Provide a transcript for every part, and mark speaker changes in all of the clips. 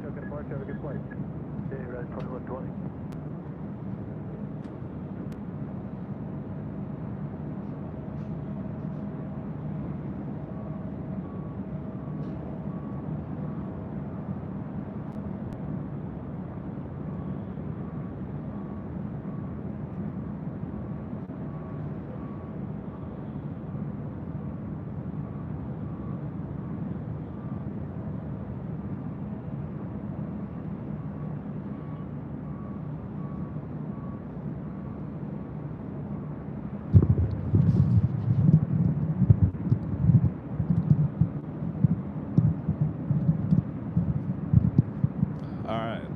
Speaker 1: token departure, have a good flight.
Speaker 2: Okay, red 2120.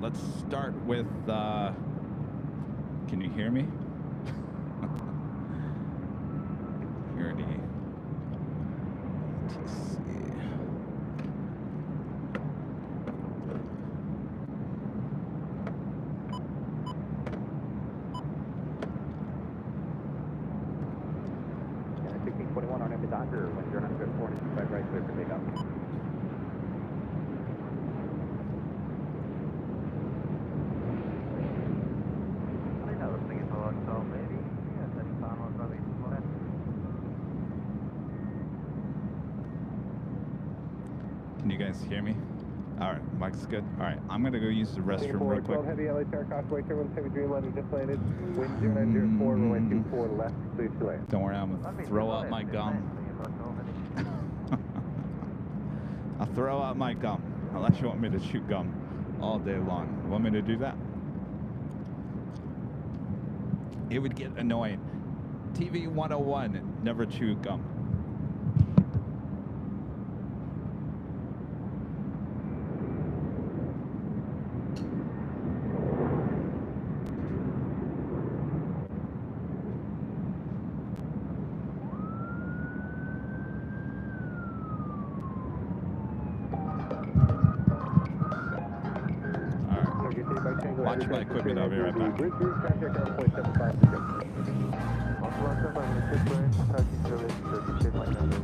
Speaker 3: Let's start with, can you hear me? Security. TC.
Speaker 1: Yeah, 1621 on Emirates Docker, wind 040, right clear for takeoff.
Speaker 3: Can you guys hear me? All right, mic's good. All right, I'm gonna go use the restroom real quick.
Speaker 1: 12 heavy LA aircraft, way turbulence, heavy Dreamliner just landed. Wind 0904, runway 24 left, clear to land.
Speaker 3: Don't worry, I'm gonna throw out my gum. I'll throw out my gum, unless you want me to chew gum all day long. You want me to do that? It would get annoying. TV 101, never chew gum. Watch my equipment, I'll be right back.
Speaker 1: Bridge route, contact around 0.75.
Speaker 2: Authorized by the ship range, tracking service, 36 like that.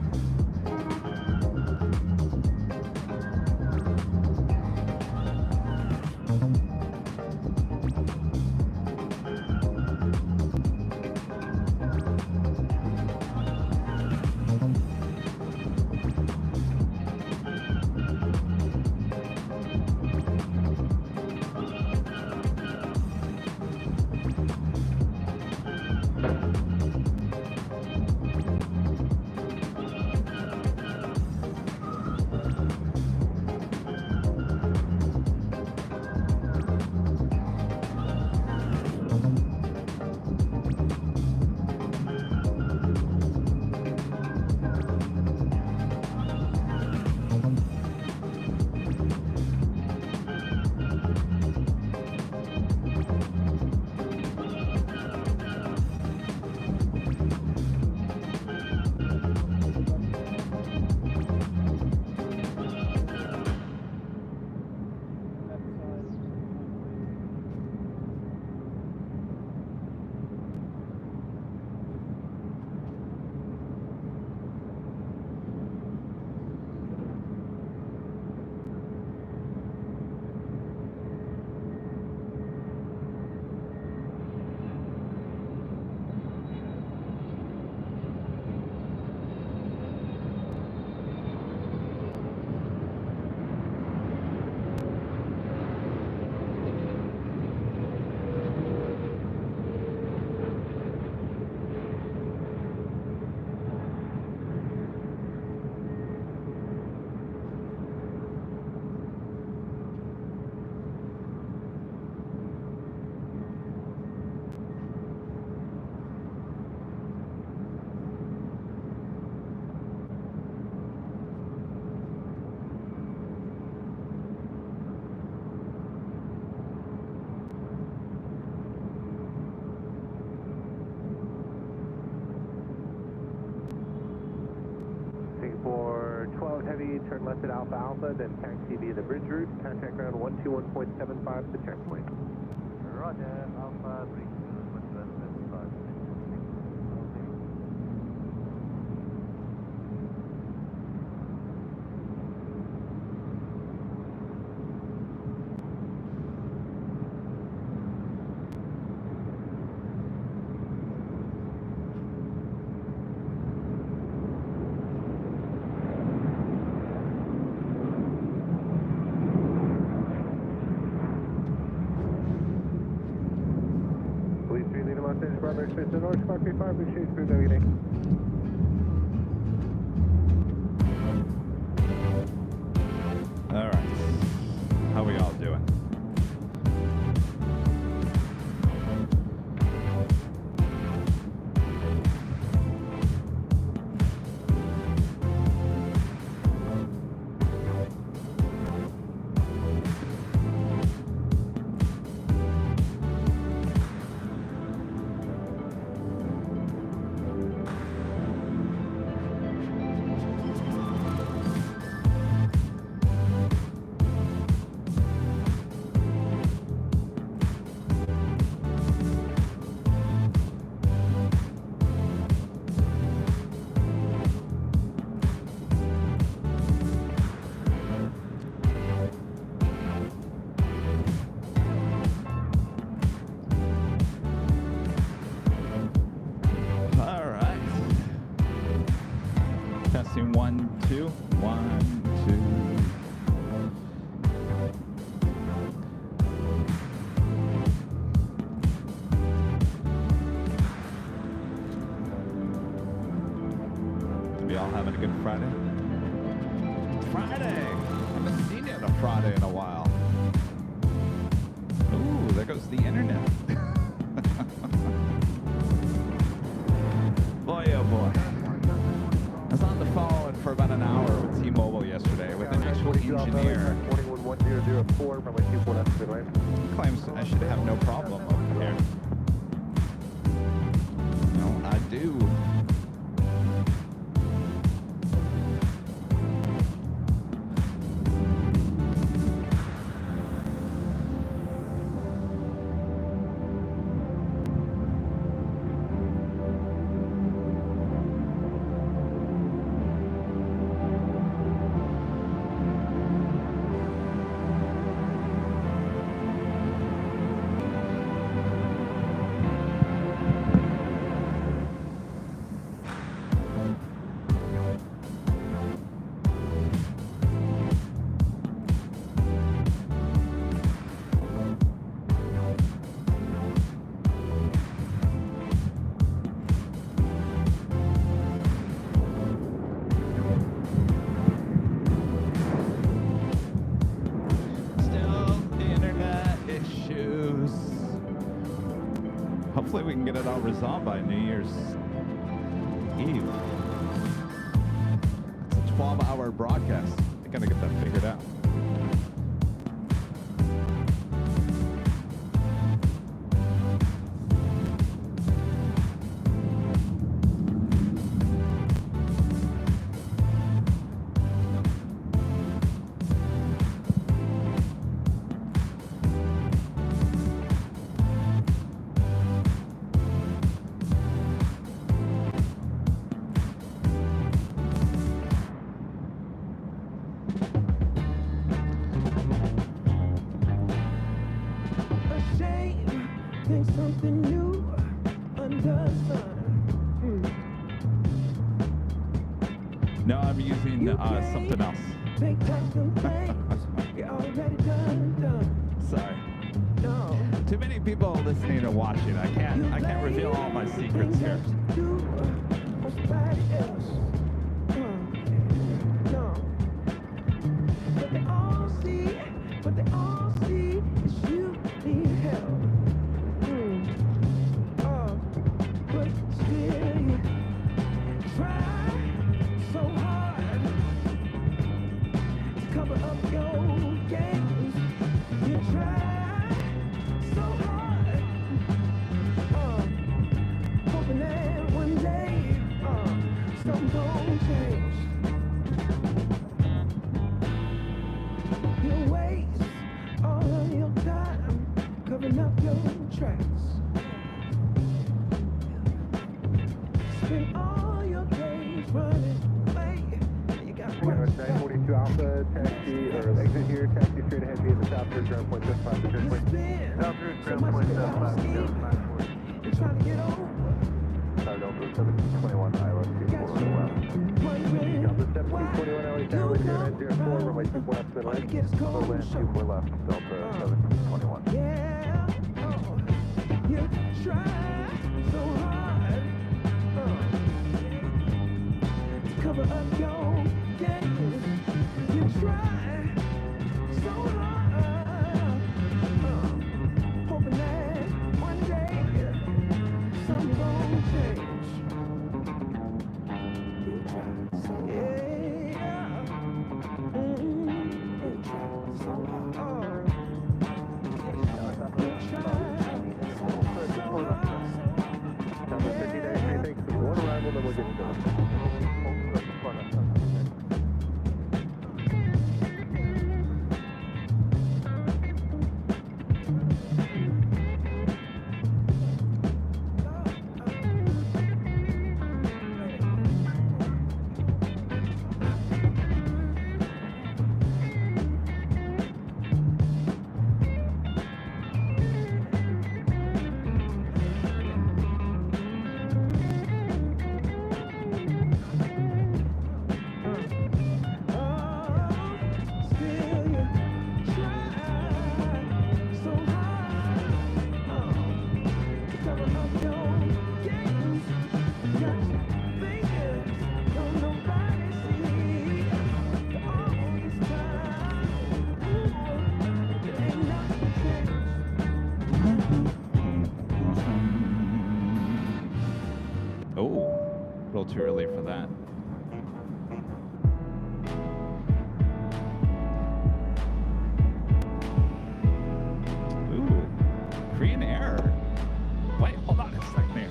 Speaker 1: For 12 heavy, turn left at Alpha Alpha, then taxi via the bridge route. Contact ground 121.75 to the checkpoint.
Speaker 2: Roger, Alpha 32.75.
Speaker 1: Brother, Space to North, Squawk 35, big shade, through WD.
Speaker 3: All right. How we all doing? Testing 1, 2, 1, 2. We all having a good Friday? Friday! I haven't seen you on a Friday in a while. Ooh, there goes the internet. Boy, oh boy. I was on the phone for about an hour with T-Mobile yesterday with an actual engineer.
Speaker 1: 211004, runway 24 left, good right.
Speaker 3: He claims I should have no problem up here. No, I do. Hopefully we can get it all resolved by New Year's Eve. It's a 12-hour broadcast. I gotta get that figured out.
Speaker 4: Something new under the sun.
Speaker 3: No, I'm using something else.
Speaker 4: Make custom things. You're already done.
Speaker 3: Sorry.
Speaker 4: No.
Speaker 3: Too many people listening and watching. I can't reveal all my secrets here.
Speaker 4: Somebody else. No. But they all see is you need help. But still you try so hard to cover up your games. You try so hard, hoping that one day something gon' change. You waste all of your time covering up your tracks. Spend all your days running away. You got
Speaker 1: 942 Alpha, taxi, or exit here, taxi straight ahead, be at the south third ground point, just 5 to just point.
Speaker 4: South third ground point, just 5 to just 5. You're trying to get over.
Speaker 1: Sorry, don't move, 1721, Iowa, 24 on the left. Got the 1721 LA Tower, with your 904, runway 24 left, spin right. Low land, 24 left, Delta 1721.
Speaker 4: Yeah, you try so cover up your games. You try so hard, hoping that one day something gon' change. You try so you try so hard. You try so hard.
Speaker 1: Delta 59, thanks for one arrival, then we'll get started.
Speaker 3: Too early for that. Ooh, Korean Air. Wait, hold on a second here.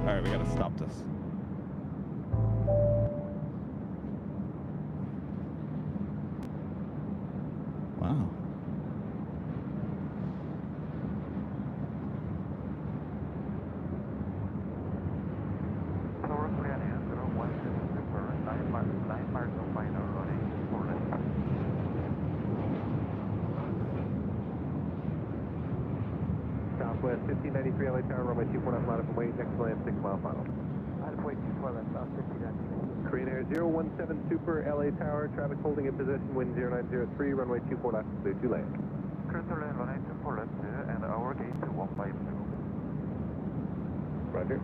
Speaker 3: All right, we gotta stop this. Wow.
Speaker 1: Southwest 1593 LA Tower, runway 24 left, line up and wait, next land 6 mile final.
Speaker 2: Adequate 24 left, South 59.
Speaker 1: Korean Air 017 Super LA Tower, traffic holding in position, wind 0903, runway 24 left, clear to land.
Speaker 2: Cruiser lane runway 24 left, and our gate 152.
Speaker 1: Roger.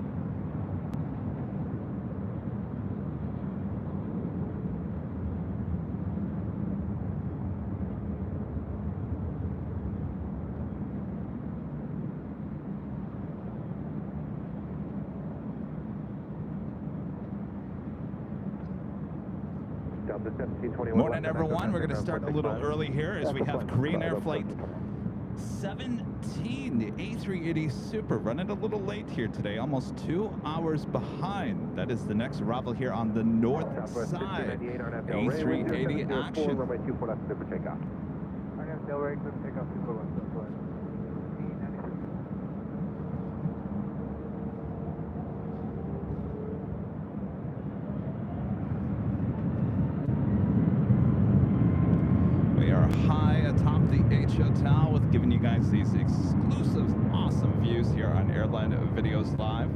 Speaker 3: Morning, everyone. We're going to start a little early here as we have Korean Air Flight 17, the A380 Super, running a little late here today, almost 2 hours behind. That is the next arrival here on the north side. A380 action.
Speaker 1: Runway 24 left, clear for takeoff.
Speaker 2: Delray, clear for takeoff, 24 left, Southwest.
Speaker 3: High atop the H Hotel with giving you guys these exclusive, awesome views here on Airline Videos Live.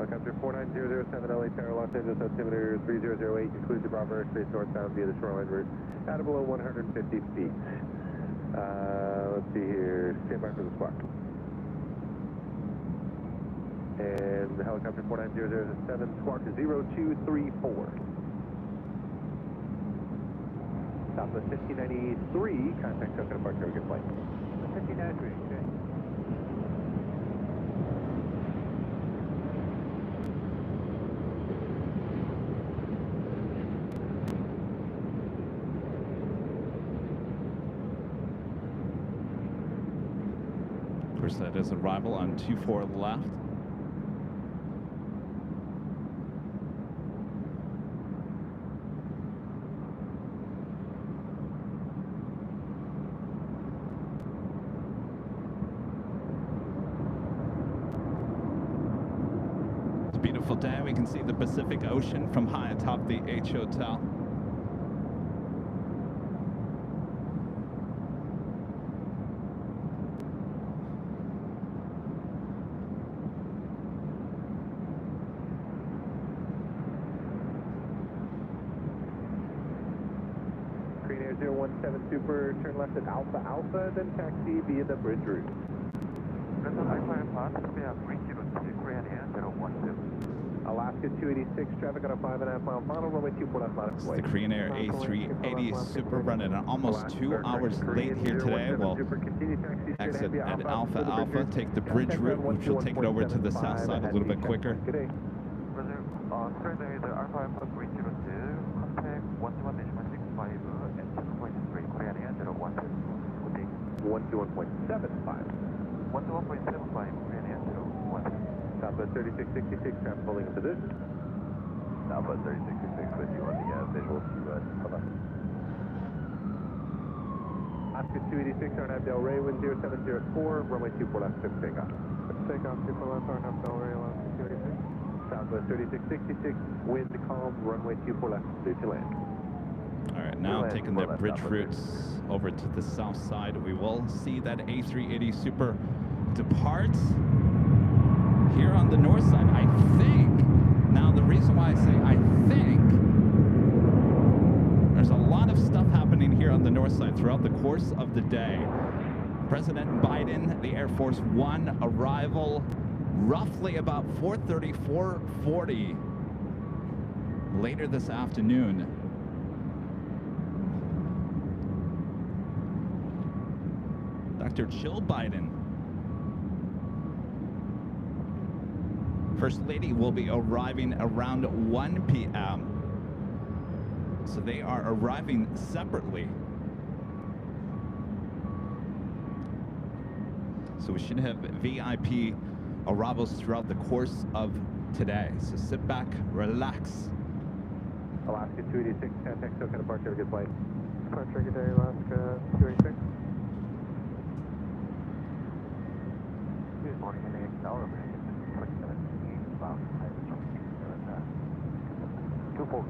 Speaker 1: Helicopter 49007 LA Tower, Los Angeles altimeter 3008, includes the Bravo airspace northbound via the shoreline route at or below 150 feet. Let's see here, stand by for the squawk. And the helicopter 49007, squawk 0234. Southwest 1593, contact token departure, good flight.
Speaker 2: 1593, okay.
Speaker 3: Of course, that is arrival on 24 left. Beautiful day. We can see the Pacific Ocean from high atop the H Hotel.
Speaker 1: Korean Air 017 Super, turn left at Alpha Alpha, then taxi via the bridge route. Alaska 286, traffic on a 5.5 mile final, runway 24 left minus
Speaker 3: The Korean Air A380 Super running almost 2 hours late here today. We'll exit at Alpha Alpha, take the bridge route, which will take it over to the south side a little bit quicker.
Speaker 1: Good day. Korean Air 121.75. 121.75, Korean Air 017. Southwest 3666, traffic holding in position. Southwest 3666 with you on the visual to Alaska 286, RNAV Del Rey, wind 0704, runway 24 left, clear for takeoff.
Speaker 2: Takeoff 24 left, RNAV Del Rey, Alaska 286.
Speaker 1: Southwest 3666, wind calm, runway 24 left, clear to land.
Speaker 3: All right, now taking the bridge routes over to the south side. We will see that A380 Super depart here on the north side, I think. Now, the reason why I say I think, there's a lot of stuff happening here on the north side throughout the course of the day. President Biden, the Air Force One arrival, roughly about 4:30, 4:40 later this afternoon. Dr. Jill Biden, First Lady, will be arriving around 1 p.m. So they are arriving separately. So we should have VIP arrivals throughout the course of today. So sit back, relax.
Speaker 1: Alaska 286, contact SoCal departure, have a good flight.
Speaker 2: Departure, good day, Alaska 286.
Speaker 1: Good morning, and accelerate. 24.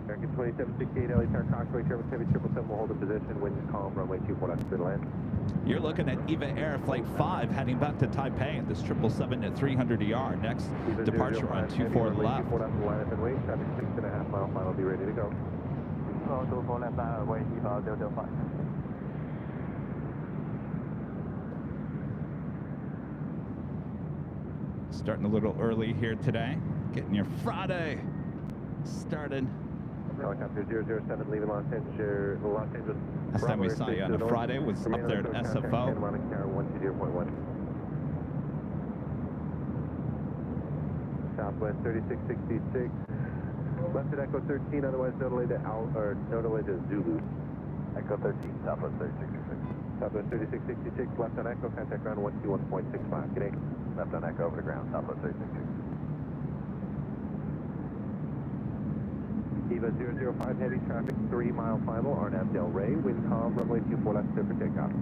Speaker 1: American 2768, LA Tower, Coxway, Sherman 777 will hold a position, wind calm, runway 24 left, clear to land.
Speaker 3: You're looking at EVA Air Flight 5 heading back to Taipei at this 777 at 300ER. Next departure on 24 left.
Speaker 1: 24 left, line up and wait, traffic 6.5 mile final, be ready to go.
Speaker 2: 24 left, line up, wait, EVA 005.
Speaker 3: Starting a little early here today. Getting your Friday started.
Speaker 1: Helicopter 007 leaving Los Angeles.
Speaker 3: Last time we saw you on a Friday was up there at SFO.
Speaker 1: Southwest 3666. Left at Echo 13, otherwise no delay to Zulu. Echo 13, Southwest 3666. Southwest 3666, left on Echo, contact ground 121.65. Good day. Left on Echo over to ground, Southwest 3666. EVA 005, heavy traffic, 3 mile final, RNAV Del Rey, wind calm, runway 24 left, clear for takeoff.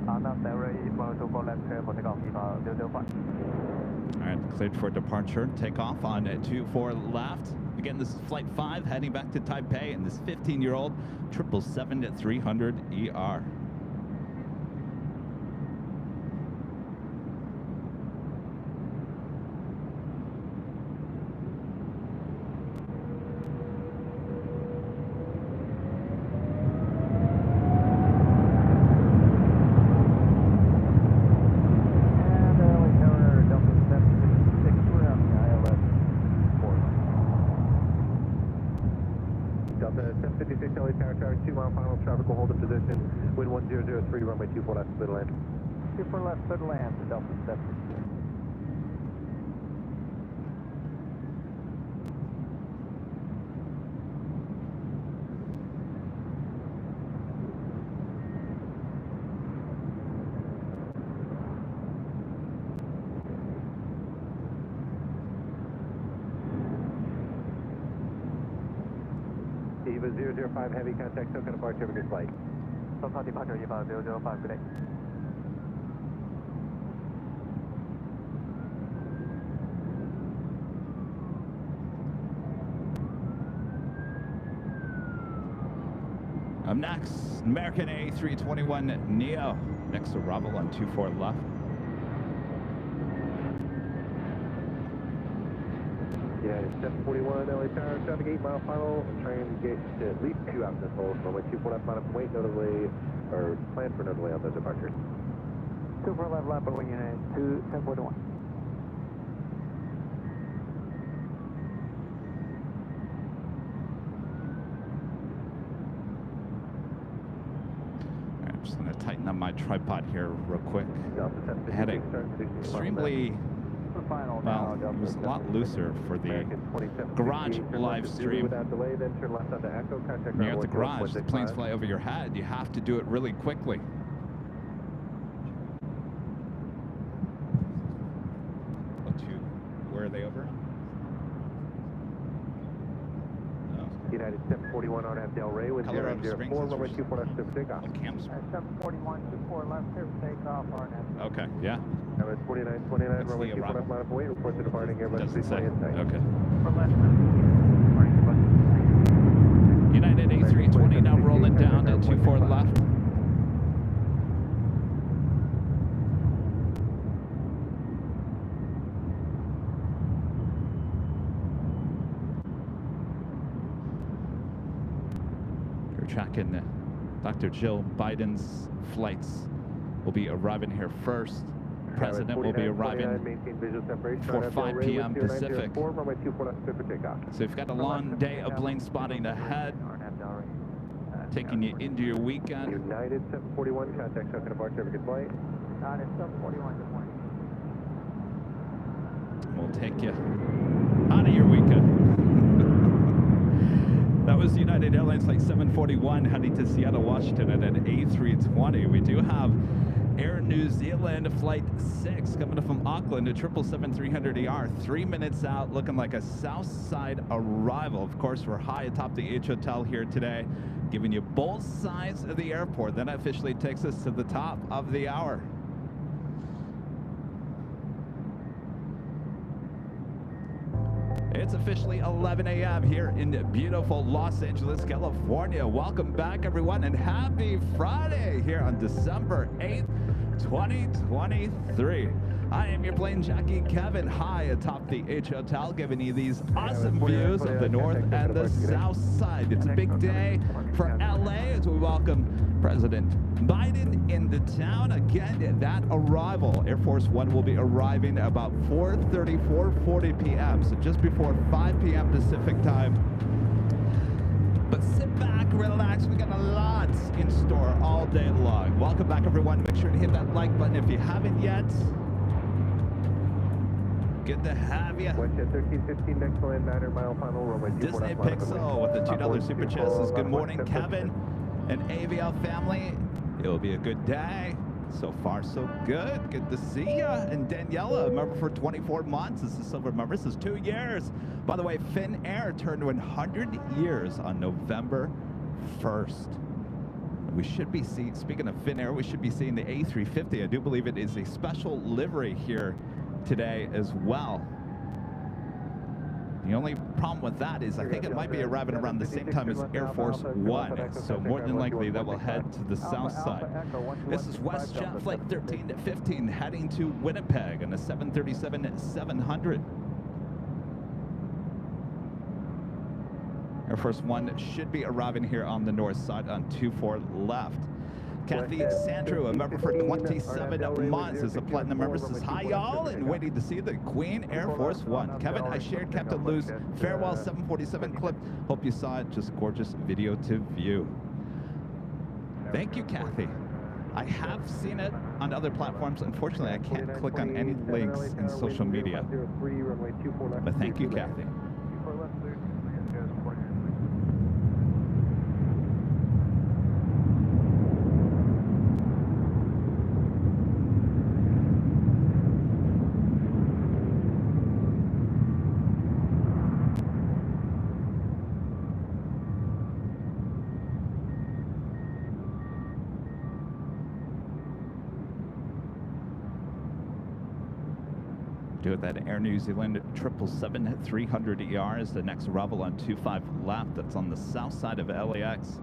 Speaker 1: RNAV Del Rey, 24 left, clear for takeoff, EVA 005.
Speaker 3: All right, cleared for departure. Takeoff on 24 left. Again, this is Flight 5 heading back to Taipei, and this 15-year-old 777 at 300ER.
Speaker 1: Delta 756 LA Tower, traffic 2 mile final, traffic will hold in position, wind 1003, runway 24 left, clear to land. 24 left, clear to land, Delta 756. EVA 005, heavy contact, SoCal departure, have a good flight. SoCal departure, EVA 005, good day.
Speaker 3: Up next, American A321 Neo. Next arrival on 24 left.
Speaker 1: United 741 LA Tower, traffic 8 mile final. Trying to get to at least 2 out in this hole. Runway 24 left, line up and wait, notably, or plan for notably on the departure.
Speaker 2: 24 left, lap away United 1041.
Speaker 3: I'm just going to tighten up my tripod here real quick. I had it extremely, well, it was a lot looser for the garage live stream. When you're at the garage, the planes fly over your head. You have to do it really quickly. Where are they over?
Speaker 1: United 741 on F Del Rey with 004, runway 24 left, clear for takeoff.
Speaker 2: 741, 24 left, clear for takeoff, RNF.
Speaker 3: Okay, yeah.
Speaker 1: Emirates 4929, runway 24 left, line up and wait, report to departing Airbus
Speaker 3: Doesn't say.
Speaker 1: 320
Speaker 3: Okay.
Speaker 2: For less than
Speaker 3: United A320 now rolling down at 24 left. Tracking Dr. Jill Biden's flights will be arriving here first. President will be arriving for 5 p.m. Pacific. So you've got a long day of plane spotting ahead, taking you into your weekend.
Speaker 1: United 741, contact Chuck and departure, have a good flight.
Speaker 2: United 741, good morning.
Speaker 3: We'll take you out of your weekend. That was United Airlines Flight 741 heading to Seattle, Washington at an A320. We do have Air New Zealand Flight 6 coming up from Auckland, a 777-300ER, 3 minutes out, looking like a south side arrival. Of course, we're high atop the H Hotel here today, giving you both sides of the airport. That officially takes us to the top of the hour. It's officially 11 a.m. here in beautiful Los Angeles, California. Welcome back, everyone, and happy Friday here on December 8th, 2023. I am your plane jockey, Kevin, high atop the H Hotel, giving you these awesome views of the north and the south side. It's a big day for LA as we welcome President Biden into town. Again, that arrival, Air Force One will be arriving about 4:30, 4:40 p.m., so just before 5 p.m. Pacific time. But sit back, relax, we got a lot in store all day long. Welcome back, everyone. Make sure to hit that like button if you haven't yet. Good to have you. Disney Pixel with the $2 super chat says, good morning, Kevin and AVL family. It'll be a good day. So far, so good. Good to see ya. And Daniela, member for 24 months. This is silver member. This is 2 years. By the way, Finnair turned 100 years on November 1st. We should be seeing, speaking of Finnair, we should be seeing the A350. I do believe it is a special livery here today as well. The only problem with that is I think it might be arriving around the same time as Air Force One, so more than likely that will head to the south side. This is WestJet Flight 1315 heading to Winnipeg on a 737-700. Air Force One should be arriving here on the north side on 24 left. Kathy Sandrew, a member for 27 months, is a platinum member, says, hi y'all, and waiting to see the Queen Air Force One. Kevin, I shared Captain Lou's farewell 747 clip. Hope you saw it. Just gorgeous video to view. Thank you, Kathy. I have seen it on other platforms. Unfortunately, I can't click on any links in social media. But thank you, Kathy. With that Air New Zealand 777-300ER is the next arrival on 25 left. That's on the south side of LAX.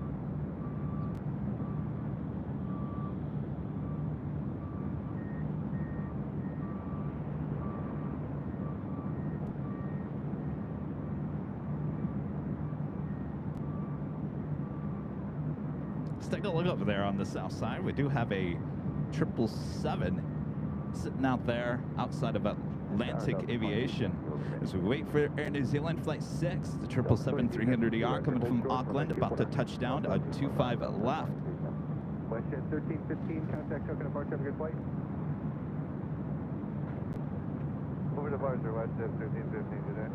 Speaker 3: Let's take a look over there on the south side. We do have a 777 sitting out there outside of Atlantic Aviation. As we wait for Air New Zealand Flight 6, the 777-300ER coming from Auckland, about to touch down at 25 left.
Speaker 1: WestJet 1315, contact token departure, have a good flight.
Speaker 2: Over departure, WestJet 1315 today.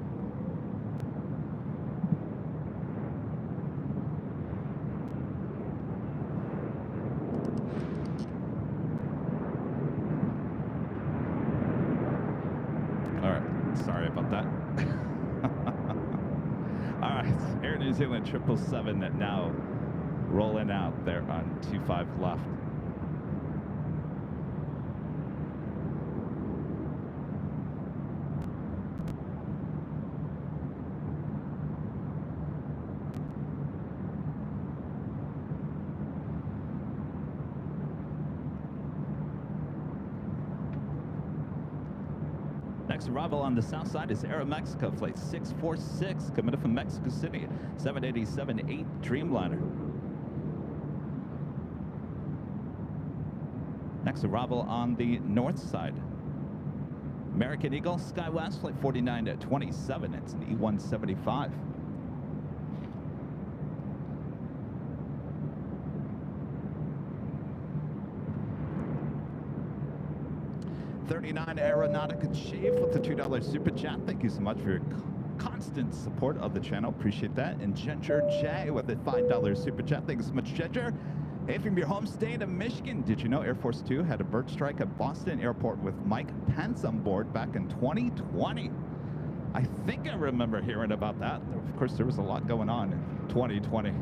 Speaker 3: Sorry about that. All right, Air New Zealand 777 now rolling out there on 25 left. Next arrival on the south side is Aeromexico Flight 646 coming in from Mexico City, 787-8 Dreamliner. Next arrival on the north side, American Eagle SkyWest Flight 4927. It's an E175. $39 Aeronautica Chief with the $2 super chat. Thank you so much for your constant support of the channel. Appreciate that. And Ginger J with a $5 super chat. Thank you so much, Ginger. Hey, from your home state of Michigan, did you know Air Force Two had a bird strike at Boston Airport with Mike Pence on board back in 2020? I think I remember hearing about that. Of course, there was a lot going on in 2020.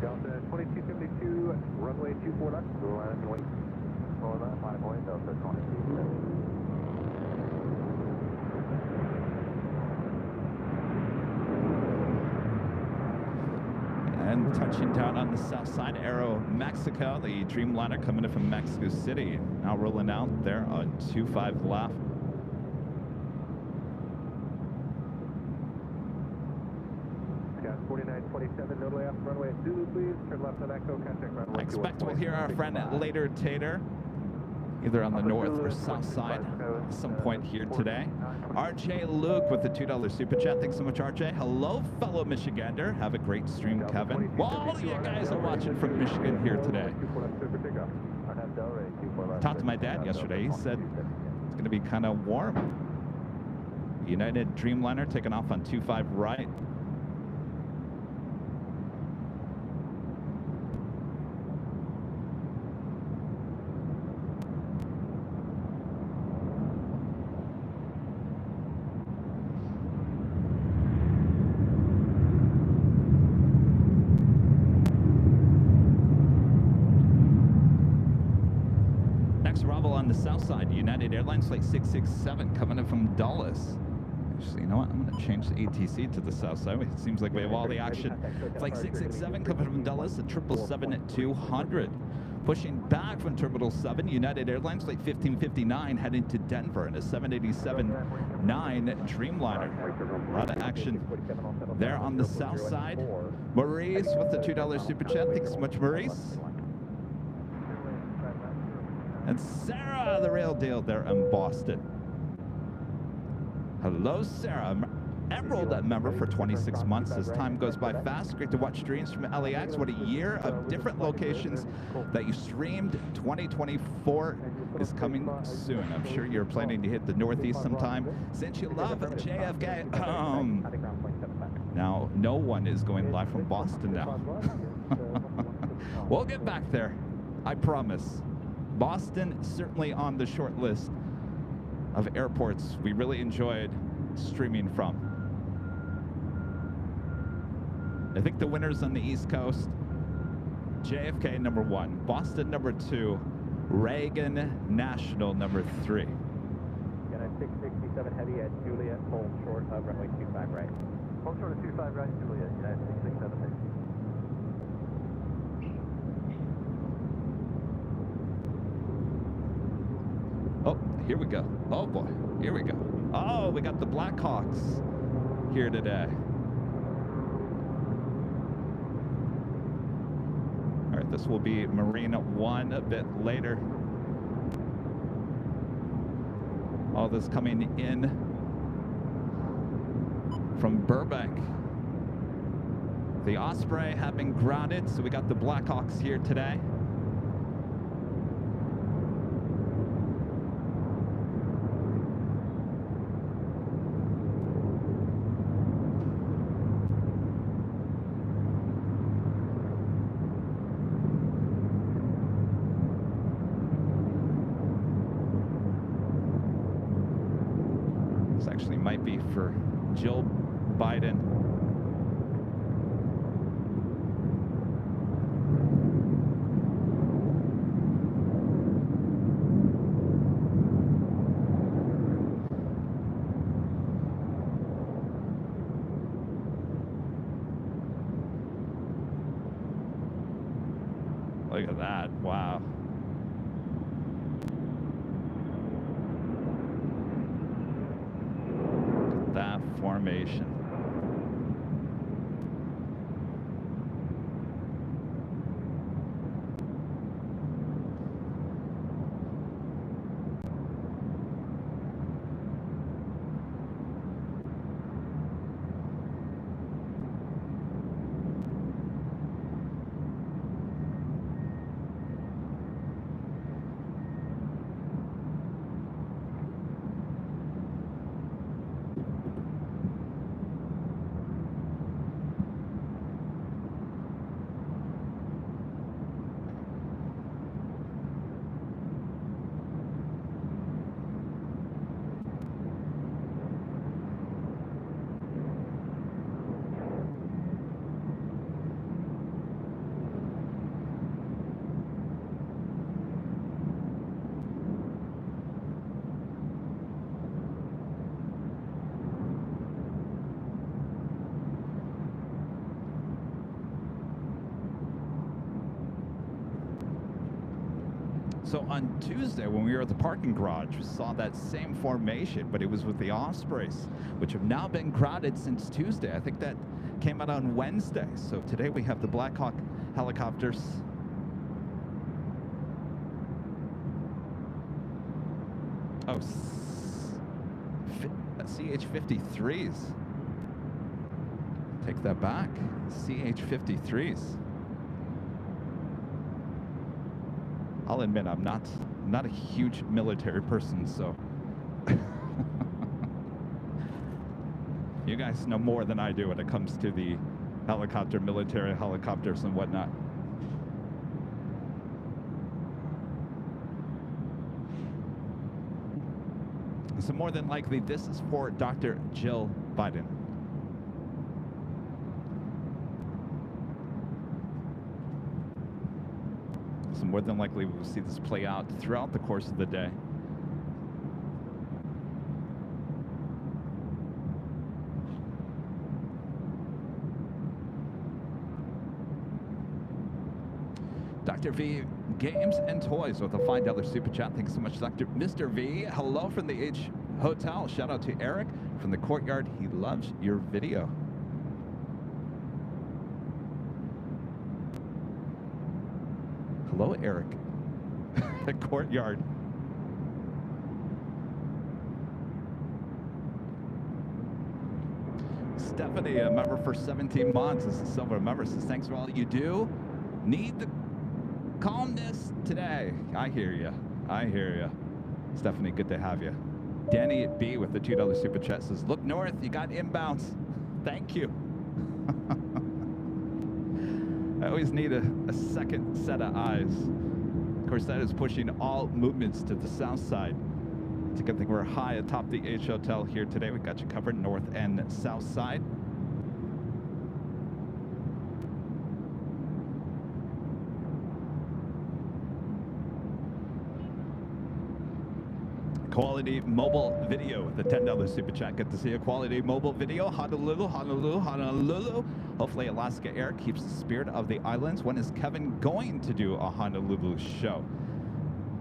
Speaker 1: Delta 2252, runway 24 left, land and wait.
Speaker 2: Hold on, line and wait, Delta 2252.
Speaker 3: And touching down on the south side, Aeromexico, the Dreamliner coming in from Mexico City. Now rolling out there on 25 left.
Speaker 1: Scott 4927, no delay off runway at Zulu, please. Turn left on Echo, contact runway.
Speaker 3: I expect we'll hear our friend later, Tater, either on the north or south side at some point here today. RJ Luke with the $2 super chat. Thanks so much, RJ. Hello, fellow Michigander. Have a great stream, Kevin. Well, all of you guys are watching from Michigan here today. Talked to my dad yesterday. He said it's going to be kind of warm. United Dreamliner taking off on 25 right. On the south side, United Airlines Flight 667 coming in from Dulles. Actually, you know what? I'm going to change the ATC to the south side. It seems like we have all the action. Flight 667 coming from Dulles, the 777-200. Pushing back from Terminal 7, United Airlines Flight 1559 heading to Denver in a 787-9 Dreamliner. A lot of action there on the south side. Maurice with the $2 super chat. Thanks so much, Maurice. And Sarah, the real deal there in Boston. Hello, Sarah. Emerald member for 26 months. As time goes by fast, great to watch streams from LAX. What a year of different locations that you streamed. 2024 is coming soon. I'm sure you're planning to hit the Northeast sometime. Since you love JFK, now no one is going live from Boston now. We'll get back there, I promise. Boston certainly on the short list of airports we really enjoyed streaming from. I think the winners on the East Coast, JFK number 1, Boston number 2, Reagan National number 3.
Speaker 1: Got a 667 heavy at Juliet, hold short of runway 25 right.
Speaker 2: Hold short of 25 right, Juliet, United 667 heavy.
Speaker 3: Oh, here we go. Oh boy, here we go. Oh, we got the Blackhawks here today. All right, this will be Marina 1 a bit later. All this coming in from Burbank. The Osprey have been grounded, so we got the Blackhawks here today. This actually might be for Jill Biden. Look at that, wow. Look at that formation. So on Tuesday, when we were at the parking garage, we saw that same formation, but it was with the Ospreys, which have now been grounded since Tuesday. I think that came out on Wednesday. So today we have the Blackhawk helicopters. Oh, CH-53s. Take that back. CH-53s. I'll admit I'm not a huge military person, so you guys know more than I do when it comes to the military helicopters and whatnot. So more than likely, this is for Dr. Jill Biden. So more than likely, we'll see this play out throughout the course of the day. Dr. V, Games and Toys with a $5 super chat. Thanks so much, Mr. V. Hello from the H Hotel. Shout out to Eric from the Courtyard. He loves your video. Hello, Eric. The Courtyard. Stephanie, a member for 17 months, is a silver member, says thanks for all you do. Need the calmness today. I hear you. I hear you. Stephanie, good to have you. Danny B with the $2 super chat says, look north, you got inbounds. Thank you. I always need a second set of eyes. Of course, that is pushing all movements to the south side. It's a good thing we're high atop the H Hotel here today. We got you covered north and south side. Quality Mobile Video with the $10 super chat. Good to see a Quality Mobile Video. Honolulu, Honolulu, Honolulu. Hopefully Alaska Air keeps the spirit of the islands. When is Kevin going to do a Honolulu show?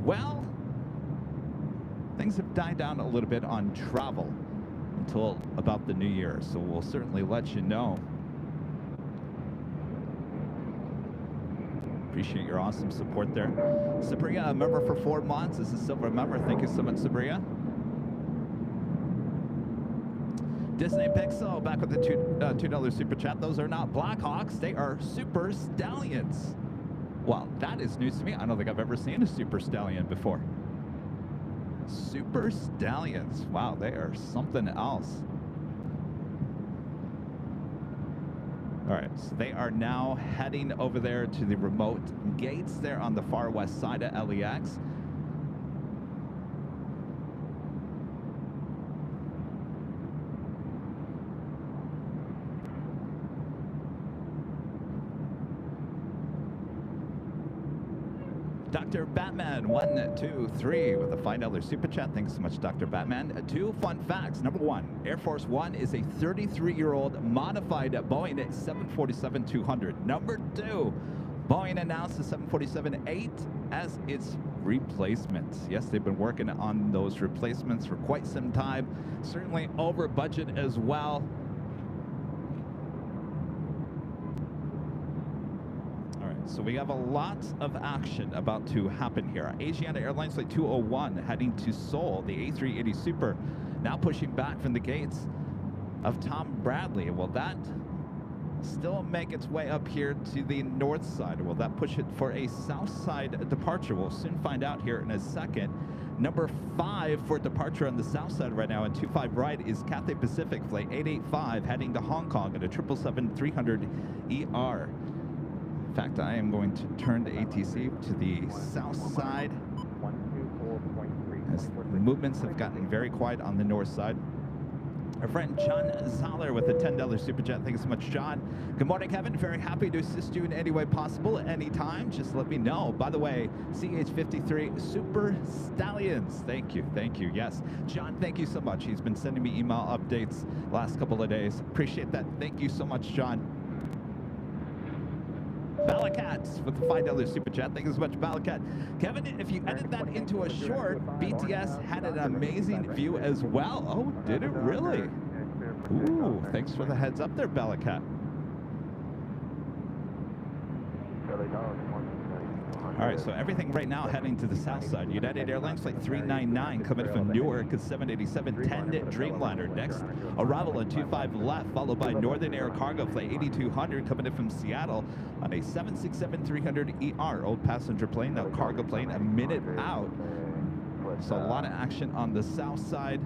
Speaker 3: Well, things have died down a little bit on travel until about the new year, so we'll certainly let you know. Appreciate your awesome support there. Sabria, a member for 4 months. This is Silver member. Thank you so much, Sabria. Disney Pixel back with the $2 super chat. Those are not Blackhawks. They are Super Stallions. Well, that is news to me. I don't think I've ever seen a Super Stallion before. Super Stallions. Wow, they are something else. All right, so they are now heading over there to the remote gates there on the far west side of LAX. Dr. Batman, 1, 2, 3 with a $5 super chat. Thanks so much, Dr. Batman. 2 fun facts. Number 1, Air Force One is a 33-year-old modified Boeing 747-200. Number 2, Boeing announced the 747-8 as its replacement. Yes, they've been working on those replacements for quite some time. Certainly over budget as well. So we have a lot of action about to happen here. Asiana Airlines Flight 201 heading to Seoul. The A380 Super now pushing back from the gates of Tom Bradley. Will that still make its way up here to the north side? Will that push it for a south side departure? We'll soon find out here in a second. Number 5 for departure on the south side right now, and 25 right is Cathay Pacific Flight 885 heading to Hong Kong at a 777-300ER. In fact, I am going to turn the ATC to the south side as the movements have gotten very quiet on the north side. Our friend John Zoller with a $10 super chat. Thanks so much, John. Good morning, Kevin. Very happy to assist you in any way possible, anytime. Just let me know. By the way, CH53 Super Stallions. Thank you. Thank you. Yes. John, thank you so much. He's been sending me email updates the last couple of days. Appreciate that. Thank you so much, John. Balakat with the $5 super chat. Thank you so much, Balakat. Kevin, if you edit that into a short, BTS had an amazing view as well. Oh, did it really? Ooh, thanks for the heads up there, Balakat. All right, so everything right now heading to the south side. United Airlines Flight 399 coming from Newark, 787-10 Dreamliner. Next arrival on 25 left, followed by Northern Air Cargo Flight 8200 coming in from Seattle on a 767-300ER. Old passenger plane, now cargo plane, a minute out. So a lot of action on the south side.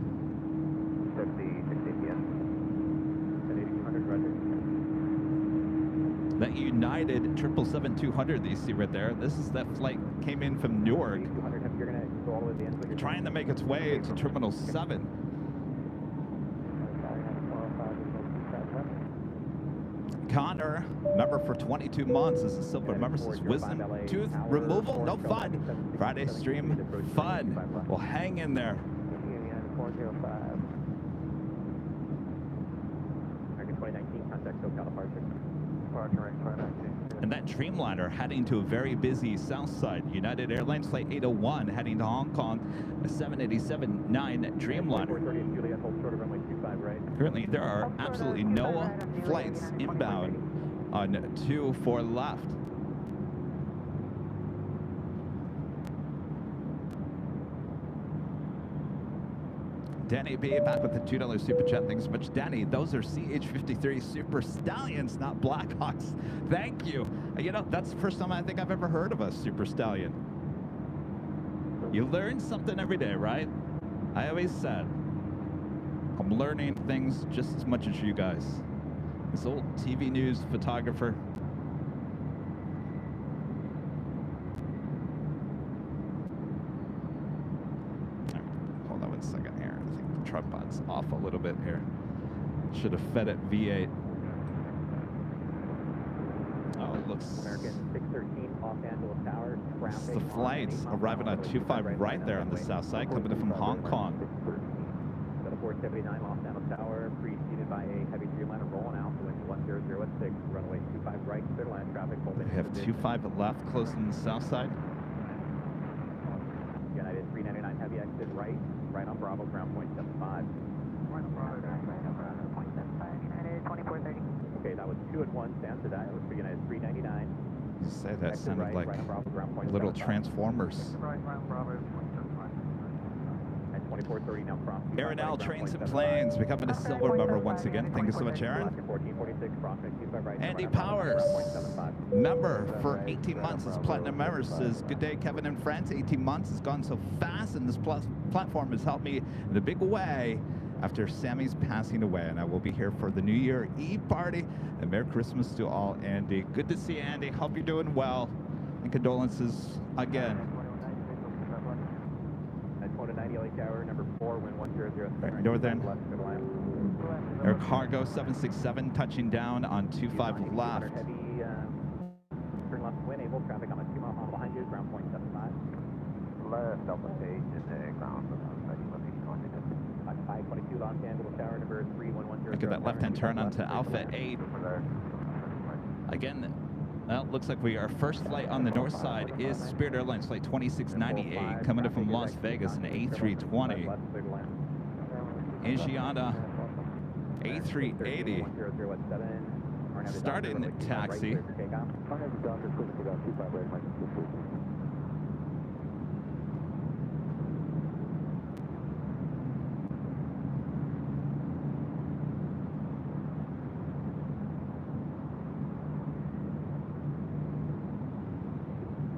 Speaker 3: That United 777-200 that you see right there, this is that flight came in from Newark, trying to make its way to Terminal 7. Connor, member for 22 months. This is Silver member. Says wisdom tooth removal, no fun. Friday stream fun. Well, hang in there. American 2019 contact SoCal departure. And that Dreamliner heading to a very busy south side. United Airlines Flight 801 heading to Hong Kong, a 787-9 Dreamliner. Currently, there are absolutely no flights inbound on 24 left. Danny B back with the $2 super chat. Thanks so much, Danny. Those are CH53 Super Stallions, not Blackhawks. Thank you. You know, that's the first time I think I've ever heard of a Super Stallion. You learn something every day, right? I always said, I'm learning things just as much as you guys. This old TV news photographer. Tripod's off a little bit here. Should have fed it V8. Oh, it looks. American 613 Los Angeles Tower. It's the flights arriving on 25 right there on the south side, coming in from Hong Kong. 479 Los Angeles Tower, preceded by a heavy Dreamliner rolling out to wind 10016, runway 25 right, clear line traffic. We have 25 left, close in the south side. United 399
Speaker 5: heavy exit right on Bravo, ground point 75.
Speaker 2: Right on Bravo, point 75, United 2430.
Speaker 5: Okay, that was 2 at 1, stand to that. It was for United 399.
Speaker 3: You say that
Speaker 5: Exit
Speaker 3: sounded
Speaker 5: right,
Speaker 3: like
Speaker 5: right on Bravo, ground point
Speaker 3: little
Speaker 5: 75.
Speaker 3: Transformers.
Speaker 2: Right on Bravo, point 75.
Speaker 5: At 2430 now cross.
Speaker 3: Aaron L, Trains and Planes, becoming a silver member once again. Thank you so much, Aaron.
Speaker 5: 1446, crossing 25 right.
Speaker 3: Andy Powers, member for 18 months. His platinum member says, good day, Kevin and friends. 18 months has gone so fast, and this platform has helped me in a big way after Sammy's passing away, and I will be here for the New Year Eve party. And Merry Christmas to all, Andy. Good to see you, Andy. Hope you're doing well, and condolences again.
Speaker 5: At 290 LA Tower, number 4, wind 100.
Speaker 3: Northern Air Cargo 767 touching down on 25 left.
Speaker 5: Heavy turn left wind, able traffic on a 2 mile hall behind you, ground point 75.
Speaker 2: Left Delta 8 into ground.
Speaker 5: 522 Los Angeles Tower, number 3110.
Speaker 3: Look at that left-hand turn onto Alpha 8. Again, well, looks like our first flight on the north side is Spirit Airlines Flight 2698, coming in from Las Vegas, an A320. Asiana A380 starting taxi.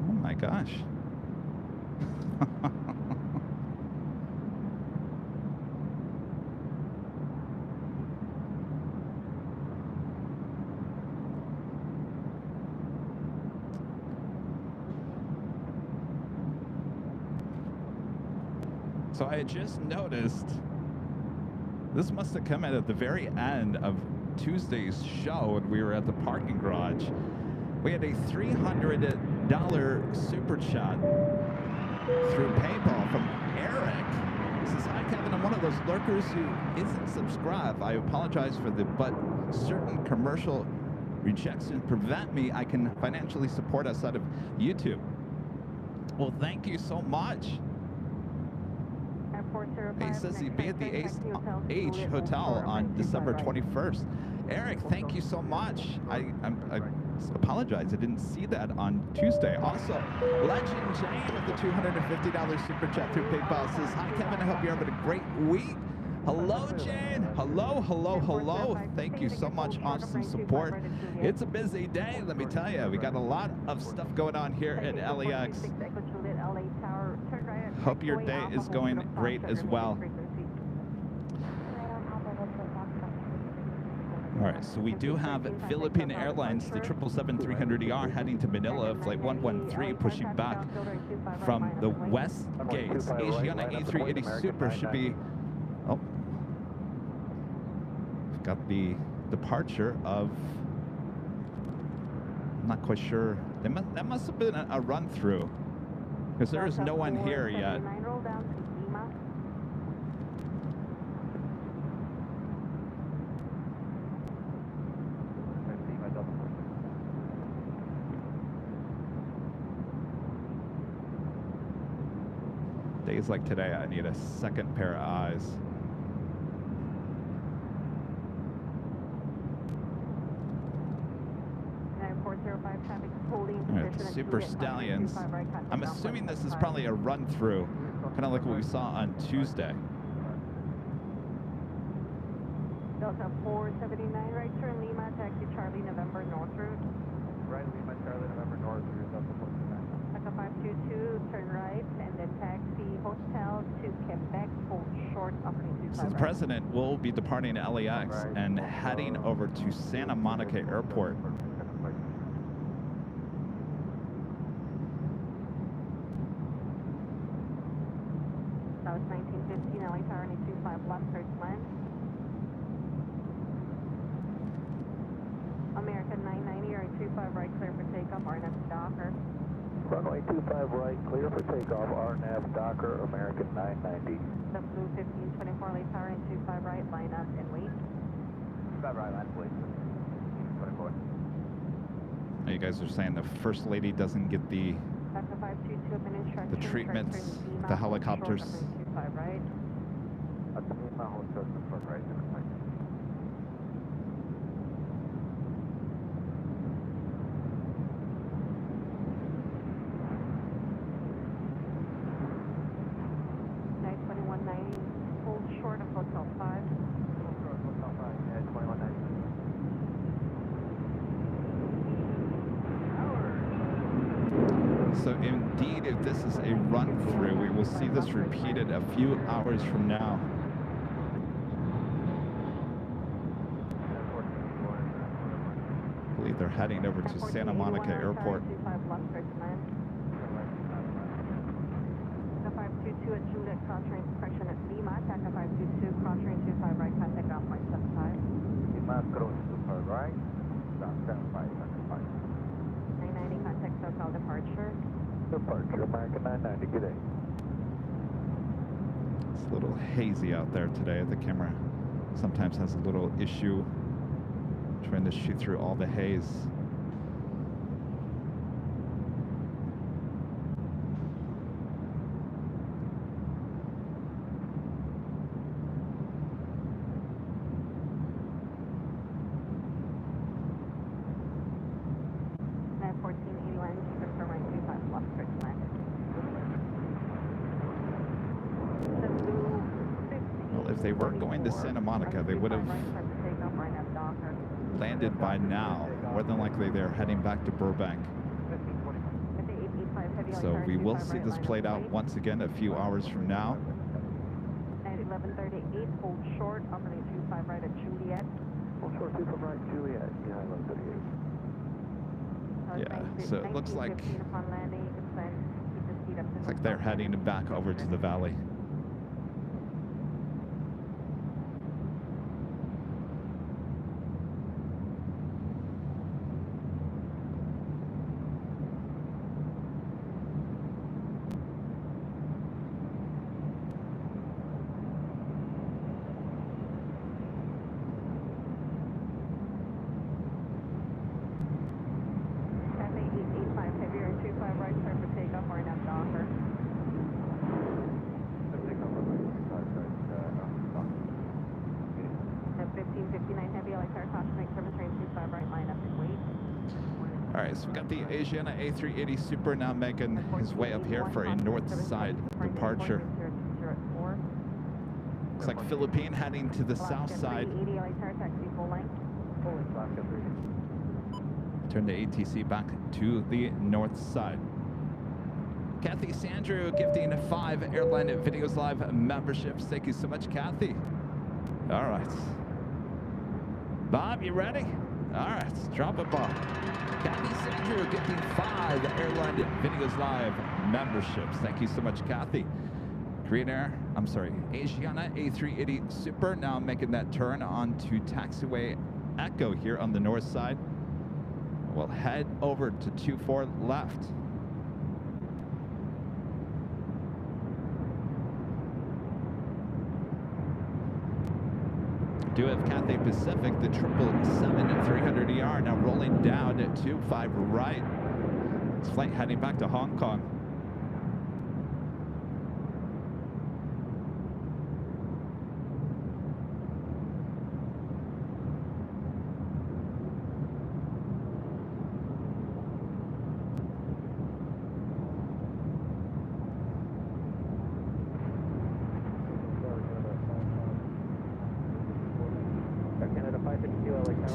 Speaker 3: Oh my gosh. So I just noticed this must have come in at the very end of Tuesday's show when we were at the parking garage. We had a $300 super chat through PayPal from Eric. He says, hi Kevin, I'm one of those lurkers who isn't subscribed. I apologize for but certain commercial rejections prevent me. I can financially support us out of YouTube. Well, thank you so much. He says he'd be at the H Hotel on December 21st. Eric, thank you so much. I apologize, I didn't see that on Tuesday. Also, Legend Jane with the $250 super chat through PayPal says, hi Kevin, I hope you're having a great week. Hello, Jane. Hello, hello, hello. Thank you so much. Awesome support. It's a busy day, let me tell you. We got a lot of stuff going on here at LAX. Hope your day is going great as well. All right, so we do have Philippine Airlines, the 777-300ER heading to Manila, flight 113 pushing back from the west gates. Asiana A380 Super should be, oh, we've got the departure of, I'm not quite sure, that must have been a run through, because there is no one here yet. Days like today, I need a second pair of eyes. All right, the Super Stallions. I'm assuming this is probably a run-through, kind of like what we saw on Tuesday.
Speaker 6: Delta 479, right turn Lima, taxi Charlie, November North route.
Speaker 2: Right, Lima, Charlie, November North route, Delta 479.
Speaker 6: Delta 522, turn right, and then taxi Hotel to Quebec, hold short of 225.
Speaker 3: The President will be departing LAX and heading over to Santa Monica Airport.
Speaker 6: That was 1915, LA Tower, 25 left, first land. American 990, or 25 right, clear for takeoff, RNAV Docker.
Speaker 2: Runway 25 right, clear for takeoff, RNAV Docker, American 990.
Speaker 6: The Blue 1524, LA Tower, 25 right, line up and wait.
Speaker 2: 25 right, line please. 24.
Speaker 3: You guys are saying the First Lady doesn't get the the treatments, the helicopters.
Speaker 2: Right. Right.
Speaker 6: Short of Hotel 5.
Speaker 2: Hotel 5, yeah, 2190.
Speaker 3: So indeed, if this is a run-through, we will see this repeated a few hours from now. I believe they're heading over to Santa Monica Airport.
Speaker 6: 522 at Juliet, cross-range correction at Lima, Taka 522, cross-range 25 right, contact ground point 75.
Speaker 2: Lima, cross 25 right, down 75, 75.
Speaker 6: 990, contact SoCal departure.
Speaker 2: Departure, American 990, good day.
Speaker 3: It's a little hazy out there today. The camera sometimes has a little issue trying to shoot through all the haze. If they were going to Santa Monica, they would have landed by now. More than likely, they're heading back to Burbank. So we will see this played out once again a few hours from now.
Speaker 6: 1138, hold short, opening 25 right at Juliet.
Speaker 2: Hold short, 25 right, Juliet, yeah, 1138.
Speaker 3: Yeah, so it looks like they're heading back over to the valley. All right, so we got the Asiana A380 Super now making his way up here for a north side departure. Looks like Philippine heading to the south side. Turn the ATC back to the north side. Kathy Sandrew gifting 5 Airline Videos Live memberships. Thank you so much, Kathy. All right. Bob, you ready? All right, let's drop it, Bob. Kathy Sandrew gifting 5 Airline Videos Live memberships. Thank you so much, Kathy. Asiana A380 Super now making that turn onto taxiway Echo here on the north side. We'll head over to 24 left. Do have Cathay Pacific, the 777-300ER now rolling down at 25 right. This flight heading back to Hong Kong.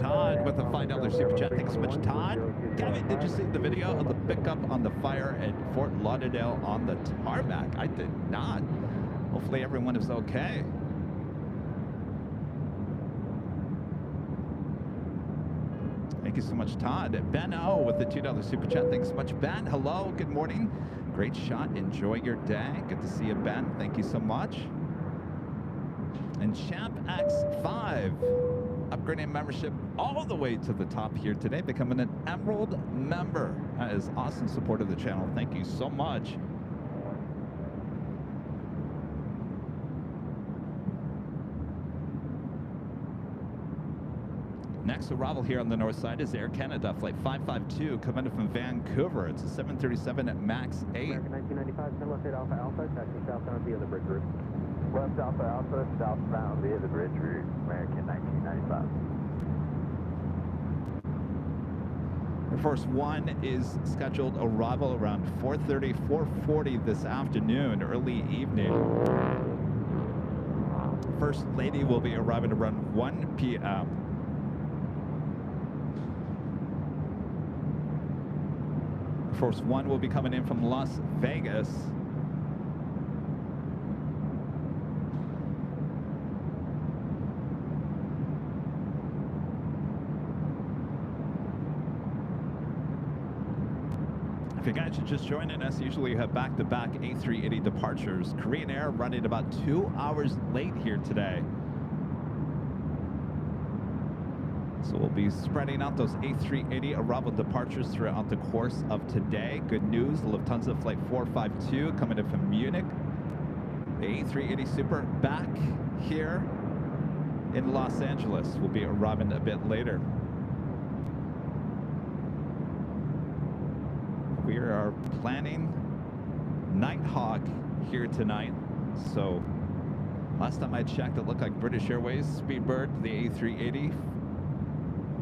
Speaker 3: Todd with a $5 super chat. Thanks so much, Todd. Gavin, did you see the video of the pickup on the fire at Fort Lauderdale on the tarmac? I did not. Hopefully everyone is okay. Thank you so much, Todd. Ben O with the $2 super chat. Thanks so much, Ben. Hello, good morning. Great shot. Enjoy your day. Good to see you, Ben. Thank you so much. And Champ X5 upgrading membership all the way to the top here today, becoming an Emerald member. That is awesome support of the channel. Thank you so much. Next arrival here on the north side is Air Canada, flight 552, coming in from Vancouver. It's a 737 MAX 8.
Speaker 5: American 1995, turn left 8 Alpha Alpha, taxi southbound via the bridge route.
Speaker 2: Left Alpha Alpha, southbound via the bridge route, American 1995.
Speaker 3: Air Force One is scheduled arrival around 4:30, 4:40 this afternoon, early evening. First Lady will be arriving around 1 p.m. Air Force One will be coming in from Las Vegas. If you guys are just joining us, usually you have back-to-back A380 departures. Korean Air running about 2 hours late here today. So we'll be spreading out those A380 arrival departures throughout the course of today. Good news, Lufthansa Flight 452 coming in from Munich. The A380 Super back here in Los Angeles will be arriving a bit later. We are planning Nighthawk here tonight. So last time I checked, it looked like British Airways Speedbird, the A380,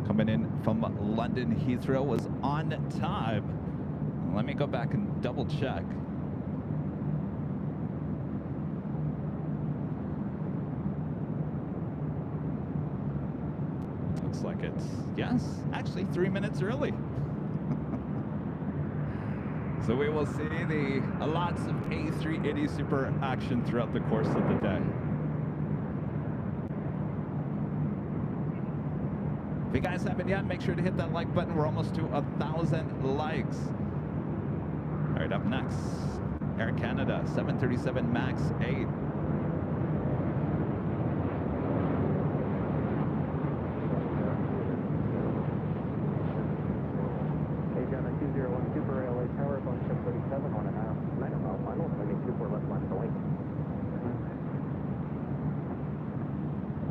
Speaker 3: coming in from London Heathrow, was on time. Let me go back and double check. Looks like it's, yes, actually 3 minutes early. So we will see lots of A380 Super action throughout the course of the day. If you guys haven't yet, make sure to hit that like button. We're almost to 1,000 likes. All right, up next, Air Canada 737 MAX 8.
Speaker 5: Asiana 201 Super LA Tower, Boeing 737, 1.5 mile final, landing 24 left line to wing.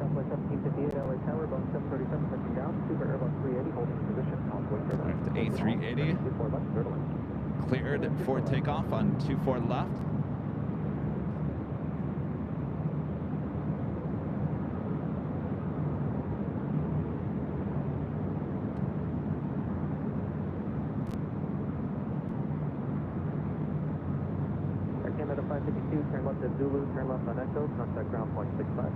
Speaker 5: Southwest 1758 LA Tower, Boeing 737, touching down, Super Airbus 380, holding position, Southwest Airline.
Speaker 3: The A380
Speaker 5: 24 left, Airline.
Speaker 3: cleared for takeoff on 24 left.
Speaker 5: Canada 552, turn left at Zulu, turn left on Echo, contact ground point 65.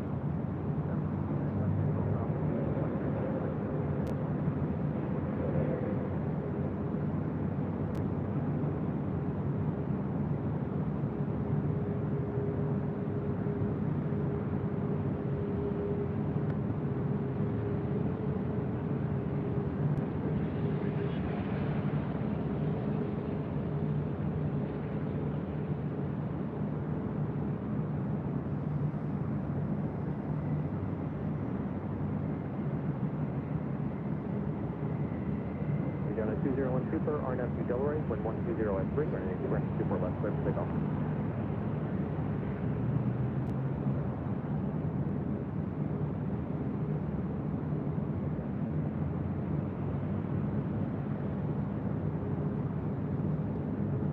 Speaker 5: Asiana 201 Super, RNAV to Delray, wind 120 at 3, running 24 left, clear for takeoff.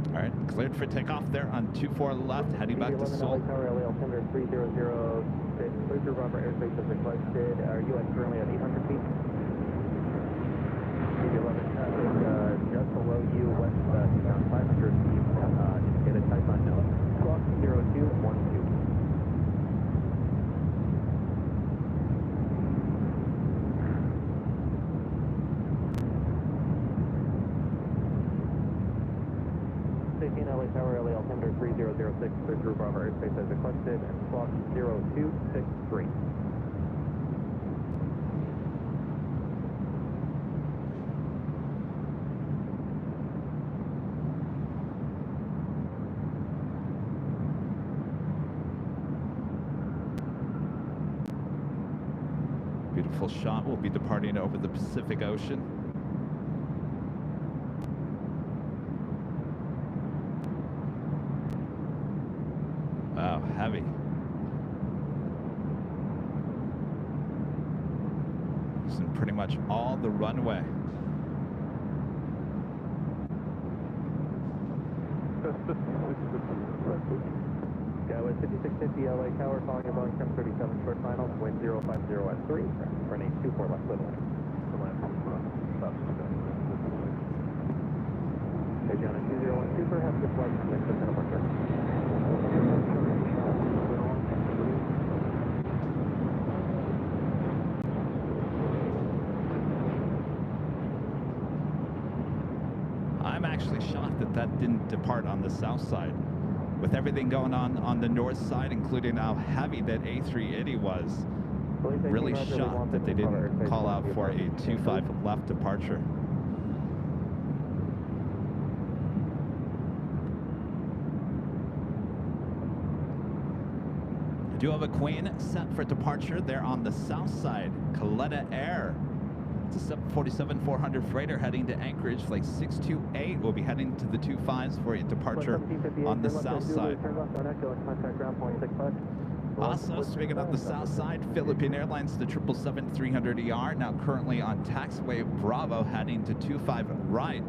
Speaker 3: All right, cleared for takeoff there on 24 left, heading back to Seoul.
Speaker 5: LA Tower, LA altimeter 3006, Cruiser Robber airspace as requested. Are you currently at 800 feet? 11 traffic, just below you, west, around 500 feet, indicated type unknown. Squawk 0212. Station LA Tower, LA altimeter 3006, Cruiser Robber airspace as requested, and squawk 0263.
Speaker 3: Beautiful shot. We'll be departing over the Pacific Ocean. Wow, heavy. Some pretty much all the runway.
Speaker 5: Skyway 5650 LA Tower, calling your Boeing 737 short final, wind 050 at 3, running 24 left little. Asiana 201 Super, have a good flight from next to departure.
Speaker 3: I'm actually shocked that that didn't depart on the south side. With everything going on the north side, including how heavy that A380 was, really shocked that they didn't call out for a 25 left departure. I do have a Queen set for departure there on the south side, Korean Air. It's a 747-400 freighter heading to Anchorage, flight 628. We'll be heading to the 25s for a departure on the south side. Also, speaking of the south side, Philippine Airlines, the 777-300ER, now currently on taxiway Bravo, heading to 25 right.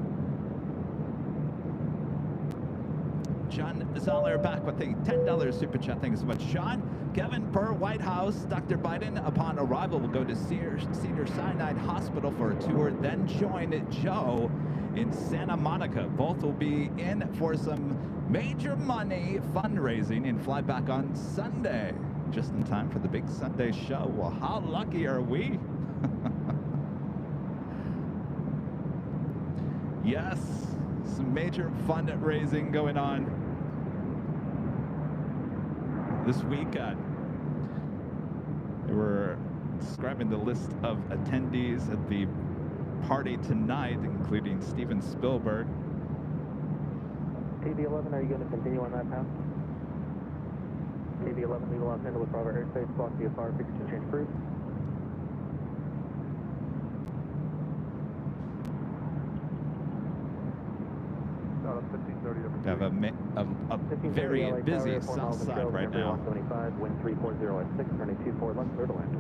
Speaker 3: John Zoller back with a $10 super chat. Thanks so much, Sean. Kevin per White House. Dr. Biden, upon arrival, will go to Cedars-Sinai Hospital for a tour, then join Joe in Santa Monica. Both will be in for some major money fundraising and fly back on Sunday, just in time for the big Sunday show. Well, how lucky are we? Yes, some major fundraising going on this weekend. They were describing the list of attendees at the party tonight, including Steven Spielberg.
Speaker 5: KV-11, are you going to continue on that path? KV-11, legal Los Angeles Bravo airspace, block VFR, fix to change cruise.
Speaker 3: We have a very busy south side right now.
Speaker 5: 175, wind 340 at 6, turning 24 left, clear to land.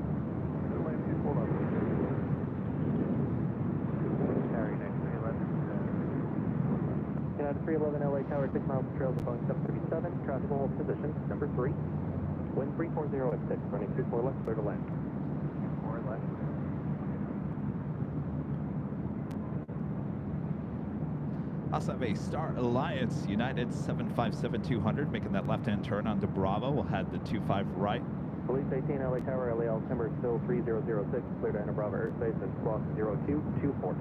Speaker 5: United 311 LA Tower, 6 miles of trails of Boeing 737, traffic will hold position, number 3. Wind 340 at 6, running 24 left, clear to land. 4 left.
Speaker 3: Also have a Star Alliance United 757-200 making that left-hand turn onto Bravo. We'll head the 25 right.
Speaker 5: Police 18 LA Tower, LA Altimeter still 3006, clear to enter Bravo airspace and squawk 0224.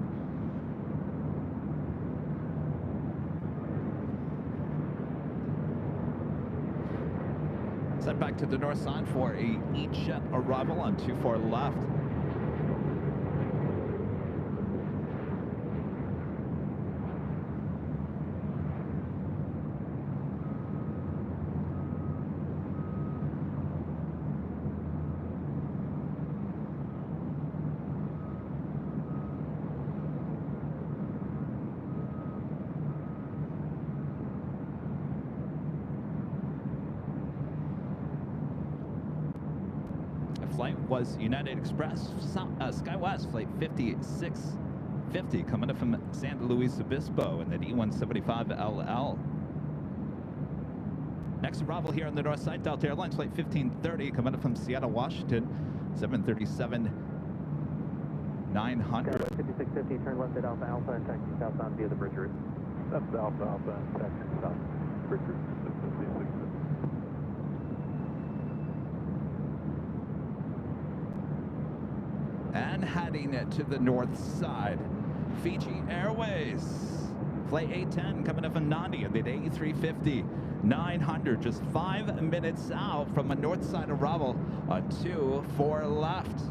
Speaker 3: Set back to the north side for a E-jet arrival on 24 left. Flight was United Express, SkyWest, flight 5650, coming up from San Luis Obispo in that E175LL. Next arrival here on the north side, Delta Airlines, flight 1530, coming up from Seattle, Washington, 737-900.
Speaker 5: 5650, turn left at Alpha Alpha and taxi southbound via the bridge route.
Speaker 2: That's Alpha Alpha and taxi south. Bridge route 650.
Speaker 3: And heading to the north side, Fiji Airways, flight 810 coming up from Nandi at the A350 900, just 5 minutes out from a north side arrival, a 24 left.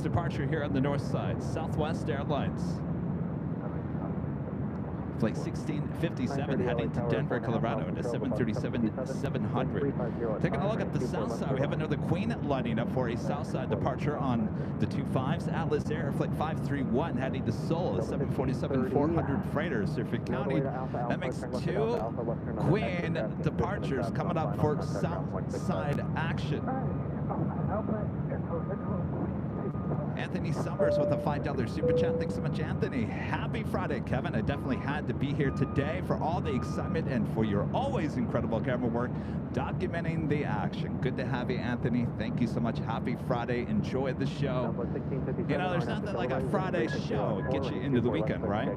Speaker 3: departure here on the north side. Southwest Airlines. Flight 1657 heading to Denver, Colorado at a 737-700. Taking a look at the south side, we have another Queen lining up for a south side departure on the 25s. Atlas Air Flight 531 heading to Seoul, a 747-400 freighter. So if you're counting, that makes 2 Queen departures coming up for south side action. Anthony Summers with a $5 super chat. Thanks so much, Anthony. Happy Friday, Kevin. I definitely had to be here today for all the excitement and for your always incredible camera work documenting the action. Good to have you, Anthony. Thank you so much. Happy Friday. Enjoy the show. You know, there's nothing like a Friday show. It gets you into the weekend, right?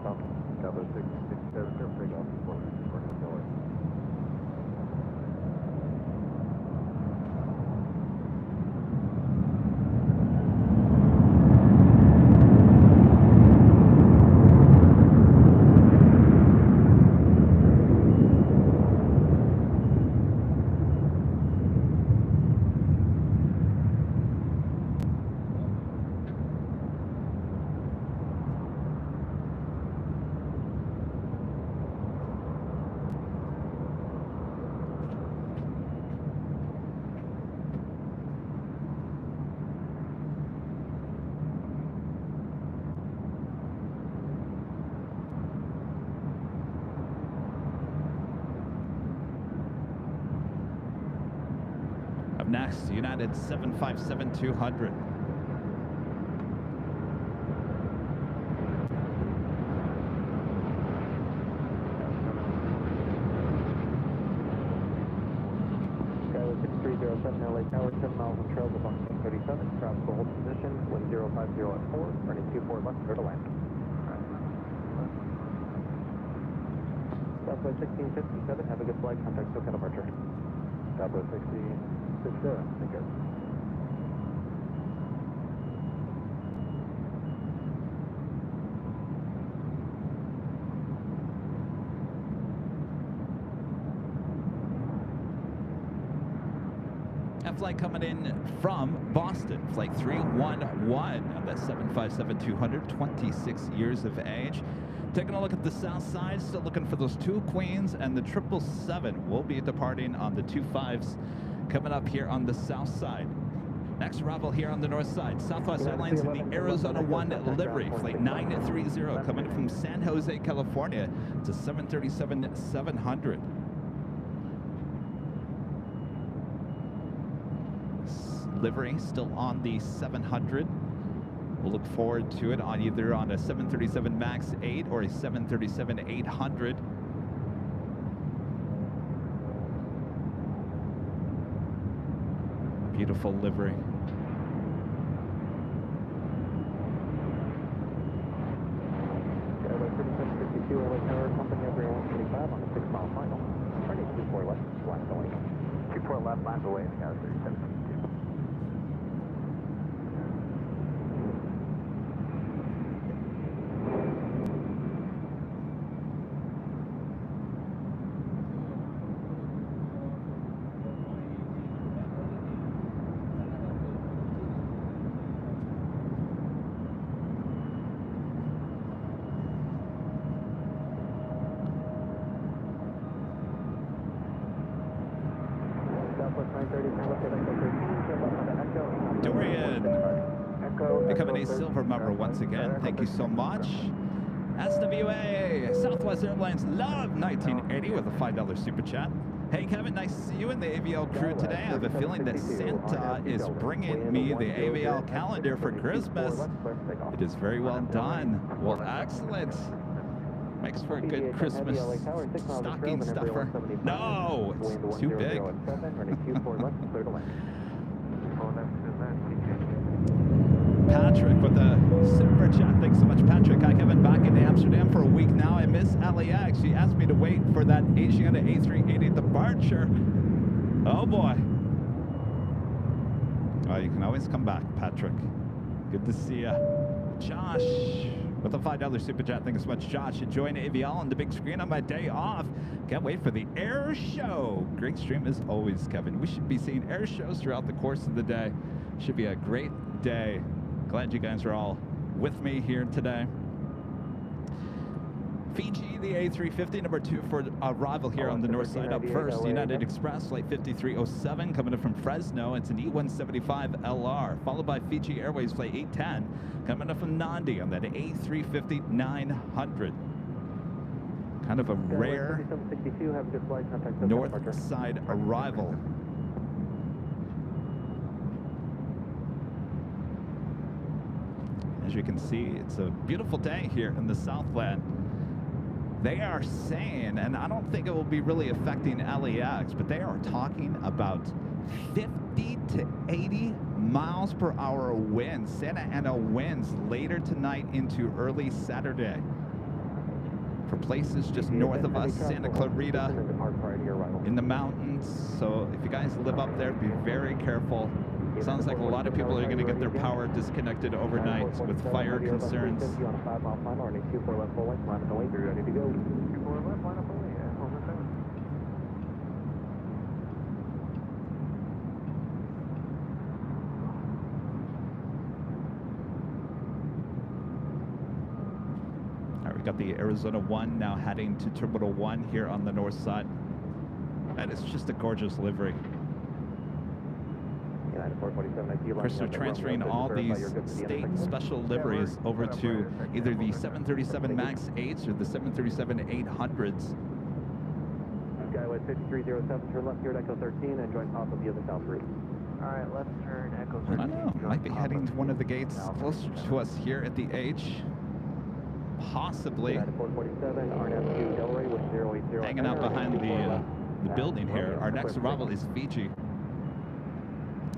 Speaker 3: Next, United 757-200.
Speaker 5: Skyler 6307 LA Tower, 7 miles on trails of 137. Tropical hold position, wind 050 at 4, running 24 left, clear to land. Southwest 1657, have a good flight, contact SoCal departure. Southwest 1657, take care.
Speaker 3: That flight coming in from Boston, flight 311 on that 757-200, 26 years of age. Taking a look at the south side, still looking for those 2 Queens, and the 777 will be departing on the 25s coming up here on the south side. Next arrival here on the north side, Southwest Airlines in the Arizona 1 livery, flight 930 coming from San Jose, California. It's a 737-700. Livery still on the 700. We'll look forward to it on either on a 737 MAX 8 or a 737-800. Beautiful livery.
Speaker 5: Skyler 3752 LA Tower, company over 125 on the 6-mile final. Running 24 left, last away. 24 left, last away, Skyler 3752.
Speaker 3: Dorian, becoming a silver member once again. Thank you so much. SWA, Southwest Airlines Love 1980 with a $5 super chat. Hey Kevin, nice to see you in the AVL crew today. I have a feeling that Santa is bringing me the AVL calendar for Christmas. It is very well done. Well, excellent. Makes for a good Christmas stocking stuffer. No, it's too big. Patrick with a super chat. Thanks so much, Patrick. Hi, Kevin. Back in Amsterdam for a week now. I miss LAX. She asked me to wait for that Asiana A380 departure. Oh, boy. Oh, you can always come back, Patrick. Good to see you. Josh with a $5 super chat. Thanks so much, Josh. Enjoying AVL on the big screen on my day off. Can't wait for the air show. Great stream as always, Kevin. We should be seeing air shows throughout the course of the day. Should be a great day. Glad you guys are all with me here today. Fiji, the A350, number 2 for arrival here on the north side. Up first, United Express, flight 5307, coming in from Fresno. It's an E175LR, followed by Fiji Airways, flight 810, coming in from Nandi on that A350-900. Kind of a rare north side arrival. As you can see, it's a beautiful day here in the Southland. They are saying, and I don't think it will be really affecting LAX, but they are talking about 50 to 80 miles per hour winds, Santa Ana winds later tonight into early Saturday. For places just north of us, Santa Clarita, in the mountains. So if you guys live up there, be very careful. Sounds like a lot of people are going to get their power disconnected overnight with fire concerns. All right, we got the Arizona 1 now heading to Terminal 1 here on the north side. And it's just a gorgeous livery. Of course, they're transferring all these state special liveries over to either the 737 MAX 8s or the 737 800s.
Speaker 5: Skyway 5307, turn left here at Echo 13 and join Papa via the South Route.
Speaker 2: All right, left turn, Echo 13.
Speaker 3: I don't know, might be heading to one of the gates closer to us here at the H. Possibly. Hanging out behind the building here. Our next arrival is Fiji.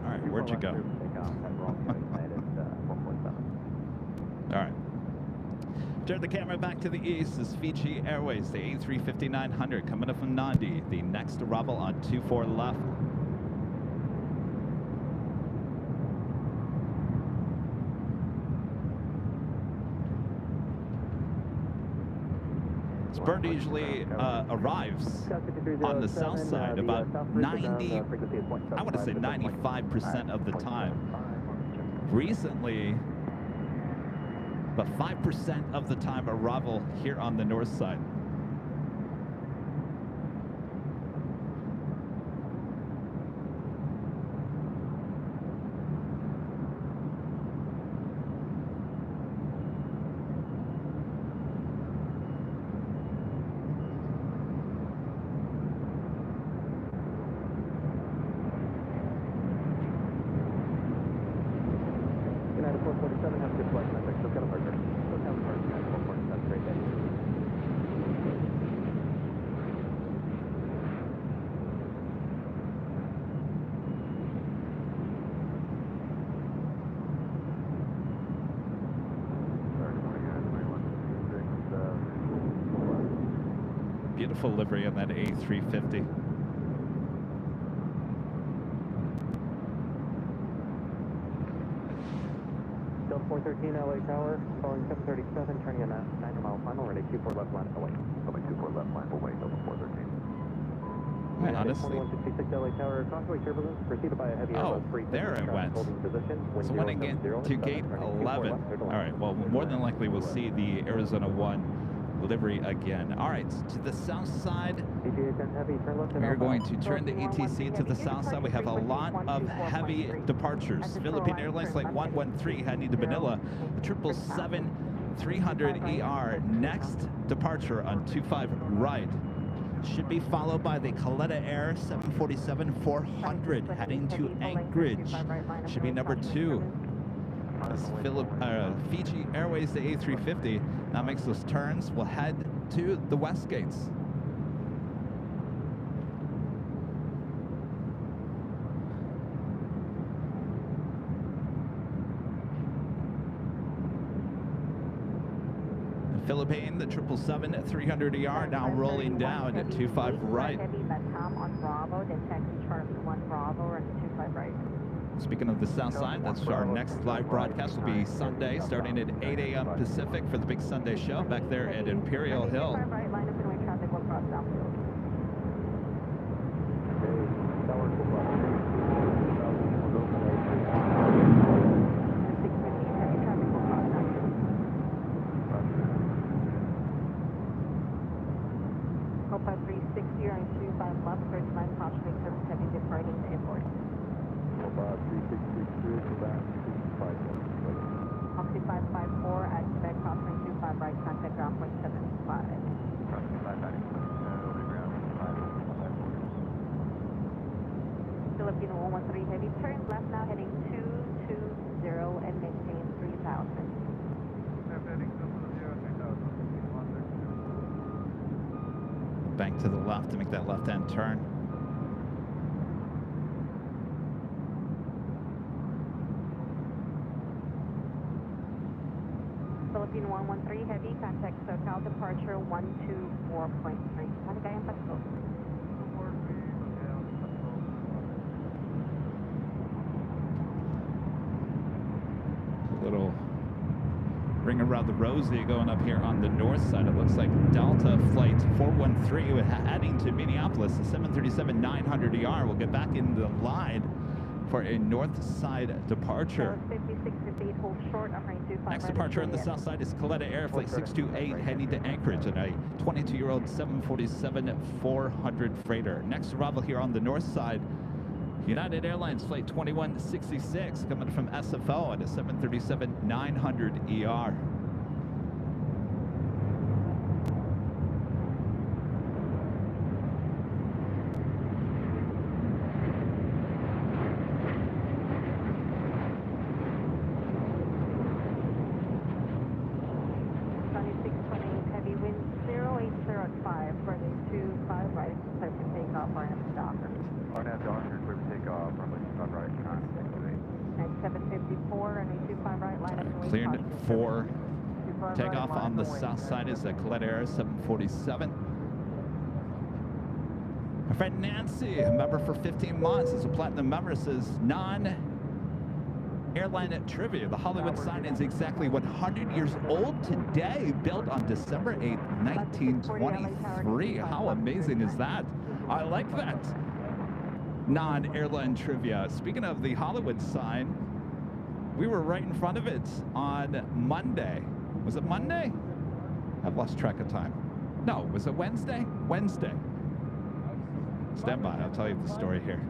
Speaker 3: All right, where'd you go? All right. Turn the camera back to the east. This is Fiji Airways, the A350-900 coming up from Nandi. The next arrival on 24 left. This bird usually arrives on the south side about 90, I want to say 95% of the time. Recently, but 5% of the time arrival here on the north side. Beautiful livery on that A350.
Speaker 5: Delta 413 LA Tower, following 737, turning a 9 mile final, ready 24 left line away. Over 24 left line away, Delta 413.
Speaker 3: Man, honestly.
Speaker 5: 2166 LA Tower, crossway turbulence, preceded by a heavy
Speaker 3: there it went. So when I get to gate 11. All right, well, more than likely we'll see the Arizona 1 livery again. All right, to the south side, we're going to turn the ETC to the south side. We have a lot of heavy departures. Philippine Airlines Flight 113 heading to Manila, 777-300ER. Next departure on 25 right. Should be followed by the Korean Air 747-400 heading to Anchorage. Should be number 2. That's Fiji Airways, the A350. Now makes those turns. We'll head to the west gates. The Philippine, the 777-300ER now rolling down at 25 right.
Speaker 6: On Bravo, then taxi Charlie 1 Bravo and 25 right.
Speaker 3: Speaking of the south side, that's our next live broadcast will be Sunday, starting at 8 a.m. Pacific for the big Sunday show back there at Imperial Hill.
Speaker 6: here on 25 left, 39 cautionary service heavy departing the airport.
Speaker 2: About 3663, Quebec, 254.
Speaker 6: Oxy 554 at Quebec, cautionary 25 right, contact ground point 75. Filipino 113 heavy, turn left now heading 220 and maintain 3000.
Speaker 3: Bank to the left to make that left-hand turn.
Speaker 6: Philippine 113 heavy, contact SoCal departure 124.3. Maligayang Pasko.
Speaker 3: Little ring around the rosy going up here on the north side. It looks like Delta flight 413 heading to Minneapolis, the 737-900ER will get back in the line for a north side departure.
Speaker 6: 5658, hold short, operating 25
Speaker 3: Next
Speaker 6: right
Speaker 3: departure
Speaker 6: at
Speaker 3: on the south side is Korean Air flight 628 heading to Anchorage on a 22-year-old 747-400 freighter. Next arrival here on the north side, United Airlines flight 2166 coming from SFO at a 737-900ER.
Speaker 6: heavy wind 080 at 5 for the 25 right, clear for takeoff, RNF Docker.
Speaker 2: RNAV Docker, clear for takeoff, runway 25 right, contact 28.
Speaker 6: At 754 and a 25 right, line up and wait.
Speaker 3: Cleared for takeoff on the south side is a Korean Air 747. My friend Nancy, a member for 15 months, is a platinum member, says non-airline trivia. The Hollywood sign is exactly 100 years old today, built on December 8th, 1923. How amazing is that? I like that. Non-airline trivia. Speaking of the Hollywood sign, we were right in front of it on Monday. Was it Monday? I've lost track of time. No, was it Wednesday? Wednesday. Stand by, I'll tell you the story here.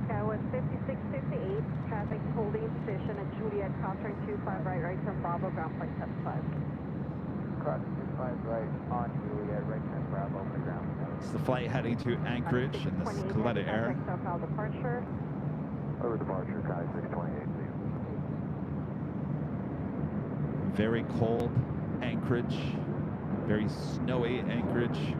Speaker 6: Skyward 5658, traffic holding position at Juliet, crossing 25 right from Bravo, ground point 75.
Speaker 2: Crossing 25 right on Juliet, right turn Bravo, on the ground.
Speaker 3: It's the flight heading to Anchorage, and this is Korean Air.
Speaker 6: SoCal departure.
Speaker 2: Over departure, Kai 628.
Speaker 3: Very cold Anchorage, very snowy Anchorage.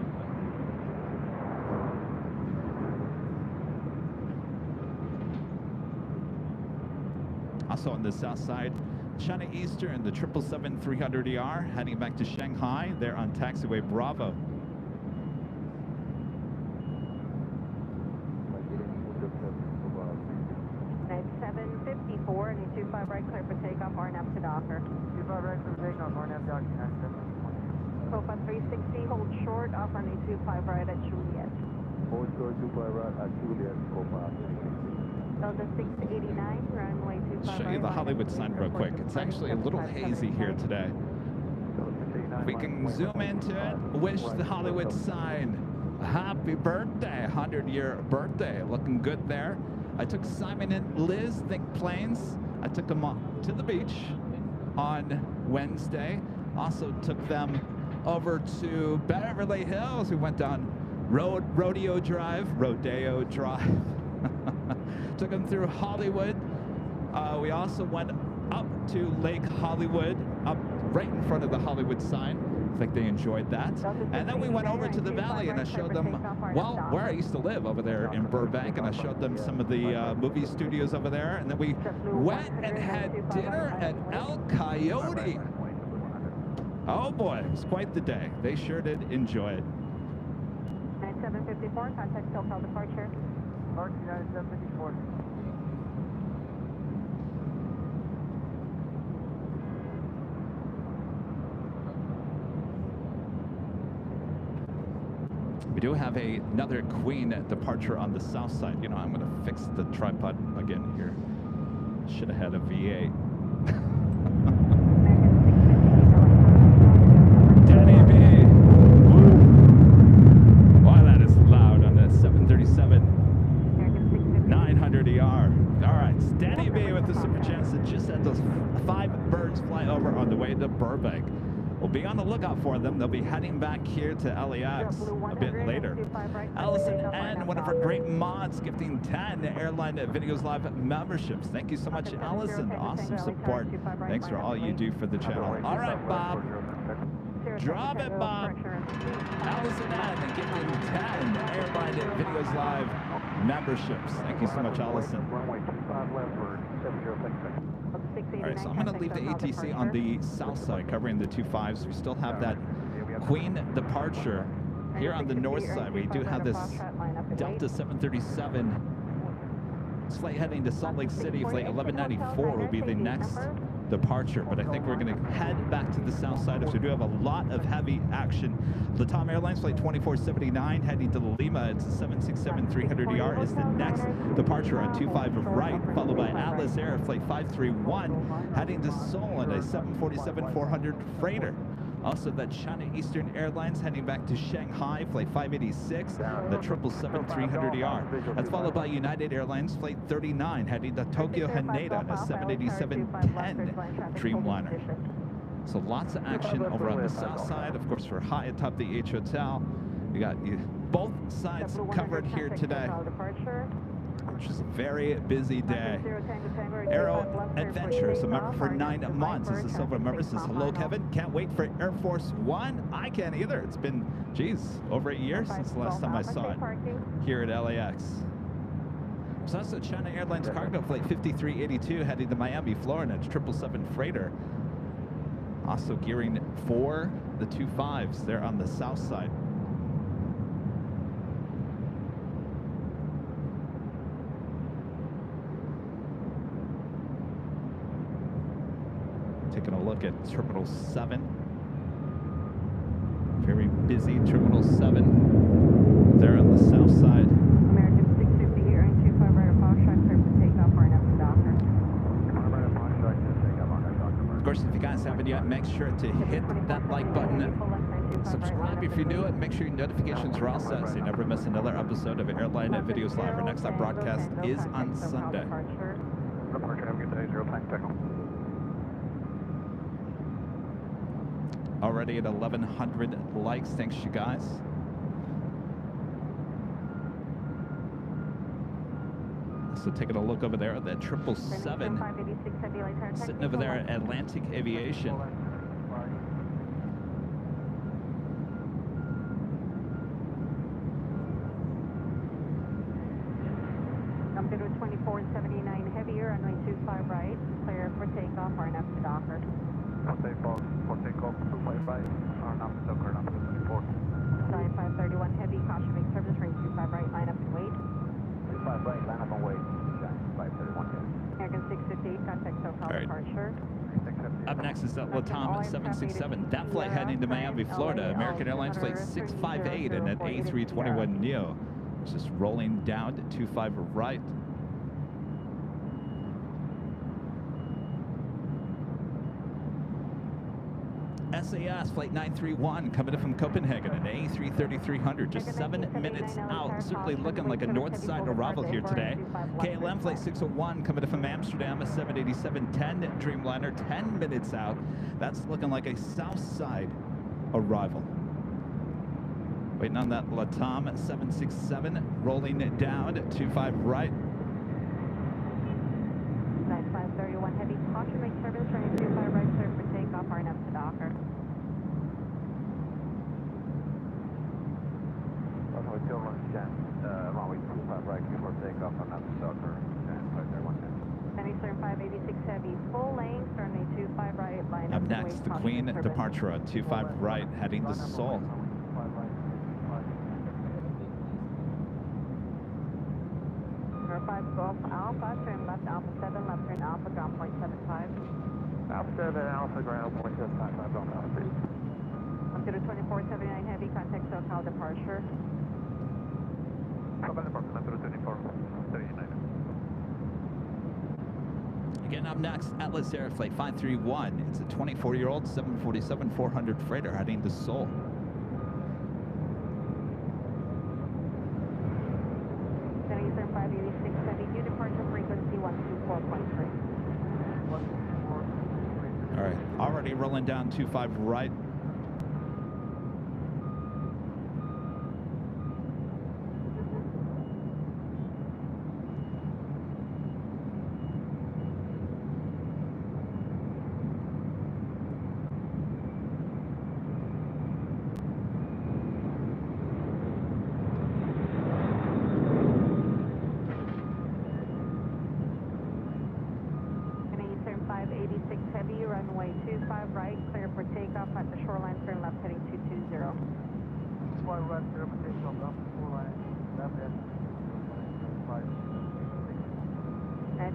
Speaker 3: Also on the south side, China Eastern, the 777-300ER, heading back to Shanghai. They're on taxiway Bravo.
Speaker 6: At 754 and a 25 right, clear for takeoff, RNF to Docker.
Speaker 2: 25 right for takeoff, RNAV Docker, 97.
Speaker 6: Copa 360, hold short, off on a 25 right at Juliet.
Speaker 2: Hold short, 25 right at Juliet, Copa 360.
Speaker 6: Delta 689, runway 25 right.
Speaker 3: Show you the Hollywood sign real quick. It's actually a little hazy here today. We can zoom into it. Wish the Hollywood sign a happy birthday, 100-year birthday. Looking good there. I took Simon and Liz, Think Planes. I took them to the beach on Wednesday. Also took them over to Beverly Hills. We went down Rodeo Drive. Took them through Hollywood. We also went up to Lake Hollywood, up right in front of the Hollywood sign. I think they enjoyed that. And then we went over to the valley and I showed them, well, where I used to live over there in Burbank, and I showed them some of the movie studios over there. And then we went and had dinner at El Coyote. Oh boy, it was quite the day. They sure did enjoy it.
Speaker 6: 9754, contact SoCal departure.
Speaker 2: RT 9754.
Speaker 3: We do have another Queen departure on the south side. You know, I'm going to fix the tripod again here. Should have had a V8. Danny B. Woo. Wow, that is loud on that 737 900ER. All right, Danny B with the super chance that just had those 5 birds fly over on the way to Burbank. We'll be on the lookout for them. They'll be heading back here to LAX a bit later. Allison N, one of our great mods, gifting 10 Airline Videos Live memberships. Thank you so much, Allison. Awesome support. Thanks for all you do for the channel. All right, Bob. Drop it, Bob. Allison N, gifting 10 Airline Videos Live memberships. Thank you so much, Allison. All right, so I'm going to leave the ATC on the south side, covering the 25s. We still have that Queen departure here on the north side. We do have this Delta 737 flight heading to Salt Lake City. Flight 1194 will be the next departure, but I think we're going to head back to the south side as we do have a lot of heavy action. Latam Airlines Flight 2479 heading to Lima. It's a 767-300ER is the next departure on 25 of right, followed by Atlas Air Flight 531 heading to Seoul on a 747-400 freighter. Also, that China Eastern Airlines heading back to Shanghai, Flight 586, the 777-300ER. That's followed by United Airlines Flight 39 heading to Tokyo Haneda on a 787-10 Dreamliner. So lots of action over on the south side. Of course, we're high atop the H Hotel. We got both sides covered here today, which is a very busy day. Aero Adventures, a member for 9 months. This is Silver member. Says, hello, Kevin. Can't wait for Air Force One. I can't either. It's been, geez, over a year since the last time I saw it here at LAX. So that's the China Airlines cargo flight 5382 heading to Miami, Florida. It's 777 freighter. Also gearing for the 25s there on the south side. Taking a look at Terminal 7. Very busy Terminal 7 there on the south side.
Speaker 6: American 650 here and 25 right of Foxtrot, clear for takeoff for an empty docker.
Speaker 3: Of course, if you guys haven't yet, make sure to hit that like button. Subscribe if you're new, and make sure your notifications are all set so you never miss another episode of Airline Videos Live. Our next live broadcast is on Sunday.
Speaker 2: Departure, have a good day, 0 time technical.
Speaker 3: Already at 1,100 likes. Thanks, you guys. So taking a look over there at that 777 sitting over there at Atlantic Aviation.
Speaker 6: I'm good with 2479 heavier, runway 25 right, clear for takeoff or an empty docker.
Speaker 2: For takeoff, 25 right, or not the docker, not the 24.
Speaker 6: Sky 531 heavy, caution make service, range 25 right, line up and wait.
Speaker 2: 25 right, line up and wait. 531 heavy.
Speaker 6: American 658, contact SoCal departure.
Speaker 3: Up next is that Latam 767. That flight heading to Miami, Florida. American Airlines Flight 658 and an A321neo. It's just rolling down to 25 right. SAS Flight 931 coming in from Copenhagen, an A330-300, just 7 minutes out. Certainly looking like a north side arrival here today. KLM Flight 601 coming in from Amsterdam, a 787-10 Dreamliner, 10 minutes out. That's looking like a south side arrival. Waiting on that Latam 767, rolling it down to 25 right.
Speaker 6: 9531 heavy, caution make service, range 25 right, clear for takeoff or an empty docker.
Speaker 2: Hotel runway 25 right, clear for takeoff, and empty docker, and 531 heavy.
Speaker 6: Penny clear 586 heavy, full length, runway 25 right, line
Speaker 3: Up
Speaker 6: up
Speaker 3: next, the Queen departure on 25 right, heading to Seoul.
Speaker 6: Number 5 Golf Alpha, turn left Alpha 7, left turn Alpha, ground point 75.
Speaker 2: Alpha 7, Alpha ground point 75, don't Alpha.
Speaker 6: I'm good at 2479 heavy, contact SoCal departure.
Speaker 3: Again, up next, Atlas Air Flight 531. It's a 24-year-old 747-400 freighter heading to Seoul.
Speaker 6: Eastern 586 Heavy, due departure frequency 124.3.
Speaker 3: All right, already rolling down 25 right.
Speaker 6: Runway 25 right, clear for takeoff at the shoreline, turn left heading 220.
Speaker 2: Fly right, clear for takeoff, up the shoreline, left heading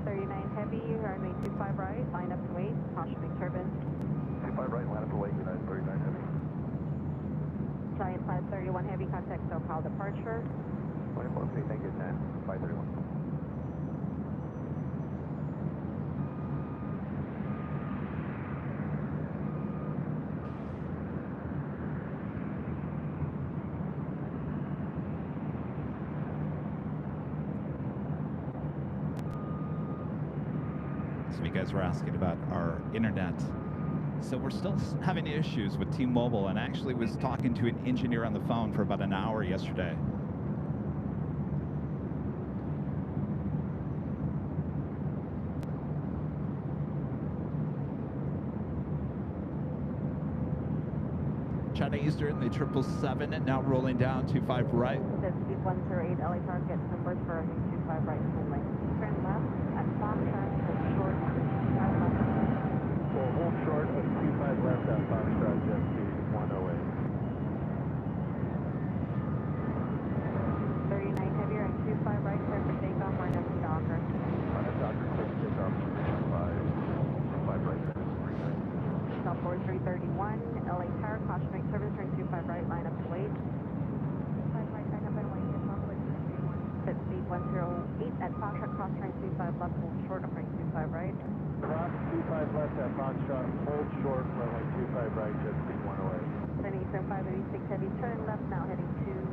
Speaker 6: 39 heavy, runway 25 right, line up to wait, cautioning turbines.
Speaker 2: 25 right, line up to wait, United 39 heavy.
Speaker 6: Giant 531 heavy, contact SoCal departure.
Speaker 2: 24 feet, make it 10, 531.
Speaker 3: So you guys were asking about our internet. So we're still having issues with T-Mobile, and I actually was talking to an engineer on the phone for about an hour yesterday. China Eastern, the 777, now rolling down 25 right.
Speaker 6: Speed 108, LA target numbers for 25 right, full length. Turn left at Foxtrot, short,
Speaker 2: Well, hold short of 25 left at Foxtrot, jet speed 108.
Speaker 6: 39 heavier and 25 right, clear for takeoff, right up to Docker.
Speaker 2: Right at Docker, clear for takeoff, 25 right, 39.
Speaker 6: South 4331, LA Tower, cautioning service, turn 25 right, line up to wait. 25 right, back up and wait, get off with set speed 108 at Foxtrot, cross train 25 left, hold short of range 25 right.
Speaker 2: Cross 25 left at Foxtrot, hold short, runway 25 right, jet speed 108.
Speaker 6: Then Eastern 586 heavy, turn left now, heading 220.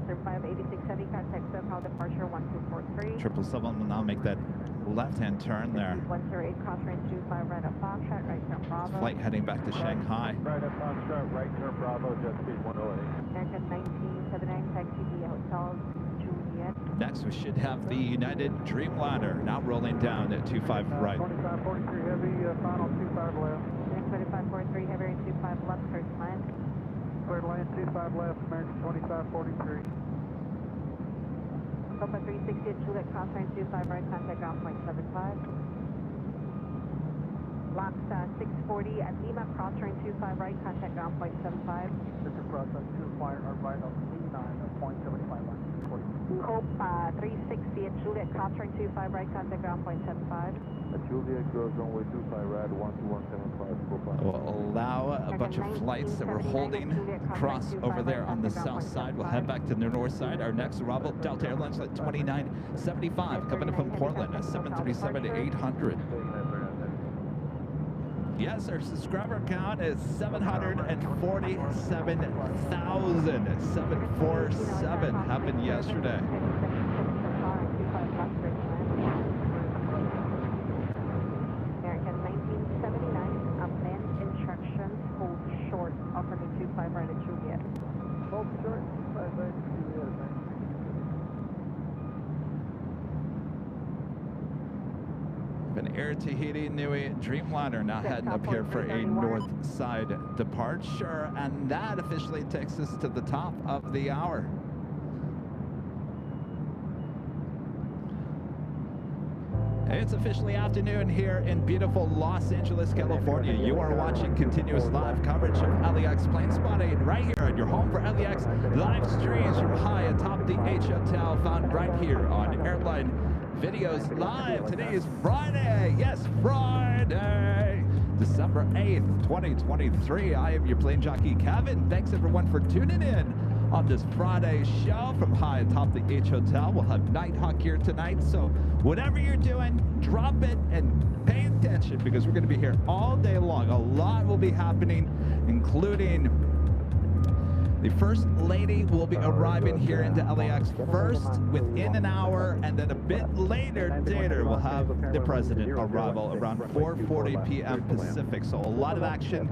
Speaker 6: Eastern 586 heavy, contact SoCal departure 1243.
Speaker 3: 777 will now make that left-hand turn there.
Speaker 6: 108, cross range 25 right at Foxtrot, right turn Bravo.
Speaker 3: Flight heading back to Shanghai.
Speaker 2: Right at Foxtrot, right turn Bravo, jet speed 108.
Speaker 6: American 1979, taxi via Hotel Juliet.
Speaker 3: Next, we should have the United Dreamliner now rolling down at 25 right.
Speaker 2: 2543 heavy, final 25 left.
Speaker 6: 2543 heavy and 25 left, clear to land.
Speaker 2: Clear to land, 25 left, American 2543.
Speaker 6: Alpha 360 at Juliet, cross range 25 right, contact ground point 75. LAX 640 at Lima, cross range 25 right, contact ground point 75.
Speaker 2: Victor cross on 2, fire on right of V9 at point 75 line.
Speaker 6: Hope 360 at Juliet, cross range 25 right, contact ground point 75.
Speaker 2: At Juliet, goes runway 25 right, 12175,
Speaker 3: We'll allow a bunch of flights that we're holding across over there on the south side. We'll head back to the north side. Our next arrival, Delta Airlines Flight 2975, coming in from Portland, a 737-800. Yes, our subscriber count is 747,000. 747 happened yesterday.
Speaker 6: American 1979, upland instructions, hold short, offer me 25 right at Juliet.
Speaker 2: Hold short, 25 right at Juliet, man.
Speaker 3: An Air Tahiti Nui Dreamliner now heading up here for a north side departure, and that officially takes us to the top of the hour. It's officially afternoon here in beautiful Los Angeles, California. You are watching continuous live coverage of LAX plane spotting right here on your home for LAX live streams from high atop the H Hotel, found right here on Airline Videos Live. Today is Friday. Yes, Friday. December 8th, 2023. I am your plane jockey, Kevin. Thanks everyone for tuning in on this Friday show from high atop the H Hotel. We'll have Nighthawk here tonight, so whatever you're doing, drop it and pay attention because we're going to be here all day long. A lot will be happening, including the First Lady will be arriving here into LAX first within an hour, and then a bit later, we'll have the President arrival around 4:40 p.m. Pacific. So a lot of action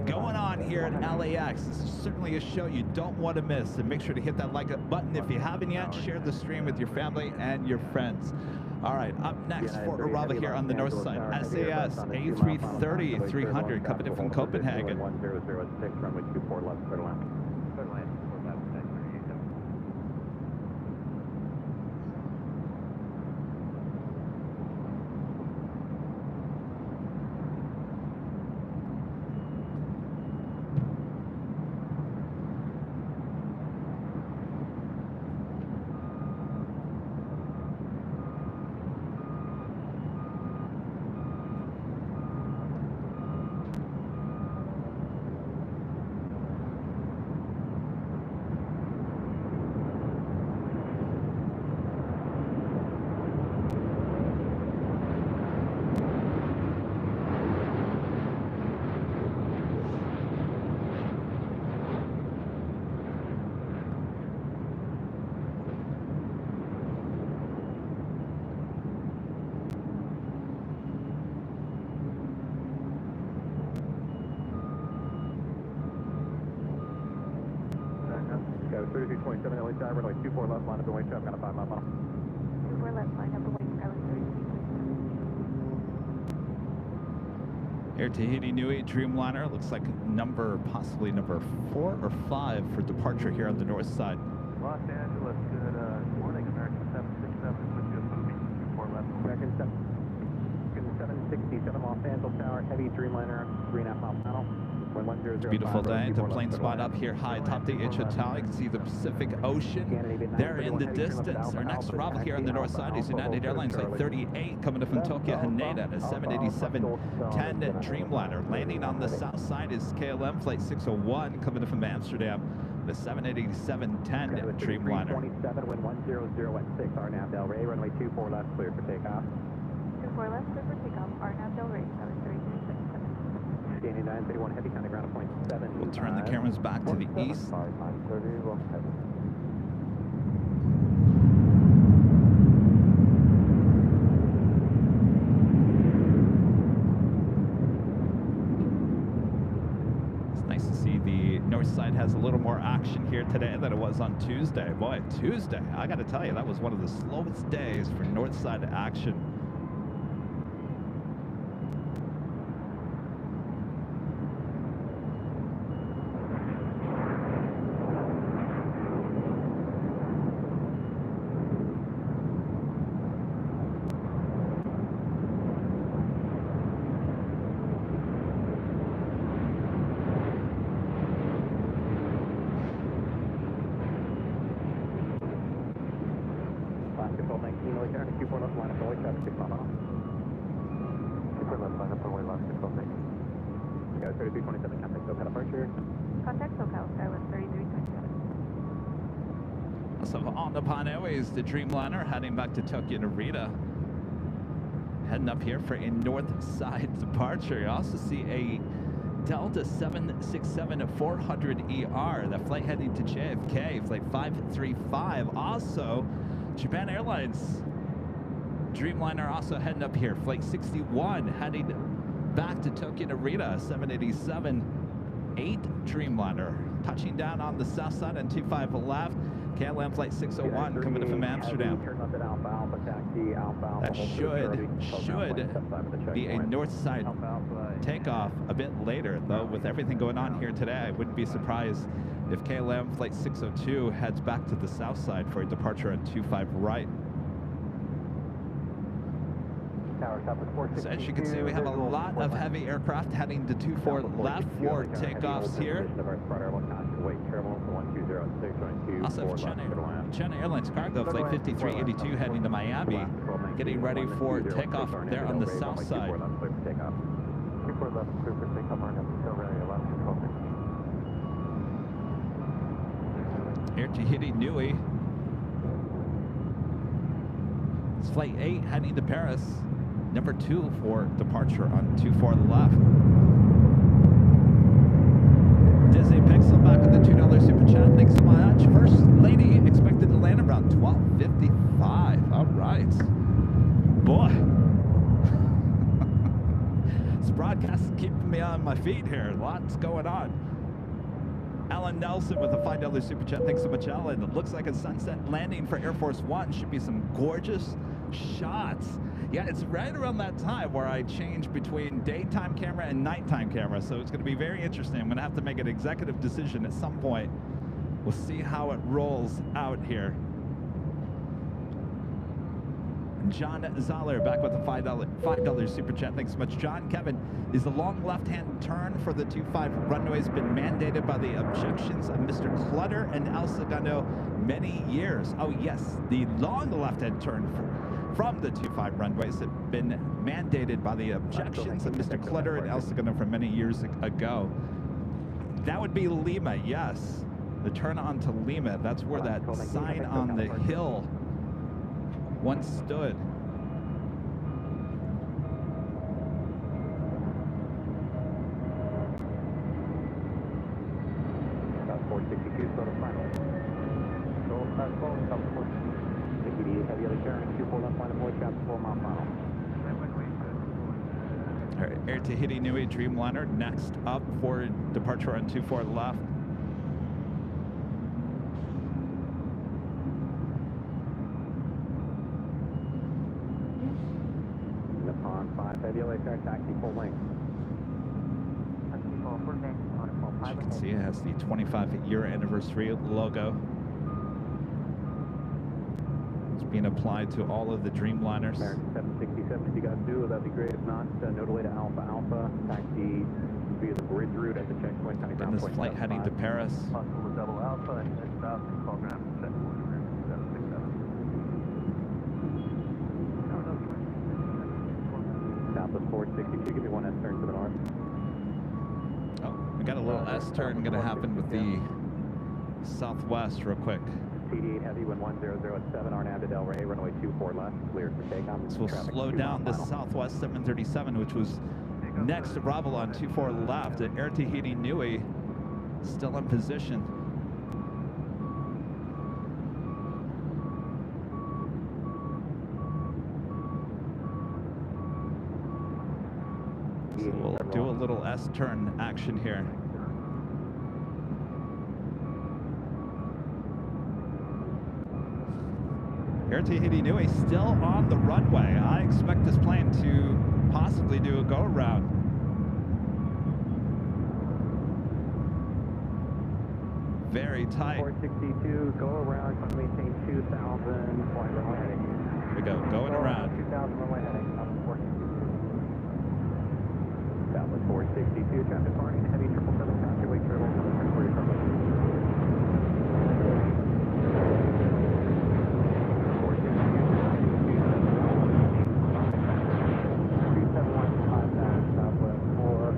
Speaker 3: going on here at LAX. This is certainly a show you don't want to miss. And make sure to hit that like button if you haven't yet. Share the stream with your family and your friends. All right, up next for arrival here on the north side, SAS A380 300 coming in from Copenhagen.
Speaker 5: 1006, runway 24 left, clear to land. Runway 24 left, line up the wing trap, got a 5-mile funnel.
Speaker 6: 24 left, line up the wing, Skyline 33.
Speaker 3: Air Tahiti Nui Dreamliner looks like possibly number 4 or 5 for departure here on the north side.
Speaker 2: Los Angeles, good morning, American 767 with you moving, 24 left.
Speaker 5: American 767, Los Angeles Tower, heavy Dreamliner, 3.5-mile panel.
Speaker 3: It's a beautiful day to plane spot up here high atop the H Hotel. You can see the Pacific Ocean there in the distance. Our next arrival here on the north side is United Airlines Flight 38 coming up from Tokyo Haneda, a 787-10 Dreamliner. Landing on the south side is KLM Flight 601 coming up from Amsterdam, the 787-10 Dreamliner.
Speaker 5: 27, wind 100 at 6, RNAV Del Rey, runway 24 left, clear for takeoff.
Speaker 6: 24 left, clear for takeoff, RNAV Del Rey, Skyline 3367.
Speaker 5: Standing 931 heavy, counting ground at point 7.
Speaker 3: We'll turn the cameras back to the east. It's nice to see the north side has a little more action here today than it was on Tuesday. Boy, Tuesday, I got to tell you, that was one of the slowest days for north side action. Is the Dreamliner heading back to Tokyo Narita. Heading up here for a north side departure. You also see a Delta 767-400ER, that flight heading to JFK, flight 535. Also, Japan Airlines Dreamliner also heading up here, flight 61 heading back to Tokyo Narita, 787-8 Dreamliner. Touching down on the south side on 25 left. KLM flight 601 coming in from Amsterdam. That should be a north side takeoff a bit later, though. With everything going on here today, I wouldn't be surprised if KLM flight 602 heads back to the south side for a departure on 25 right. So as you can see, we have a lot of heavy aircraft heading to 24 left for takeoffs here. Also, China Airlines Cargo Flight 5382 heading to Miami, getting ready for takeoff there on the south side.
Speaker 2: 24 left, clear for takeoff, RNAV, tail area, left, control 16.
Speaker 3: Air Tahiti Nui. It's flight 8 heading to Paris. Number 2 for departure on 24 left. Disney Pixel back with the $2 super chat. Thanks so much. First lady expected to land around 12:55. All right. Boy. This broadcast is keeping me on my feet here. Lots going on. Alan Nelson with a $5 super chat. Thanks so much, Alan. It looks like a sunset landing for Air Force One. Should be some gorgeous shots. Yeah, it's right around that time where I change between daytime camera and nighttime camera. So it's going to be very interesting. I'm going to have to make an executive decision at some point. We'll see how it rolls out here. John Zoller back with a $5 super chat. Thanks so much, John. Kevin, is the long left-hand turn for the 25 runways been mandated by the objections of Mr. Clutter and El Segundo many years? Oh, yes, the long left-hand turn from the 25 runways have been mandated by the objections of Mr. Clutter and El Segundo from many years ago. That would be Lima, yes. The turn on to Lima, that's where that sign on the hill once stood.
Speaker 2: About 462, so the final. So, fast forward, top 460, heavy other turn, 24 left line of voice, traffic 4 mile final.
Speaker 3: All right, Air Tahiti Nui Dreamliner next up for departure on 24 left.
Speaker 2: Heavy LA turn, taxi full length.
Speaker 3: As you can see, it has the 25-year anniversary logo. It's being applied to all of the Dreamliners.
Speaker 2: American 767, if you guys do, that'd be great. If not, no delay to Alpha Alpha. Taxi via the bridge route at the checkpoint.
Speaker 3: And this flight heading to Paris.
Speaker 2: Possible to double Alpha and head south to program 767. Southwest 462, give me one S turn to the north.
Speaker 3: Oh, we got a little S turn going to happen with the southwest real quick.
Speaker 2: CD8 heavy, wind 1007, RNAV to Delray, runway 24 left, cleared for takeoff.
Speaker 3: So we'll slow down the Southwest 737, which was next arrival on 24 left. At Air Tahiti Nui, still in position. So we'll do a little S-turn action here. Air Tahiti Nui still on the runway. I expect this plane to possibly do a go-around. Very tight.
Speaker 2: 462, go around, maintain 2000, flight runway heading.
Speaker 3: Here we go, going around.
Speaker 2: 2000 runway heading, Southwest 462, traffic party, heavy 777, passenger weight turtle, turn for your turbo. 462, Southwest 4.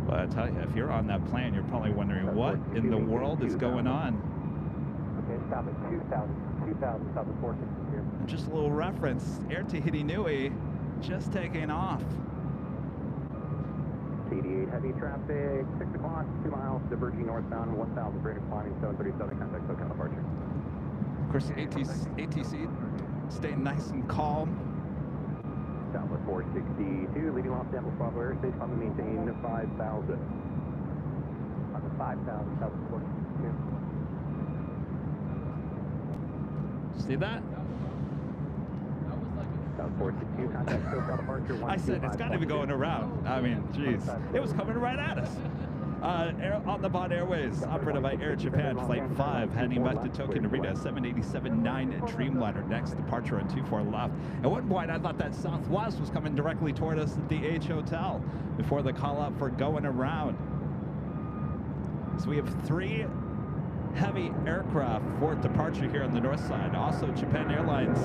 Speaker 3: But I tell you, if you're on that plane, you're probably wondering what in the world is going on.
Speaker 2: Okay, stop at 2000, Southwest 462.
Speaker 3: Just a little reference, Air Tahiti Nui just taking off.
Speaker 2: CD8 heavy traffic, 6 o'clock, 2 miles, diverging northbound, 1,000 rate of climbing, 737, contact SoCal departure.
Speaker 3: Of course, the ATC staying nice and calm.
Speaker 2: Southwest 462, leaving Los Angeles Bravo airspace, on the maintain 5,000. On the 5,000, Southwest 462.
Speaker 3: See that?
Speaker 2: Southwest 462, contact SoCal departure.
Speaker 3: I said it's got to be going around. I mean, geez, it was coming right at us. On the Bond Airways, operated by Air Japan, Flight 5, heading back to Tokyo Narita, 787-9 Dreamliner, next departure on 24 left. At one point, I thought that Southwest was coming directly toward us at the H Hotel before the call out for going around. So we have 3 heavy aircraft for departure here on the north side. Also, Japan Airlines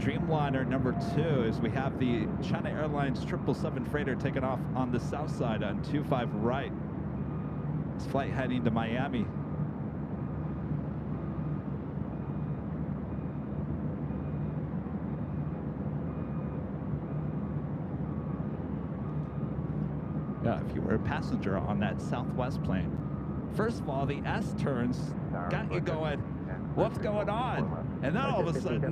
Speaker 3: Dreamliner number 2 as we have the China Airlines 777 freighter taking off on the south side on 25 right. This flight heading to Miami. Yeah, if you were a passenger on that Southwest plane. First of all, the S turns got you going, what's going on? And then all of a sudden,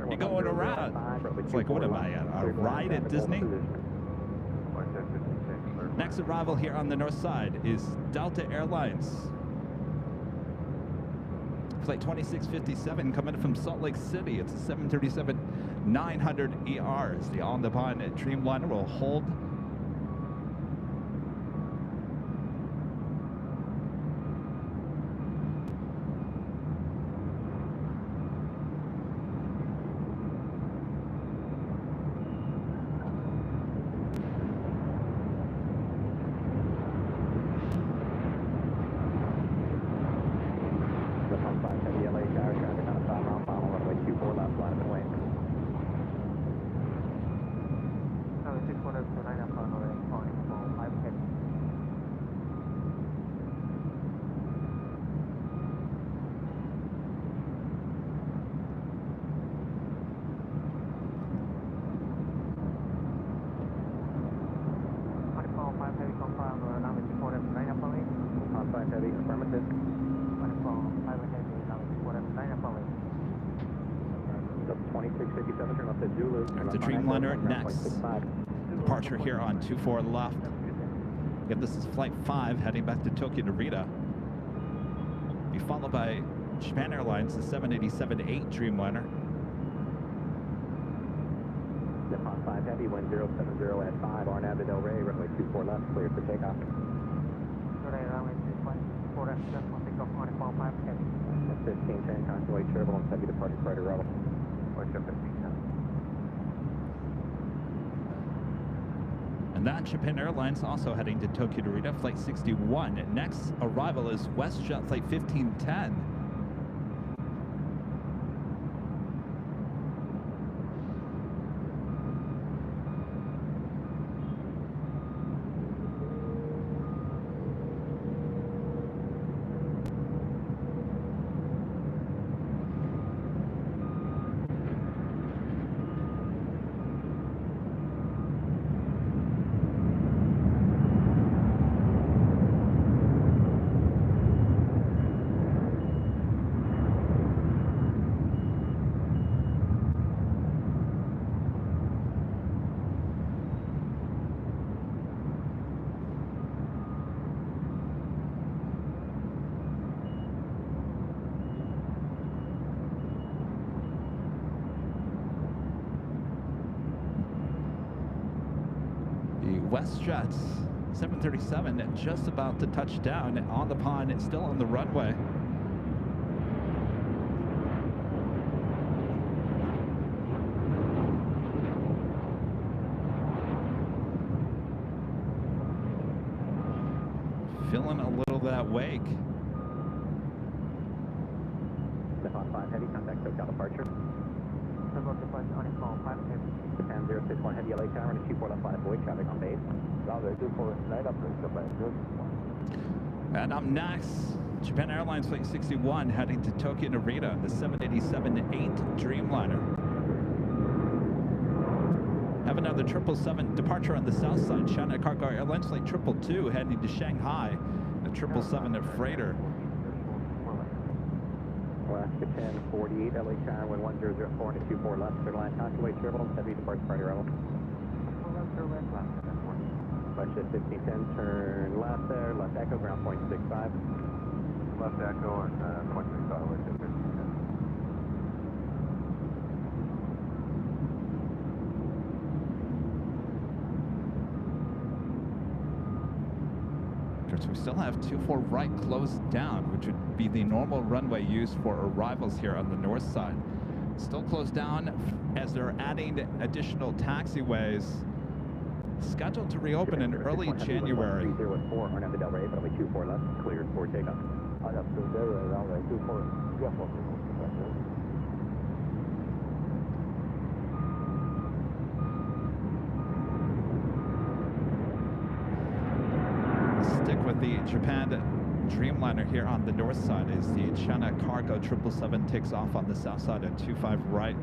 Speaker 3: you're going around. It's like, what am I at, a ride at Disney? Next arrival here on the north side is Delta Airlines. Flight 2657 coming from Salt Lake City. It's a 737-900ER. It's the on-the-pond Dreamliner will hold. The Dreamliner next. Departure here on 24 left. Again, this is flight 5 heading back to Tokyo Narita. Be followed by Japan Airlines, the 787-8 Dreamliner.
Speaker 2: Nippon 5 Heavy, 1070 at 5, Arnav Del Rey, runway 24 left, clear for takeoff. At 1510, constellate turbulence, heavy departing freighter arrival.
Speaker 3: And that Japan Airlines also heading to Tokyo Narita, flight 61. Next arrival is WestJet flight 1510. WestJet 737 just about to touch down on the pond. It's still on the runway. Feeling a little of that wake.
Speaker 2: Nippon 5 Heavy, contact SoCal departure. Japan 061 Heavy LA Tower and 24 left line avoid traffic on base.
Speaker 3: And up next, Japan Airlines flight 61 heading to Tokyo Narita, the 787-8 Dreamliner. Have another 777 departure on the south side. China Cargo Airlines flight 222 heading to Shanghai, the 777 freighter.
Speaker 2: Alaska 1048 LA Tower, wind 1004 and 24 left, clear line, constellate turbulence, heavy departure freighter arrival. WestJet 1510, turn left there, left echo, ground point 65. Left echo and point 65, WestJet 1510.
Speaker 3: So we still have 24 right closed down, which would be the normal runway used for arrivals here on the north side. Still closed down as they're adding additional taxiways. Scheduled to reopen in early January.
Speaker 2: 304, Arnav Del Rey, runway 24 left, cleared for takeoff.
Speaker 3: the Japan Dreamliner here on the north side as the China Cargo 777 takes off on the south side at 25 right.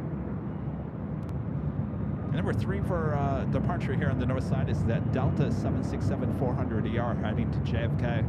Speaker 3: And number 3 for departure here on the north side is that Delta 767-400ER heading to JFK.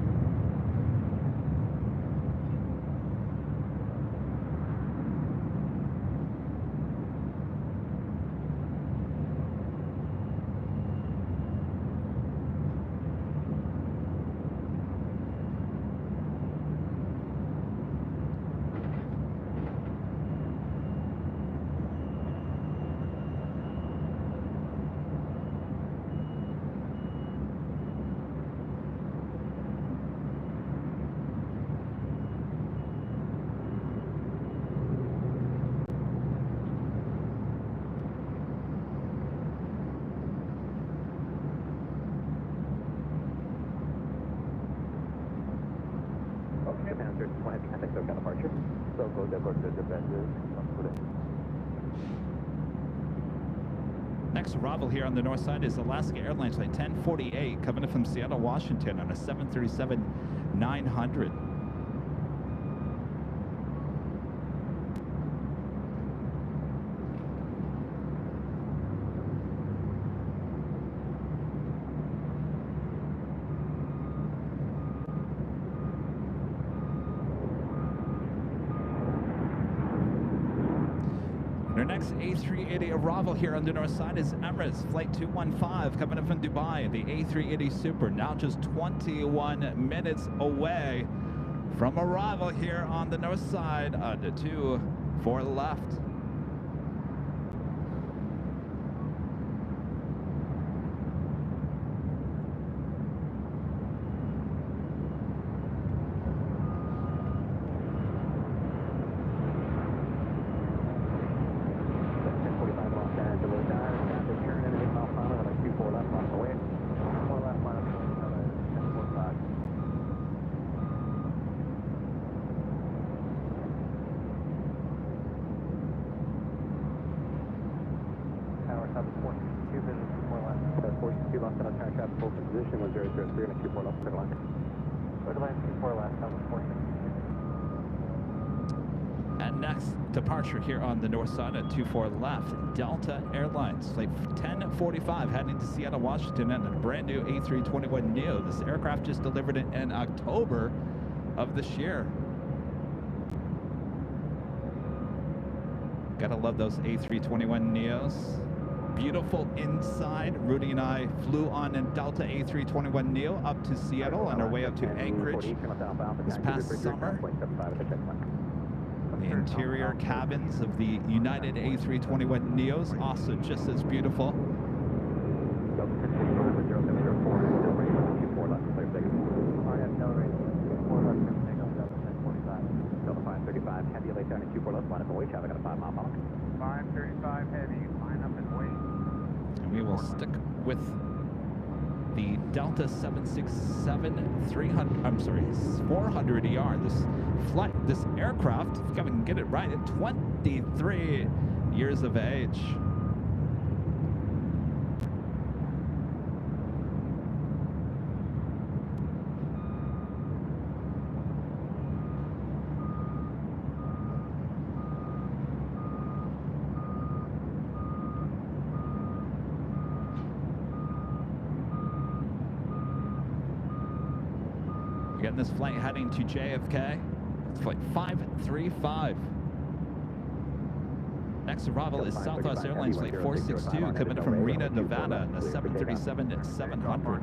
Speaker 3: Next arrival here on the north side is Alaska Airlines Flight 1048 coming in from Seattle, Washington on a 737-900. Our next A380 arrival here on the north side is Emirates Flight 215 coming in from Dubai. The A380 Super now just 21 minutes away from arrival here on the north side. The 24 left. And next departure here on the north side at 24 left, Delta Airlines Flight 1045 heading to Seattle, Washington on a brand new A321neo. This aircraft just delivered it in October of this year. Gotta love those A321neos. Beautiful inside. Rudy and I flew on a Delta A321neo up to Seattle on our way up to Anchorage this past summer. The interior cabins of the United A321neos also just as beautiful. And we will stick with the Delta 400ER. This aircraft, if I can get it right, at 23 years of age. Again, this flight heading to JFK. It's flight 535. Next arrival is Southwest Airlines Flight 462 coming in from Reno, Nevada, the 737-700.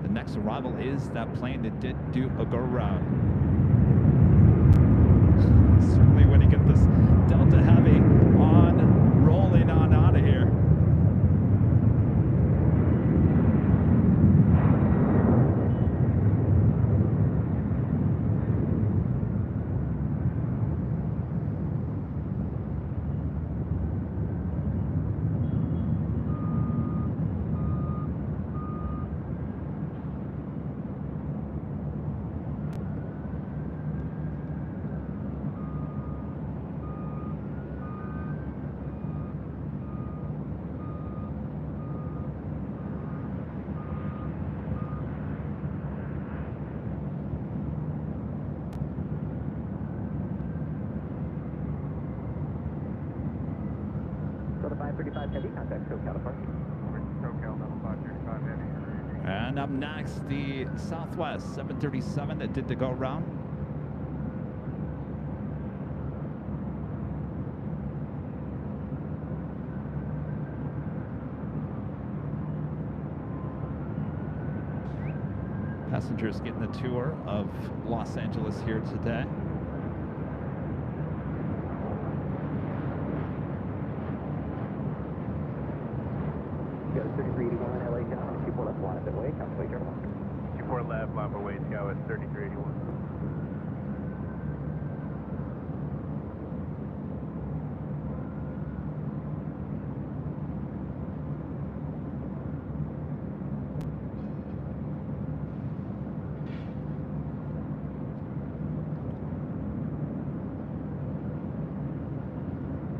Speaker 3: The next arrival is that plane that did do a go round. Certainly when you get this Delta Heavy on, rolling on out of here.
Speaker 2: 535 Heavy, contact SoCal departure.
Speaker 1: SoCal, level 535 Heavy.
Speaker 3: And up next, the Southwest 737 that did the go round. Passengers getting the tour of Los Angeles here today.
Speaker 2: Go to 3381 LA Tower, 24 left line up way, contact Airline.
Speaker 1: 24 left, line away, Scout 3381.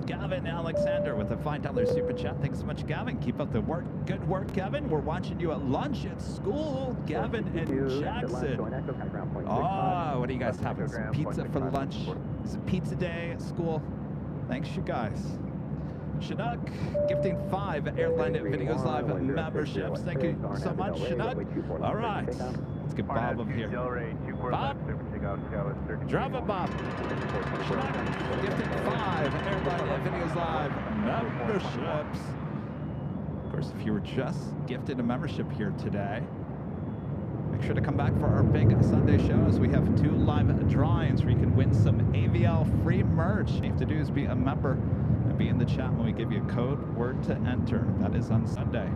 Speaker 3: Gavin Alexander with a $5 super chat. Thanks so much, Gavin. Keep up the work. Good work, Gavin. We're watching you at lunch at school, Gavin and Jackson. Oh, what are you guys having? Some pizza for lunch? Is it pizza day at school? Thanks, you guys. Chinook gifting 5 Airline Videos Live memberships. Thank you so much, Chinook. All right, let's get Bob up here. Bob, drive it, Bob. Chinook gifting 5 Airline Videos Live memberships. Of course, if you were just gifted a membership here today, make sure to come back for our big Sunday show as we have 2 live drawings where you can win some AVL free merch. All you have to do is be a member and be in the chat when we give you a code word to enter. That is on Sunday.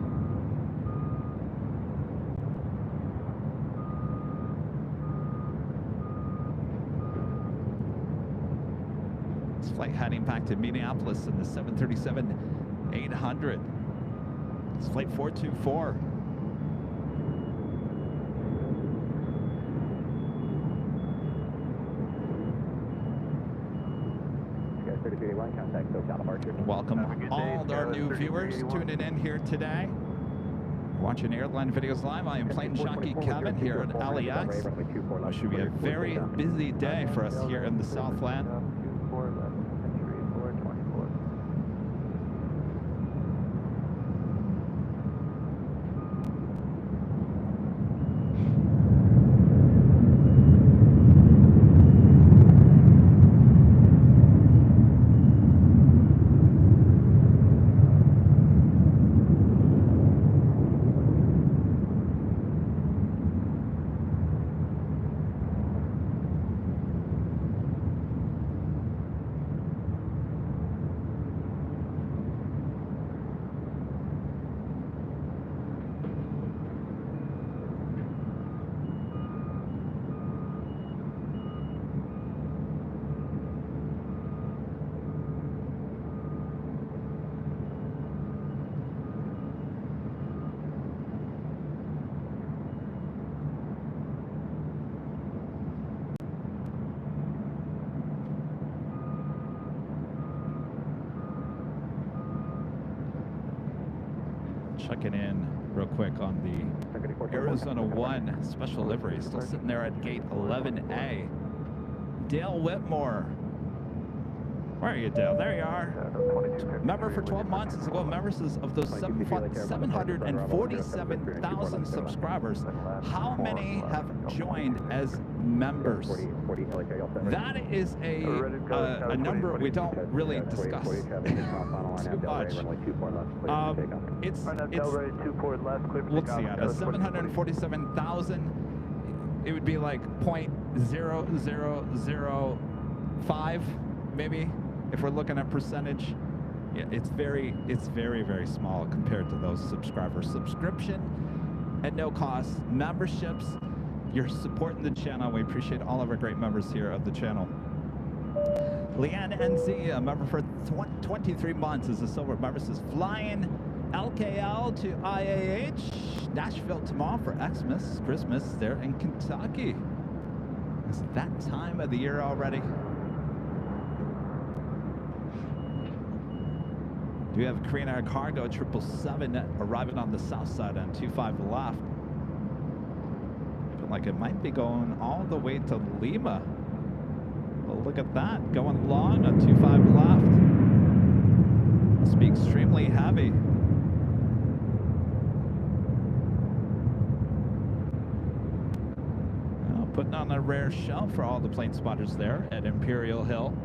Speaker 3: This flight heading back to Minneapolis in the 737-800. It's flight 424. Welcome all our new viewers tuning in here today. Watching Airline Videos Live. I am plane jockey Kevin here at LAX. It should be a very busy day for us here in the Southland. Checking in real quick on the Arizona 1 special livery. Still sitting there at gate 11A. Dale Whitmore. Where are you, Dale? There you are. Member for 12 months. As well, members of those 747,000 subscribers. How many have joined as members? That is a number we don't really discuss too much. Let's see, out of 747,000, it would be like 0.0005 maybe. If we're looking at percentage, yeah, it's very, very small compared to those subscribers. Subscription at no cost, memberships, you're supporting the channel. We appreciate all of our great members here of the channel. Leanne NZ, a member for 23 months, is a silver member, says flying LKL to IAH, Nashville tomorrow for Xmas, Christmas there in Kentucky. Is it that time of the year already? Do we have Korean Air Cargo 777 arriving on the south side on 25 left? Looking like it might be going all the way to Lima. Well, look at that, going long on 25 left. Must be extremely heavy. Well, putting on a rare show for all the plane spotters there at Imperial Hill.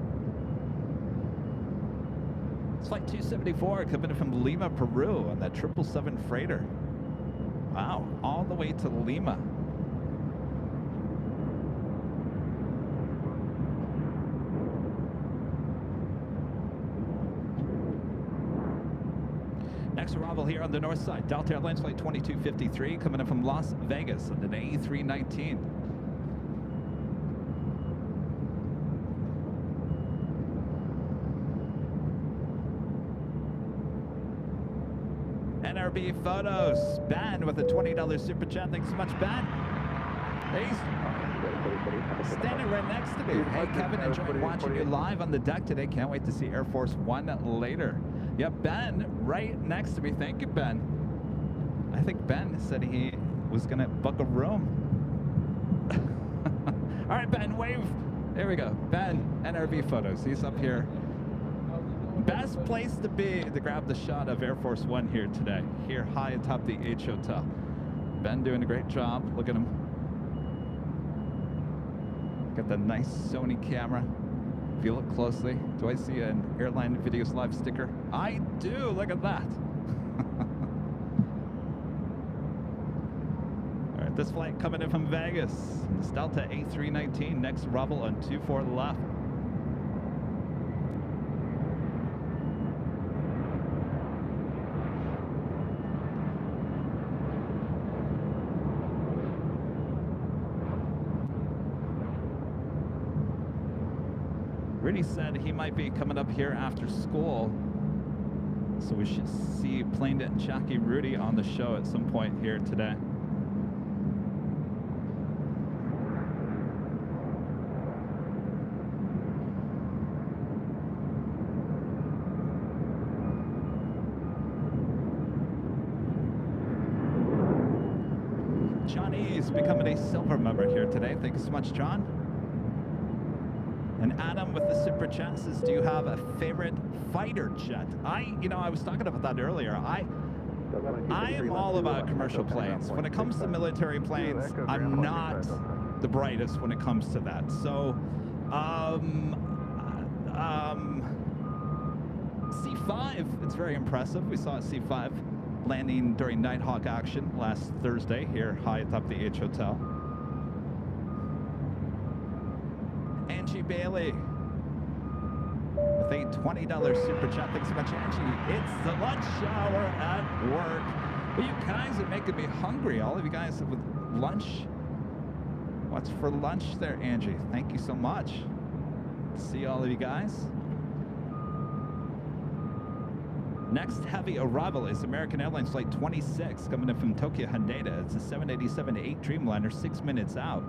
Speaker 3: It's flight 274 coming in from Lima, Peru on that 777 freighter. Wow, all the way to Lima. Next arrival here on the north side, Delta Airlines flight 2253 coming in from Las Vegas on an A319. NRB Photos, Ben with a $20 super chat. Thanks so much, Ben. He's standing right next to me. Hey, Kevin, enjoyed watching you live on the deck today. Can't wait to see Air Force One later. Yeah, Ben, right next to me. Thank you, Ben. I think Ben said he was going to book a room. All right, Ben, wave. There we go. Ben, NRV Photos. He's up here. Best place to be to grab the shot of Air Force One here today. Here high atop the H Hotel. Ben doing a great job. Look at him. Got the nice Sony camera. If you look closely, do I see an Airline Videos Live sticker? I do, look at that. All right, this flight coming in from Vegas. This Delta A319, next arrival on 24 left. Rudy said he might be coming up here after school, so we should see Plane Jockey Rudy on the show at some point here today. Johnny's becoming a silver member here today. Thank you so much, John. And Adam with the super chat says, do you have a favorite fighter jet? I was talking about that earlier. I am all about commercial planes. When it comes to military planes, I'm not the brightest when it comes to that. So, C5, it's very impressive. We saw a C5 landing during Nighthawk action last Thursday here high atop the H Hotel. Angie Bailey with a $20 super chat. Thanks so much, Angie. It's the lunch hour at work. Well, you guys are making me hungry. All of you guys with lunch. What's for lunch there, Angie? Thank you so much. See all of you guys. Next heavy arrival is American Airlines flight 26 coming in from Tokyo Haneda. It's a 787-8 Dreamliner, 6 minutes out.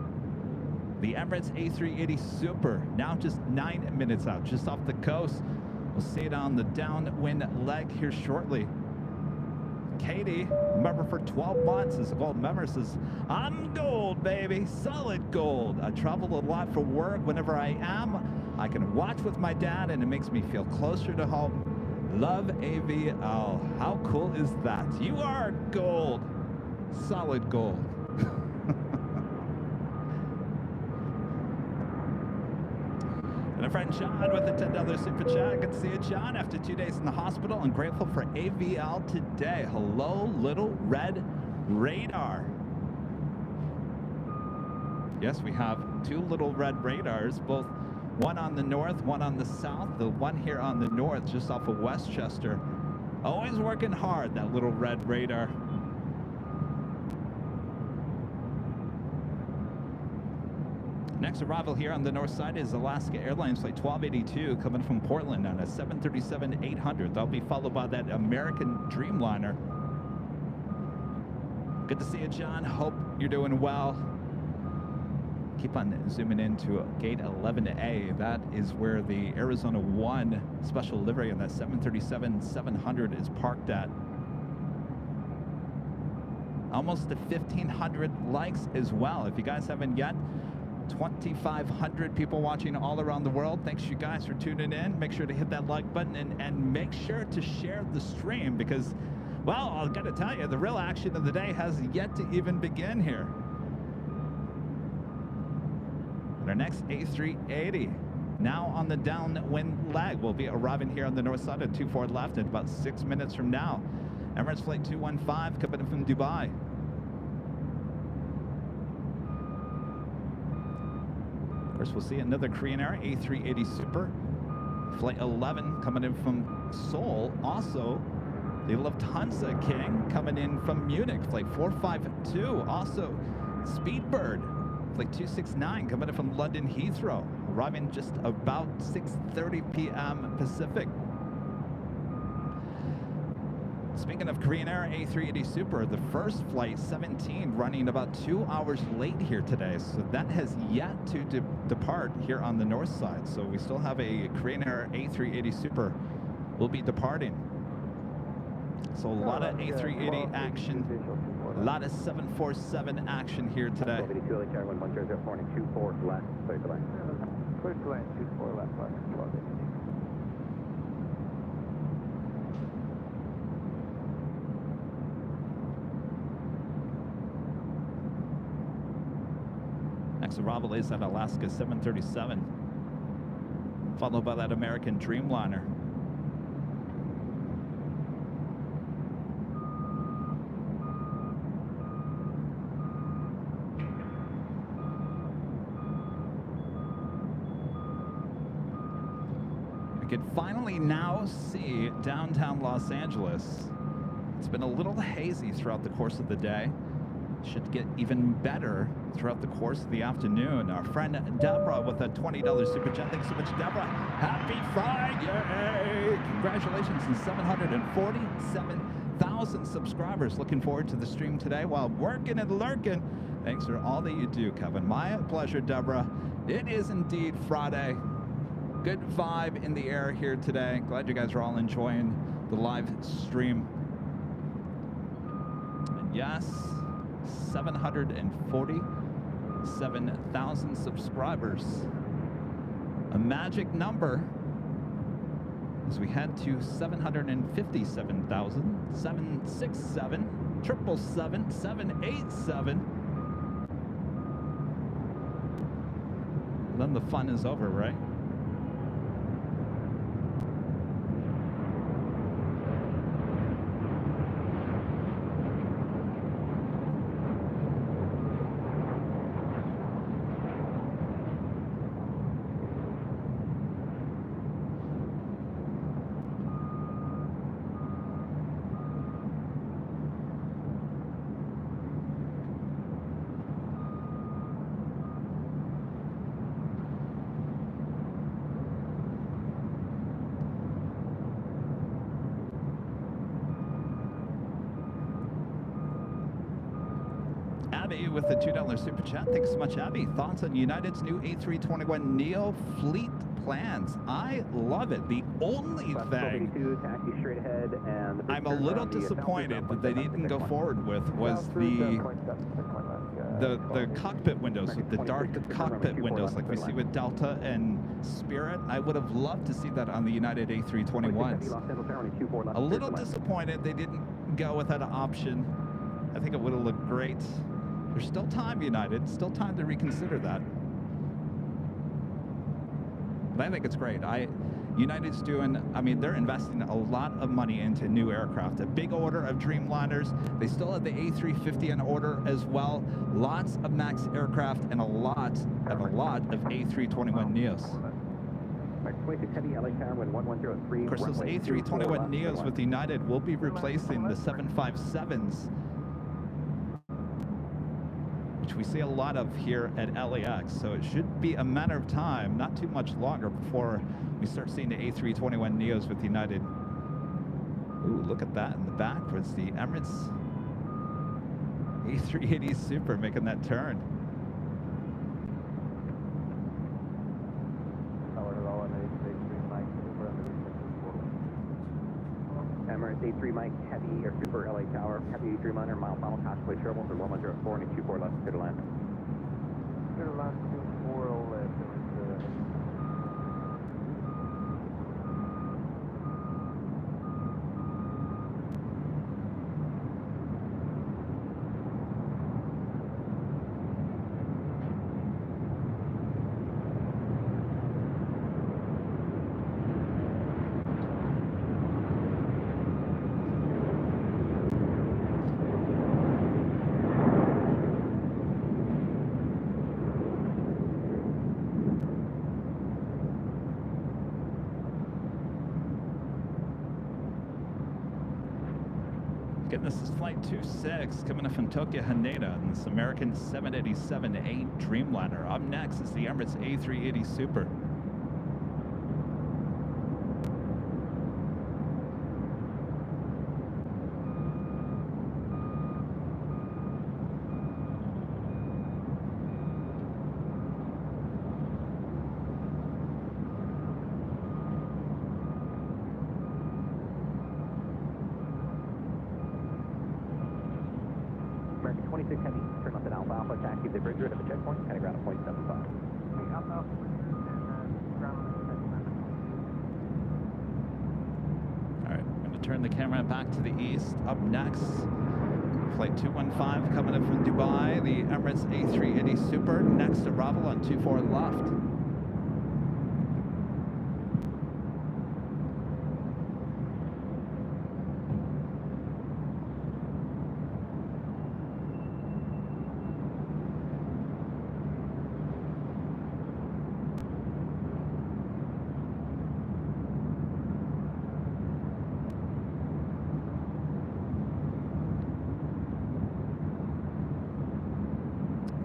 Speaker 3: The Emirates A380 Super, now just 9 minutes out, just off the coast. We'll see it on the downwind leg here shortly. Katie, member for 12 months, is a gold member, says, I'm gold, baby, solid gold. I travel a lot for work. Whenever I am, I can watch with my dad, and it makes me feel closer to home. Love AVL. How cool is that? You are gold, solid gold. And a friend John with a $10 super chat. Good to see you, John, after 2 days in the hospital. I'm grateful for AVL today. Hello, little red radar. Yes, we have 2 little red radars, both one on the north, one on the south. The one here on the north, just off of Westchester. Always working hard, that little red radar. Next arrival here on the north side is Alaska Airlines flight 1282 coming from Portland on a 737-800. That'll be followed by that American Dreamliner. Good to see you, John. Hope you're doing well. Keep on zooming into gate 11A. That is where the Arizona 1 special livery on that 737-700 is parked at. Almost to 1,500 likes as well. If you guys haven't yet, 2,500 people watching all around the world. Thanks you guys for tuning in. Make sure to hit that like button and make sure to share the stream because, well, I've got to tell you, the real action of the day has yet to even begin here. Our next A380, now on the downwind leg, will be arriving here on the north side at 24 left in about 6 minutes from now. Emirates Flight 215 coming in from Dubai. Of course, we'll see another Korean Air A380 Super. Flight 11 coming in from Seoul. Also, the Lufthansa King coming in from Munich. Flight 452. Also, Speedbird. Flight 269 coming in from London Heathrow. Arriving just about 6:30 p.m. Pacific. Speaking of Korean Air A380 Super, the first flight 17 running about 2 hours late here today. So that has yet to depart here on the north side. So we still have a Korean Air A380 Super will be departing. So a lot of A380 action, a lot of 747 action here today.
Speaker 2: BLVD 2 LA Tower 110 left, clear to land.
Speaker 5: Clear to land, 24 left, left.
Speaker 3: Next arrival is at Alaska 737, followed by that American Dreamliner. We can finally now see downtown Los Angeles. It's been a little hazy throughout the course of the day. Should get even better throughout the course of the afternoon. Our friend Deborah with a $20 super chat. Thanks so much, Deborah. Happy Friday! Congratulations on 747,000 subscribers. Looking forward to the stream today while working and lurking. Thanks for all that you do, Kevin. My pleasure, Deborah. It is indeed Friday. Good vibe in the air here today. Glad you guys are all enjoying the live stream. And yes, 747,000 subscribers. A magic number as we head to 757,000, 767, 777, 787. Then the fun is over, right? Abby with the $2 super chat. Thanks so much, Abby. Thoughts on United's new A321neo fleet plans? I love it. The only thing
Speaker 2: taxi straight ahead, and
Speaker 3: I'm a little disappointed that they didn't go forward with was the cockpit windows, with the dark cockpit windows like we see with Delta and Spirit. I would have loved to see that on the United A321s. A little disappointed they didn't go with that option. I think it would have looked great. There's still time, United. Still time to reconsider that. But I think it's great. United's doing, I mean, they're investing a lot of money into new aircraft. A big order of Dreamliners. They still have the A350 in order as well. Lots of MAX aircraft and a lot of A321neos. Of course, those A321neos with United will be replacing the 757s, which we see a lot of here at LAX. So it should be a matter of time, not too much longer, before we start seeing the A321neos with United. Ooh, look at that in the back. It's the Emirates A380 Super making that turn.
Speaker 2: Emirates A3 Mike, Heavy or Super LA Tower, Heavy Dreamliner, mile final, Costway Trouble, 1104 and 24 left, clear to land.
Speaker 5: Clear to land,
Speaker 3: Again, this is flight 26 coming in from Tokyo Haneda in this American 787-8 Dreamliner. Up next is the Emirates A380 Super.
Speaker 2: American 26 Heavy, turn left at Alpha Alpha, taxi the bridge road at the checkpoint, and a ground at 0.75.
Speaker 3: Alright, I'm going to turn the camera back to the east. Up next, flight 215 coming in from Dubai, the Emirates A380 Super. Next arrival on 24 left.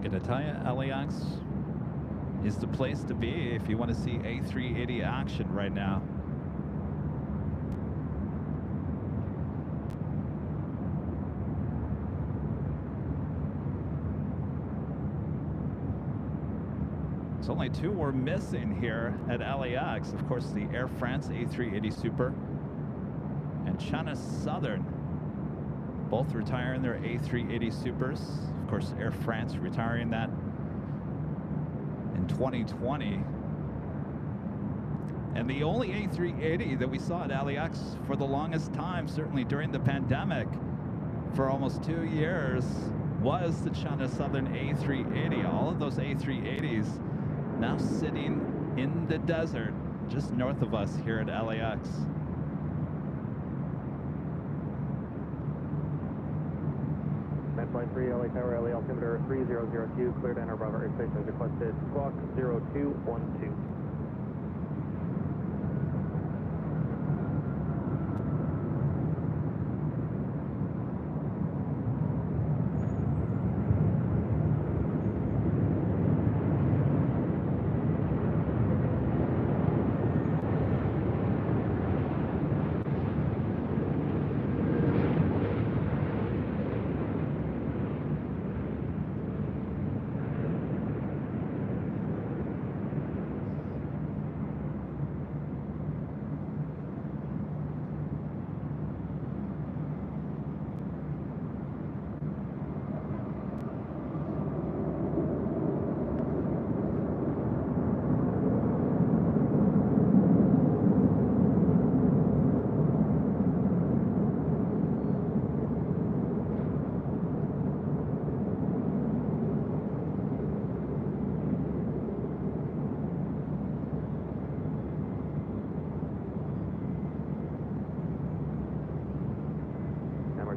Speaker 3: Gonna tell you, LAX is the place to be if you want to see A380 action right now. There's only two we're missing here at LAX. Of course, the Air France A380 Super and China Southern, both retiring their A380 Supers. Of course, Air France retiring that in 2020. And the only A380 that we saw at LAX for the longest time, certainly during the pandemic, for almost 2 years, was the China Southern A380. All of those A380s now sitting in the desert just north of us here at LAX.
Speaker 5: Flight 3, LA Tower, LA altimeter 3002, cleared enter Bravo airspace as requested, squawk 0212.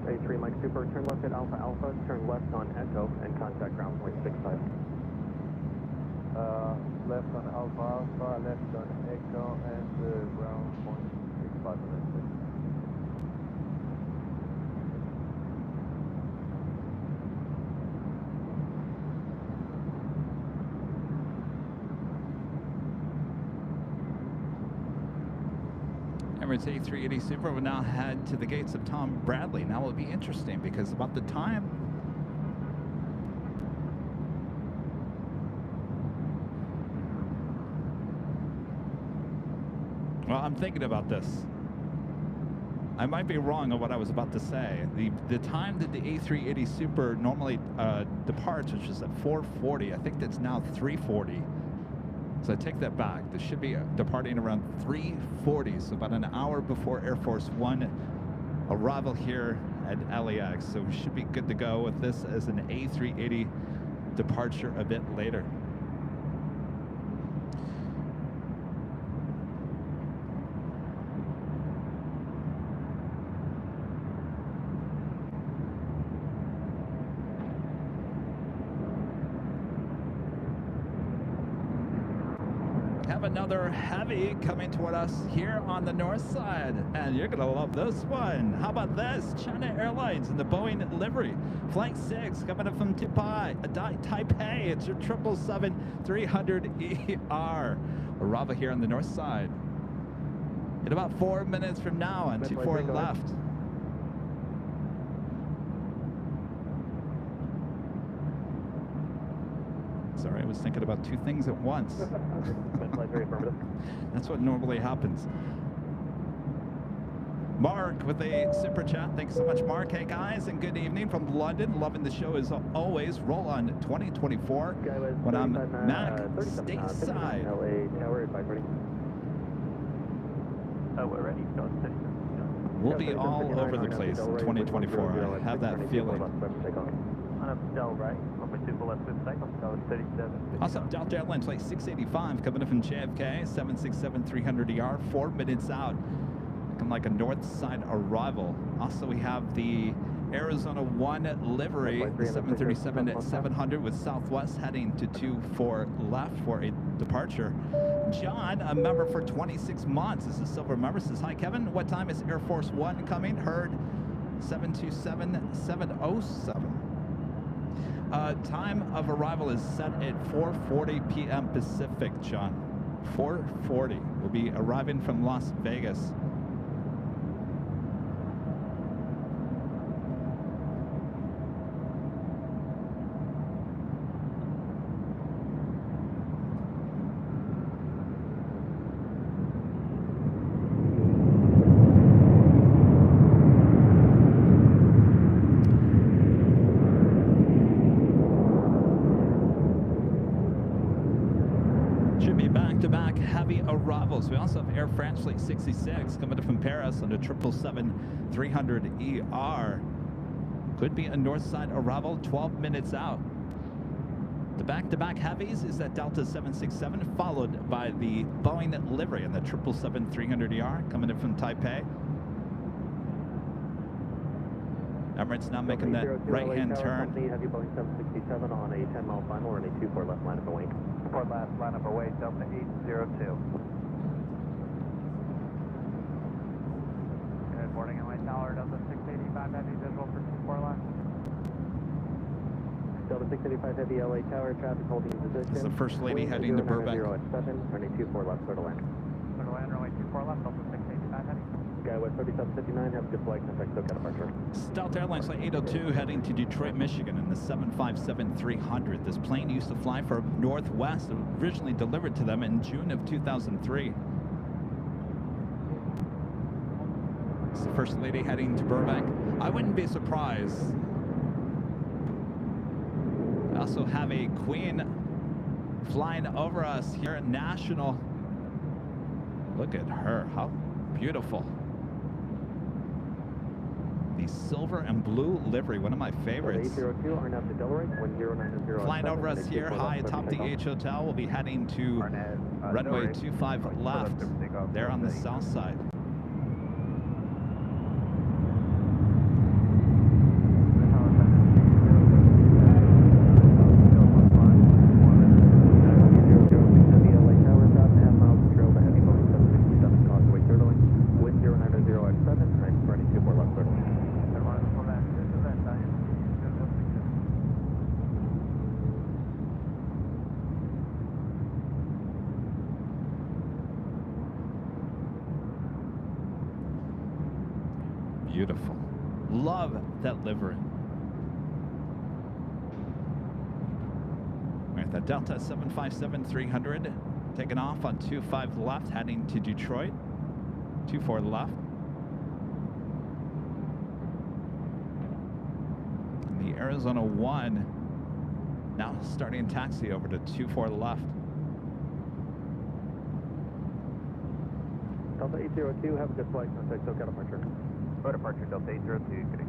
Speaker 5: A3 Mike Super, turn left at Alpha Alpha, turn left on Echo, and contact ground point 65.
Speaker 1: Left on Alpha Alpha, left on Echo, and ground point 65.
Speaker 3: Emirates A380 Super will now head to the gates of Tom Bradley. Now it'll be interesting because about the time well, I'm thinking about this. I might be wrong on what I was about to say. The time that the A380 Super normally departs, which is at 4:40, I think that's now 3:40. So I take that back. This should be departing around 3:40, so about an hour before Air Force One arrival here at LAX. So we should be good to go with this as an A380 departure a bit later. have another heavy coming toward us here on the north side, and you're gonna love this one. How about this? China Airlines in the Boeing livery. Flight 6 coming up from Taipei. It's your 777-300ER. Arrival here on the north side. In about 4 minutes from now on 24 left. Sorry, I was thinking about two things at once. That's what normally happens. Mark with a super chat. Thanks so much, Mark. Hey, guys, and good evening from London. Loving the show as always. Roll on 2024 when I'm Mac stateside.
Speaker 5: LA Tower 520.
Speaker 2: We're ready.
Speaker 3: We'll be all over the place in 2024. I have that feeling.
Speaker 2: Del right. Over 2 left with cycle. Del 37.
Speaker 3: Also, Delta Airlines Flight 685 coming in from JFK, 767-300ER, 4 minutes out. Looking like a north side arrival. Also, we have the Arizona 1 livery, the 737-700 with Southwest heading to 24 left for a departure. John, a member for 26 months, is a silver member, says, hi, Kevin. What time is Air Force One coming? Heard 727-707. Time of arrival is set at 4:40 p.m. Pacific, John. 4:40. We'll be arriving from Las Vegas. Arrivals. We also have Air France Flight 66 coming up from Paris on the 777-300ER. Could be a north side arrival 12 minutes out. The back-to-back heavies is that Delta 767 followed by the Boeing livery on the 777-300ER coming in from Taipei. Emirates now making that right-hand turn.
Speaker 5: Heavy Boeing 767 on a 10-mile final or a 24 left line up away.
Speaker 2: 4 left line up away, Delta 802. Good morning, LA Tower, Delta 685 heavy visual for 24 left.
Speaker 5: Delta 685 heavy LA Tower, traffic holding position.
Speaker 3: It's the First Lady heading to Burbank.
Speaker 5: 7, running 24 left, clear to land.
Speaker 2: Clear to land, runway 24 left, Delta 685 heavy.
Speaker 5: Skywest 3759, have a good flight, contact SoCal departure.
Speaker 3: Delta Airlines Flight 802 heading to Detroit, Michigan in the 757-300. This plane used to fly for Northwest, originally delivered to them in June of 2003. It's the First Lady heading to Burbank. I wouldn't be surprised. I also have a Queen flying over us here at National. Look at her, how beautiful. The silver and blue livery, one of my favorites.
Speaker 5: 802 are now to Delray, 10907.
Speaker 3: Flying over us here high atop the H Hotel. We'll be heading to runway 25 left, there on the south side. Beautiful. Love that livery. We're at the Delta 757-300, taking off on 25 left, heading to Detroit. 24 left. And the Arizona 1 now starting taxi over to 24 left.
Speaker 5: Delta 802, have a good flight, contact SoCal departure.
Speaker 2: Departure, Delta 802, good.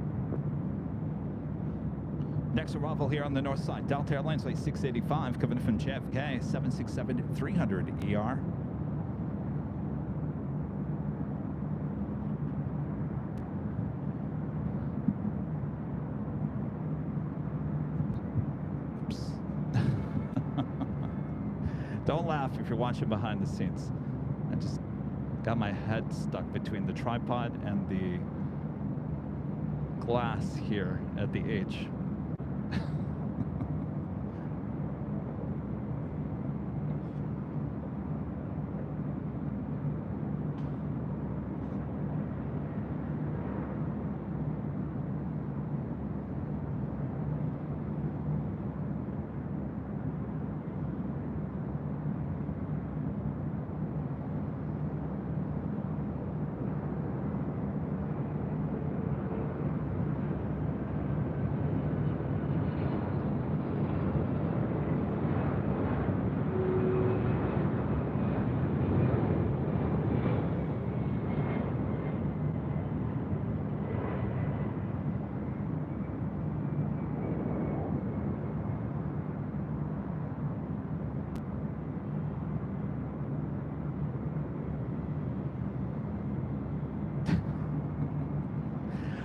Speaker 3: Next arrival here on the north side, Delta Airlines Flight 685 coming from JFK, 767-300ER. Don't laugh if you're watching behind the scenes. I just got my head stuck between the tripod and the glass here at the H.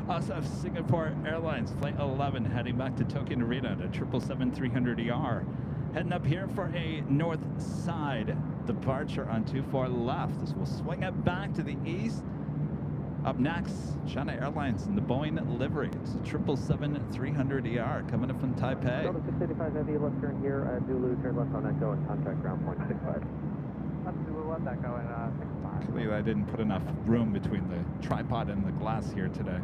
Speaker 3: Also have Singapore Airlines Flight 11 heading back to Tokyo Narita at 777-300ER. Heading up here for a north side departure on 24 left. This will swing it back to the east. Up next, China Airlines in the Boeing livery. It's a 777-300ER coming up from Taipei.
Speaker 5: Delta 685 Heavy, left turn here at Zulu, turn left on Echo and contact ground point 65.
Speaker 2: Up Zulu, left Echo and 65.
Speaker 3: I believe I didn't put enough room between the tripod and the glass here today.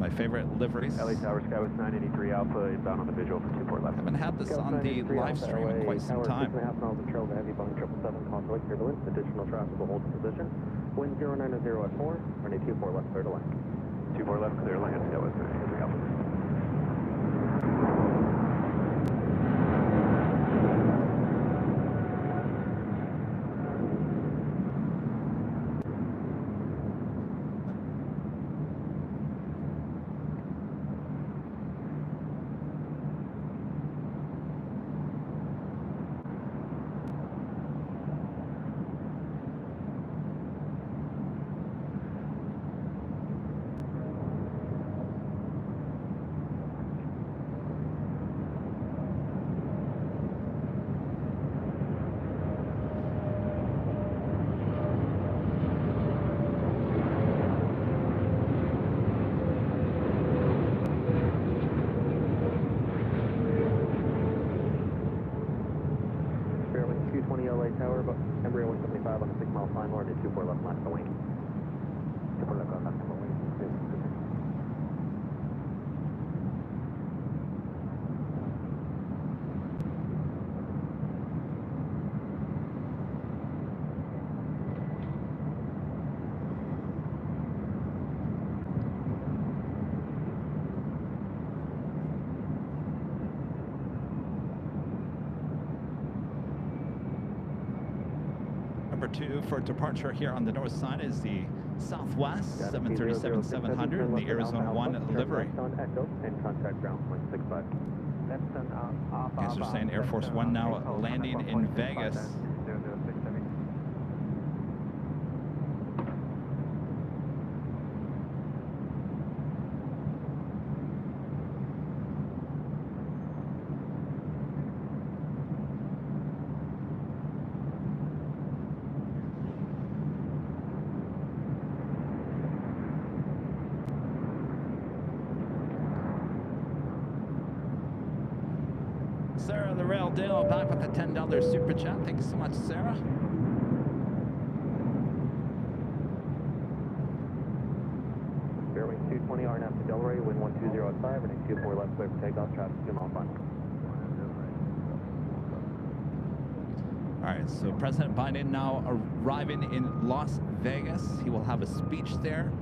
Speaker 3: My favorite liveries.
Speaker 2: LA Tower Skywest 983 Alpha inbound on the visual for 24 left.
Speaker 3: Haven't had this on the live stream in quite some time.
Speaker 5: 6.5 miles of trail to heavy Boeing 777, causeway turbulence, additional traffic will hold position. Wind 090 at 4, runway 24 left, clear to land.
Speaker 2: 24 left, clear land, Skywest 983 Alpha.
Speaker 3: Number 2 for departure here on the north side is the Southwest 737-700 in the Arizona 1 livery. Guys are saying Air Force One now landing in Vegas. Sarah the Rail Dale back with a $10 super chat. Thank you so much, Sarah.
Speaker 5: Fairway 220 RNAV to Delray, wind 120 at 5, and 24 left clear for takeoff, traffic 2 mile front.
Speaker 3: All right, so President Biden now arriving in Las Vegas. He will have a speech there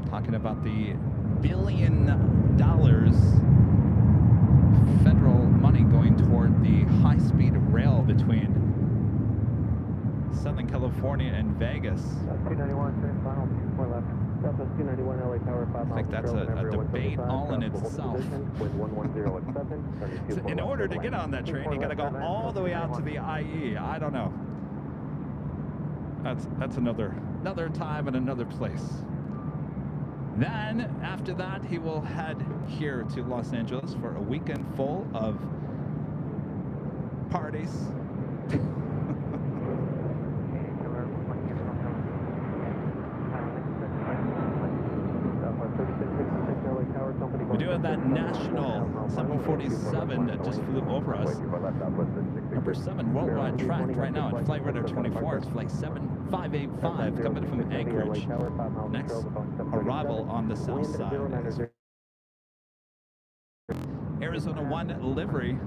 Speaker 3: talking about the $1 billion federal money going toward the high-speed rail between Southern California and Vegas.
Speaker 5: 291, turn final, 24 left. Southwest 291, LA Tower, 5 miles.
Speaker 3: I think that's a debate all in itself. So in order to get on that train, you got to go all the way out to the IE. I don't know. That's another time and another place. Then, after that, he will head here to Los Angeles for a weekend full of parties. We do have that national 747 that just flew over us. Number 7 worldwide tracked right now at Flight Radar 24. It's flight 7585 coming from Anchorage. Next arrival on the south side is Arizona 1 livery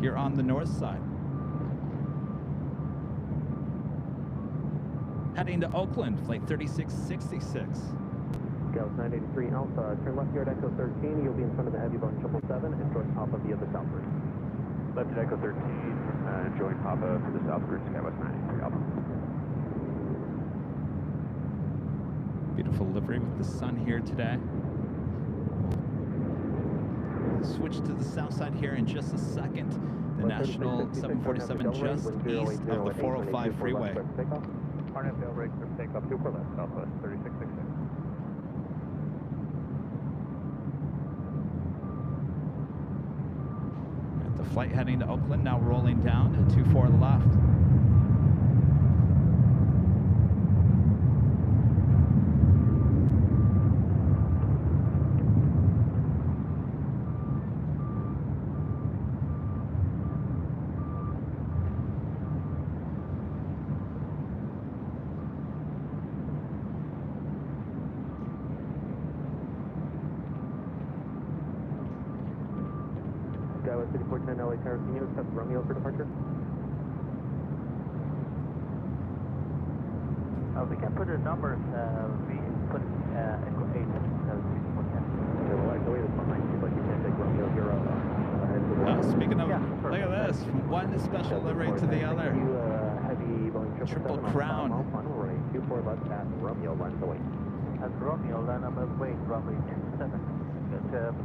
Speaker 3: here on the north side. Heading to Oakland, flight 3666.
Speaker 5: Gauss 983 Alpha, turn left here at Echo 13. You'll be in front of the heavy Boeing 777 and join Papa via the south route.
Speaker 2: Left at Echo 13, join Papa for the south route, Skywest 983 Alpha.
Speaker 3: Beautiful livery with the sun here today. Switch to the south side here in just a second. The National 747 just east of the 405 freeway.
Speaker 5: Harnett fail brakes for takeoff 24 left, Southwest 3666.
Speaker 3: The flight heading to Oakland, now rolling down at 24 left.
Speaker 5: Skywest 5410 LA Tower, can you accept Romeo for departure?
Speaker 7: We can put the numbers, we put Echo 8 at 5410.
Speaker 5: Okay, well, actually, it's fine. Seems like you can't take Romeo here.
Speaker 3: Speaking of, look at this, from one special livery to the other.
Speaker 5: Heavy Boeing
Speaker 3: Triple crown.
Speaker 5: We're running 24 left at Romeo, lines away.
Speaker 7: At Romeo, line up wait, runway 27.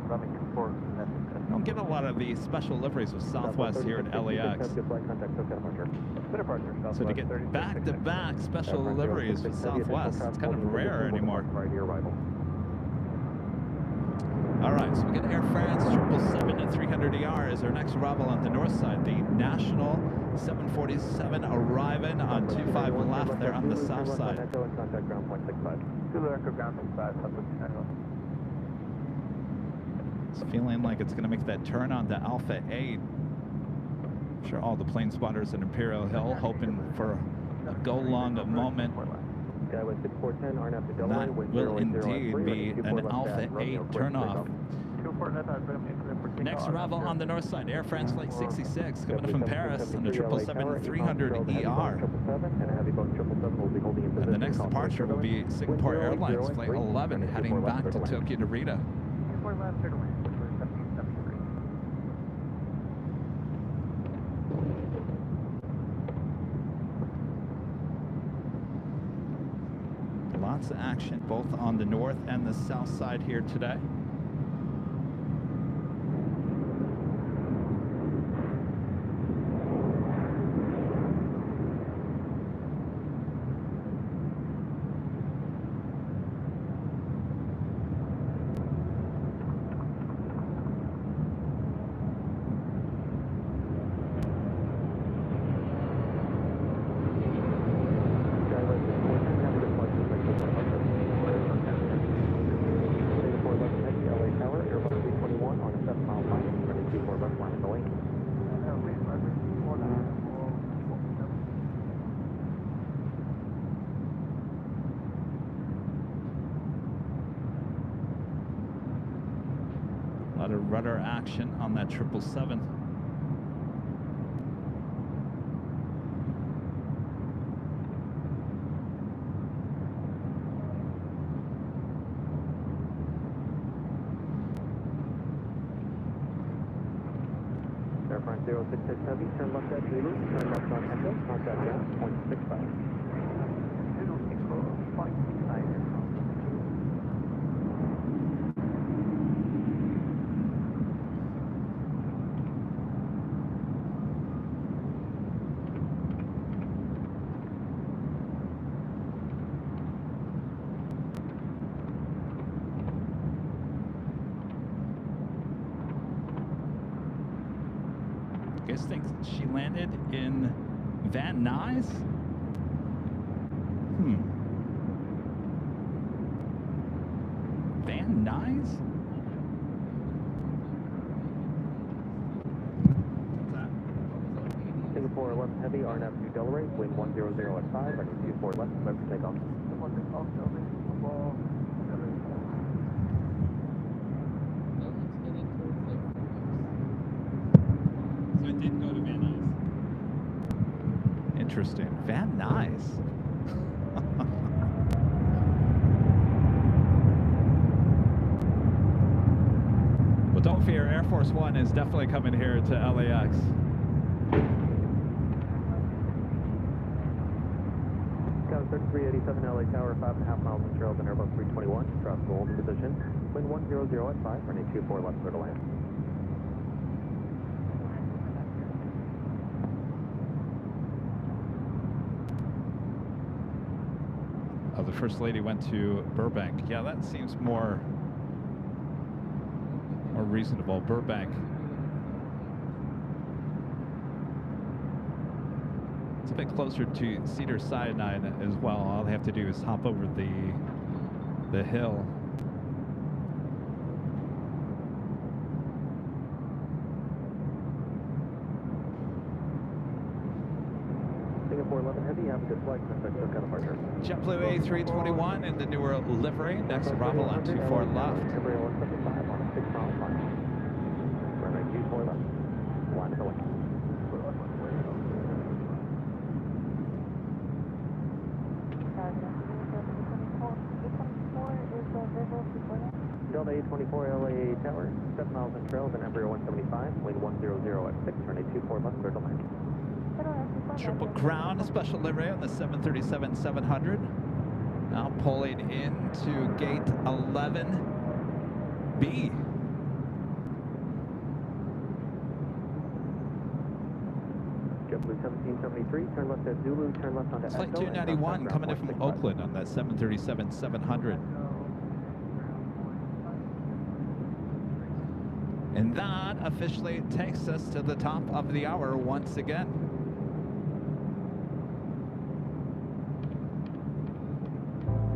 Speaker 7: Runway 24 left.
Speaker 3: Don't get a lot of the special liveries with Southwest here at LAX. So to get back-to-back special liveries with Southwest, it's kind of rare anymore. All right, so we got Air France 777 at 300ER as our next arrival on the north side. The National 747 arriving on 25 left there on the south side. It's feeling like it's going to make that turn on the Alpha 8. I'm sure all the plane spotters at Imperial Hill hoping for a go-long moment. That will indeed be an Alpha 8 turnoff. Next arrival on the north side, Air France Flight 66 coming from Paris on the 777-300ER. And the next departure will be Singapore Airlines Flight 11 heading back to Tokyo Narita. Lots of action both on the north and the south side here today. A lot of rudder action on that 777.
Speaker 5: Air France 066 Heavy, turn left at Zulu, turn left on Echo, contact gas, 0.65. 064.69.
Speaker 3: You guys think she landed in Van Nuys? Van Nuys?
Speaker 5: Singapore 11 Heavy, RNAV to Delray, wind 100 at 5, running 24 left, clear for takeoff.
Speaker 3: So I did go to Van Nuys. Interesting. Van Nuys. Well, don't fear. Air Force One is definitely coming here to LAX.
Speaker 5: Scout 3387 LA Tower, 5.5 miles in trail, and Airbus 321, trust hold in position, wind 100 at 5, running 24 left, clear to land.
Speaker 3: Oh, the First Lady went to Burbank. Yeah, that seems more reasonable. Burbank. It's a bit closer to Cedar Sinai as well. All they have to do is hop over the hill.
Speaker 5: Singapore 11 Heavy, have a good flight, contact SoCal departure.
Speaker 3: JetBlue A321 in the newer livery. Next arrival on 24 left.
Speaker 5: Emirates 175 on a 6-mile flight. Runway 24 left, line of the link. Delta A24 LA Tower, 7 miles in trail, then Embraer 175, wind 100 at 6, runway 24 left, clear to land.
Speaker 3: Triple Crown, a special livery on the 737-700. Now pulling into gate 11B.
Speaker 5: JetBlue 1773, turn left at Zulu, turn left onto
Speaker 3: Flight
Speaker 5: Echo,
Speaker 3: 291 coming in from Oakland on that 737-700. And that officially takes us to the top of the hour once again.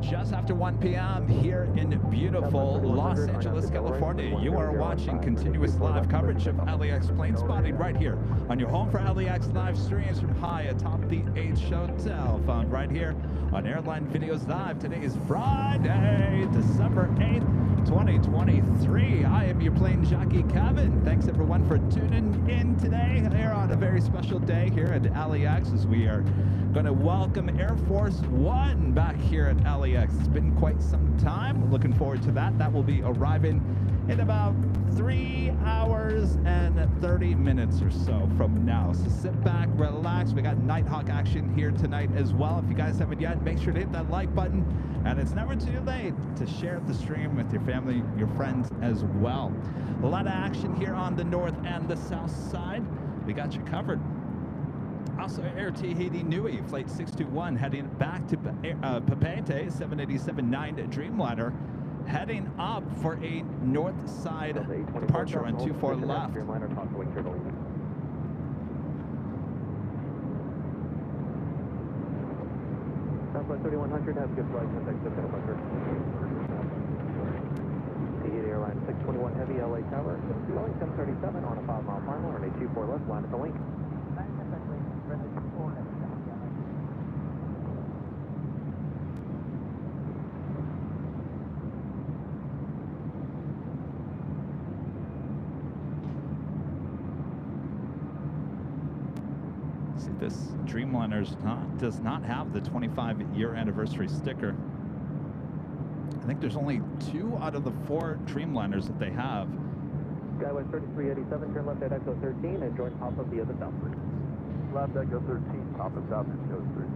Speaker 3: Just after 1 p.m. here in beautiful Los Angeles, California. You are watching continuous live coverage of LAX plane spotting right here on your home for LAX live streams from high atop the H Hotel, found right here on Airline Videos Live. Today is Friday, December 8th, 2023. I am your plane jockey, Kevin. Thanks everyone for tuning in today. Here on a very special day here at LAX as we are going to welcome Air Force One back here at LAX. It's been quite some time. Looking forward to that. That will be arriving in about 3 hours and 30 minutes or so from now. So sit back, relax. We got Nighthawk action here tonight as well. If you guys haven't yet, make sure to hit that like button. And it's never too late to share the stream with your family, your friends as well. A lot of action here on the north and the south side. We got you covered. Also, Air Tahiti Nui, Flight 621, heading back to Papeete, 787-9 Dreamliner, heading up for a north side departure on 24 left.
Speaker 5: Southwest 3100, have a good flight, contact SoCal departure. Tahiti Airline 621 Heavy, LA Tower, Boeing 737 on a 5-mile final, runway 24 left, line at the link.
Speaker 3: See, this Dreamliner does not have the 25-year anniversary sticker. I think there's only 2 out of the 4 Dreamliners that they have.
Speaker 5: Skywest 3387, turn left at Echo 13 and join top of via the southward.
Speaker 7: Left Echo 13, top of southward, shows 13.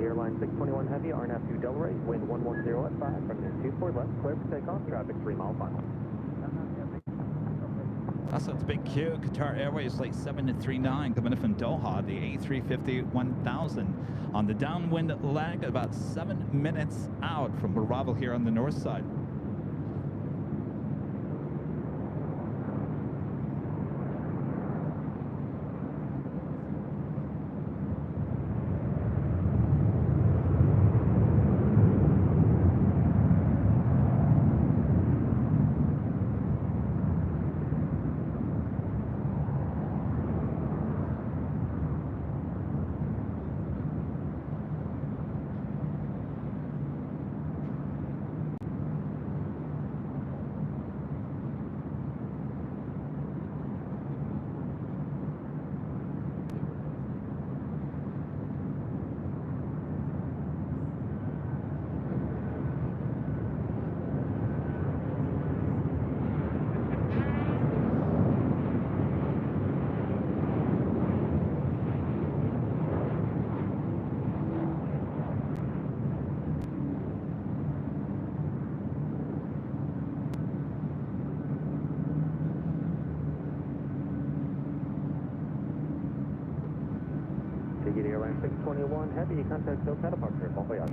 Speaker 5: Airline 621 Heavy, RNAV to Delray, wind 110 at 5, runway 24 left, clear for takeoff, traffic 3-mile final.
Speaker 3: Also, it's a big queue. Qatar Airways flight 739 coming in from Doha, the A350 1000 on the downwind leg, about 7 minutes out from arrival here on the north side.
Speaker 5: Airline 621 Heavy, contact Delta departure. Bon voyage.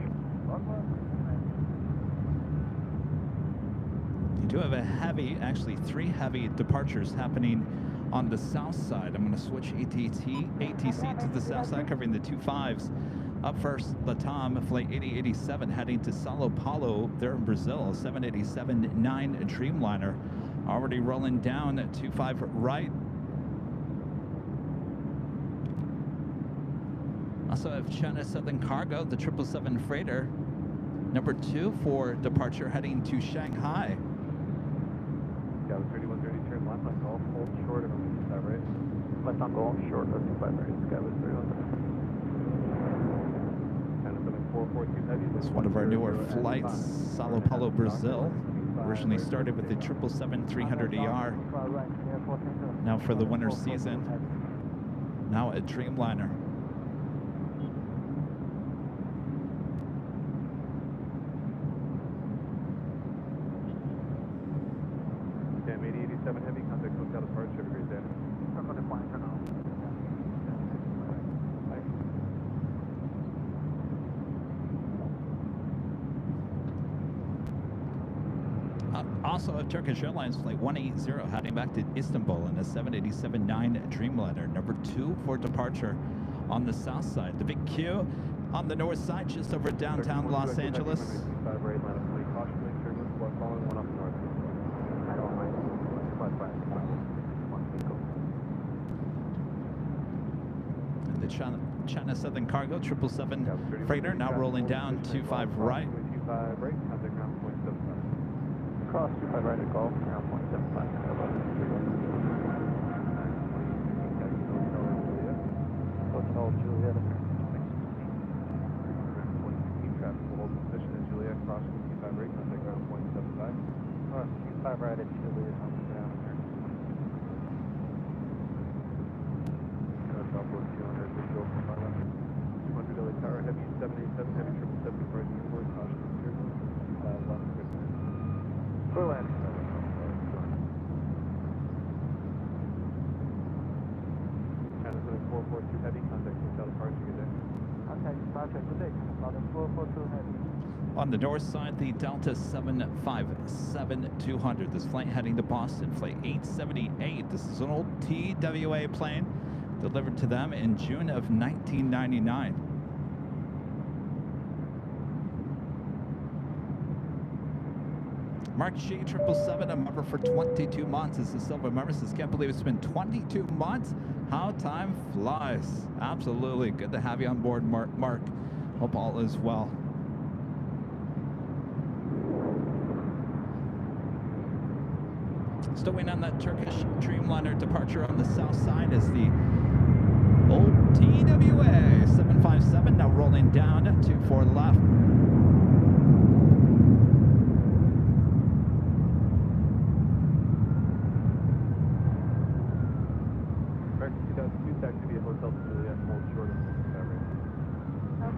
Speaker 3: You do have a heavy, actually 3 heavy departures happening on the south side. I'm going to switch ATC to the south side, covering the 25s. Up first, Latam, flight 8087, heading to Sao Paulo, there in Brazil, 787-9 Dreamliner. Already rolling down 25 right. Also have China Southern Cargo, the 777 freighter, number 2 for departure, heading to Shanghai.
Speaker 2: Got 3130, turn left on Golf, hold short of 25 right.
Speaker 5: Left on Golf, short of 25 right. Sky was 300.
Speaker 3: It's one of our newer flights, Sao Paulo, Brazil. Originally started with the 777-300ER. Now for the winter season, now a Dreamliner.
Speaker 2: Cam 8087 Heavy, contact hotel departure, have a great day.
Speaker 3: Also a Turkish Airlines flight 180 heading back to Istanbul in a 787-9 Dreamliner, number 2 for departure on the south side. The big queue on the north side, just over downtown Los Angeles. And the China Southern Cargo 777 freighter now rolling down 25 right.
Speaker 5: Cross 25 right at Golf, ground 175. Hotel Juliet.
Speaker 2: Hold position at Juliet, cross 25 right, contact ground 175.
Speaker 5: Cross 25 right at Juliet, on the ground here.
Speaker 2: Southwest 200, visual from my left. 200 LA Tower, Heavy 787, Heavy 777, approaching airport, caution, turbulence, left, good.
Speaker 5: Clear landing.
Speaker 2: China Southern 442 Heavy, contact hotel departure, good day.
Speaker 5: Contact departure, good day. Southern 442 Heavy.
Speaker 3: On the north side, the Delta 757-200. This flight heading to Boston, flight 878. This is an old TWA plane delivered to them in June of 1999. Mark G, 777, a member for 22 months. This is Silver member. Says, can't believe it's been 22 months. How time flies. Absolutely. Good to have you on board, Mark. Hope all is well. Still waiting on that Turkish Dreamliner departure on the south side is the old TWA 757, now rolling down 24 left.
Speaker 2: Correct, 2002, taxi via Hotel Juliet, hold short of 25 right.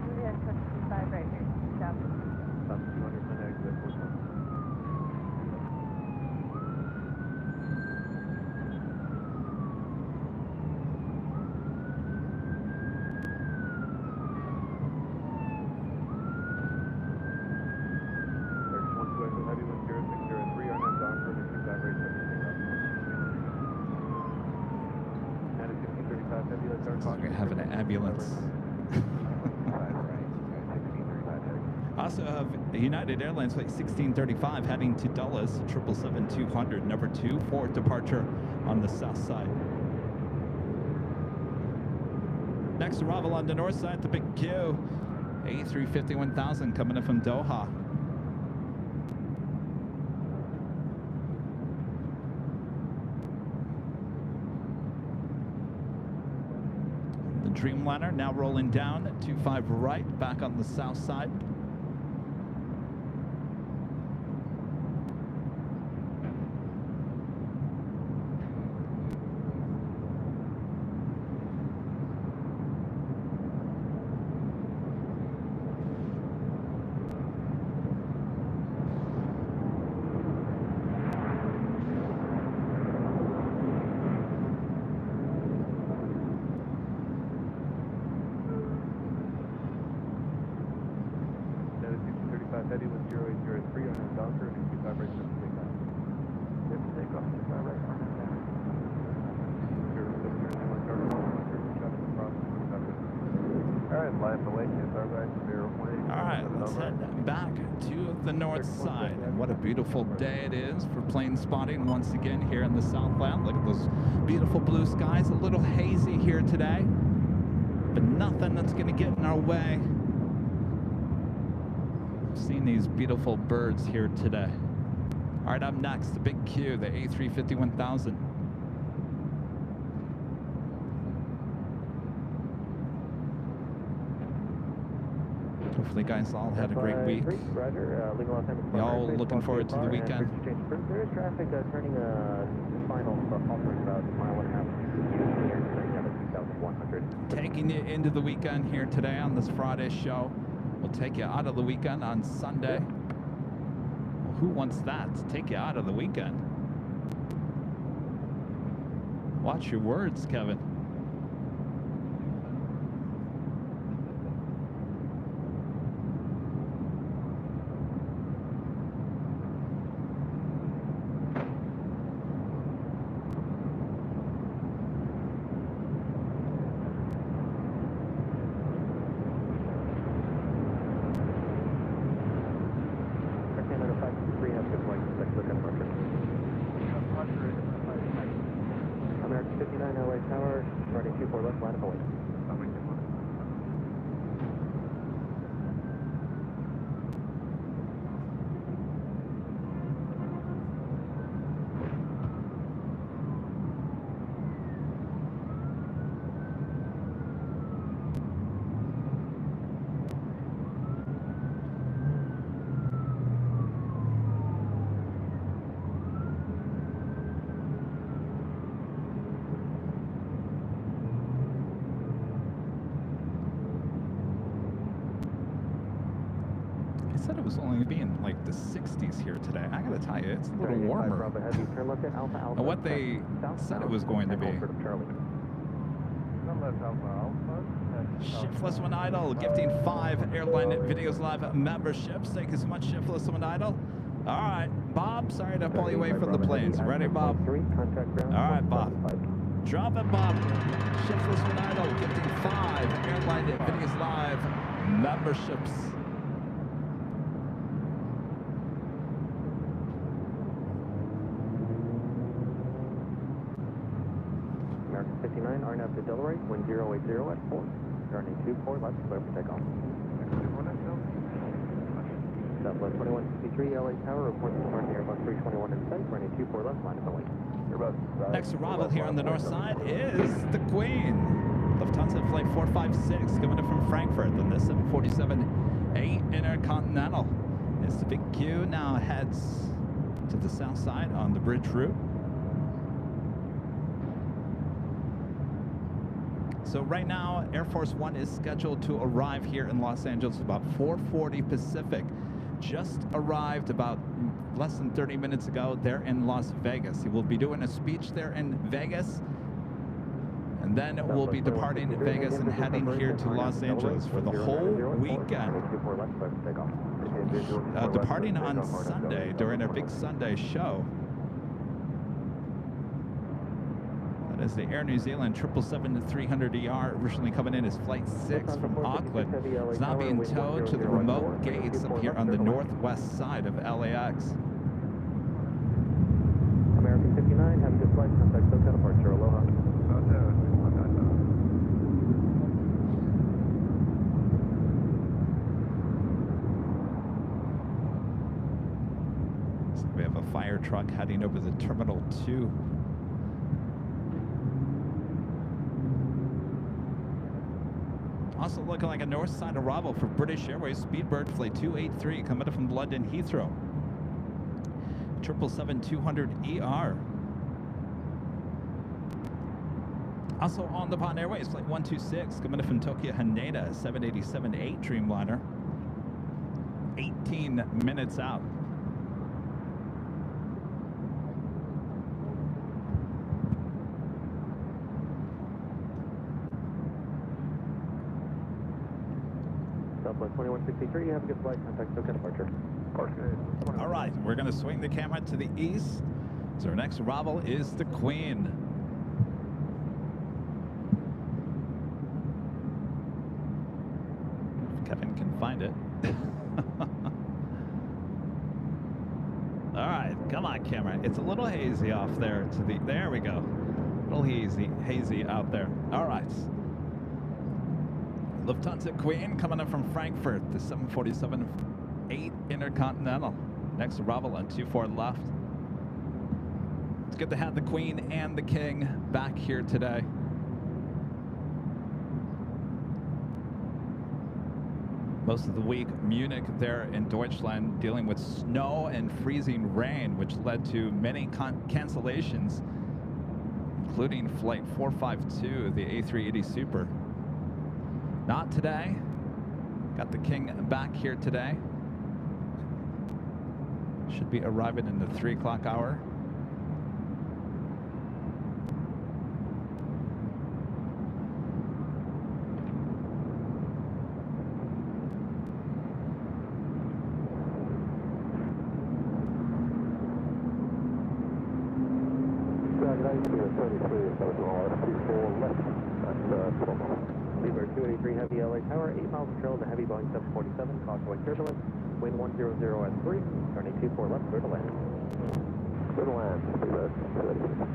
Speaker 6: Juliet, 25 right here. South.
Speaker 2: South 200, then exit, hotel.
Speaker 3: Looks like we have an ambulance. Also have United Airlines flight 1635 heading to Dulles, 777-200, number 2 for departure on the south side. Next arrival on the north side, the big Q, A350 1000 coming in from Doha. The Dreamliner now rolling down, 25 right, back on the south side.
Speaker 5: Heading with 0803 on the Docker and 25 right to takeoff. Take off 25 right on the Alright, live away,
Speaker 3: Alright, let's head back to the north side. What a beautiful day it is for plane spotting once again here in the Southland. Look at those beautiful blue skies. A little hazy here today, but nothing that's going to get in our way. Seeing these beautiful birds here today. All right, up next, the big Q, the A350 1000. Hopefully, guys all had a great week. Y'all looking forward to the weekend.
Speaker 5: There is traffic turning final offering about a mile and a half.
Speaker 3: Taking you into the weekend here today on this Friday show. We'll take you out of the weekend on Sunday. Well, who wants that? Take you out of the weekend. Watch your words, Kevin.
Speaker 5: American 59 LA Tower, running 24 left, line of away.
Speaker 3: Said it was only being like the 60s here today. I gotta tell you, it's a little warmer than what they said it was going to be. Shiftless When Idle, gifting 5 Airline Videos Live memberships. Thank you so much, Shiftless When Idle. All right, Bob, sorry to pull you away from the planes. Ready, Bob? All right, Bob. Drop it, Bob. Shiftless When Idle, gifting 5 Airline Videos Live memberships.
Speaker 5: American 59, RNAV to Delray, wind 080 at 4. Turning 24 left, clear for takeoff. Southwest 2163, LA Tower, reports departing Airbus 321 in sight, running 24 left, line of away.
Speaker 3: Next arrival here on the north side is the Queen. Lufthansa flight 456 coming in from Frankfurt, and this 747-8 Intercontinental. It's the big Q, now heads to the south side on the bridge route. So right now, Air Force One is scheduled to arrive here in Los Angeles about 4:40 Pacific. Just arrived about less than 30 minutes ago there in Las Vegas. He will be doing a speech there in Vegas, and then we'll be departing Vegas and heading here to Los Angeles for the whole weekend. Departing on Sunday during our big Sunday show. That is the Air New Zealand 777-300ER, originally coming in as Flight 6 from Auckland. It's now being towed to the remote gates up here on the northwest side of LAX.
Speaker 5: American 59, have a good flight. Contact SoCal departure. Aloha.
Speaker 3: So we have a fire truck heading over the Terminal 2. Also looking like a north side arrival for British Airways Speedbird Flight 283 coming up from London Heathrow. 777-200ER. Also on the Nippon Airways Flight 126 coming up from Tokyo Haneda 787-8 Dreamliner. 18 minutes out.
Speaker 5: Southwest 2163, have a good flight. Contact SoCal departure.
Speaker 3: All right, we're going to swing the camera to the east. So our next arrival is the Queen. If Kevin can find it. All right, come on, camera. It's a little hazy off there to the. There we go. A little hazy out there. All right. Lufthansa Queen coming in from Frankfurt, the 747-8 Intercontinental. Next arrival on 24 left. It's good to have the Queen and the King back here today. Most of the week, Munich there in Deutschland dealing with snow and freezing rain, which led to many cancellations, including Flight 452, the A380 Super. Not today. Got the King back here today. Should be arriving in the 3 o'clock hour.
Speaker 5: Speedbird 283 Heavy LA Tower, 8 miles of trail to heavy Boeing 747, causeway turbulence, wind 100 at 3, turning 24 left, clear to land. Clear to land, Speedbird 283.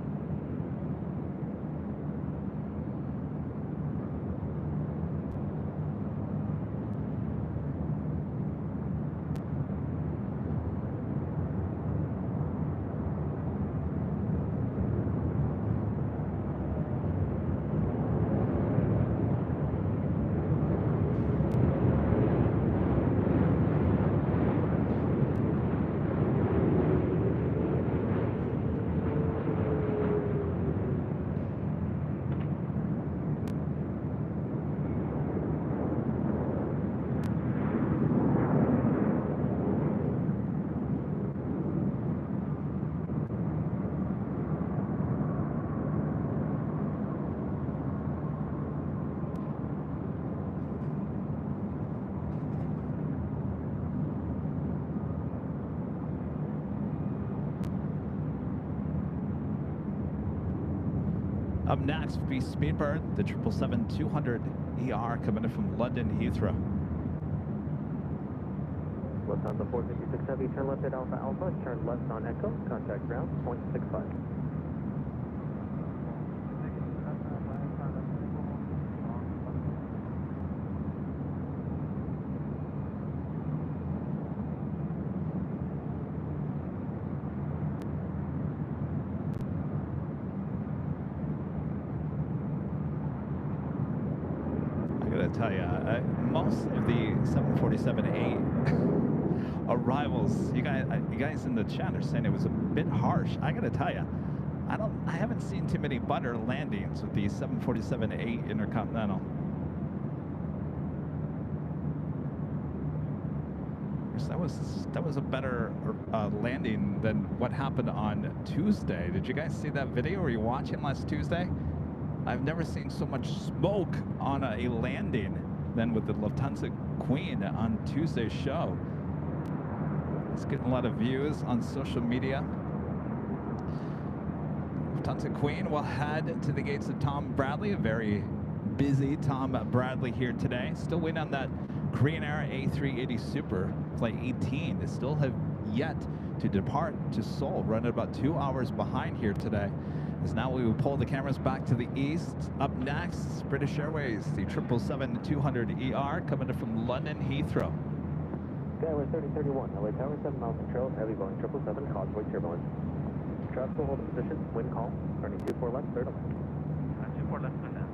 Speaker 5: Up next will be Speedbird, the 777-200ER coming in from London Heathrow. Lufthansa 456 Heavy, turn left at Alpha Alpha, turn left on Echo, contact ground, 0.65.
Speaker 3: Tell you, most of the 747-8 arrivals, you guys in the chat are saying it was a bit harsh. I gotta tell you, I haven't seen too many butter landings with the 747-8 Intercontinental. That was a better landing than what happened on Tuesday. Did you guys see that video? Were you watching last Tuesday? I've never seen so much smoke on a landing than with the Lufthansa Queen on Tuesday's show. It's getting a lot of views on social media. Lufthansa Queen will head to the gates of Tom Bradley. A very busy Tom Bradley here today. Still waiting on that Korean Air A380 Super Flight 18. They still have yet to depart to Seoul, running about 2 hours behind here today. As now we will pull the cameras back to the east. Up next, British Airways, the 777-200ER coming in from London Heathrow.
Speaker 5: Skyway 3031, LA Tower, 7 miles from trail, heavy Boeing 777, causeway turbulence. Traffic will hold in position, wind calm, turning 24 left, clear to land.
Speaker 7: 24 left, clear to land.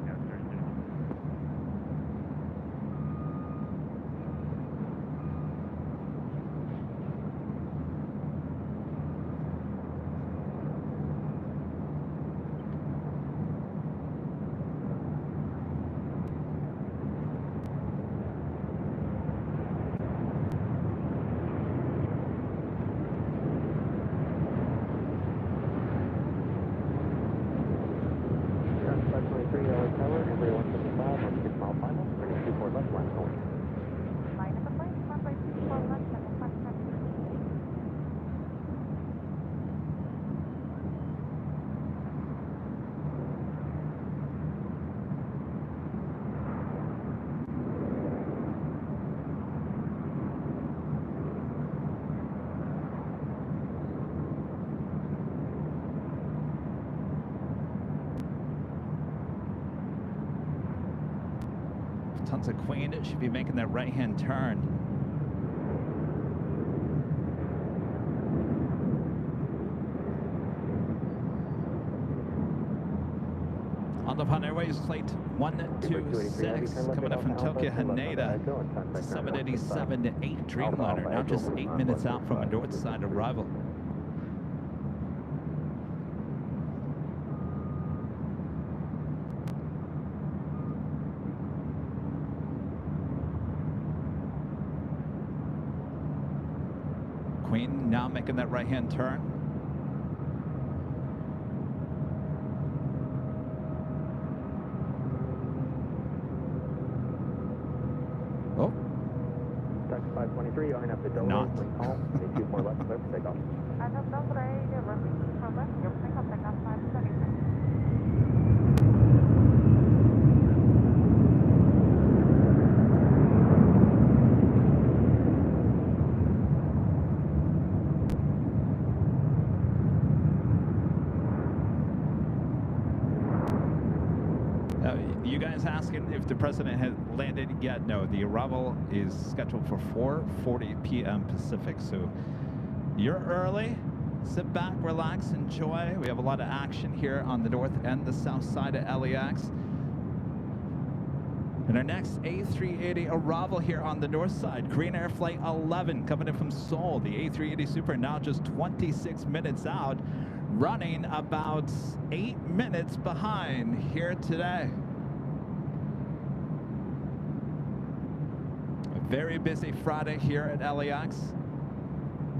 Speaker 3: Lufthansa Queen should be making that right-hand turn. On the Japan Airways flight 126 coming up from Tokyo Haneda, 787-8 Dreamliner, now just 8 minutes out from a north side arrival. Queen now making that right-hand turn. Oh.
Speaker 5: Taxi 523, on up the Delaware,
Speaker 3: Not.
Speaker 5: wind calm, 24 left, clear for takeoff.
Speaker 3: You guys asking if the president had landed yet? No, the arrival is scheduled for 4:40 p.m. Pacific. So you're early. Sit back, relax, enjoy. We have a lot of action here on the north and the south side of LAX. And our next A380 arrival here on the north side, Korean Air Flight 11 coming in from Seoul. The A380 Super now just 26 minutes out, running about 8 minutes behind here today. A very busy Friday here at LAX.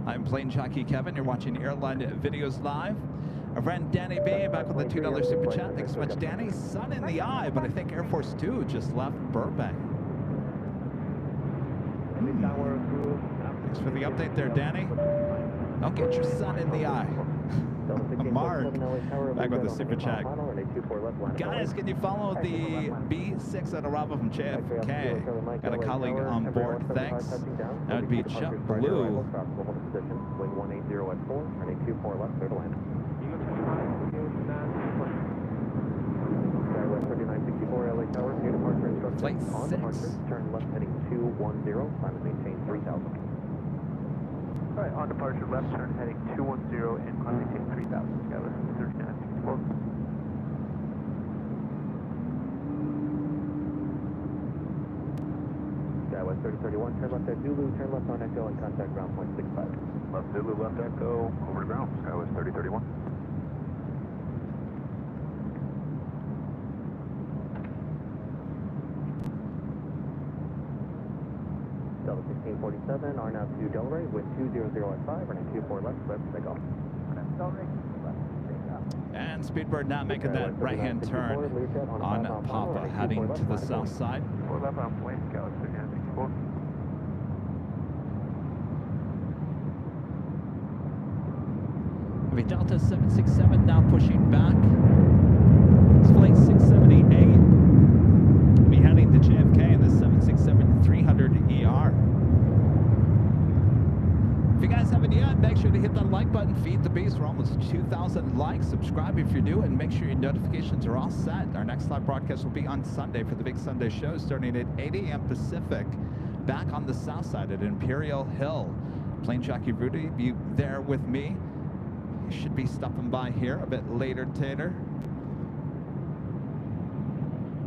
Speaker 3: I'm plane jockey Kevin. You're watching Airline Videos Live. Our friend Danny B back with the $2 super chat. Thanks so much, Danny. Sun in the eye, but I think Air Force 2 just left Burbank. Thanks for the update there, Danny. Don't get your sun in the eye. Mark, back with the super chat. Guys, can you follow the B6 at arrival from JFK? Got a colleague on board, thanks. That would be Chuck Blue.
Speaker 5: Wing 180 at 4, turning 24 left, clear to land. Skywest 3964, LA Tower, new departure instructions.
Speaker 3: Flight
Speaker 5: on
Speaker 3: 6.
Speaker 5: departure, turn left heading 210, climb and maintain 3000.
Speaker 7: All right, on departure, left turn heading 210 and climb maintain 3000. Skywest 3964.
Speaker 5: Skywest 3031, turn left at Zulu, turn left on Echo and contact ground point 65.
Speaker 2: Left Zulu, left Echo, over to ground. Skywest 3031.
Speaker 5: Delta 1647, are now to Delray with 200 at 5, running 24 left, clear for takeoff.
Speaker 3: And Speedbird now making that right-hand turn on Papa, heading to the south side.
Speaker 7: 4 left on plane, Skywest 3964.
Speaker 3: We have a Delta 767 now pushing back. It's flight 678. We'll be heading to JFK in the 767-300ER. If you guys haven't yet, make sure to hit that like button, feed the beast. We're almost 2,000 likes. Subscribe if you're new, and make sure your notifications are all set. Our next live broadcast will be on Sunday for the big Sunday show, starting at 8 a.m. Pacific, back on the south side at Imperial Hill. Plane Jockey Rudy, be there with me. You should be stopping by here a bit later, Tater.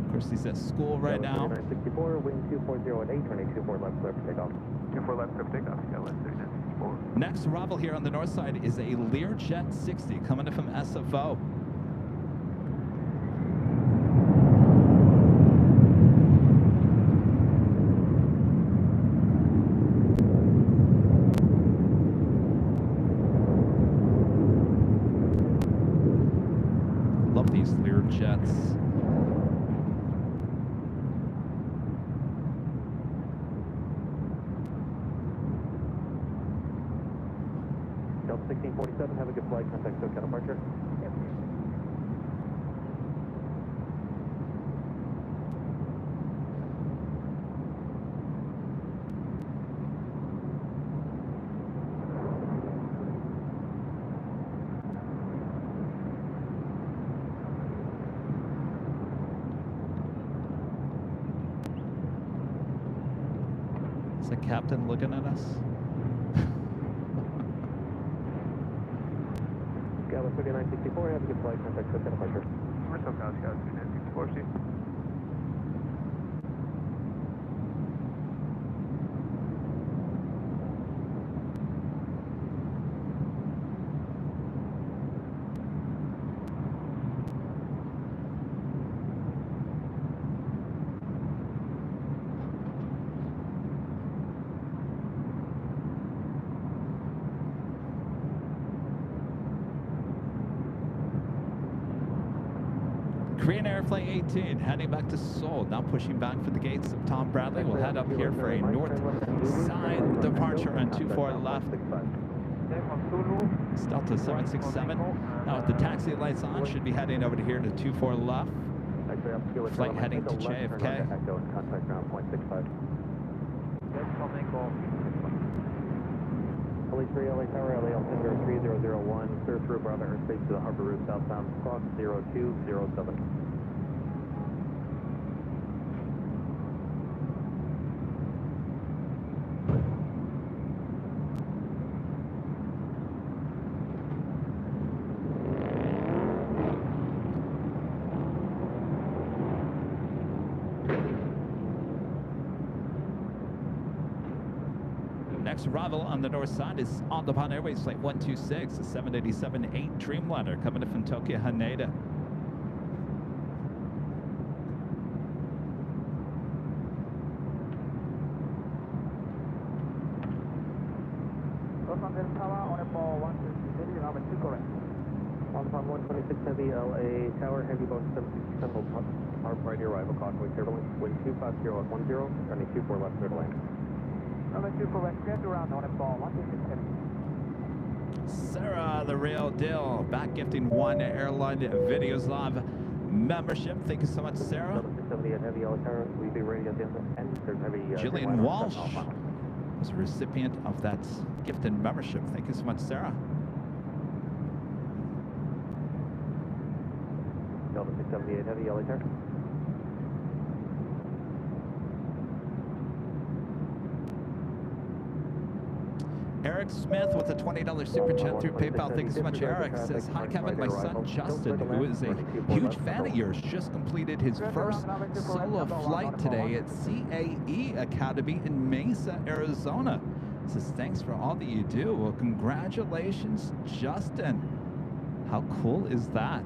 Speaker 3: Of course, he's at school right now.
Speaker 5: 964, wind 240 at 8, turning 24 left, clear for takeoff.
Speaker 7: 24 left, clear for takeoff. Skyline 3964.
Speaker 3: Next arrival here on the north side is a Learjet 60 coming in from SFO. Love these Learjets.
Speaker 5: Delta 1647, have a good flight. Contact SoCal departure. Yep.
Speaker 3: Is the captain looking at us?
Speaker 5: Gala 3964, have a good flight. Contact SoCal departure.
Speaker 7: We're SoCal, Skyline 3964. See.
Speaker 3: Korean Air A380 heading back to Seoul, now pushing back for the gates of Tom Bradley. We'll head up here for a north side departure on 24 left. It's Delta 767. Now with the taxi lights on, should be heading over to here to 24 left. Flight heading to JFK.
Speaker 5: Contact ground point 65. LA3, LA Tower, LA Altimeter 3001, clear through Bravo airspace to the harbor route southbound, cross 0207.
Speaker 3: Next arrival on the north side is on the Japan Airways flight 126, a 787-8 Dreamliner coming in from Tokyo Haneda.
Speaker 5: On 126 Heavy, LA Tower, Heavy Boeing 767 will hard priority arrival, caution turbulence, wind 250 at 10, turning 24 left, clear to land.
Speaker 3: Sarah, the real deal, back gifting one Airline Videos Live membership. Thank you so much, Sarah.
Speaker 5: 670 at Heavy, LA Tower, we'll be ready at the end. There's Heavy.
Speaker 3: Jillian Walsh was a recipient of that gifted membership. Thank you so much, Sarah.
Speaker 5: Delta 678 Heavy, LA Tower.
Speaker 3: Eric Smith with a $20 super chat through PayPal. Thank you so much, Eric. Says, hi, Kevin. My son, Justin, who is a huge fan of yours, just completed his first solo flight today at CAE Academy in Mesa, Arizona. Says, thanks for all that you do. Well, congratulations, Justin. How cool is that?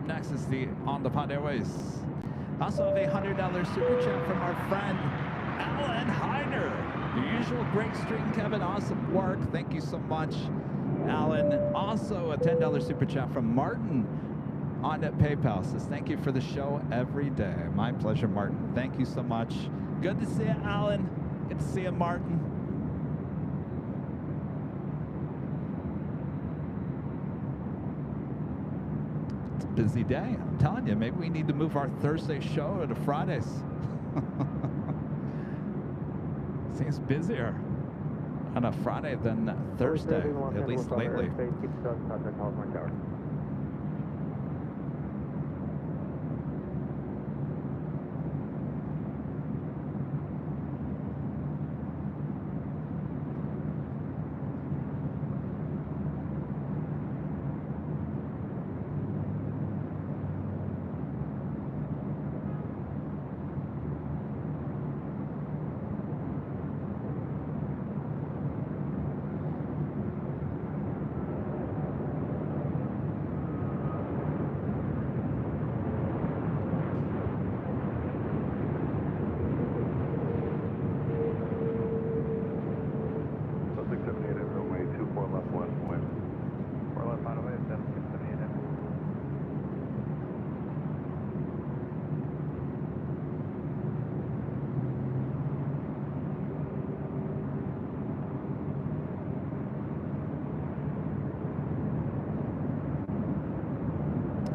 Speaker 3: next is the On the Pod Airways. Also have a $100 super chat from our friend Alan Heiner. The usual great stream, Kevin. Awesome work. Thank you so much, Alan. Also a $10 super chat from Martin on PayPal. Says thank you for the show every day. My pleasure, Martin. Thank you so much. Good to see you, Alan. Good to see you, Martin. It's a busy day. I'm telling you, maybe we need to move our Thursday show to Fridays. Seems busier on a Friday than Thursday, at least lately.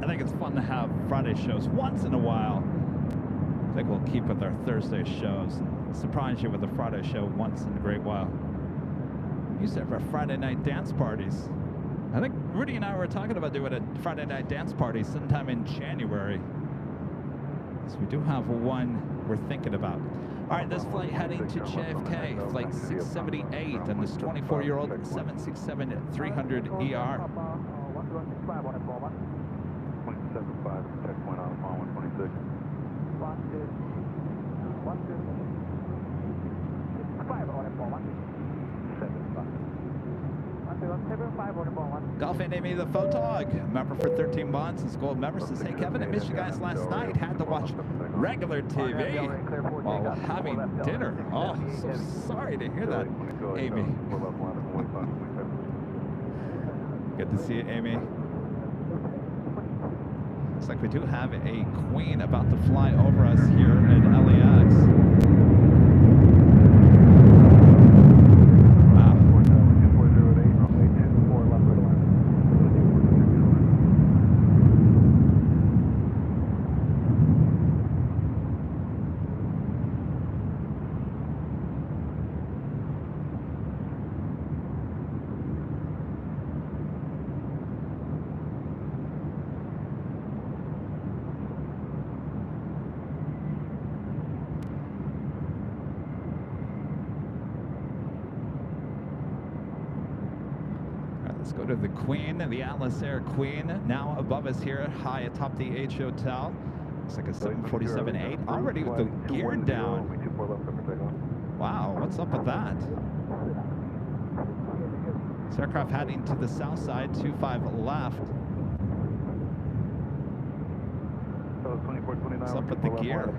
Speaker 3: I think it's fun to have Friday shows once in a while. I think we'll keep with our Thursday shows and surprise you with a Friday show once in a great while. We used to have our Friday night dance parties. I think Rudy and I were talking about doing a Friday night dance party sometime in January. So we do have one we're thinking about. All right, this flight heading to JFK, flight 678, and this 24-year-old 767-300ER.
Speaker 1: 175, checkpoint on 126. 125.
Speaker 3: Dolphin Amy the Photog, member for 13 months, is gold member, says, hey Kevin, I missed you guys last night. Had to watch regular TV while having dinner. Oh, so sorry to hear that, Amy. Good to see you, Amy. Looks like we do have a Queen about to fly over us here in LAX. Wow. Let's go to the Queen, the Atlas Air Queen, now above us here, high atop the H Hotel. Looks like a 747-8, already with the gear down. Wow, what's up with that? This aircraft heading to the south side, 25 left. What's up with the gear?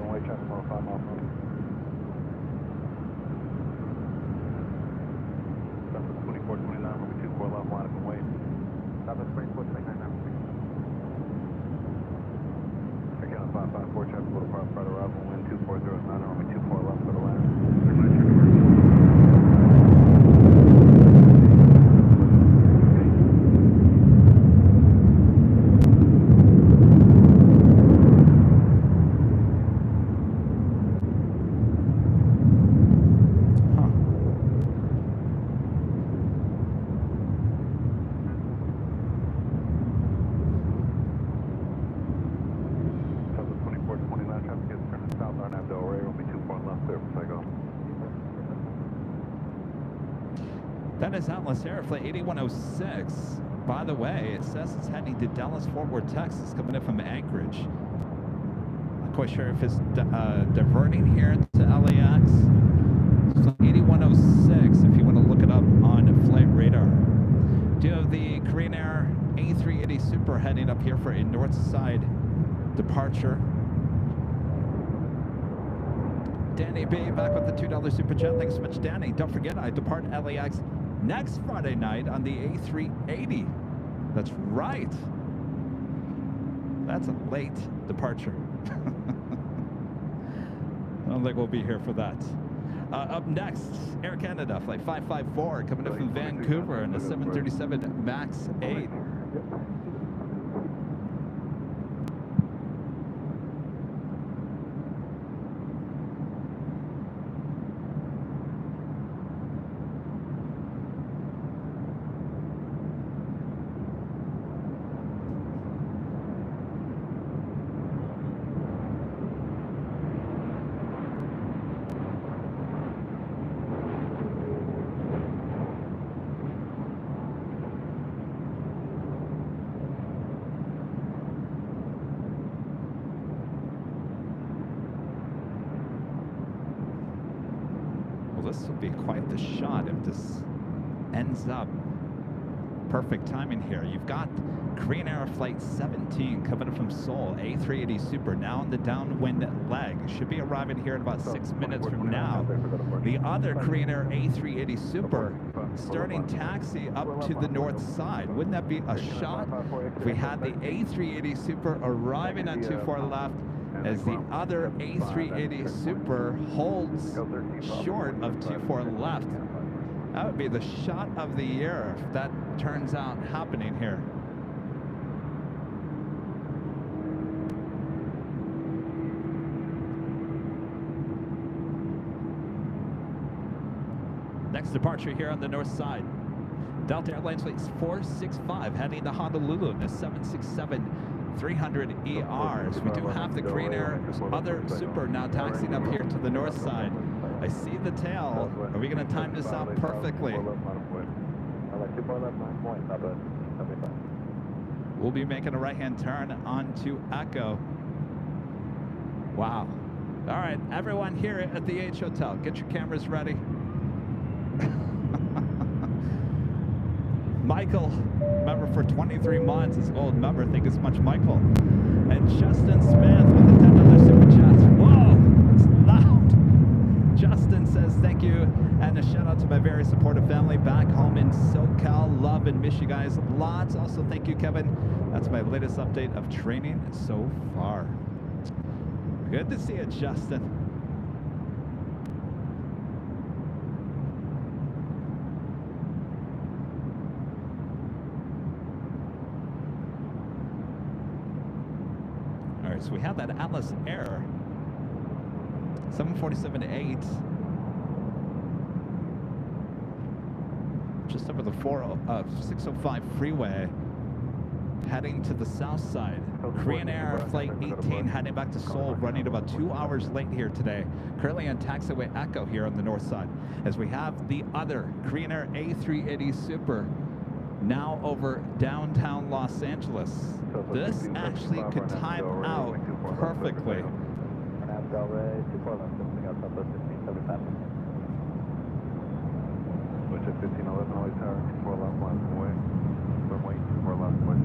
Speaker 3: That is Atlas Air Flight 8106. By the way, it says it's heading to Dallas-Fort Worth, Texas, coming in from Anchorage. Not quite sure if it's diverting here to LAX. Flight 8106, if you want to look it up on Flight Radar. Do you have the Korean Air A380 Super heading up here for a north side departure. Danny B back with the $2 super chat. Thanks so much, Danny. Don't forget, I depart LAX next Friday night on the A380. That's right. That's a late departure. I don't think we'll be here for that. Up next, Air Canada, flight 554, coming up from Vancouver in a 737 MAX 8. This will be quite the shot if this ends up perfect timing here. You've got Korean Air Flight 17 coming up from Seoul, A380 Super, now on the downwind leg. Should be arriving here in about 6 minutes from now. The other Korean Air A380 Super starting taxi up to the north side. Wouldn't that be a shot if we had the A380 Super arriving on too far left, as the other A380 Super holds short of 24 left. That would be the shot of the year if that turns out happening here. Next departure here on the north side. Delta Airlines flight 465 heading to Honolulu in a 767-300 ERs. We do have the Korean Air other Super now taxiing up here to the north side. I see the tail. Are we going to time this out perfectly? We'll be making a right-hand turn onto Echo. Wow. All right, everyone here at the H Hotel, get your cameras ready. Michael, member for 23 months, is old member. Thank you so much, Michael. And Justin Smith with the $10 super chat. Whoa, it's loud. Justin says thank you, and a shout out to my very supportive family back home in SoCal. Love and miss you guys lots. Also, thank you, Kevin. That's my latest update of training so far. Good to see you, Justin. So we have that Atlas Air 747-8 just over the 605 freeway heading to the south side. Korean Air Flight 18 heading back to Seoul, running about 2 hours late here today. Currently on taxiway Echo here on the north side, as we have the other Korean Air A380 Super now over downtown Los Angeles. This actually could time out perfectly.
Speaker 1: Switch at 1511, always tower, 24 left, line away. Runway, 24 left, west.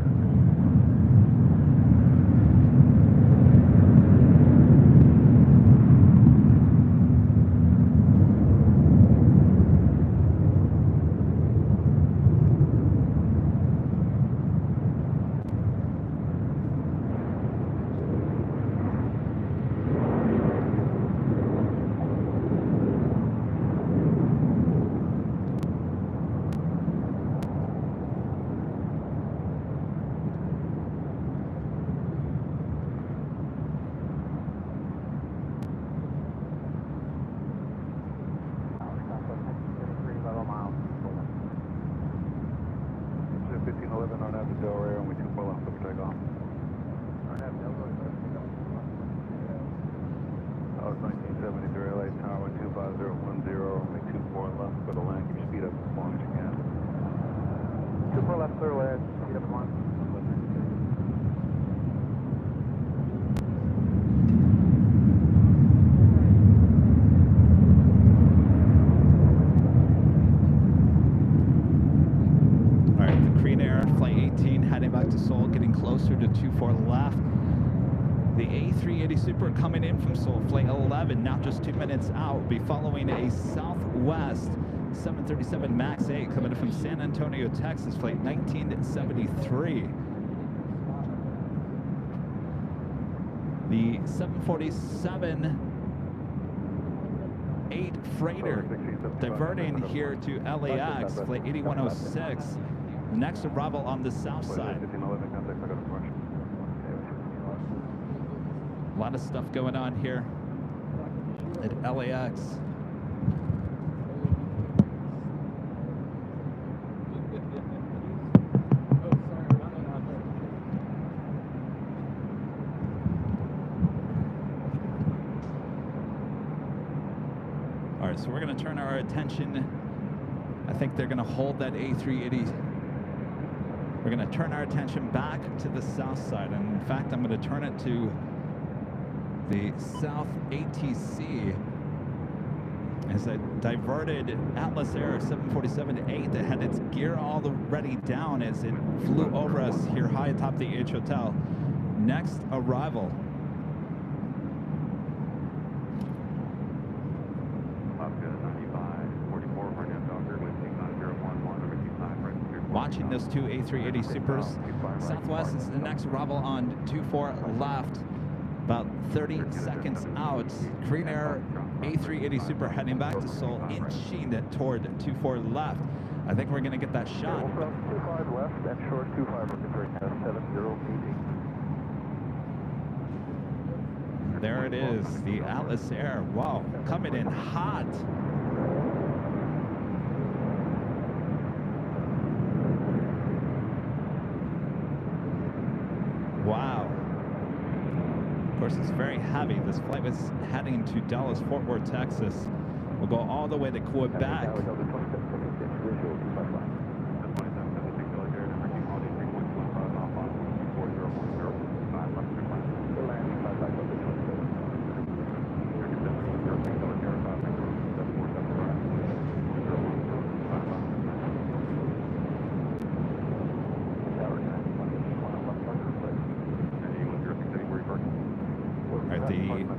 Speaker 3: Super coming in from Seoul, flight 11, now just 2 minutes out. We'll be following a Southwest 737 MAX 8 coming in from San Antonio, Texas, flight 1973. The 747-8 freighter diverting here to LAX, flight 8106. The next arrival on the south side. A lot of stuff going on here at LAX. All right, so we're going to turn our attention. I think they're going to hold that A380. We're going to turn our attention back to the south side. And in fact, I'm going to turn it to the South ATC as a diverted Atlas Air 747-8 that had its gear already down as it flew over us here high atop the H Hotel. Next arrival. Watching those two A380 Supers. Southwest is the next arrival on 24 left. About 30 seconds out. Korean Air A380 Super heading back to Seoul, inching it toward 24 left. I think we're going to get that shot.
Speaker 2: 25 left and short 25 looking for 70
Speaker 3: There it is, the Atlas Air. Wow, coming in hot. Wow. Of course, it's very heavy. This flight was heading to Dallas-Fort Worth, Texas. We'll go all the way to Quebec.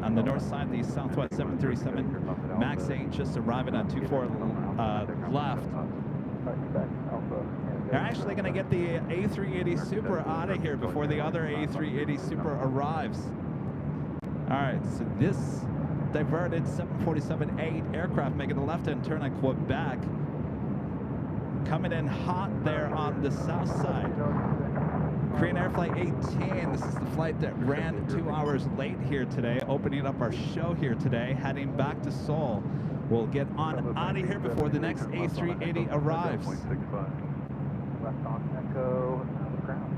Speaker 3: On the north side, the Southwest 737 MAX 8 just arriving on 24 left. They're actually going to get the A380 Super out of here before the other A380 Super arrives. All right, so this diverted 747-8 aircraft making a left-hand turn on Quebec. Coming in hot there on the south side. Korean Air Flight 18, this is the flight that ran 2 hours late here today, opening up our show here today, heading back to Seoul. We'll get on out of here before the next A380 arrives.
Speaker 2: Left on Echo, ground.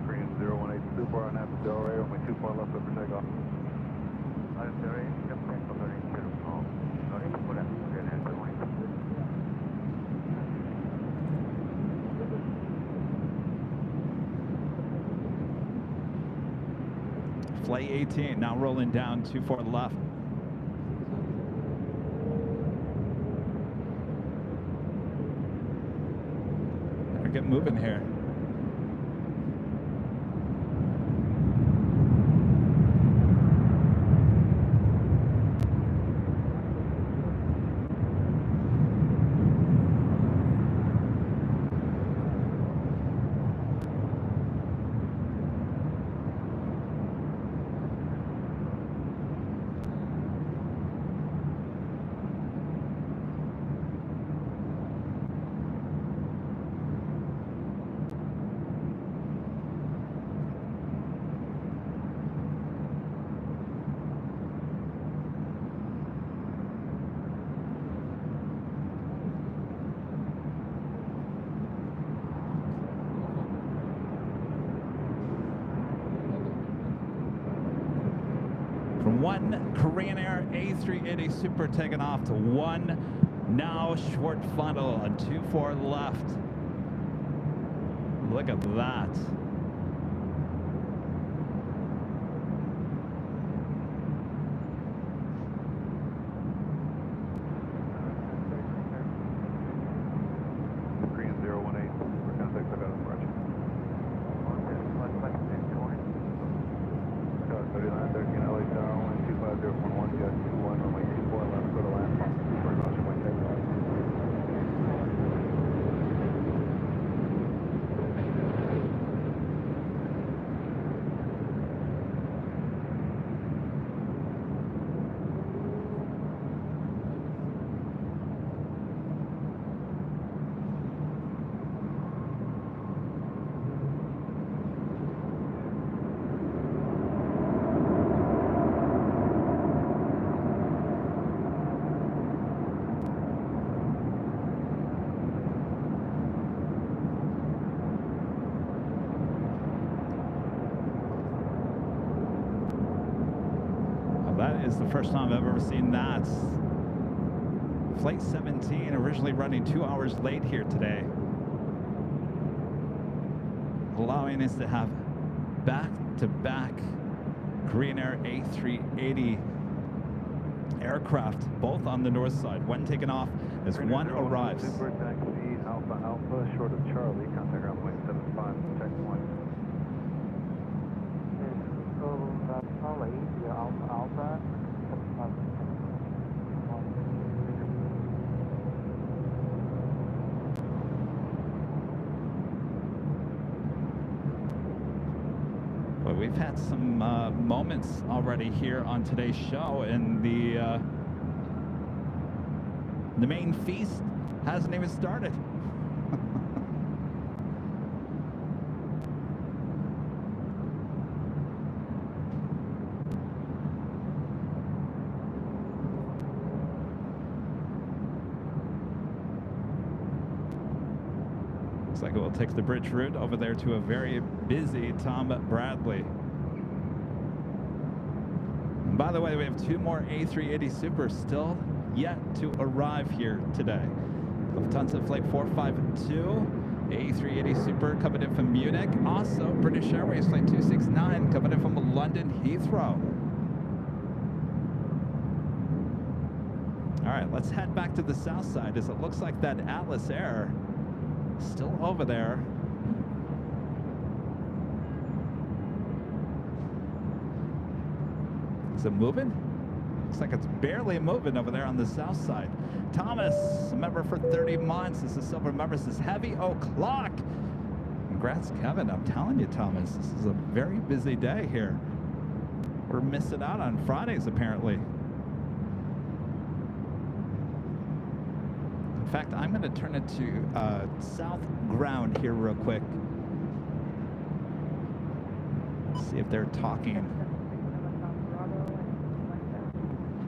Speaker 2: Korean 018 Super on Apple Delray, only 24 left over takeoff.
Speaker 3: Flight 18 now rolling down 24 left. Better get moving here. One Korean Air A380 Super taking off to one now short funnel on 24 left. Look at that.
Speaker 2: Korean 018, we're going to take that out of the 011, go 21, runway 24, left, go to land. Super caution, white tail right.
Speaker 3: That is the first time I've ever seen that. Flight 17 originally running 2 hours late here today, allowing us to have back-to-back Korean Air A380 aircraft, both on the north side. One taken off as one arrives.
Speaker 2: Super taxi, Alpha Alpha, short of Charlie, contact runway 75, check point.
Speaker 5: Charlie, Alpha Alpha, 75.
Speaker 3: Well, we've had some moments already here on today's show, and the main feast hasn't even started. Looks like it will take the bridge route over there to a very busy Tom Bradley. And by the way, we have two more A380 Supers still yet to arrive here today. Lufthansa Flight 452, A380 Super coming in from Munich. Also, British Airways Flight 269 coming in from London Heathrow. All right, let's head back to the south side, as it looks like that Atlas Air still over there. Is it moving? Looks like it's barely moving over there on the south side. Thomas, a member for 30 months. This is silver member. This is heavy o'clock. Congrats, Kevin. I'm telling you, Thomas, this is a very busy day here. We're missing out on Fridays, apparently. In fact, I'm going to turn it to south ground here real quick. See if they're talking.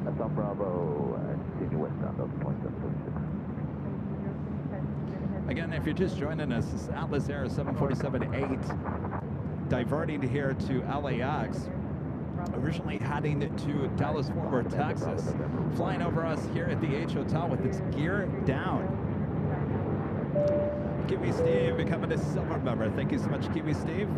Speaker 5: That's on Bravo, continue westbound of point 746.
Speaker 3: Again, if you're just joining us, this is Atlas Air 747-8 diverting here to LAX. Originally heading to Dallas-Fort Worth, Texas. Flying over us here at the H Hotel with its gear down. Kiwi Steve becoming a silver member. Thank you so much, Kiwi Steve.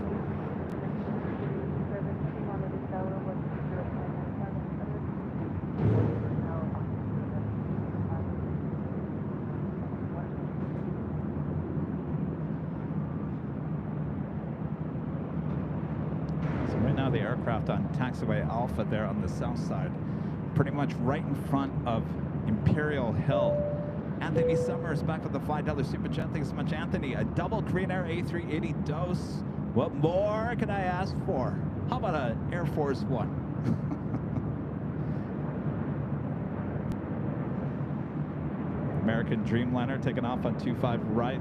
Speaker 3: The aircraft on taxiway Alpha there on the south side, pretty much right in front of Imperial Hill. Anthony Summers back with the $5 super chat. Thanks so much, Anthony. A double Korean Air A380 dose. What more can I ask for? How about an Air Force One? American Dreamliner taking off on 25 right.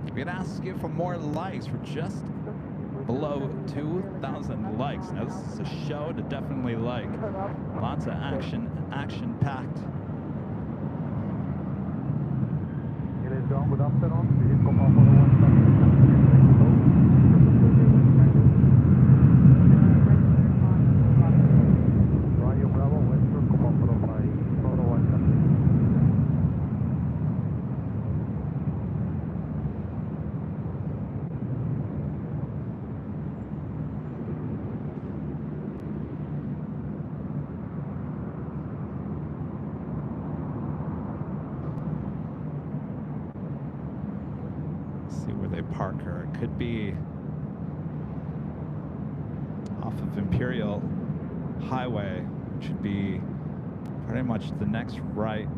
Speaker 3: We're going to ask you for more likes. We're just below 2,000 likes. Now, this is a show to definitely like. Lots of action-packed.
Speaker 2: It is John, good afternoon. This is Copa for the Radio Bravo, Western Copa for the flight, for the 1.
Speaker 5: 1
Speaker 3: see where they park her. It could be off of Imperial Highway, which should be pretty much the next right.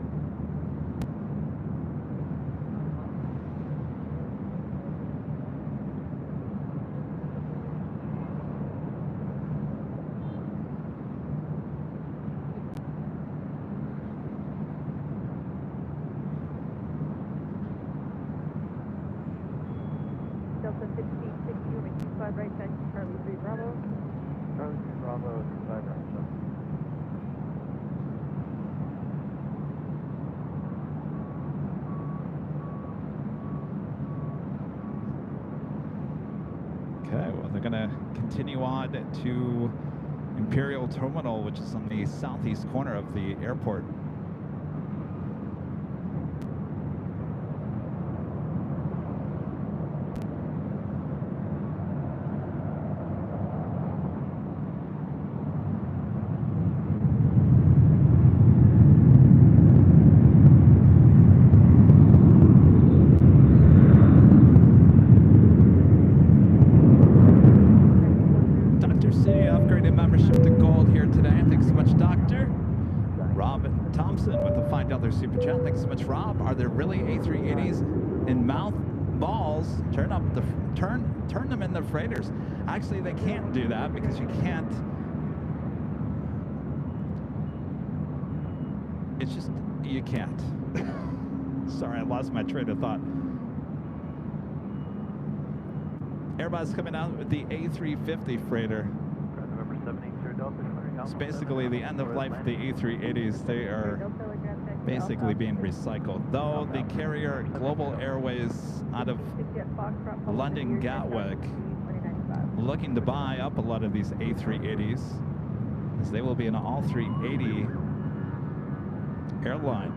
Speaker 6: Delta 1660 over 25 right, taxi Charlie 3 Bravo.
Speaker 7: Charlie 3 Bravo, 25 right, so.
Speaker 3: Okay, well, they're going to continue on to Imperial Terminal, which is on the southeast corner of the airport. Super chat. Thanks so much, Rob. Are there really A380s in mouth balls? Turn them into freighters. Actually, they can't do that because you can't. It's just you can't. Sorry, I lost my train of thought. Airbus coming out with the A350 freighter.
Speaker 7: November 780 Delta.
Speaker 3: It's basically the end of life of the A380s. They are basically being recycled. Though the carrier Global Airways out of London Gatwick looking to buy up a lot of these A380s, as they will be an all 380 airline.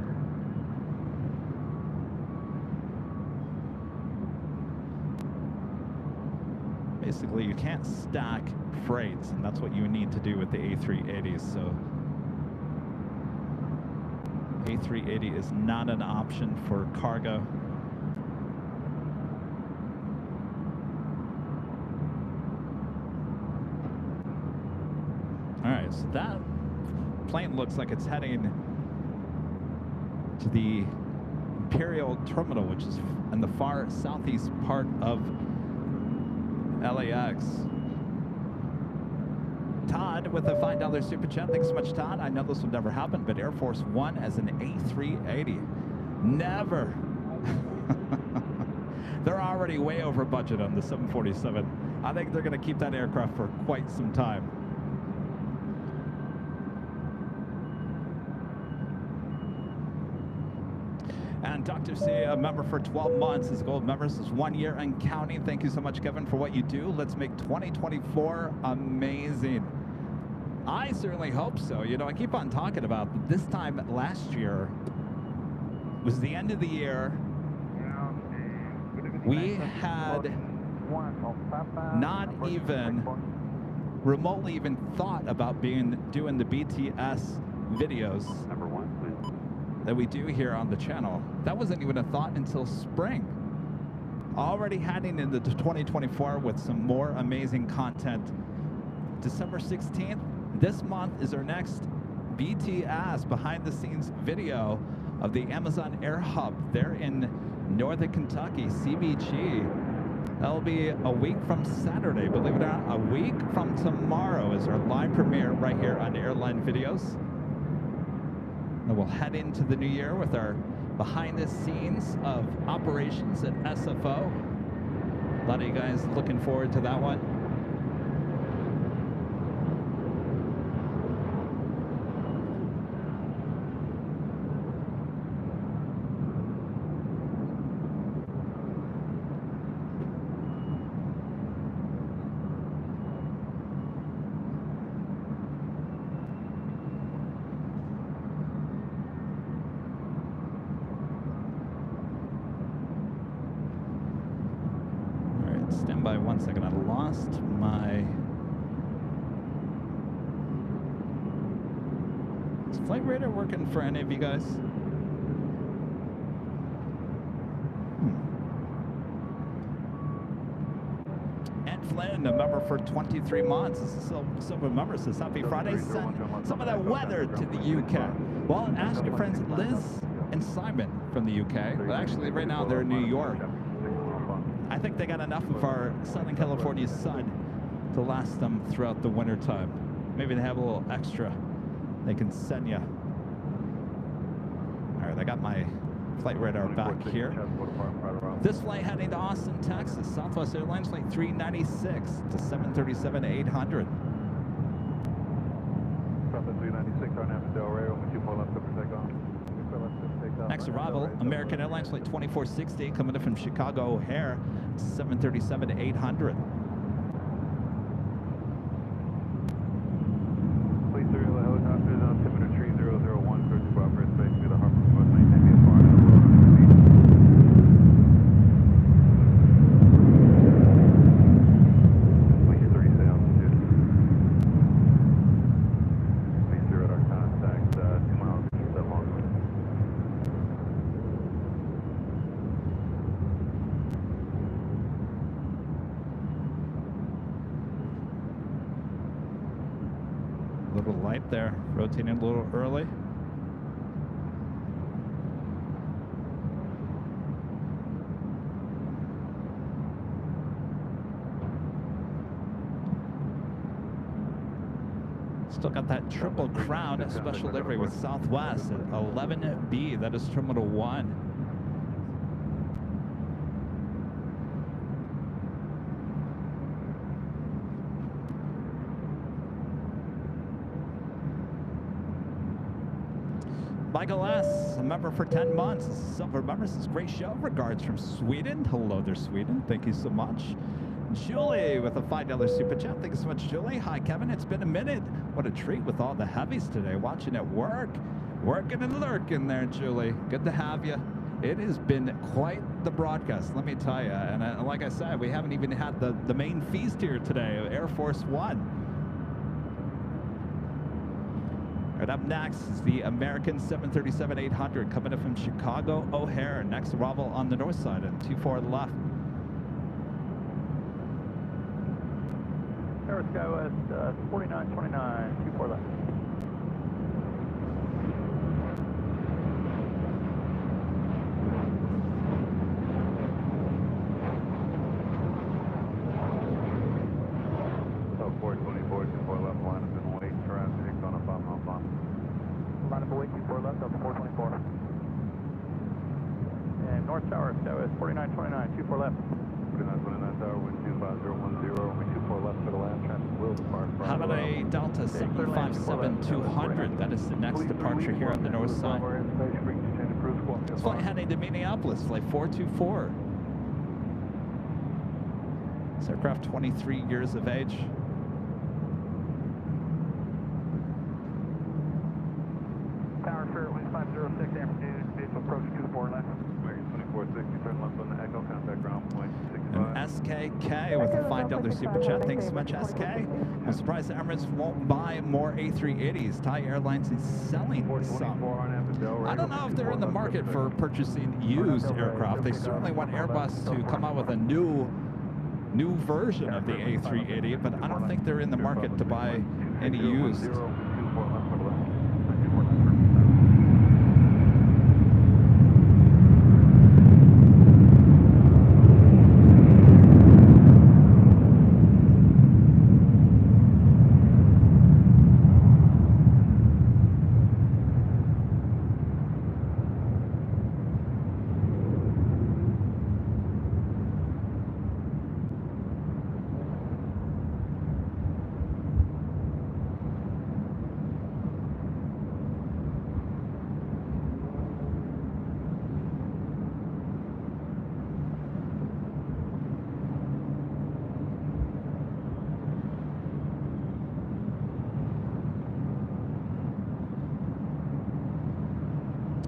Speaker 3: Basically, you can't stack freights, and that's what you need to do with the A380s. So A380 is not an option for cargo. All right, so that plane looks like it's heading to the Imperial Terminal, which is in the far southeast part of LAX. Todd with a $5 super chat. Thanks so much, Todd. I know this would never happen, but Air Force One as an A380. Never. They're already way over budget on the 747. I think they're going to keep that aircraft for quite some time. And Dr. C, a member for 12 months. His gold members is 1 year and counting. Thank you so much, Kevin, for what you do. Let's make 2024 amazing. I certainly hope so. You know, I keep on talking about this time last year was the end of the year. We had not even remotely even thought about doing the BTS videos that we do here on the channel. That wasn't even a thought until spring. Already heading into 2024 with some more amazing content. December 16th, this month is our next BTS behind the scenes video of the Amazon Air Hub there in Northern Kentucky, CBG. That'll be a week from Saturday, believe it or not. A week from tomorrow is our live premiere right here on Airline Videos. And we'll head into the new year with our behind the scenes of operations at SFO. A lot of you guys looking forward to that one. Stand by 1 second. I lost my... Is Flight Radar working for any of you guys? Simon, a member for 23 months. This is Silver member says, happy Friday. Send some of that weather to the UK. Well, ask your friends Liz and Simon from the UK. But actually, right now they're in New York. I think they got enough of our Southern California sun to last them throughout the winter time. Maybe they have a little extra they can send you. All right, I got my flight radar back here. This flight heading to Austin, Texas. Southwest Airlines flight 396 to 737-800. Next arrival, American Airlines flight 2460 coming in from Chicago O'Hare, 737-800.
Speaker 1: Please through the helicopters on altimeter 3001, clear to proper space near the harbor coast, maintain the far out. Please 30 say altitude. Please through at our contact 2 miles east of Longwood.
Speaker 3: A little light there, rotating a little early. Still got that Triple Crown special livery with Southwest at 11B. That is Terminal 1. Michael S., a member for 10 months. Silver member says, great show. Regards from Sweden. Hello there, Sweden. Thank you so much. Julie with a $5 super chat. Thank you so much, Julie. Hi, Kevin. It's been a minute. What a treat with all the heavies today. Watching at work. Working and lurking there, Julie. Good to have you. It has been quite the broadcast, let me tell you. And like I said, we haven't even had the main feast here today, Air Force One. Right, up next is the American 737-800 coming in from Chicago O'Hare. Next arrival on the north side and 24 left.
Speaker 7: Air SkyWest 4929, 24 left.
Speaker 1: So 424, 24 left, line up and wait, traffic on a 5 mile bump.
Speaker 7: Line up away, 24 left, Delta 424. And North Tower, SkyWest 4929, 24 left.
Speaker 1: 4929 Tower, wind 25010, wind 24 left for the land, traffic will depart.
Speaker 3: How about a Delta 757-200? That is the next departure here on the north side. This flight heading to Minneapolis, flight 424. This aircraft 23 years of age.
Speaker 7: Tower Spirit, wind 506, amplitude, vehicle approach 24 left.
Speaker 1: American 2460, turn left on the Echo, contact ground point 65.
Speaker 3: And SKK with a $5 super chat. Thanks so much, SK. I'm surprised that Emirates won't buy more A380s. Thai Airlines is selling some. I don't know if they're in the market for purchasing used aircraft. They certainly want Airbus to come out with a new version of the A380, but I don't think they're in the market to buy any used.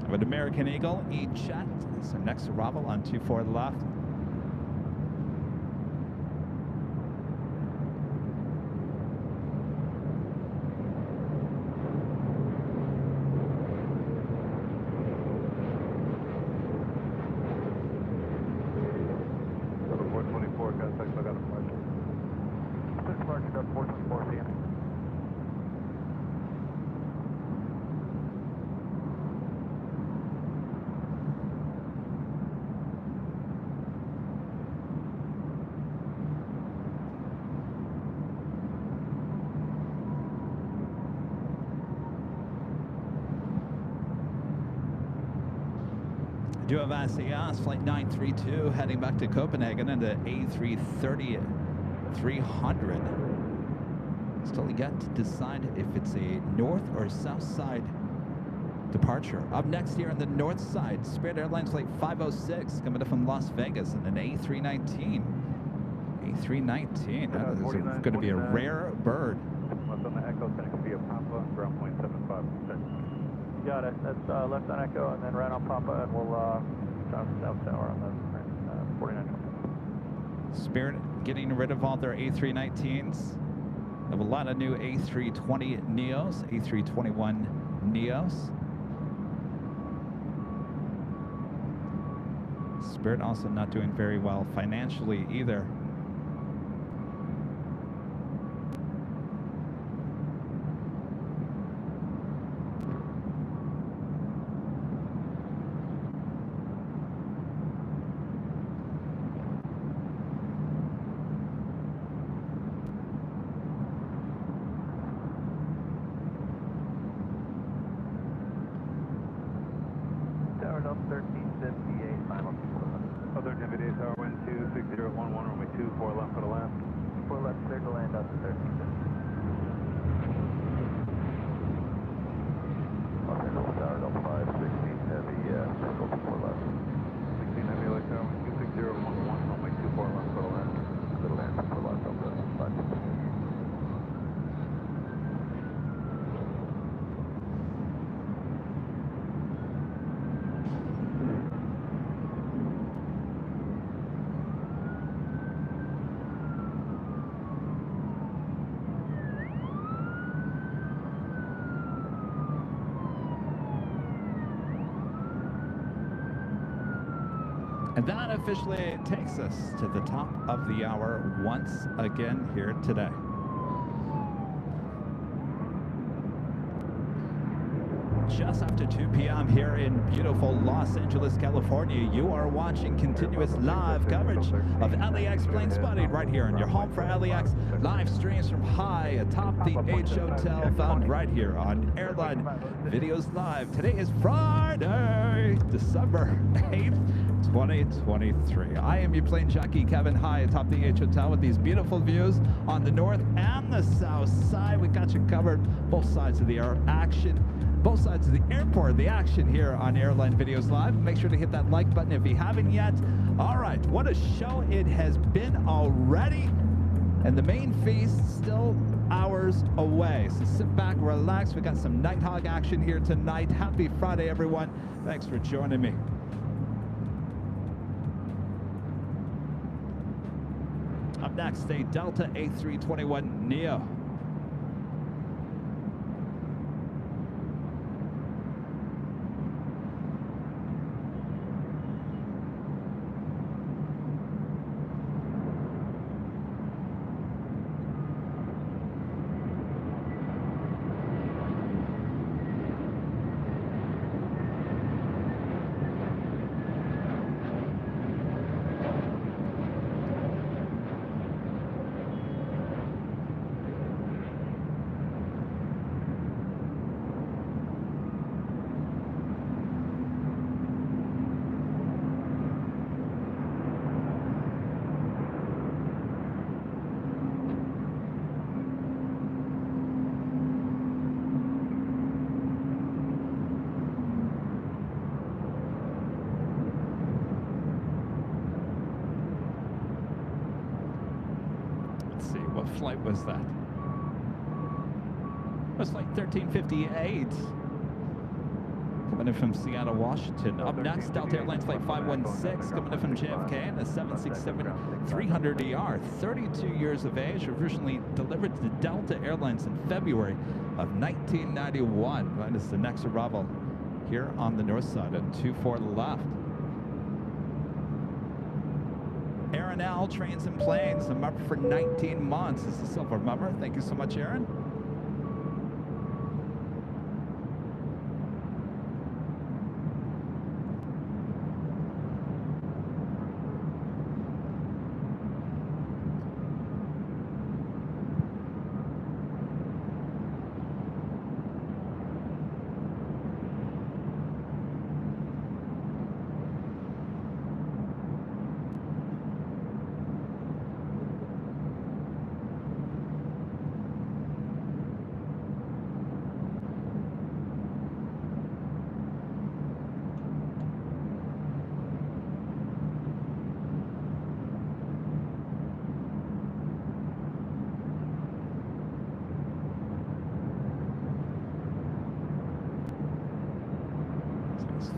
Speaker 3: With American Eagle, E-Jet. So next arrival on 24 left.
Speaker 7: departure Delta 424, see you.
Speaker 3: Do have SAS flight 932 heading back to Copenhagen and the A330 300. Still yet to decide if it's a north or south side departure. Up next here on the north side, Spirit Airlines flight 506 coming up from Las Vegas and an A319. A319, that is going to be a rare bird.
Speaker 2: Left on the Echo, connected via Papa, ground point 75.
Speaker 7: Got it. That's left on Echo and then right on Papa, and we'll south tower on the 49.
Speaker 3: Spirit getting rid of all their A319s. They have a lot of new A320 Neos, A321 Neos. Spirit also not doing very well financially either.
Speaker 7: Tower Delta 1358, final.
Speaker 2: Other Navigator Tower, wind 26011, runway 24 left for the left.
Speaker 7: 4 left, clear to land up to 1350.
Speaker 2: Tower Delta 516 heavy, circle to 4 left. 16 heavy LA Tower, wind 26011, runway 24 left for the left. Clear to land up for left, Delta 516.
Speaker 3: And that officially takes us to the top of the hour once again here today. Just after 2 p.m. here in beautiful Los Angeles, California, you are watching continuous live coverage of LAX plane spotting right here on your home for LAX live streams from high atop the H Hotel, found right here on Airline Videos Live. Today is Friday, December 8th. 2023. I am your plane jockey, Kevin, high atop the H Hotel with these beautiful views on the north and the south side. We got you covered both sides of the action, both sides of the airport, the action here on Airline Videos Live. Make sure to hit that like button if you haven't yet. All right, what a show it has been already. And the main feast still hours away. So sit back, relax. We got some Nighthawk action here tonight. Happy Friday, everyone. Thanks for joining me. Up next, a Delta A321 Neo. What flight was that? It was flight 1358. Coming in from Seattle, Washington. Up next, Delta Airlines flight 516, coming in from JFK, and a 767-300ER. 32 years of age, originally delivered to Delta Airlines in February of 1991. That is the next arrival here on the north side at 24 left. Aaron L, Trains and Planes, a member for 19 months. This is a silver member. Thank you so much, Aaron.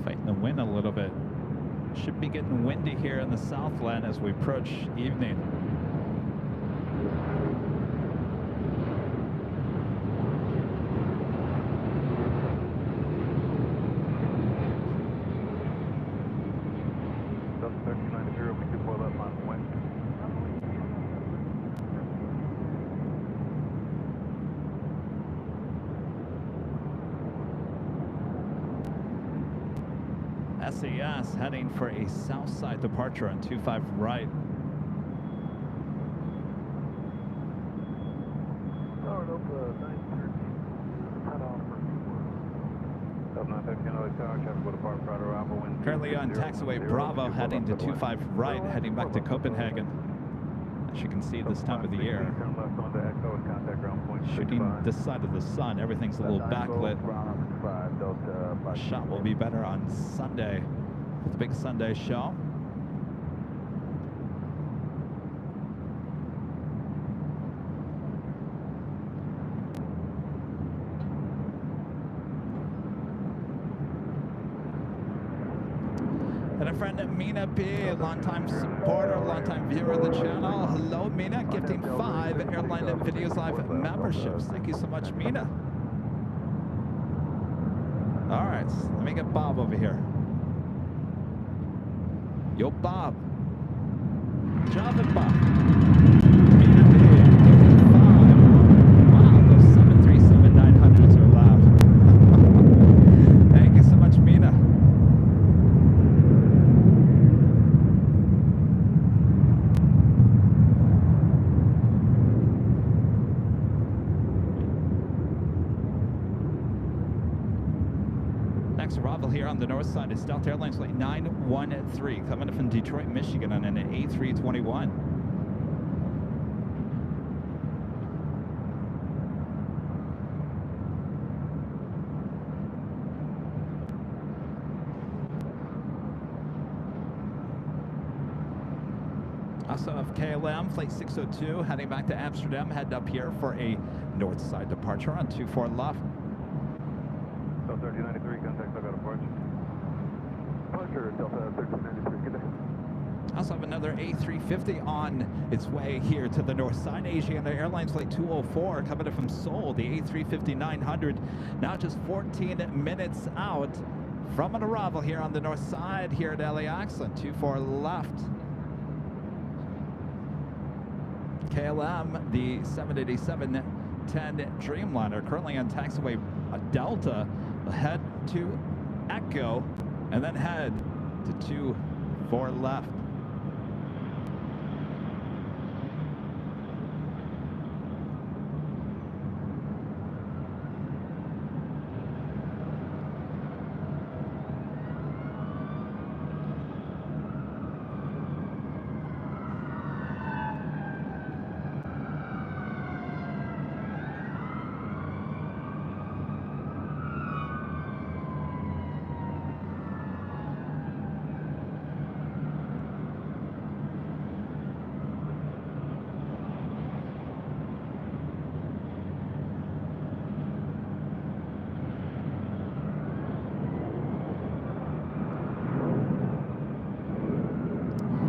Speaker 3: Fighting the wind a little bit. Should be getting windy here in the Southland as we approach evening.
Speaker 2: Delta 1390, we 24 left on wind.
Speaker 3: SAS heading for a south side departure on 25 right.
Speaker 2: Tower Delta 913, head off for Delta 913 LA Tower, traffic will depart prior to arrival. Wind
Speaker 3: Currently on
Speaker 2: 260,
Speaker 3: taxiway Bravo, heading to 25 right, heading back to Copenhagen. As you can see this time of the year,
Speaker 2: turn left onto Echo with contact ground point
Speaker 3: shooting
Speaker 2: 65.
Speaker 3: this side of the sun, everything's a little backlit. Shot will be better on Sunday, the big Sunday show. And a friend Mina P, longtime supporter, longtime viewer of the channel. Hello, Mina, gifting 5 Airline Videos Live memberships. Thank you so much, Mina. All right, let me get Bob over here. Yo, Bob. Job, Bob. Mina P, gifting 5. Wow, those 737-900s are loud. Thank you so much, Mina. Next arrival here on the north side is Delta Airlines Flight 913 coming in from Detroit, Michigan on an A321. Also have KLM Flight 602 heading back to Amsterdam, heading up here for a north side departure on 24 left.
Speaker 2: Delta 1393, contact lookout approach. Departure, Delta 1393, good day.
Speaker 3: Also have another A350 on its way here to the north side. Asiana Airlines Flight 204 coming in from Seoul, the A350-900, now just 14 minutes out from an arrival here on the north side here at LAX on 24 left. KLM, the 787-10 Dreamliner, currently on taxiway Delta, will head to Echo and then head to 24 left.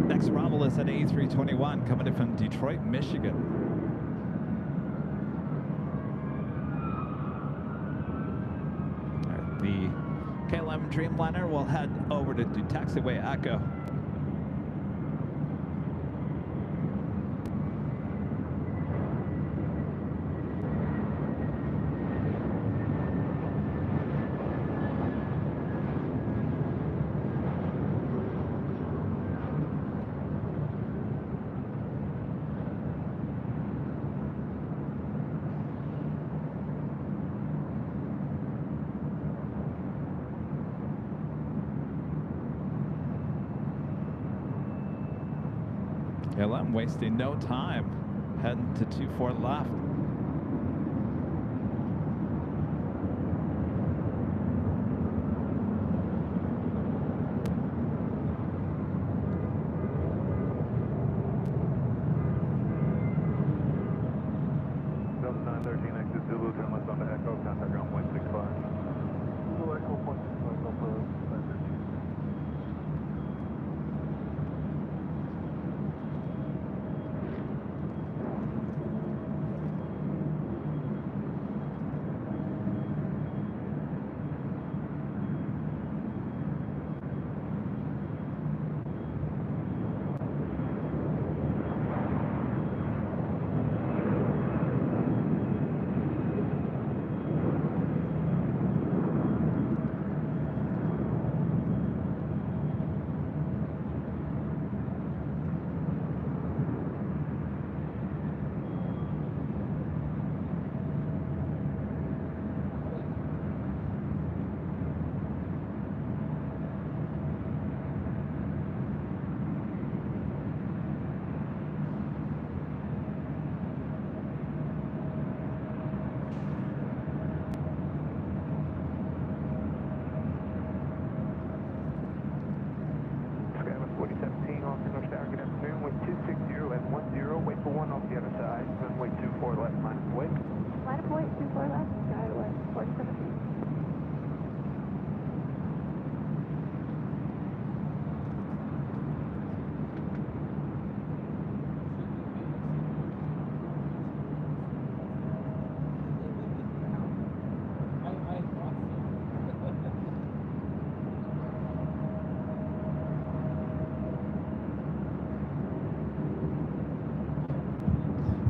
Speaker 3: Next arrival is an A321 coming in from Detroit, Michigan. All right, the KLM Dreamliner will head over to taxiway Echo. KLM wasting no time, heading to 24 left.
Speaker 2: Delta 913, exit Zulu, turn left onto Echo, contact ground point 65. Zulu Echo point 65, Delta 913.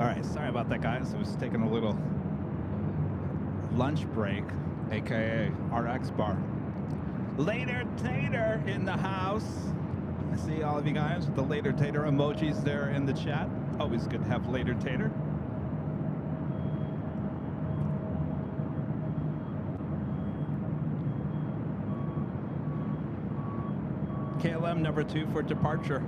Speaker 3: All right, sorry about that, guys. I was taking a little lunch break, aka RX bar. Later Tater in the house. I see all of you guys with the Later Tater emojis there in the chat. Always good to have Later Tater. KLM number 2 for departure.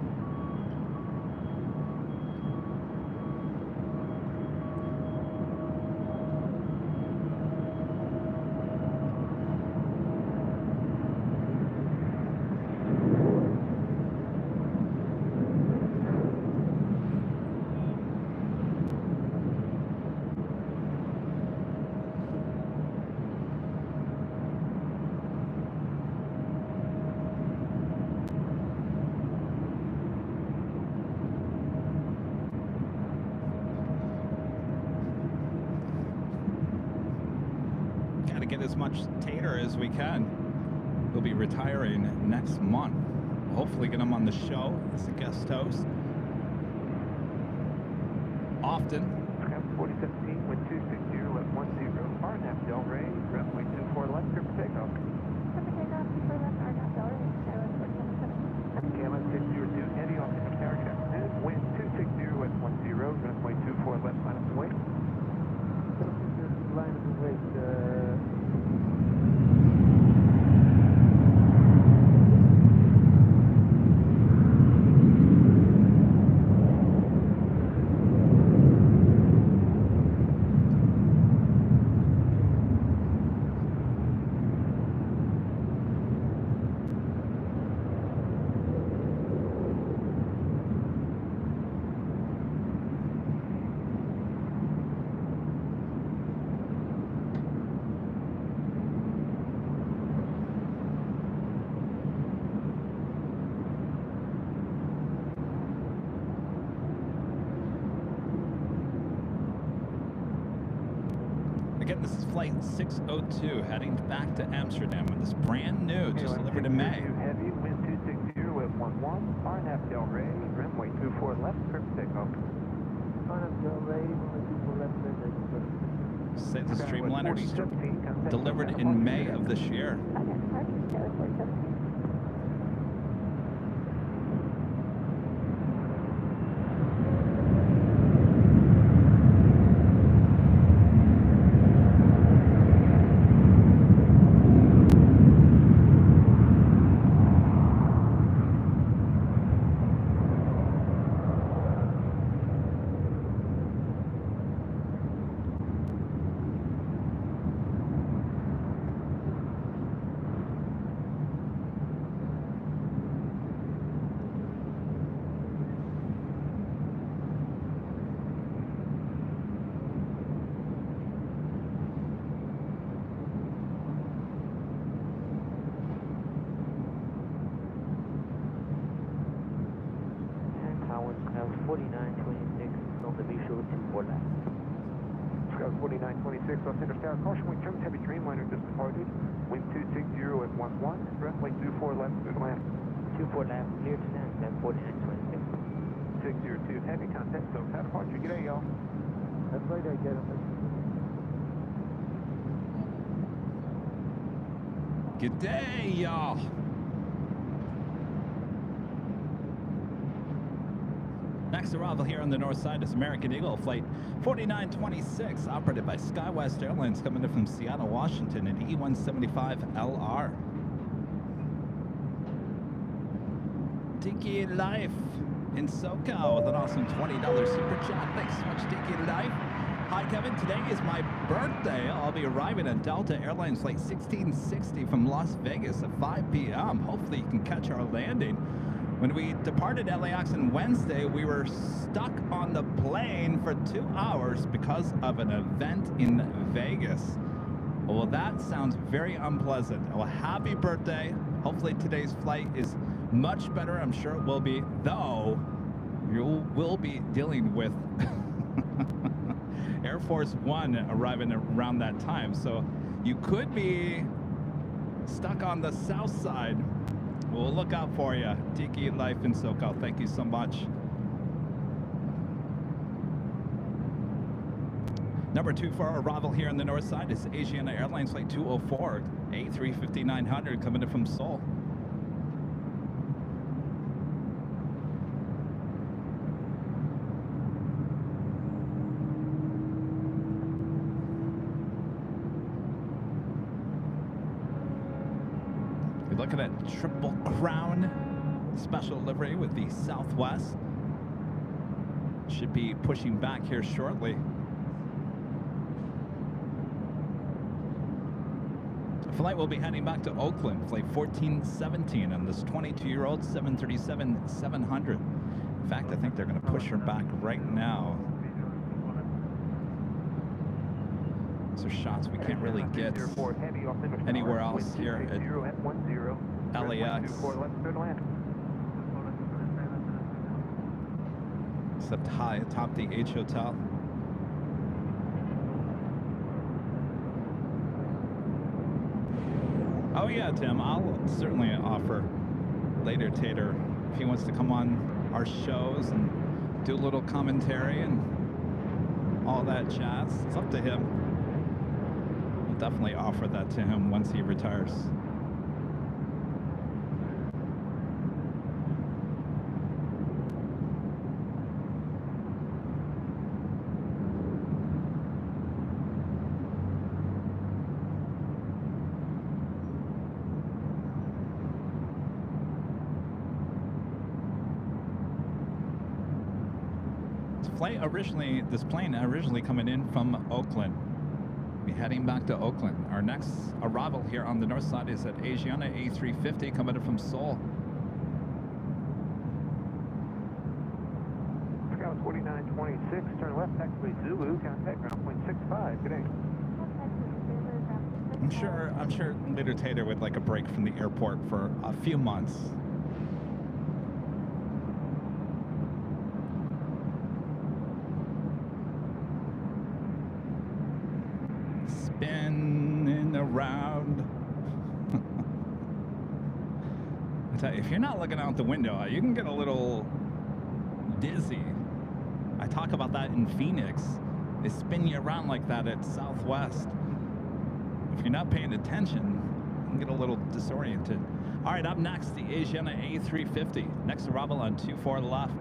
Speaker 3: Get as much Tater as we can. He'll be retiring next month. Hopefully get him on the show as a guest host. Often.
Speaker 7: 4017, wind 260, left 10, RNAV Del Rey, runway 24 left, clear for takeoff.
Speaker 6: Clear for takeoff, 24 left, RNAV Del Rey, Skyway 477.
Speaker 7: KLM 602 Heavy, off the tower, afternoon, wind 260, west 10, runway 24 left, line of weight. Line of weight,
Speaker 3: Again, this is flight 602 heading back to Amsterdam with this brand new, just delivered in May.
Speaker 7: Heavy, wind 260, west 11, RNAV Del Rey, runway 24 left, clear for takeoff. RNAV Del Rey, runway 24 left, clear for takeoff.
Speaker 3: Say the Streamliners delivered in May of this year.
Speaker 6: Okay, departure, Skyway 477.
Speaker 5: 4926 on the visual 24 left.
Speaker 7: Scout 4926, Los Angeles Tower, caution, wind trims, heavy Dreamliner just departed. Wind 260 at 11, runway 24 left, clear to land.
Speaker 5: 24 left, clear to land at 4926.
Speaker 7: 602, heavy contact, so tower departure, g'day y'all.
Speaker 5: That's right, I get it.
Speaker 3: Good day, y'all. Next arrival here on the north side is American Eagle Flight 4926, operated by SkyWest Airlines, coming in from Seattle, Washington, in E175LR. Tiki Life in SoCal with an awesome $20 super chat. Thanks so much, Tiki Life. Hi, Kevin. Today is my birthday. I'll be arriving at Delta Airlines Flight 1660 from Las Vegas at 5 p.m. Hopefully you can catch our landing. When we departed LAX on Wednesday, we were stuck on the plane for 2 hours because of an event in Vegas. Well, that sounds very unpleasant. Well, happy birthday. Hopefully today's flight is much better. I'm sure it will be, though you will be dealing with Air Force One arriving around that time. So you could be stuck on the south side. We'll look out for you. Tiki Life in SoCal. Thank you so much. Number 2 for our arrival here on the north side is Asiana Airlines Flight 204, A350-900, coming in from Seoul. You're looking at Triple Crown special livery with the Southwest. Should be pushing back here shortly. The flight will be heading back to Oakland, flight 1417 on this 22-year-old 737-700. In fact, I think they're going to push her back right now. These are shots we can't really get anywhere else here at LAX. Except high atop the H Hotel. Oh yeah, Tim, I'll certainly offer later Tater if he wants to come on our shows and do a little commentary and all that jazz. It's up to him. I'll definitely offer that to him once he retires. This plane originally coming in from Oakland. We'll be heading back to Oakland. Our next arrival here on the north side is at Asiana A380 coming in from Seoul.
Speaker 7: Scout 4926, turn left, taxiway Zulu, contact ground point 65. Good day.
Speaker 3: I'm sure later Tater would like a break from the airport for a few months. Spinning around. I tell you, if you're not looking out the window, you can get a little dizzy. I talk about that in Phoenix. They spin you around like that at Southwest. If you're not paying attention, you can get a little disoriented. All right, up next, the Asiana A380. Next arrival on 24 left.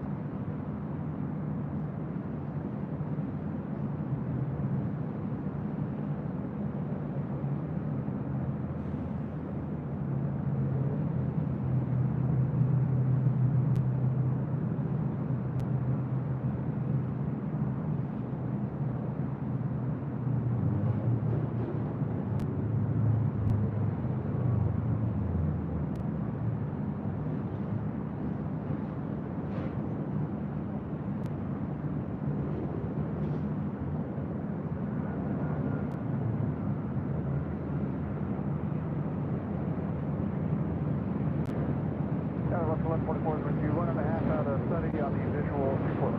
Speaker 7: lost 1144 is going to 1.5 out of study on the visual report.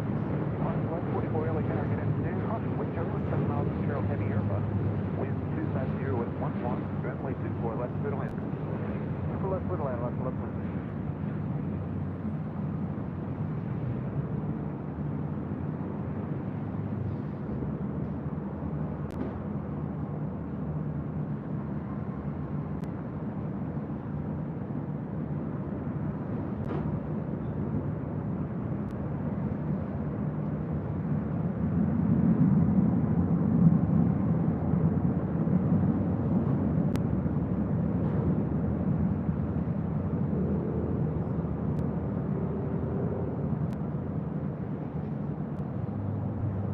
Speaker 7: 1144 LA Tower, good afternoon. Caution, wind turbulence, 7 miles per hour, heavy Airbus. Wind 250 with 11, runway 24 left, clear to land. Left, clear to land, left, left, left.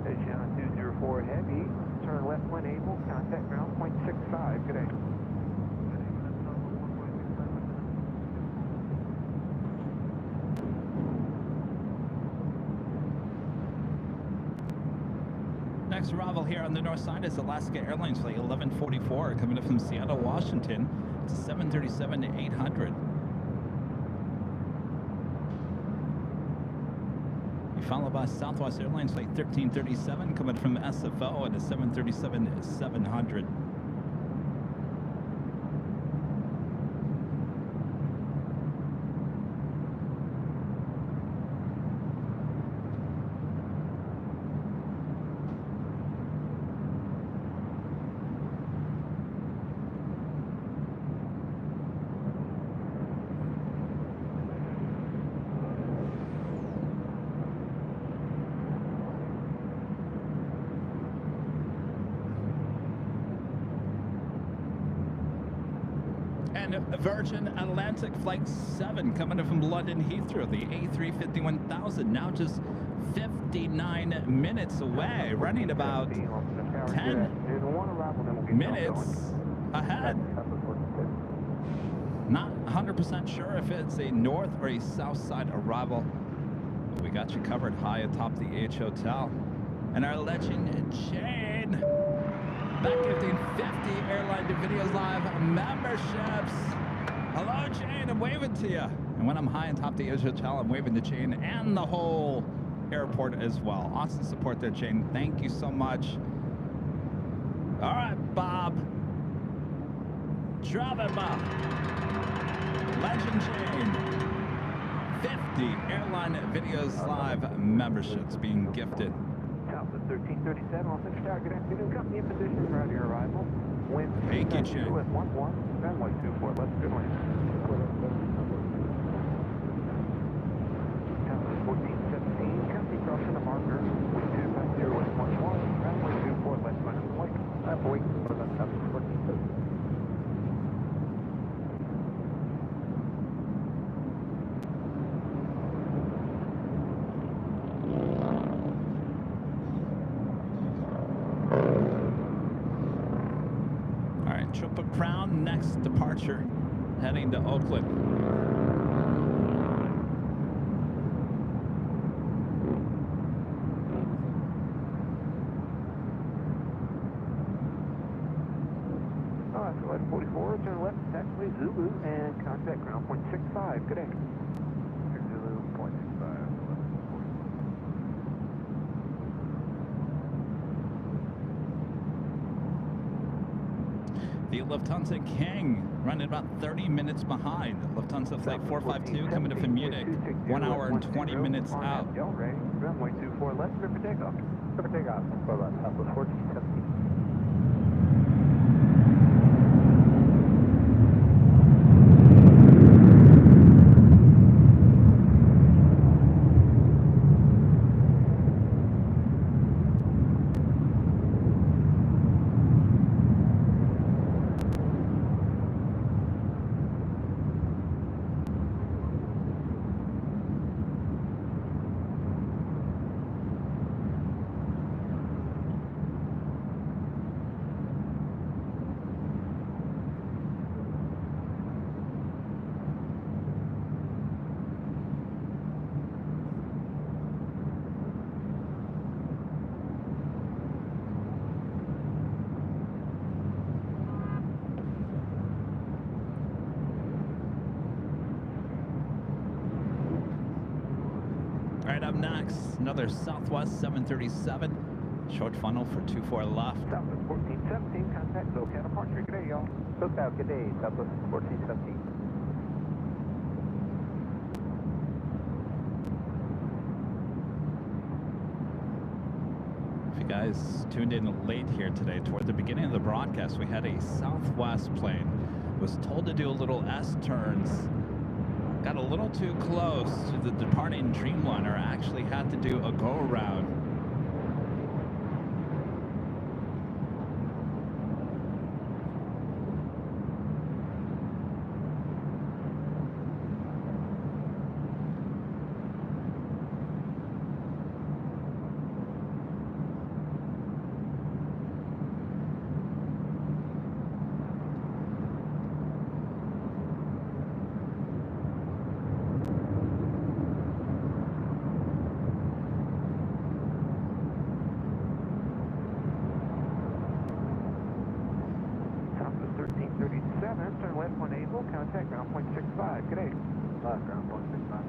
Speaker 7: Asiana 204 heavy, turn left when able, contact ground 0.65, good day.
Speaker 3: Next arrival here on the north side is Alaska Airlines flight 1144 coming up from Seattle, Washington. It's 737-800. Followed by Southwest Airlines flight 1337 coming from SFO at a 737-700. And Virgin Atlantic Flight 7 coming in from London Heathrow, the A350-1000, now just 59 minutes away, running about 10 minutes ahead. Not 100% sure if it's a north or a south side arrival, but we got you covered high atop the H Hotel. And our legend, Jane, back gifting 50 AirLineVideos Live memberships. Hello, Jane, I'm waving to you. And when I'm high on top of the H Hotel, I'm waving to Jane and the whole airport as well. Awesome support there, Jane. Thank you so much. All right, Bob. Drop it, Bob. Legend Jane. 50 AirLineVideos Live memberships being gifted.
Speaker 7: Southwest 1337 on Central Tower, good afternoon. Company in position prior to your arrival. Wind
Speaker 3: Thank you, Jane.
Speaker 7: with 11, runway 24 left, good land. Southwest 1417, company crossing the marker. Wind 250 with 11, runway 24 left, minus the lake. I'm waiting for the Southwest 1417.
Speaker 3: Triple Crown, next departure, heading to Oakland.
Speaker 7: All right, so 1144, turn left, taxiway Zulu, and contact ground 0.65. Good day.
Speaker 2: Zulu 0.65.
Speaker 3: The Lufthansa King running about 30 minutes behind. Lufthansa Flight 452 coming in from Munich, 1 hour and 20 minutes out.
Speaker 7: Runway 24 left, clear for takeoff. Clear for takeoff. Southwest 1417.
Speaker 3: right up next, another Southwest 737. Short funnel for 24 left.
Speaker 7: Southwest 1417, contact SoCal departure. Good day, y'all. SoCal, good day. Southwest 1417.
Speaker 3: If you guys tuned in late here today, toward the beginning of the broadcast, we had a Southwest plane. Was told to do a little S-turns. Got a little too close to the departing Dreamliner. Actually had to do a go-around.
Speaker 7: Turn left when able, contact ground point 65. Good day. Ground point 65.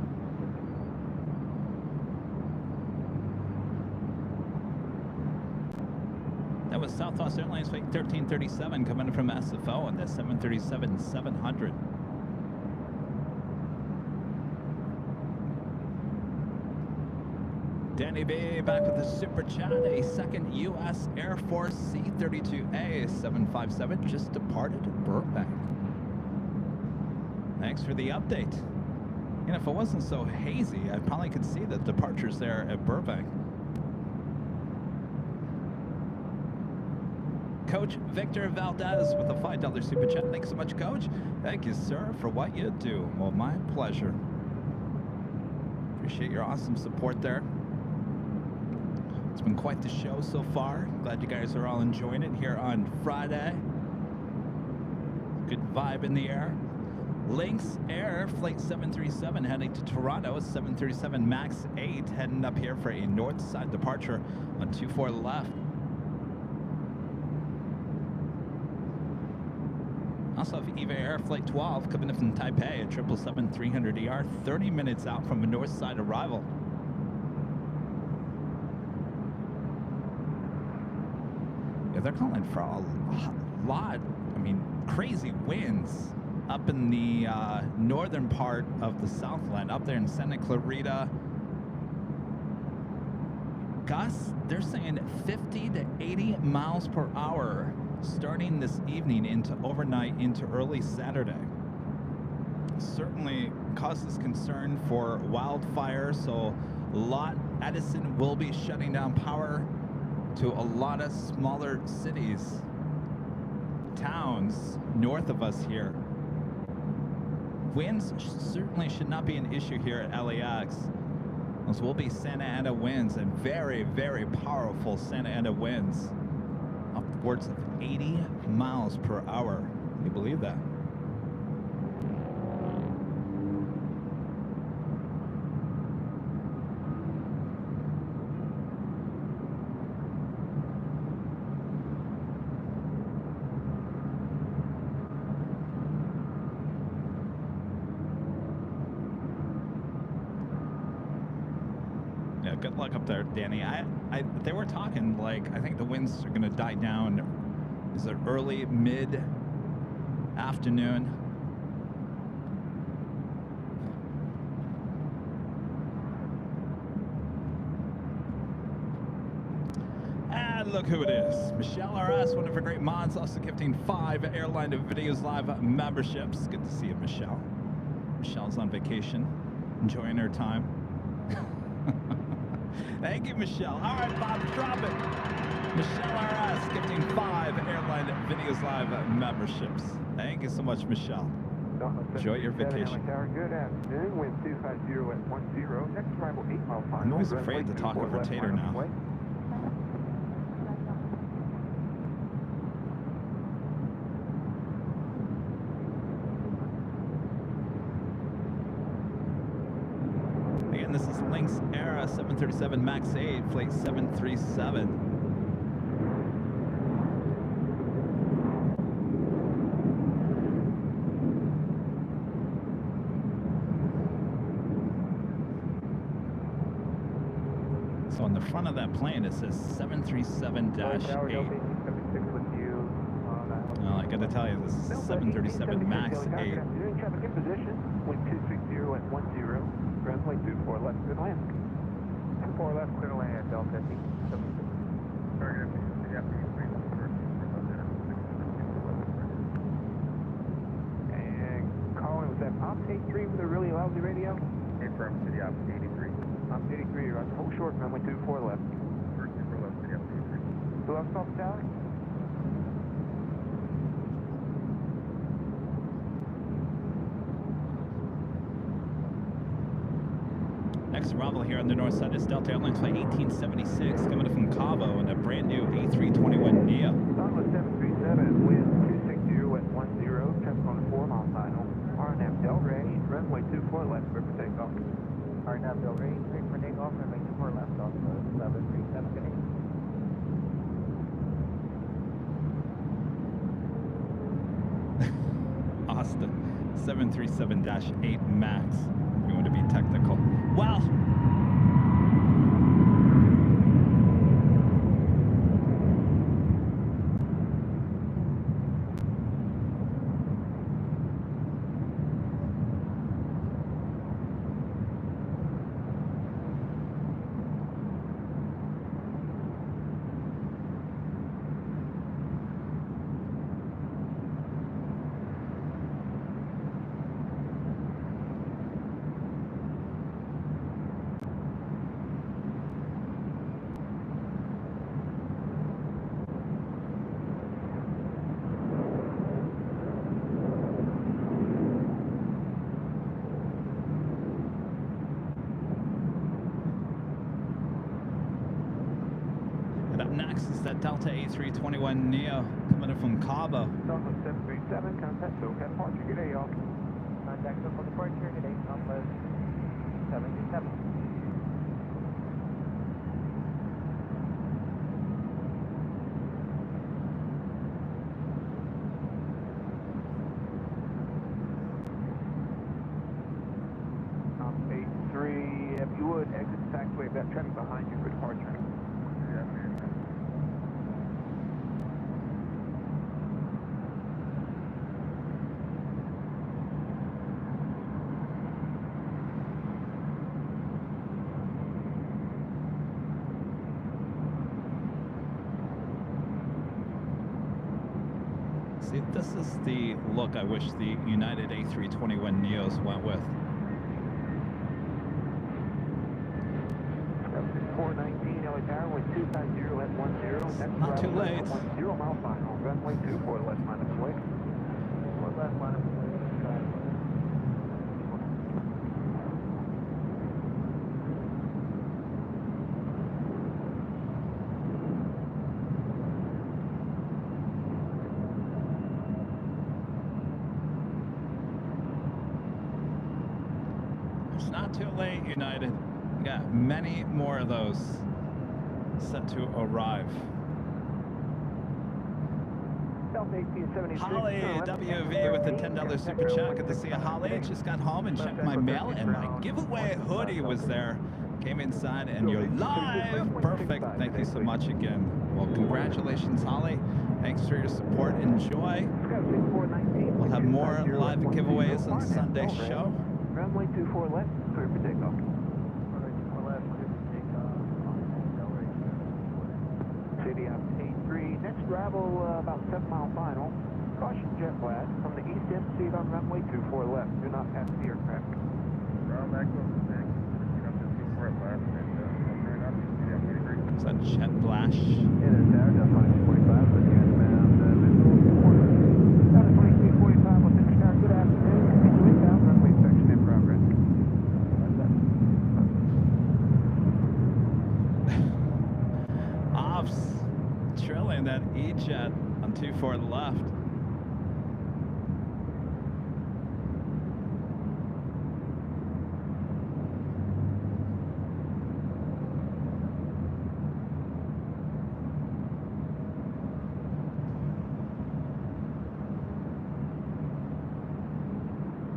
Speaker 3: That was Southwest Airlines Flight 1337 coming from SFO on the 737-700. Danny B back with the super chat. A second U.S. Air Force C-32A 757 just departed Burbank. Thanks for the update. And if it wasn't so hazy, I probably could see the departures there at Burbank. Coach Victor Valdez with a $5 super chat. Thanks so much, Coach. Thank you, sir, for what you do. Well, my pleasure. Appreciate your awesome support there. It's been quite the show so far. Glad you guys are all enjoying it here on Friday. Good vibe in the air. Lynx Air Flight 737 heading to Toronto. 737 MAX 8 heading up here for a north side departure on 24 left. Also have EVA Air Flight 12 coming in from Taipei at 777-300ER, 30 minutes out from a north side arrival. Yeah, they're calling for a lot, I mean, crazy winds up in the northern part of the Southland, up there in Santa Clarita. Gusts, they're saying 50 to 80 miles per hour starting this evening into overnight into early Saturday. Certainly causes concern for wildfires, so Edison will be shutting down power to a lot of smaller cities, towns north of us here. Winds certainly should not be an issue here at LAX. Those will be Santa Ana winds, and very, very powerful Santa Ana winds. Upwards of 80 miles per hour. Can you believe that? Good luck up there, Danny. They were talking like I think the winds are going to die down. Is it early, mid afternoon? And look who it is. Michelle RS, one of our great mods, also gifting 5 Airline Videos Live memberships. Good to see you, Michelle. Michelle's on vacation, enjoying her time. Thank you, Michelle. All right, Bob, drop it. Michelle RS gifting 5 Airline Videos Live memberships. Thank you so much, Michelle. Enjoy your vacation.
Speaker 7: Good afternoon. Wind 250 at 10. Next arrival 8 mile final.
Speaker 3: I'm always afraid to talk over Tater now. Again, this is Lynx Air 737 MAX 8, flight 737. So on the front of that plane, it says 737-8.
Speaker 7: with you.
Speaker 3: Well, I gotta tell you, this is 737 MAX 8.
Speaker 7: Traffic in position, wind 260 at 10, runway 24 left, good land. 24 left, clear to land, Delta 50. And calling, was that Ops 83 with a really lousy radio?
Speaker 2: From City Ops 83.
Speaker 7: Ops 83, you're on hold short, runway 24 left.
Speaker 2: 24 left, City Ops 83.
Speaker 7: Who else called the tower?
Speaker 3: Next arrival here on the north side is Delta Airlines Flight 1876 coming from Cabo in a brand new A321neo.
Speaker 7: Sunless 737, wind 260 at 10, traffic on the 4 mile final. RNAV Del Rey, runway 24 left, clear for takeoff. RNAV Del Rey, clear for takeoff, runway 24 left, off the 737 today.
Speaker 3: Austin, 737-8 MAX. If you want to be technical. Well, and up next is that Delta A321neo coming in from Cabo.
Speaker 7: Sunless 737, contact SoCal departure, good day y'all. Contact SoCal departure, good day, Sunless 737. If you would, exit the taxiway, that traffic behind you for departure.
Speaker 3: See, this is the look I wish the United A321neos went with.
Speaker 7: 419 LA Tower, wind 250 at 10.
Speaker 3: Not too late.
Speaker 7: 0 mile final, runway 24 left minus away. 4 left minus away.
Speaker 3: It's not too late, United. We got many more of those set to arrive. Holly WV with the $10 super chat. Good to see you, Holly. Just got home and checked my mail, and my giveaway hoodie was there. Came inside, and you're live. Perfect. Thank you so much again. Well, congratulations, Holly. Thanks for your support. Enjoy. We'll have more live giveaways on Sunday's show.
Speaker 7: Runway 24 left, clear for takeoff. City Ops 83. Next arrival about 7 mile final. Caution jet blast from the east end, seat on runway 24 left. Do not pass the aircraft.
Speaker 3: Is that jet blast?
Speaker 7: Yeah, there's Tower, Delta 2245, with the inbound Delta 2245 with the Tower. Good afternoon. Continue inbound, runway section in progress.
Speaker 3: Ops trailing that E-jet on 24 left.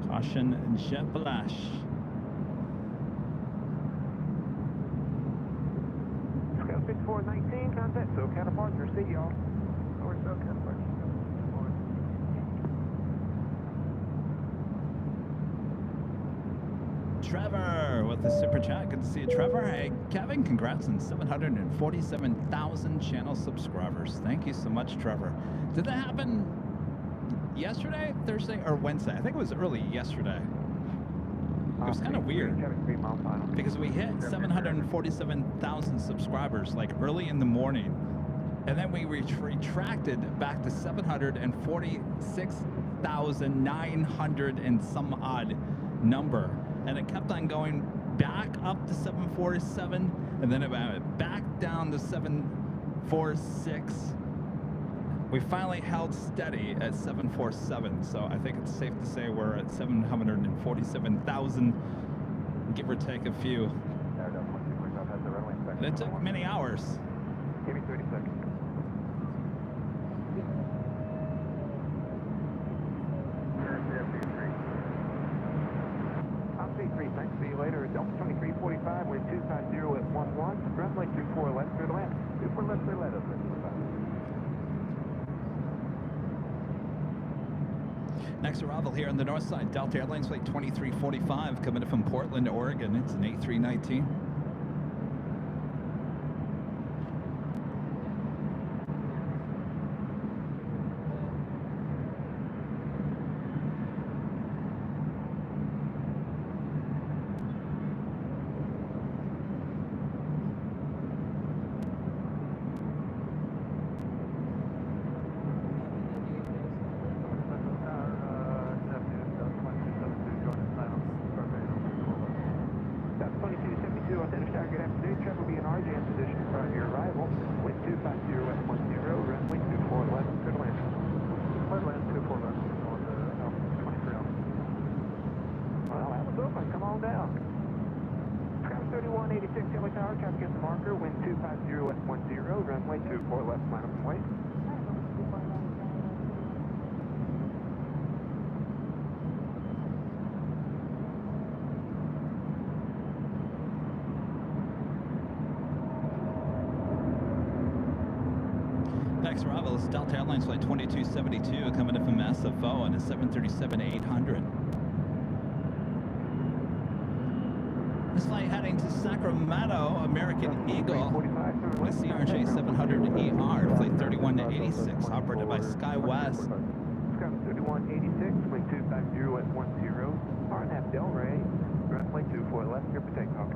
Speaker 3: Caution jet blast.
Speaker 7: North 19, contact SoCal departure. See y'all.
Speaker 2: North SoCal departure.
Speaker 3: Trevor with the super chat. Good to see you, Trevor. Hey, Kevin, congrats on 747,000 channel subscribers. Thank you so much, Trevor. Did that happen yesterday, Thursday, or Wednesday? I think it was early yesterday. It was kind of weird because we hit 747,000 subscribers like early in the morning, and then we retracted back to 746,900 and some odd number. And it kept on going back up to 747, and then it went back down to 746. We finally held steady at 747, so I think it's safe to say we're at 747,000, give or take a few. And it took many hours.
Speaker 7: Give me 30 seconds. C3, thanks. See you later. Delta 2345, wind 250 at 11. Runway 24 left, clear to land. 24 left, clear to land.
Speaker 3: Next arrival here on the north side, Delta Airlines flight 2345, coming in from Portland, Oregon. It's an A319. Next arrival is Delta Airlines flight 2272, coming in from SFO on a 737-800. This flight heading to Sacramento, American Eagle, with CRJ 700ER, flight 3186, operated by SkyWest.
Speaker 7: Sky 3186, wind 250 at 10. RNAV Delray, runway 24 left, clear for takeoff.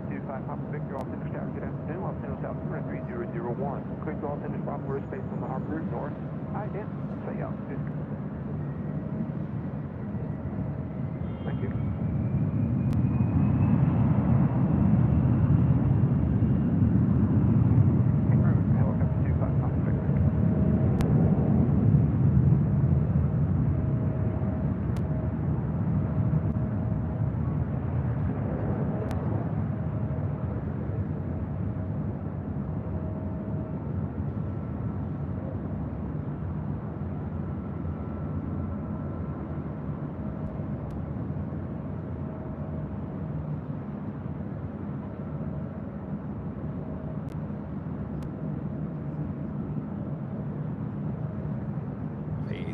Speaker 7: 25 Papa Victor, all finish tower, good afternoon. Los Angeles South, 3001. Clear to all finish proper space on the harbor route north. Ident, say out. Thank you. Helicopter 25 Papa Victor.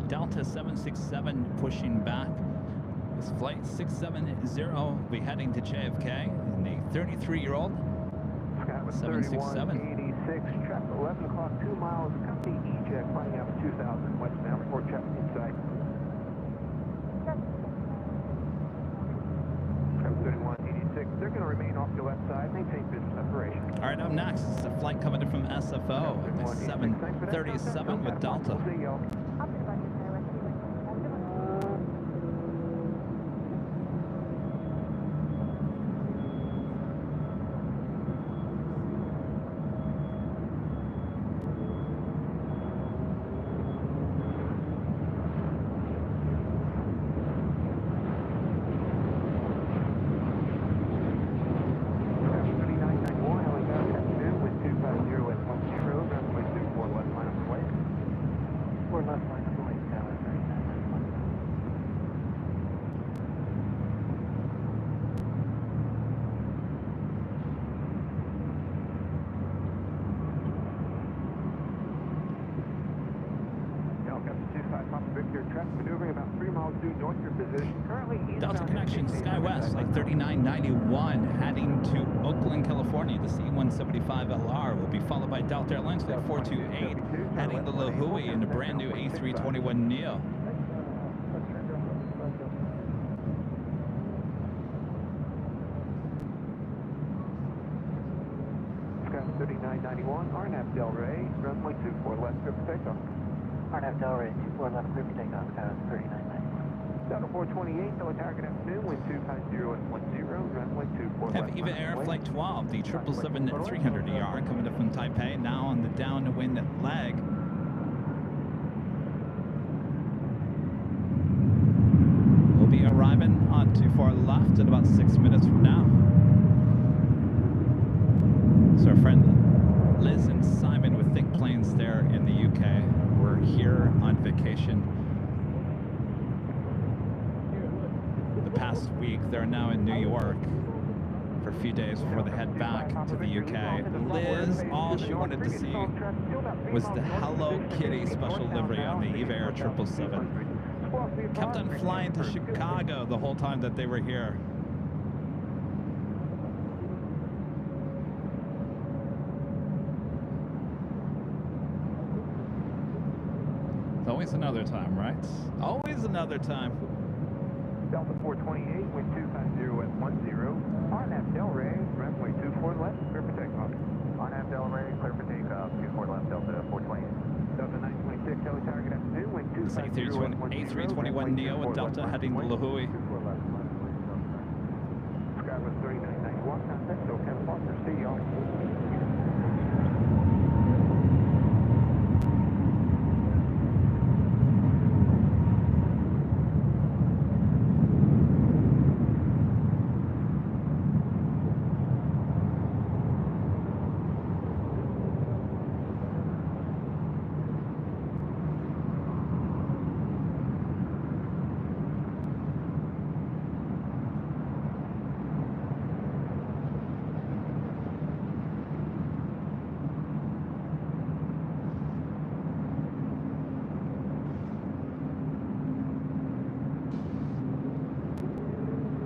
Speaker 3: Delta 767 pushing back. This flight 670 will be heading to JFK, and the 33-year-old 767.
Speaker 7: 3186, traffic 11 o'clock, 2 miles, company eject, flying out 2000 westbound, report traffic inside. Traffic 3186, they're going to remain off your left side, maintain business separation.
Speaker 3: All right, up next is a flight coming in from SFO, the 737 with Delta.
Speaker 7: See y'all. position. Currently
Speaker 3: Delta connection, SkyWest, flight 3991, heading to Oakland, California. The C-175LR will be followed by Delta Airlines, flight 428, heading to La Jolla in a brand new A321neo.
Speaker 7: Sky 3991, RNAV Delray, runway 24 left, clear for takeoff.
Speaker 5: RNAV Delray, 24 left, clear for takeoff, Sky 3991.
Speaker 7: Delta 428, Delta target afternoon, wind 250 at 10, runway 24 left.
Speaker 3: Have EVA Air Flight 12, the 777-300ER coming up from Taipei, now on the downwind leg. We'll be arriving on too far left in about 6 minutes from now. So our friend Liz and Simon with Think Planes there in the UK. We're here on vacation. The past week, they're now in New York for a few days before they head back to the UK. Liz, all she wanted to see was the Hello Kitty special livery on the EVA Air 777. Kept on flying to Chicago the whole time that they were here. It's always another time, right? Always another time.
Speaker 7: Delta 428, wind 250 at 10, RNAV Delray, runway 24 left, clear for takeoff. RNAV Delray, clear for takeoff, 24 left, Delta 428. Delta 926, Delta target afternoon, wind 250 at 10,
Speaker 3: A321neo with Delta heading to La Jolla.
Speaker 7: Skywest 3991, contact SoCal Partner, see y'all.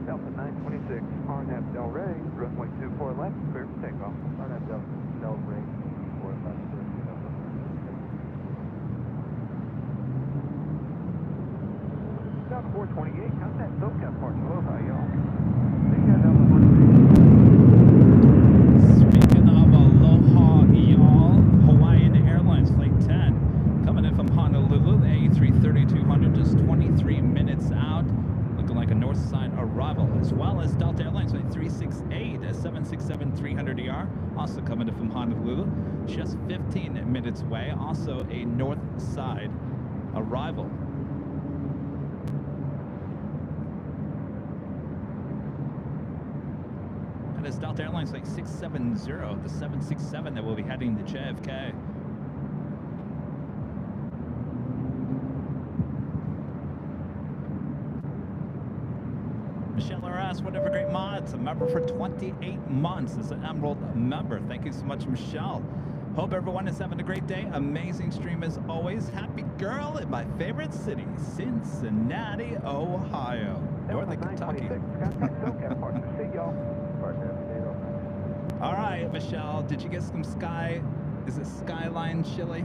Speaker 7: Delta 926, RNAV Delray, runway 24 left, clear for takeoff. RNAV Delray, 24 left, clear for takeoff. Delta 428, contact SoCal Partner, aloha y'all. See ya, Delta 428.
Speaker 3: Speaking of aloha, y'all, Hawaiian Airlines Flight 10 coming in from Honolulu, the A330-200, just 23 minutes out. Looking like a north side arrival, as well as Delta Airlines Flight 368, a 767-300ER, also coming in from Honolulu, just 15 minutes away, also a north side arrival. That is Delta Airlines Flight 670, the 767 that will be heading to JFK. Michelle R.S., whatever great mods, a member for 28 months as an Emerald member. Thank you so much, Michelle. Hope everyone is having a great day. Amazing stream as always. Happy girl in my favorite city, Cincinnati, Ohio. Northern Kentucky. All right, Michelle, did you get some is it Skyline chili?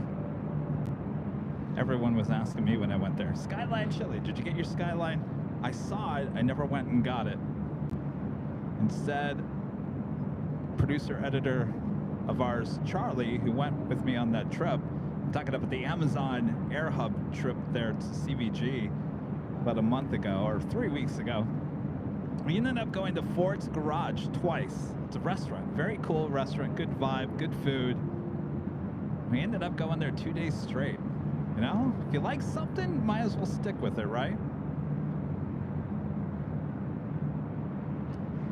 Speaker 3: Everyone was asking me when I went there. Skyline chili, did you get your Skyline? I saw it, I never went and got it. Instead, producer editor of ours, Charlie, who went with me on that trip, talking about the Amazon Air Hub trip there to CVG about a month ago, or 3 weeks ago. We ended up going to Ford's Garage twice. It's a restaurant, very cool restaurant, good vibe, good food. We ended up going there 2 days straight. You know, if you like something, might as well stick with it, right?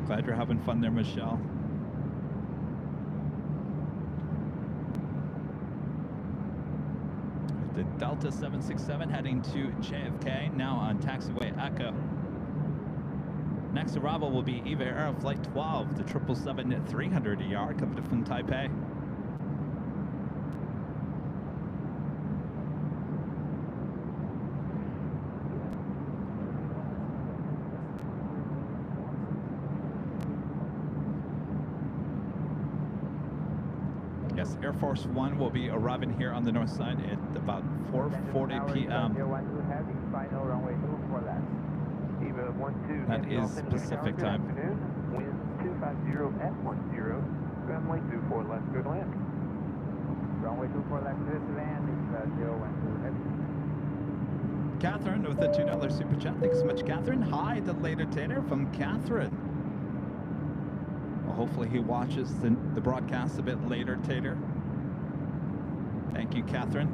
Speaker 3: Glad you're having fun there, Michelle. The Delta 767 heading to JFK, now on taxiway Echo. Next arrival will be EVA Air Flight 12, the 777-300ER coming from Taipei. Yes, Air Force One will be arriving here on the north side at about 4:40 p.m.
Speaker 7: Final runway 24 left. Eva 12.
Speaker 3: That is Pacific time.
Speaker 7: Wind 250 at 10. Runway 24 left, good land. Runway 24 left, good to land. It's 012 heavy.
Speaker 3: Catherine with the $2 super chat. Thanks so much, Catherine. Hi to Later Tater from Catherine. Well, hopefully he watches the broadcast a bit later, Tater. Thank you, Catherine.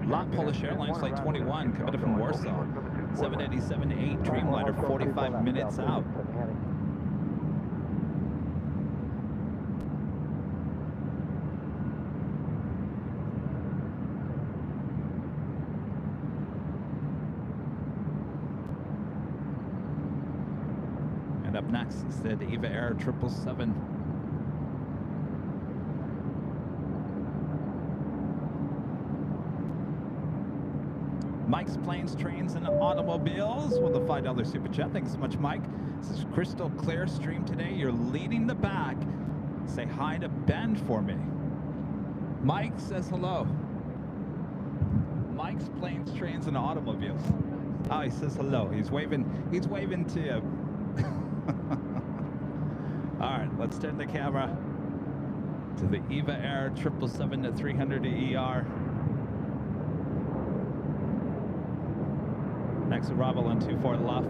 Speaker 3: Lot Polish Airlines Flight 21 coming from Warsaw. 787-8 Dreamliner 45 minutes out. And up next is the Eva Air 777. Mike's Planes, Trains, and Automobiles with a $5 super chat. Thanks so much, Mike. This is crystal clear stream today. You're leading the back. Say hi to Ben for me. Mike says hello. Mike's Planes, Trains, and Automobiles. Oh, he says hello. He's waving to you. All right, let's turn the camera to the Eva Air 777-300ER. Next arrival on 24 left.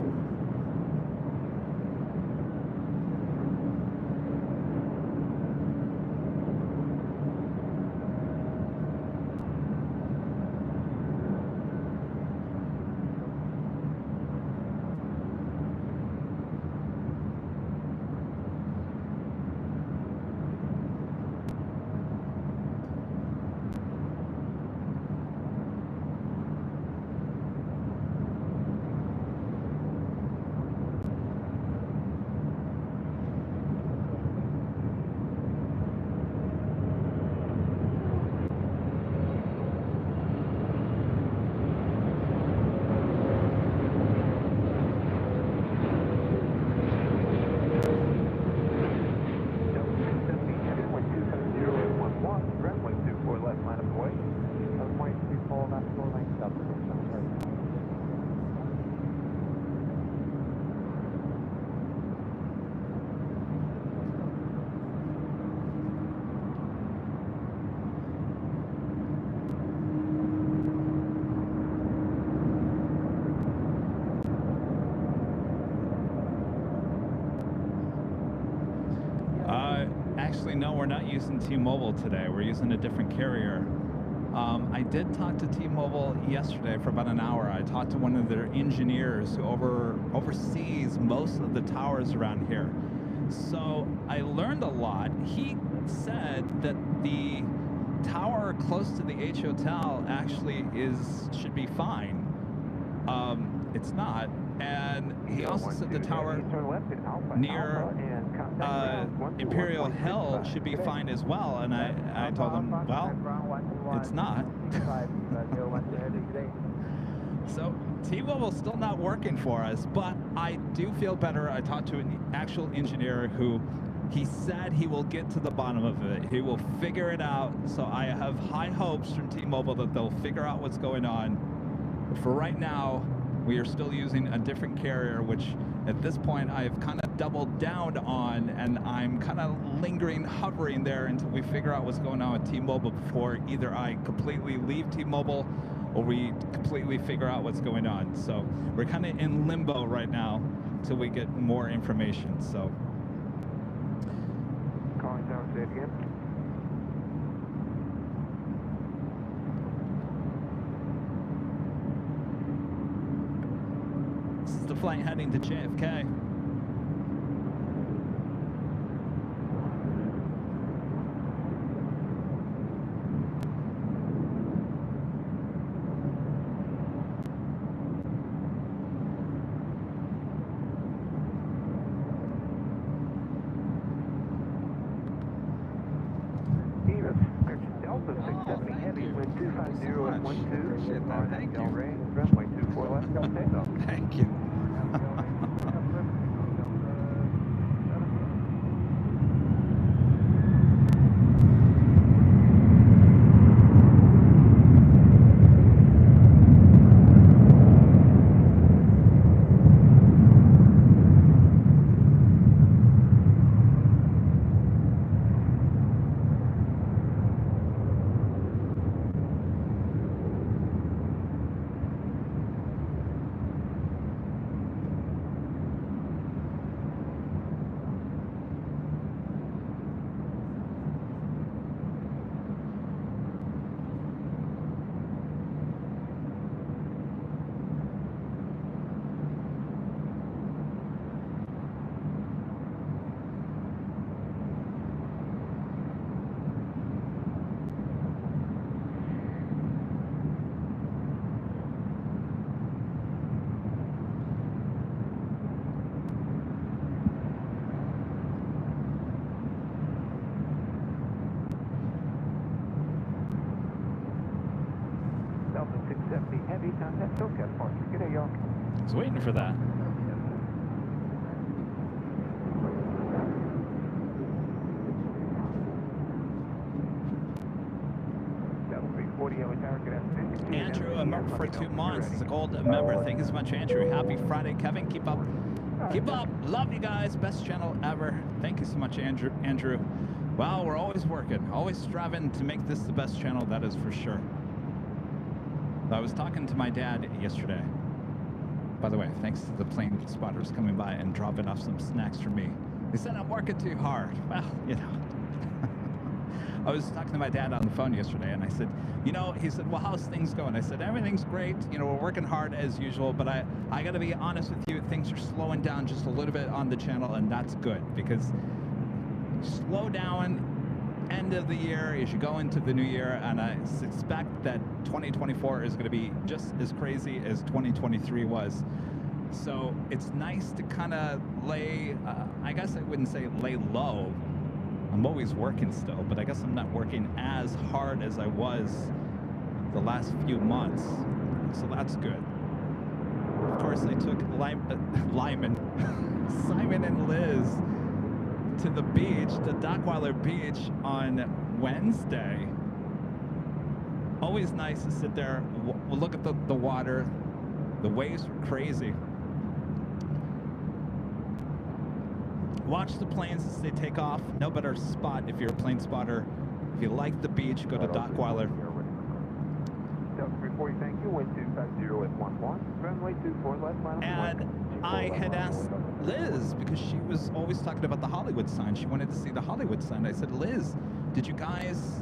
Speaker 3: Actually, no, we're not using T-Mobile today. We're using a different carrier. I did talk to T-Mobile yesterday for about an hour. I talked to one of their engineers who oversees most of the towers around here. So I learned a lot. He said that the tower close to the H Hotel actually should be fine. It's not. And he also said the tower near Imperial Hill should be fine as well. And I told him, well, it's not. So T-Mobile's still not working for us, but I do feel better. I talked to an actual engineer who he said he will get to the bottom of it. He will figure it out. So I have high hopes from T-Mobile that they'll figure out what's going on. But for right now, we are still using a different carrier, which at this point I've kind of doubled down on, and I'm kind of hovering there until we figure out what's going on with T-Mobile before either I completely leave T-Mobile or we completely figure out what's going on. So we're kind of in limbo right now until we get more information. So.
Speaker 7: Calling down, say it again.
Speaker 3: This is the flight heading to JFK. appreciate that. Thank you.
Speaker 7: Runway 24 left, go takeoff.
Speaker 3: Thank you.
Speaker 7: Delta 670 Heavy, contact SoCal departure. Good day, y'all.
Speaker 3: I was waiting for that.
Speaker 7: Delta 340 LA Tower, good afternoon.
Speaker 3: Andrew, a member for 2 months. It's a gold member. Thank you so much, Andrew. Happy Friday, Kevin. Keep up. Keep up. Love you guys. Best channel ever. Thank you so much, Andrew. Well, we're always working, always striving to make this the best channel, that is for sure. I was talking to my dad yesterday. By the way, thanks to the plane spotters coming by and dropping off some snacks for me. They said I'm working too hard. Well, you know. I was talking to my dad on the phone yesterday, and I said, you know, he said, well, how's things going? I said, everything's great. You know, we're working hard as usual, but I got to be honest with you, things are slowing down just a little bit on the channel, and that's good, because slow down end of the year as you go into the new year, and I suspect that 2024 is going to be just as crazy as 2023 was. So it's nice to kind of lay, I guess I wouldn't say lay low. I'm always working still, but I guess I'm not working as hard as I was the last few months. So that's good. Of course, I took Simon and Liz to the beach, the Dockweiler Beach, on Wednesday. Always nice to sit there, look at the water. The waves were crazy. Watch the planes as they take off. No better spot if you're a plane spotter. If you like the beach, go to Dockweiler.
Speaker 7: Delta 340, thank you. Wind 250 at 11. Runway 24 left, line up
Speaker 3: And I had asked Liz, because she was always talking about the Hollywood sign. She wanted to see the Hollywood sign. I said, Liz, did you guys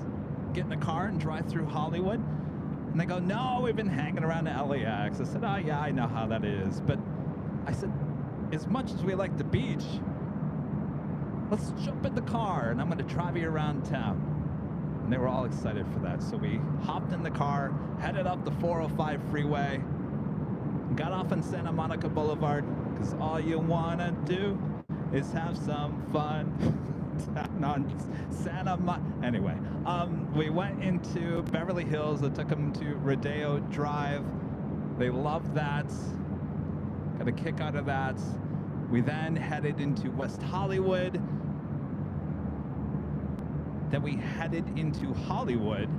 Speaker 3: get in a car and drive through Hollywood? And they go, no, we've been hanging around the LAX. I said, oh yeah, I know how that is. But I said, as much as we like the beach, let's jump in the car and I'm going to drive you around town. And they were all excited for that. So we hopped in the car, headed up the 405 freeway, got off on Santa Monica Boulevard, because all you want to do is have some fun. Anyway, we went into Beverly Hills. I took them to Rodeo Drive. They loved that. Got a kick out of that. We then headed into West Hollywood. Then we headed into Hollywood.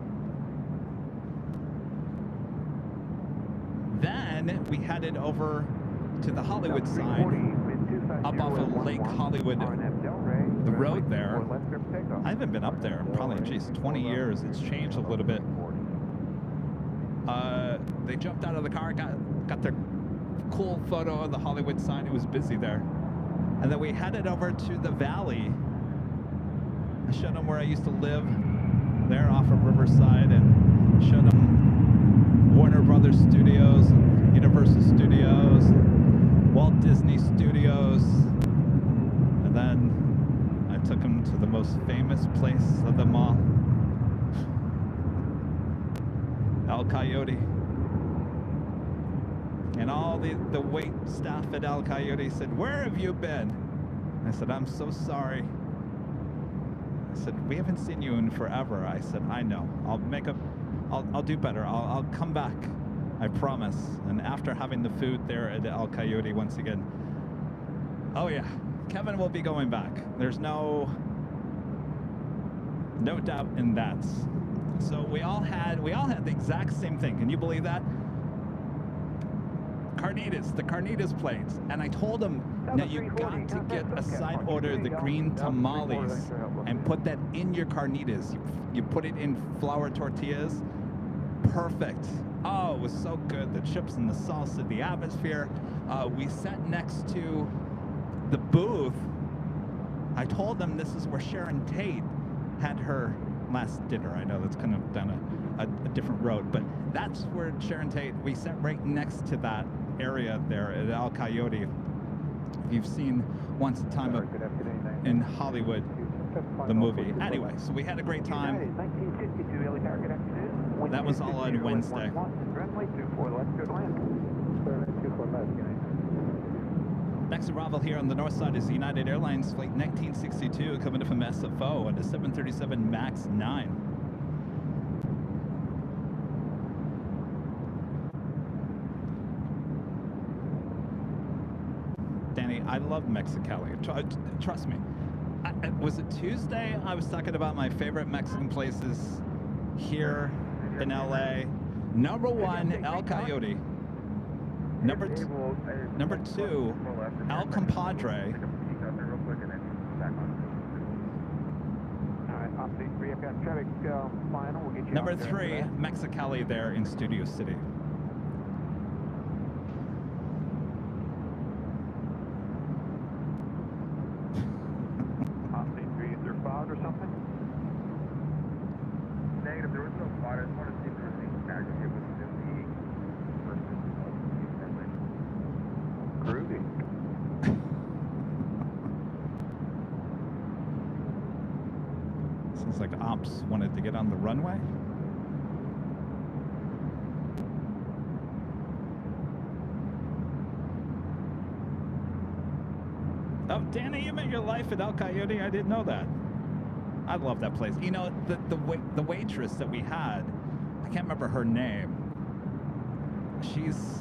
Speaker 3: Then we headed over to the Hollywood sign, up off of Lake Hollywood, the road there. I haven't been up there in probably, geez, 20 years. It's changed a little bit. They jumped out of the car, got their cool photo of the Hollywood sign. It was busy there. And then we headed over to the valley. I showed them where I used to live there off of Riverside, and showed them Warner Brothers Studios, Universal Studios, Walt Disney Studios. And then I took them to the most famous place of them all, El Coyote. And all the wait staff at El Coyote said, where have you been? I said, I'm so sorry. I said, we haven't seen you in forever. I said, I know. I'll I'll do better. I'll come back. I promise. And after having the food there at El Coyote once again. Oh yeah, Kevin will be going back. There's no doubt in that. So we all had the exact same thing. Can you believe that? The carnitas plates. And I told him, now you've got to get a side order, the green tamales, and put that in your carnitas. You put it in flour tortillas. Perfect. Oh, it was so good. The chips and the salsa, the atmosphere. We sat next to the booth. I told them this is where Sharon Tate had her last dinner. I know that's kind of down a different road, but that's where Sharon Tate, we sat right next to that area there at El Coyote. If you've seen Once a Time in Hollywood, the movie. Anyway, so we had a great time. That was all on Wednesday. Next arrival here on the north side is United Airlines Flight 1962 coming in from SFO on the 737 MAX 9. Danny, I love Mexicali. Trust me. Was it Tuesday? I was talking about my favorite Mexican places here in LA. Number one, El Coyote. Number two, El Compadre. Number three, Mexicali there in Studio City.
Speaker 7: Is there fog or something?
Speaker 2: Negative, there was no fog. I just wanted to see if there was any casualty within the
Speaker 7: Groovy.
Speaker 3: Seems like Ops wanted to get on the runway. Oh, Danny, you met your life at El Coyote? I didn't know that. I love that place. You know, the waitress that we had, I can't remember her name. She's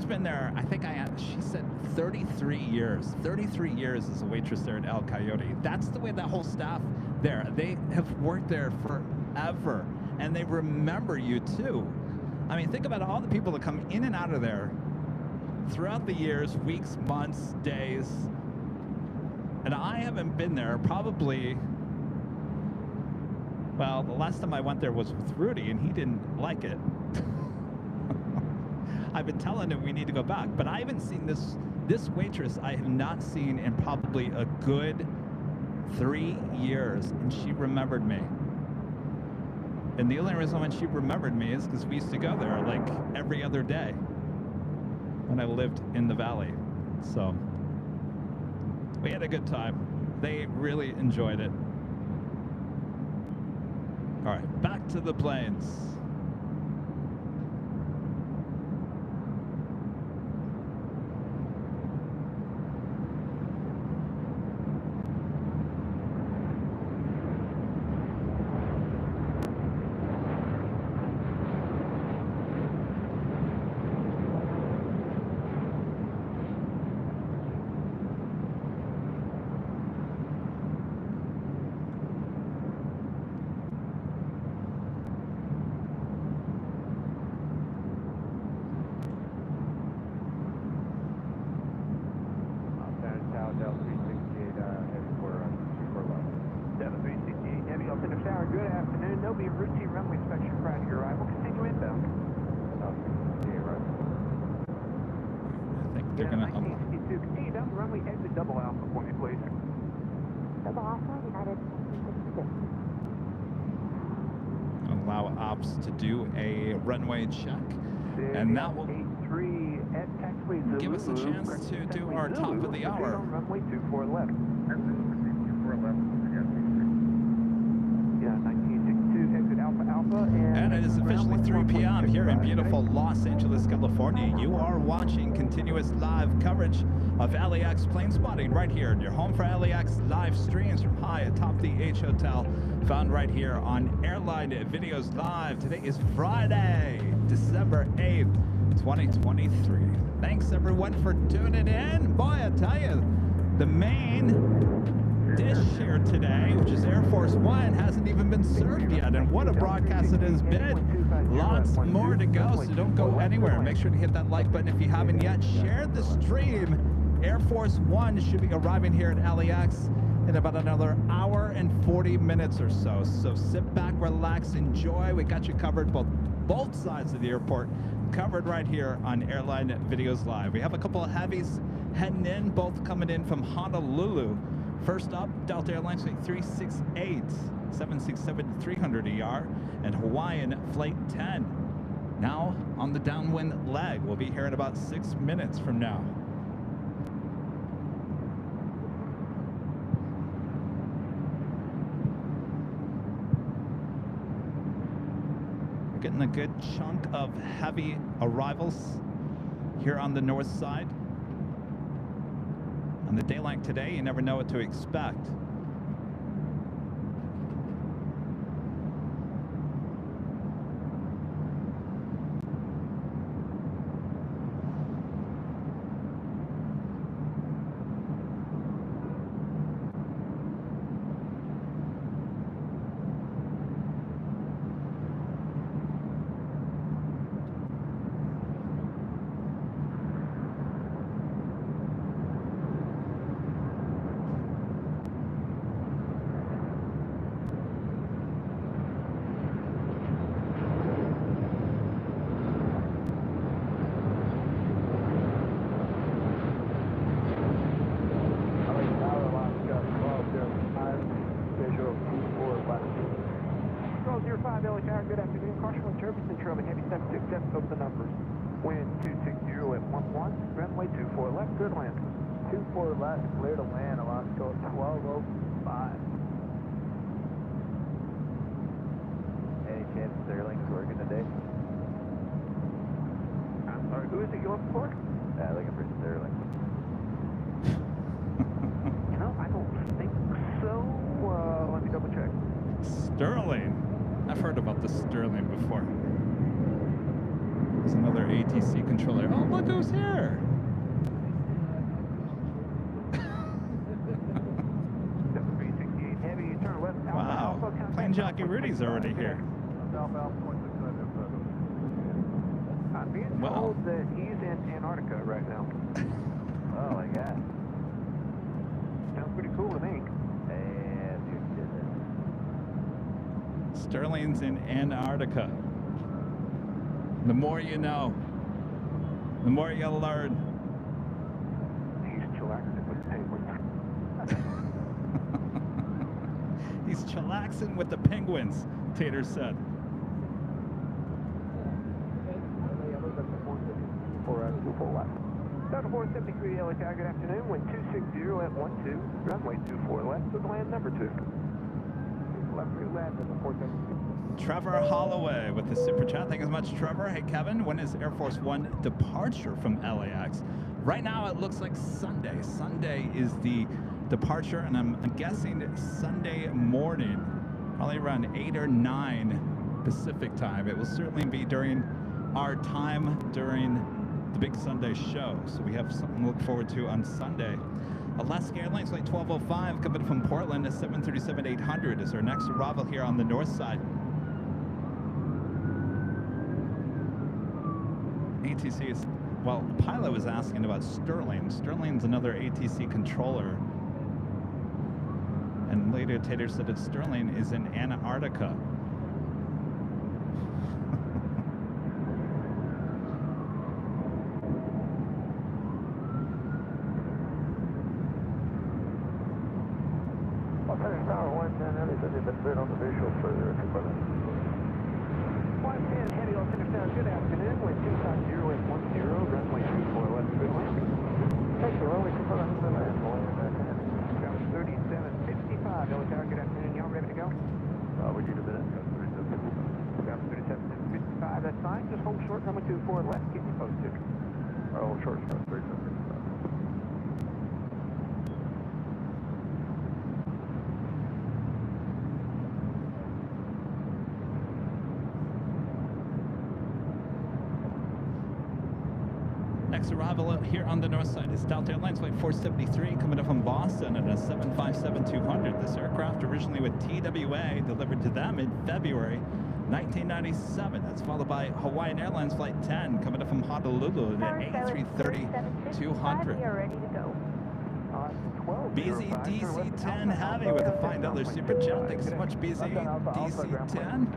Speaker 3: been there, I think she said 33 years. 33 years as a waitress there at El Coyote. That's the way that whole staff there, they have worked there forever. And they remember you too. I mean, think about all the people that come in and out of there throughout the years, weeks, months, days. And I haven't been there probably, well, the last time I went there was with Rudy and he didn't like it. I've been telling him we need to go back, but I haven't seen this waitress I have not seen in probably a good 3 years, and she remembered me. And the only reason why she remembered me is because we used to go there like every other day when I lived in the valley. So we had a good time. They really enjoyed it. All right, back to the planes. Allow Ops to do a runway check, and that will give us a chance to do our top of the hour.
Speaker 7: Runway 24 left. Yeah, 1962, exit Alpha Alpha.
Speaker 3: And it is officially 3 p.m. here in beautiful Los Angeles, California. You are watching continuous live coverage of LAX plane spotting right here in your home for LAX live streams from high atop the H Hotel, found right here on Airline Videos Live. Today is Friday, December 8th, 2023. Thanks everyone for tuning in. Boy, I tell you, the main dish here today, which is Air Force One, hasn't even been served yet, and what a broadcast it has been. Lots more to go, so don't go anywhere. Make sure to hit that like button if you haven't yet. Share the stream. Air Force One should be arriving here at LAX in about another hour and 40 minutes or so. So sit back, relax, enjoy. We got you covered both sides of the airport, covered right here on Airline Videos Live. We have a couple of heavies heading in, both coming in from Honolulu. First up, Delta Airlines Flight 368, 767-300ER, and Hawaiian Flight 10. Now on the downwind leg. We'll be here in about 6 minutes from now. We're getting a good chunk of heavy arrivals here on the north side. On the day like today, you never know what to expect.
Speaker 7: Runway 24 left, good land. 24 left, clear to land, Alaska 1205. Any chance Sterling's working today? I'm sorry, who is it you looking for? Yeah, looking for Sterling. I don't think so. Let me double check.
Speaker 3: Sterling? I've heard about the Sterling before. There's another ATC controller. Oh, look who's here! Wow, plane jockey Rudy's already here.
Speaker 7: I'm being told that he's in Antarctica right now. Oh my God. Sounds pretty cool to me.
Speaker 3: Sterling's in Antarctica. The more you know, the more you'll learn.
Speaker 7: He's chillaxing with the penguins.
Speaker 3: He's chillaxing with the penguins, Tater said.
Speaker 7: Delta 473 LA Tower, good afternoon. Wind 260 at 12. Runway 24 left, to land number 2. Left to land at the 473.
Speaker 3: Trevor Holloway with the super chat. Thank you so much, Trevor. Hey, Kevin, when is Air Force One departure from LAX? Right now, it looks like Sunday. Sunday is the departure, and I'm guessing Sunday morning, probably around 8 or 9 Pacific time. It will certainly be during our time during the big Sunday show. So we have something to look forward to on Sunday. Alaska Airlines Flight 1205 coming from Portland, a 737-800 is our next arrival here on the north side. ATC is, well, the pilot was asking about Sterling. Sterling's another ATC controller. And later Tater said that Sterling is in Antarctica.
Speaker 7: On the visual further, everybody. 110 heavy on center sound, good afternoon. Wind 250 at 10, runway 24 left, good land. Thank you, runway 24 left, good land. Got 3755, LA Tower, good afternoon. Y'all ready to go?
Speaker 2: We need a minute.
Speaker 7: fine. Just hold short, runway 24 left, keep me posted.
Speaker 2: Oh, short, 350.
Speaker 3: Next arrival here on the north side is Delta Airlines Flight 473 coming up from Boston at a 757-200. This aircraft originally with TWA delivered to them in February 1997. That's followed by Hawaiian Airlines Flight 10 coming up from Honolulu at A330-200.
Speaker 6: We are ready to go.
Speaker 3: BZDC-10 Heavy with a $5 super chat. Thanks so much, BZDC-10.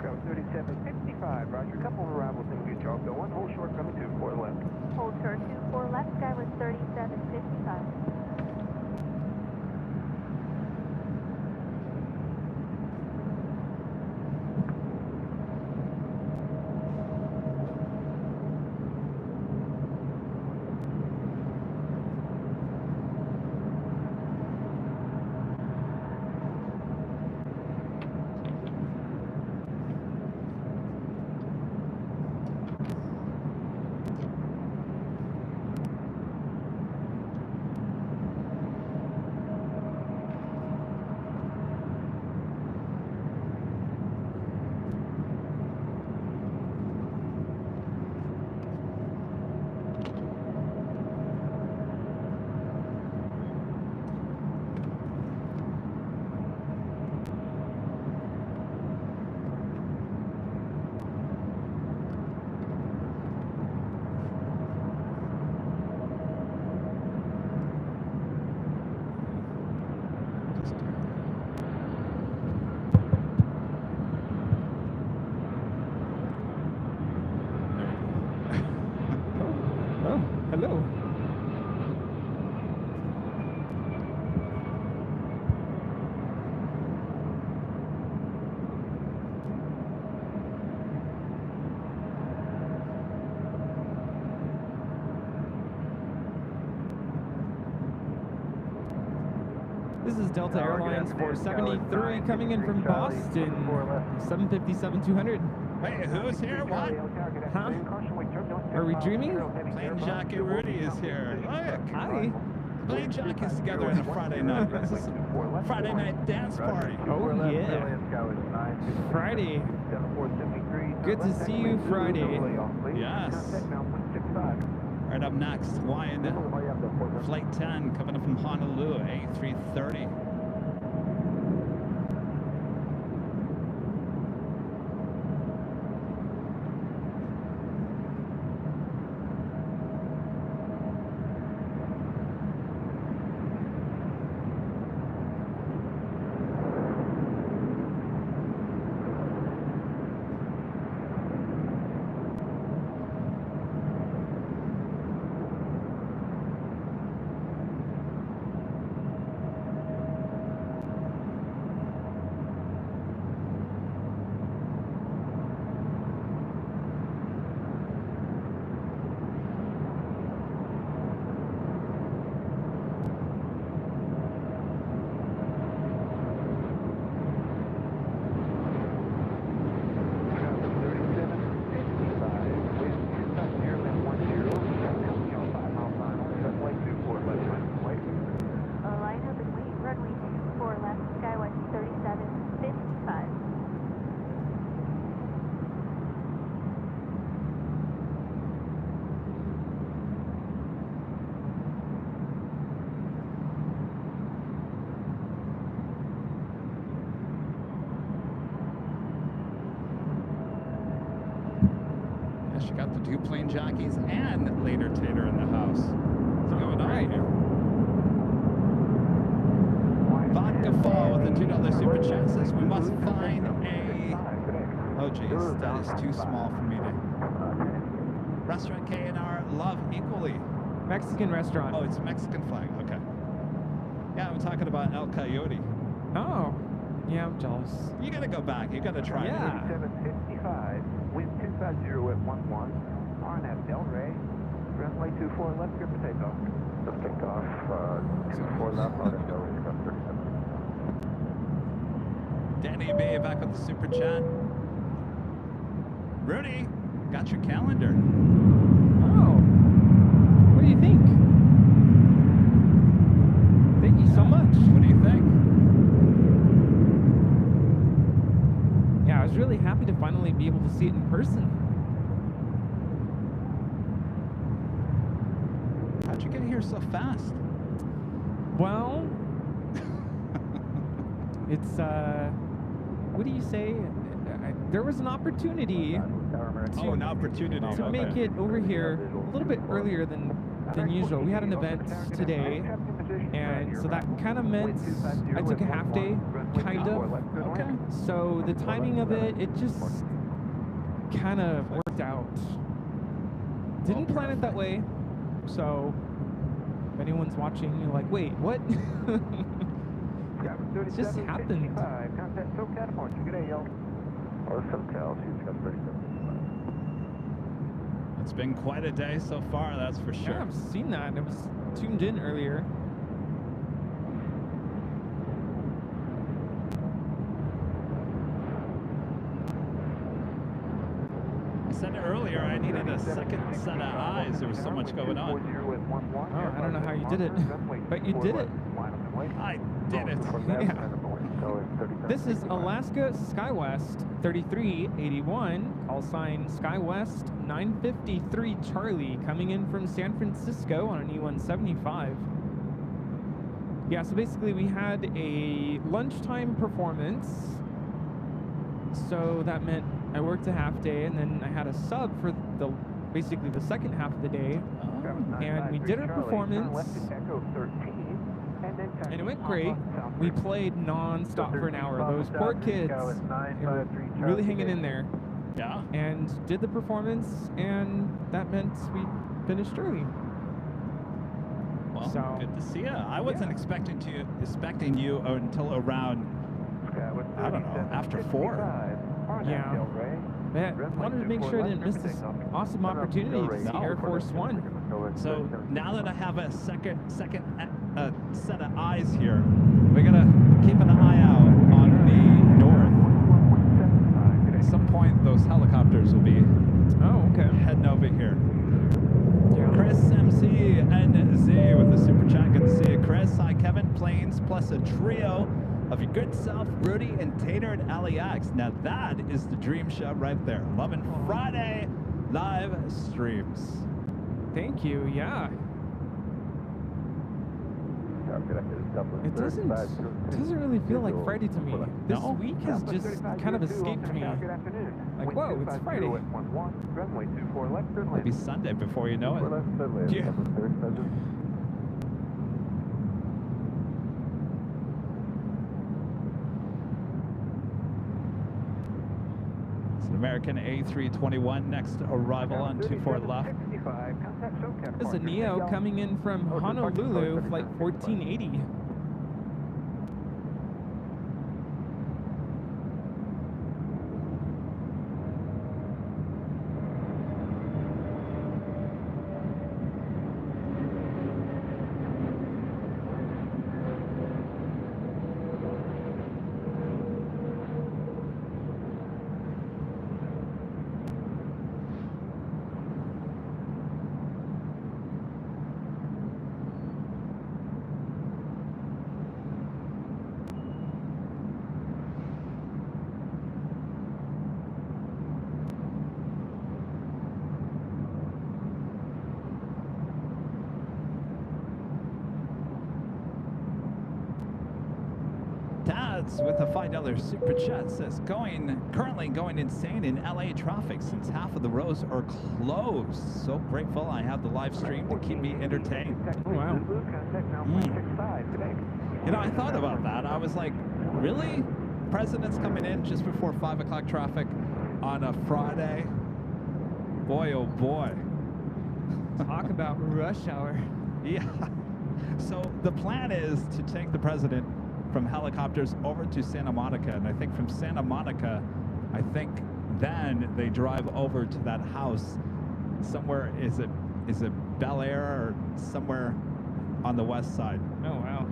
Speaker 7: Go 3755, Roger. Couple of arrivals in good job. Go on, hold short, runway 24 left.
Speaker 6: Hold short 24 left, Skywest 3755.
Speaker 8: Hello. This is Delta Airlines 473 coming in from Boston, 757-200.
Speaker 3: Wait, who's here? What?
Speaker 8: Huh? Are we dreaming?
Speaker 3: Plane Jockey Rudy is here. Look.
Speaker 8: Hi.
Speaker 3: Plane Jockeys together on a Friday night. This is a Friday night dance party.
Speaker 8: Oh yeah. Friday. Good to see you Friday.
Speaker 3: Yes. Right up next, Hawaiian Flight 10 coming up from Honolulu, A330. You got the two plane jockeys and later Tater in the house. What's going on here? Vodka Fall with the $2 super chat says we must find a... Oh geez, that is too small for me to... Restaurant K&R love equally.
Speaker 8: Mexican restaurant.
Speaker 3: Oh, it's Mexican flag. Okay. Yeah, I'm talking about El Coyote.
Speaker 8: Oh. Yeah, I'm jealous.
Speaker 3: You gotta go back. You gotta try
Speaker 8: Yeah.
Speaker 7: 3755, wind 250 at 11, RNF Del Rey, runway 24 left, clear for takeoff.
Speaker 2: Just kicked off, 24 left, on it, go, you got 37.
Speaker 3: Danny B back with the super chat. Rudy, got your calendar.
Speaker 8: Oh. What do you think? Thank you so much.
Speaker 3: What do you think?
Speaker 8: Yeah, I was really happy to finally be able to see it in person.
Speaker 3: How'd you get here so fast?
Speaker 8: Well, it's, what do you say? There was an opportunity
Speaker 3: Oh, an opportunity.
Speaker 8: to make it over here a little bit earlier than usual. We had an event today, and so that kind of meant I took a half day, kind of.
Speaker 3: Okay.
Speaker 8: So the timing of it, it just kind of worked out. Didn't plan it that way, so if anyone's watching, you're like, wait, what? It just happened.
Speaker 7: Contact SoCal, March. Good day, y'all.
Speaker 2: Or SoCal, she's got 37.
Speaker 3: It's been quite a day so far, that's for sure.
Speaker 8: Yeah, I've seen that. I was tuned in earlier.
Speaker 3: I said it earlier, I needed a second set of eyes. There was so much going on.
Speaker 8: Oh, I don't know how you did it, but you did it.
Speaker 3: I did it.
Speaker 8: Yeah. This is Alaska SkyWest 3381, call sign SkyWest 953 Charlie, coming in from San Francisco on an E175. Yeah, so basically we had a lunchtime performance, so that meant I worked a half day, and then I had a sub for basically the second half of the day, and we did our performance, and it went great. We played non-stop for an hour. Those poor kids, they were really hanging in there.
Speaker 3: Yeah.
Speaker 8: And did the performance, and that meant we finished early.
Speaker 3: Well,
Speaker 8: So-
Speaker 3: good to see you. I wasn't expecting you until around, I don't know, after 4.
Speaker 8: Yeah. But I wanted to make sure I didn't miss this awesome opportunity to see
Speaker 3: No.
Speaker 8: Air Force One.
Speaker 3: So now that I have a second set of eyes here, we gotta keep an eye out on the north. At some point, those helicopters will be
Speaker 8: Oh, okay.
Speaker 3: heading over here.
Speaker 8: Yeah.
Speaker 3: Chris MCNZ with the super chat. Good to see you, Chris. Hi, Kevin. Planes plus a trio of your good self, Rudy and Tater at LAX. Now that is the dream show right there. Loving Friday live streams.
Speaker 8: Thank you. Yeah. It doesn't really feel like Friday to me. This
Speaker 3: No?
Speaker 8: week has just kind of escaped me. Like, whoa, it's Friday.
Speaker 3: It'll be Sunday before you know it. Yeah. It's an American A321 next arrival on 24 left.
Speaker 8: This is a Neo coming in from Honolulu, flight 1480.
Speaker 3: With a $5 super chat says currently going insane in LA traffic since half of the roads are closed. So grateful I have the live stream to keep me entertained.
Speaker 8: Oh, wow.
Speaker 3: You know, I thought about that. I was like, really? President's coming in just before 5 o'clock traffic on a Friday? Boy, oh boy.
Speaker 8: Talk about rush hour.
Speaker 3: Yeah. So the plan is to take the president from helicopters over to Santa Monica, and I think from Santa Monica, then they drive over to that house somewhere. Is it Bel Air or somewhere on the west side?
Speaker 8: Oh, wow.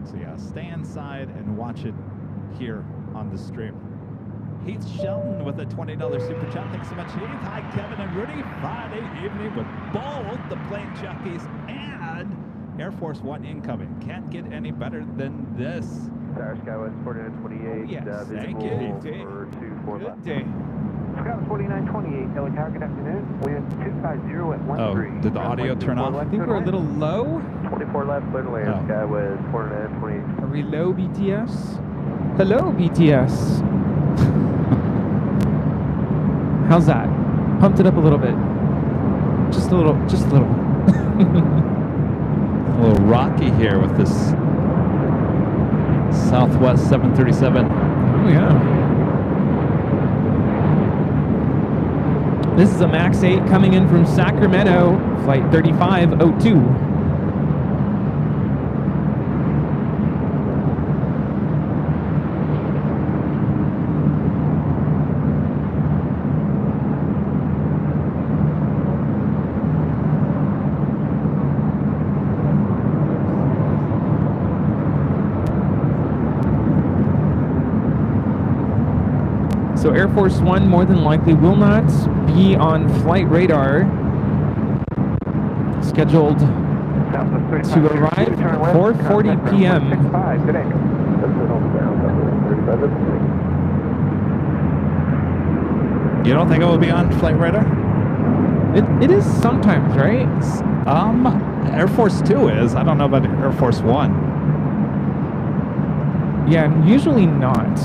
Speaker 3: So yeah, stay inside and watch it here on the stream. Heath Shelton with a $20 super chat. Thanks so much, Heath. Hi, Kevin and Rudy. Friday evening with both the plane Jockeys and Air Force One incoming. Can't get any better than this.
Speaker 5: Tower Skywest 4928.
Speaker 3: Yes, thank
Speaker 5: visible
Speaker 3: you.
Speaker 5: for 24
Speaker 8: Good
Speaker 5: left.
Speaker 8: day.
Speaker 7: Skywest 4928, LA Tower, good afternoon. Wind 250 at 13.
Speaker 3: Oh, did the audio turn off?
Speaker 8: I think we're a little low.
Speaker 5: 24 left, clear to land.
Speaker 3: Oh.
Speaker 5: Skywest 4928.
Speaker 8: Are we low, BTS? Hello, BTS. How's that? Pumped it up a little bit. Just a little. Just a little.
Speaker 3: A little rocky here with this Southwest 737.
Speaker 8: Oh, yeah. This is a MAX 8 coming in from Sacramento, flight 3502. So Air Force One more than likely will not be on flight radar. Scheduled to arrive at 4:40 p.m.
Speaker 3: You don't think it will be on flight radar?
Speaker 8: It is sometimes, right?
Speaker 3: Air Force 2 is. I don't know about Air Force 1.
Speaker 8: Yeah, usually not.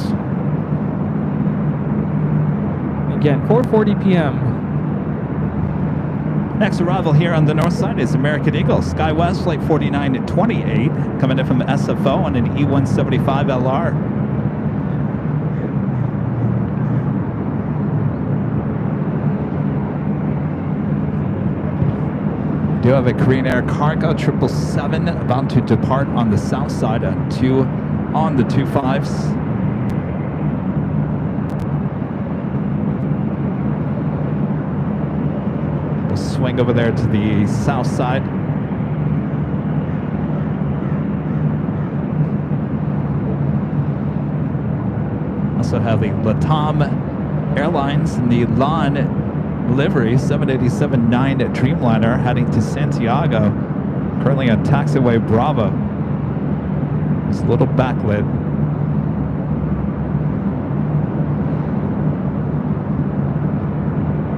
Speaker 8: Again, 4:40 p.m.
Speaker 3: Next arrival here on the north side is American Eagle, SkyWest Flight 4928, coming in from SFO on an E175LR. Do have a Korean Air Cargo 777 about to depart on the south side on the 25s. Swing over there to the south side. Also have the Latam Airlines and the LAN livery 787-9 Dreamliner heading to Santiago. Currently on taxiway Bravo. It's a little backlit.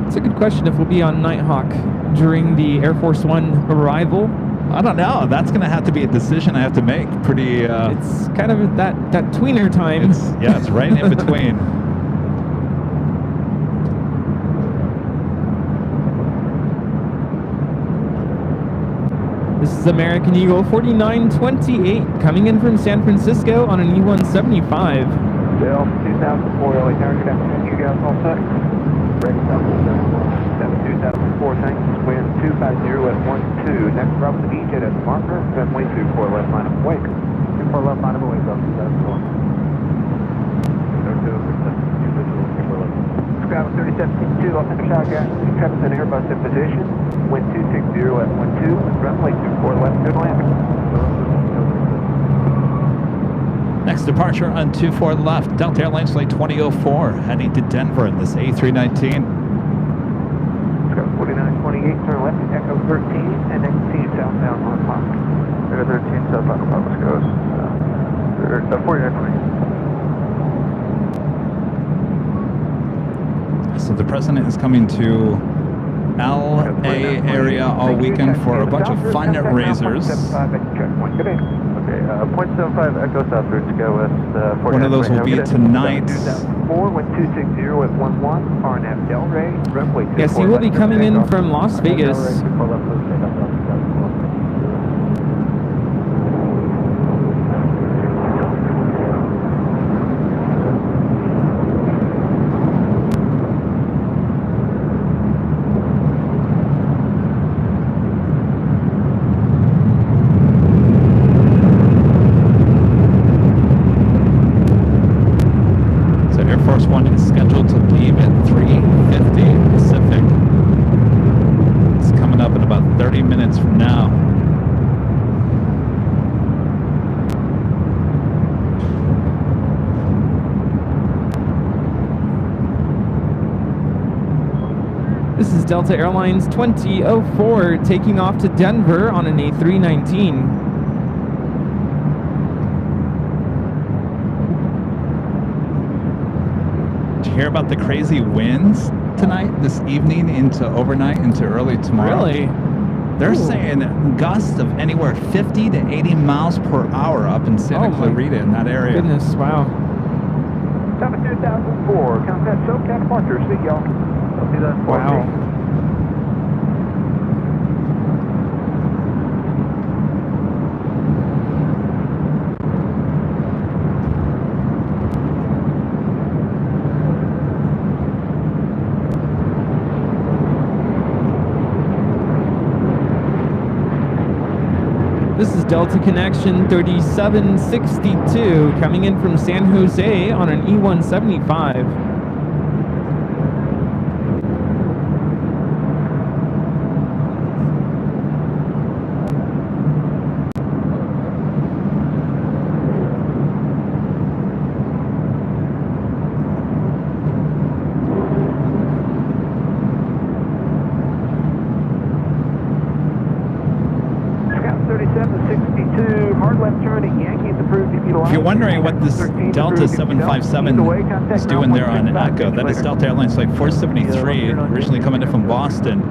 Speaker 8: It's a good question if we'll be on Nighthawk during the Air Force One arrival.
Speaker 3: I don't know. That's going to have to be a decision I have to make. Pretty.
Speaker 8: It's kind of that tweener time.
Speaker 3: It's right in between.
Speaker 8: This is American Eagle 4928 coming in from San Francisco on an E175.
Speaker 7: Bill 2004, LA Tower, good afternoon. You guys all set? Ready, 2004, thanks. Wind 250 at 12. Next drop to the beach at marker, runway 24 left line of wake. 24 left line of wake, up to that storm. Skyline 3762, I'll finish out gas. Travis and Airbus in position. Wind 260 at 12, runway 24 left, good landing.
Speaker 3: Next departure on 24 left, Delta Airlines Flight 2004, heading to Denver in this A319.
Speaker 7: 4928, turn left to Echo 13, and next team southbound on clock. Echo 13, southbound on clock, goes 4928.
Speaker 3: So the president is coming to LA area all weekend for a bunch of fundraisers.
Speaker 5: Okay, 0.75 Echo Southbridge, SkyWest 4928.
Speaker 3: One of those will be tonight.
Speaker 7: 4 with 260 at 11, RNF Del Rey, runway 24.
Speaker 8: Yes, he will be coming in from Las Vegas. This is Delta Airlines 2004 taking off to Denver on an A319.
Speaker 3: Did you hear about the crazy winds tonight, this evening, into overnight, into early tomorrow?
Speaker 8: Really?
Speaker 3: They're saying gusts of anywhere 50 to 80 miles per hour up in Santa Clarita in that area.
Speaker 8: Goodness, wow.
Speaker 7: 72004, contact SoCal departure. See y'all.
Speaker 8: Wow. This is Delta Connection 3762 coming in from San Jose on an E175.
Speaker 3: If you're wondering what this Delta 757 is doing there on Echo, that is Delta Airlines Flight 473, originally coming in from Boston.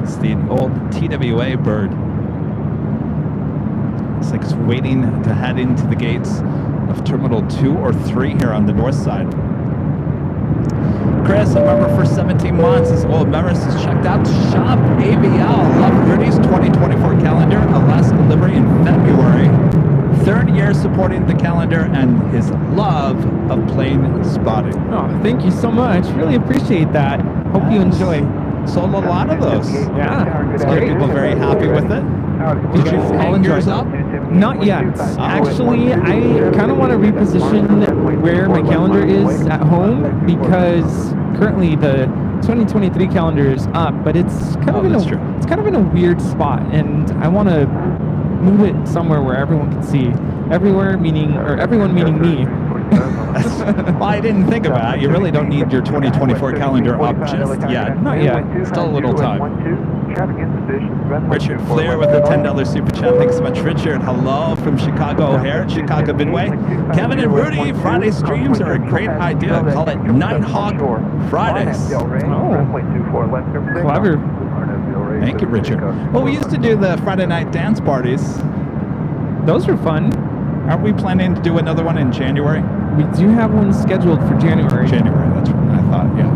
Speaker 3: It's the old TWA bird. Looks like it's waiting to head into the gates of Terminal 2 or 3 here on the north side. Chris, a member for 17 months, is old members has checked out Shop AVL. Love Rudy's 2024 calendar, Alaska delivery in February. 3rd year supporting the calendar and his love of plane spotting.
Speaker 8: Oh, thank you so much. Really appreciate that. Hope you enjoy.
Speaker 3: Sold a lot of those.
Speaker 8: Yeah, it's
Speaker 3: Are
Speaker 8: great.
Speaker 3: people very happy with it? Did you hang yours up?
Speaker 8: Not yet. Actually, I kind of want to reposition where my calendar is at home because currently the 2023 calendar is up, but it's kind of it's kind of in a weird spot, and I want to move it somewhere where everyone can see. Everywhere meaning, or everyone meaning me.
Speaker 3: Well, I didn't think about it. You really don't need your 2024 calendar up just yet.
Speaker 8: Not yet.
Speaker 3: Still a little time. Richard Flair with a $10 super chat. Thanks so much, Richard. Hello from Chicago O'Hare, Chicago Midway. Kevin and Rudy, Friday streams are a great idea. Call it Nighthawk Fridays.
Speaker 8: Oh, clever.
Speaker 3: Thank you, Richard. Well, we used to do the Friday night dance parties.
Speaker 8: Those are fun.
Speaker 3: Aren't we planning to do another one in January?
Speaker 8: We do have one scheduled for January.
Speaker 3: January, that's what I thought, yeah.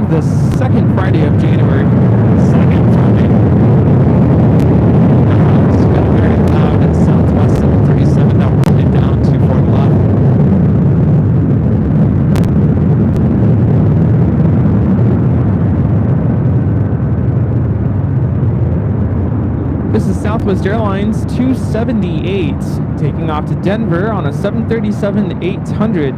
Speaker 8: The second Friday of January.
Speaker 3: Second Friday. It's got very loud at Southwest 737, now rolling down to Fort Love.
Speaker 8: This is Southwest Airlines 278 taking off to Denver on a 737-800.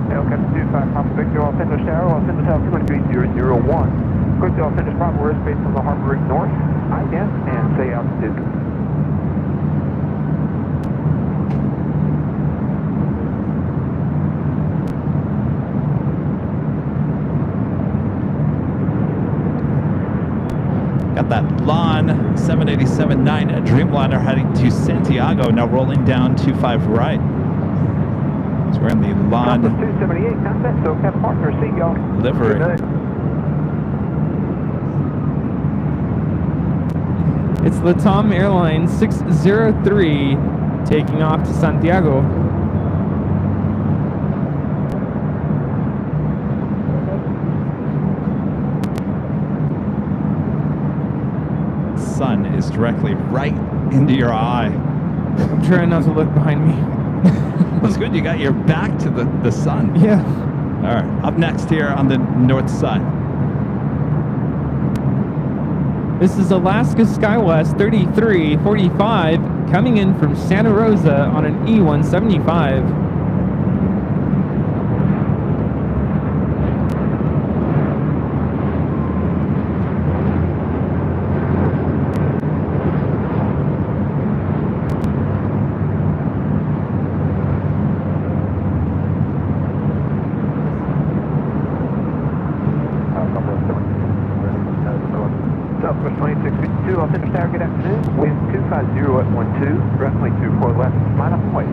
Speaker 7: Hellcat 25 Papa Victor, Los Angeles Tower, Los Angeles Tower 23001. Quick to Los Angeles Papa, airspace from the Harbor Ring North, IDEN, and say altitude.
Speaker 3: Got that LAN 787-9 Dreamliner heading to Santiago, now rolling down 25 right. So we're in the LAN
Speaker 7: 278, contact SoCal partner, see y'all.
Speaker 3: livery.
Speaker 8: It's Latam Airlines 603 taking off to Santiago.
Speaker 3: Sun is directly right into your eye.
Speaker 8: I'm trying not to look behind me.
Speaker 3: That's good. You got your back to the sun.
Speaker 8: Yeah.
Speaker 3: All right. Up next here on the north side.
Speaker 8: This is Alaska SkyWest 3345 coming in from Santa Rosa on an E175.
Speaker 7: afternoon. Wind 250 at 12, runway 24 left, line up and wait.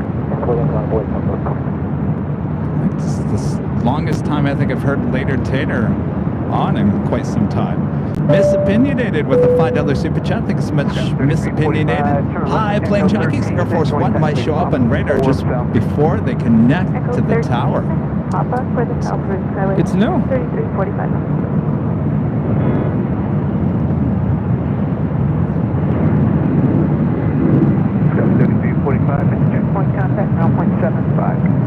Speaker 3: It's the longest time I think I've heard Later Tater on in quite some time. Misopinionated with a $5 super chat. Thanks so much, Misopinionated. Hi, plane jockeys. Air Force One might show up on radar just before they connect to the tower.
Speaker 6: Papa for the Southward Skyway.
Speaker 8: Good to know.
Speaker 6: 3345.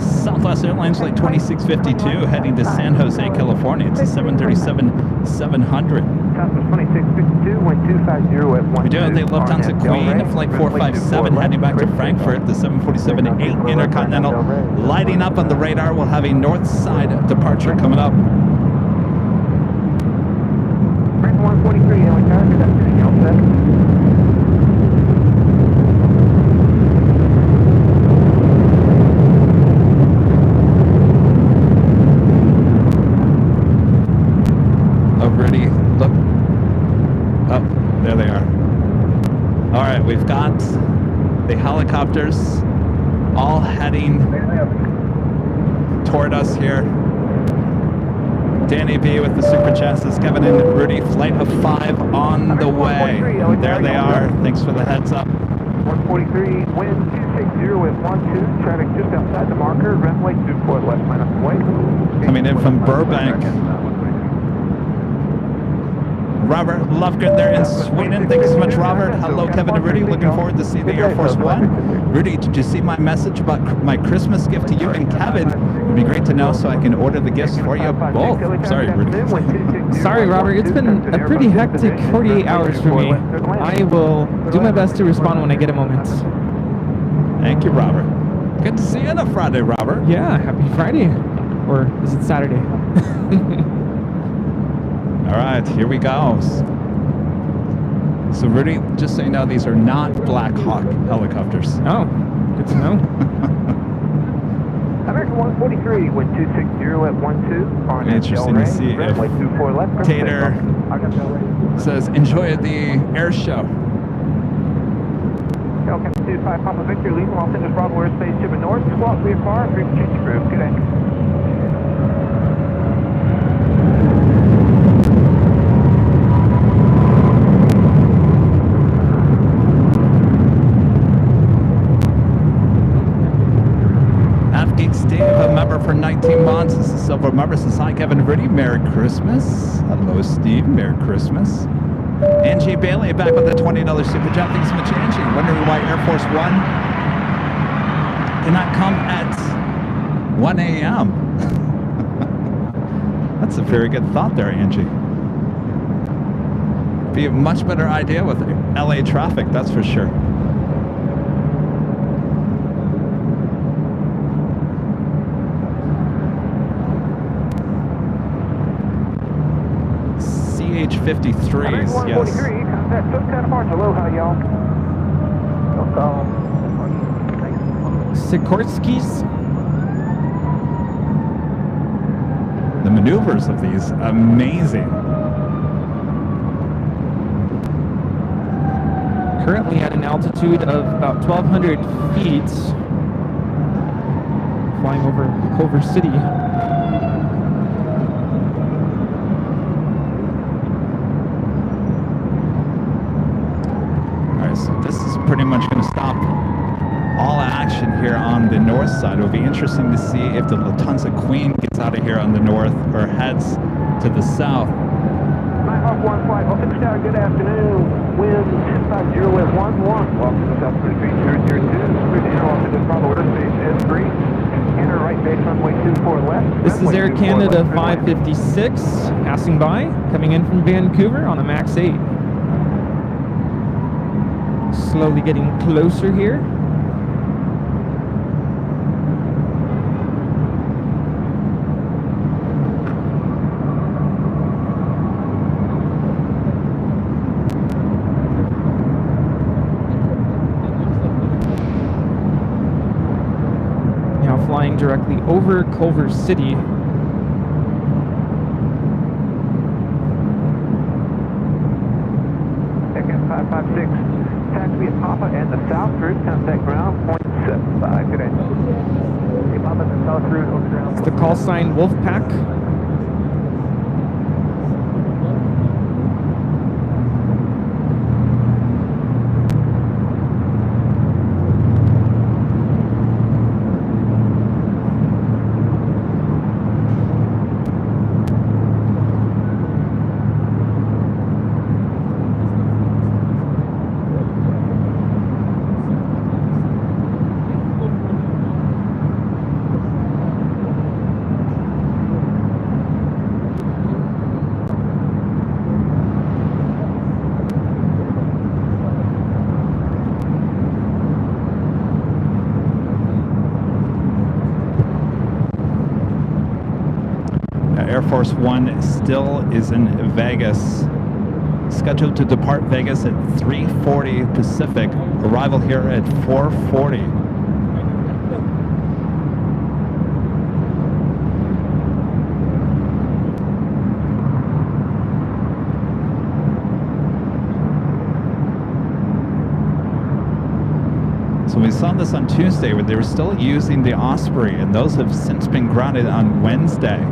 Speaker 3: Southwest Airlines Flight 2652 heading to San Jose, California. It's a 737-700.
Speaker 7: Southwest 2652, wind 250 at 12.
Speaker 3: We do have the Lufthansa Queen, Flight 457 heading back to Frankfurt. The 747-8 Intercontinental lighting up on the radar. We'll have a north side departure coming up.
Speaker 7: Frank 143, Airline Tower, good afternoon, y'all set.
Speaker 3: Already, look. Oh, there they are. All right, we've got the helicopters all heading toward us here. Danny B with the super chat says, Kevin and Rudy, flight of 5 on the way. And there they are. Thanks for the heads up.
Speaker 7: 143, wind 260 at 12, traffic just outside the marker, runway 24 left, line up and wait.
Speaker 3: Coming in from Burbank. Robert Lovegood there in Sweden. Thanks so much, Robert. Hello, Kevin and Rudy. Looking forward to see the Air Force One. Rudy, did you see my message about my Christmas gift to you and Kevin? It'd be great to know so I can order the gifts for you both. Sorry, Rudy.
Speaker 8: Sorry, Robert. It's been a pretty hectic 48 hours for me. I will do my best to respond when I get a moment.
Speaker 3: Thank you, Robert. Good to see you on a Friday, Robert.
Speaker 8: Yeah, happy Friday. Or is it Saturday?
Speaker 3: All right, here we go. So, Rudy, just so you know, these are not Black Hawk helicopters.
Speaker 8: Oh, good to know.
Speaker 7: American 143, wind 260 at 12.
Speaker 3: Interesting to see if Tater says, enjoy the air show.
Speaker 7: Welcome to 25 Papa Victor, leaving Los Angeles Bravo Airspace, shipping north, squawk VFR, 3 change group. Good day.
Speaker 3: Steve, a member for 19 months. This is a silver member. Says, hi, Kevin and Rudy. Merry Christmas. Hello, Steve. Merry Christmas. Angie Bailey back with a $20 super chat. Thanks so much, Angie. Wondering why Air Force One cannot come at 1 a.m. That's a very good thought there, Angie. Be a much better idea with LA traffic, that's for sure. CH-53s, yes.
Speaker 7: Contact SoCal March. Aloha, y'all.
Speaker 8: Sikorsky's.
Speaker 3: The maneuvers of these, amazing.
Speaker 8: Currently at an altitude of about 1,200 feet, flying over Culver City.
Speaker 3: So this is pretty much going to stop all action here on the north side. It'll be interesting to see if the Lufthansa Queen gets out of here on the north or heads to the south.
Speaker 7: Nighthawk 1 flight, Los Angeles Tower, good afternoon. Wind 250 at 11. Welcome to South 33002. Switch to Los Angeles Bravo Airspace S3. Enter right base runway 24 left.
Speaker 8: This is Air Canada 556 passing by, coming in from Vancouver on a MAX 8. Slowly getting closer here. Now flying directly over Culver City.
Speaker 7: Second 556. Papa and the south route, contact ground, 0.75. Good day. Hey, Papa and the south route, over ground.
Speaker 8: It's the call sign Wolfpack.
Speaker 3: Air Force One still is in Vegas. Scheduled to depart Vegas at 3:40 Pacific. Arrival here at 4:40. So we saw this on Tuesday where they were still using the Osprey, and those have since been grounded on Wednesday.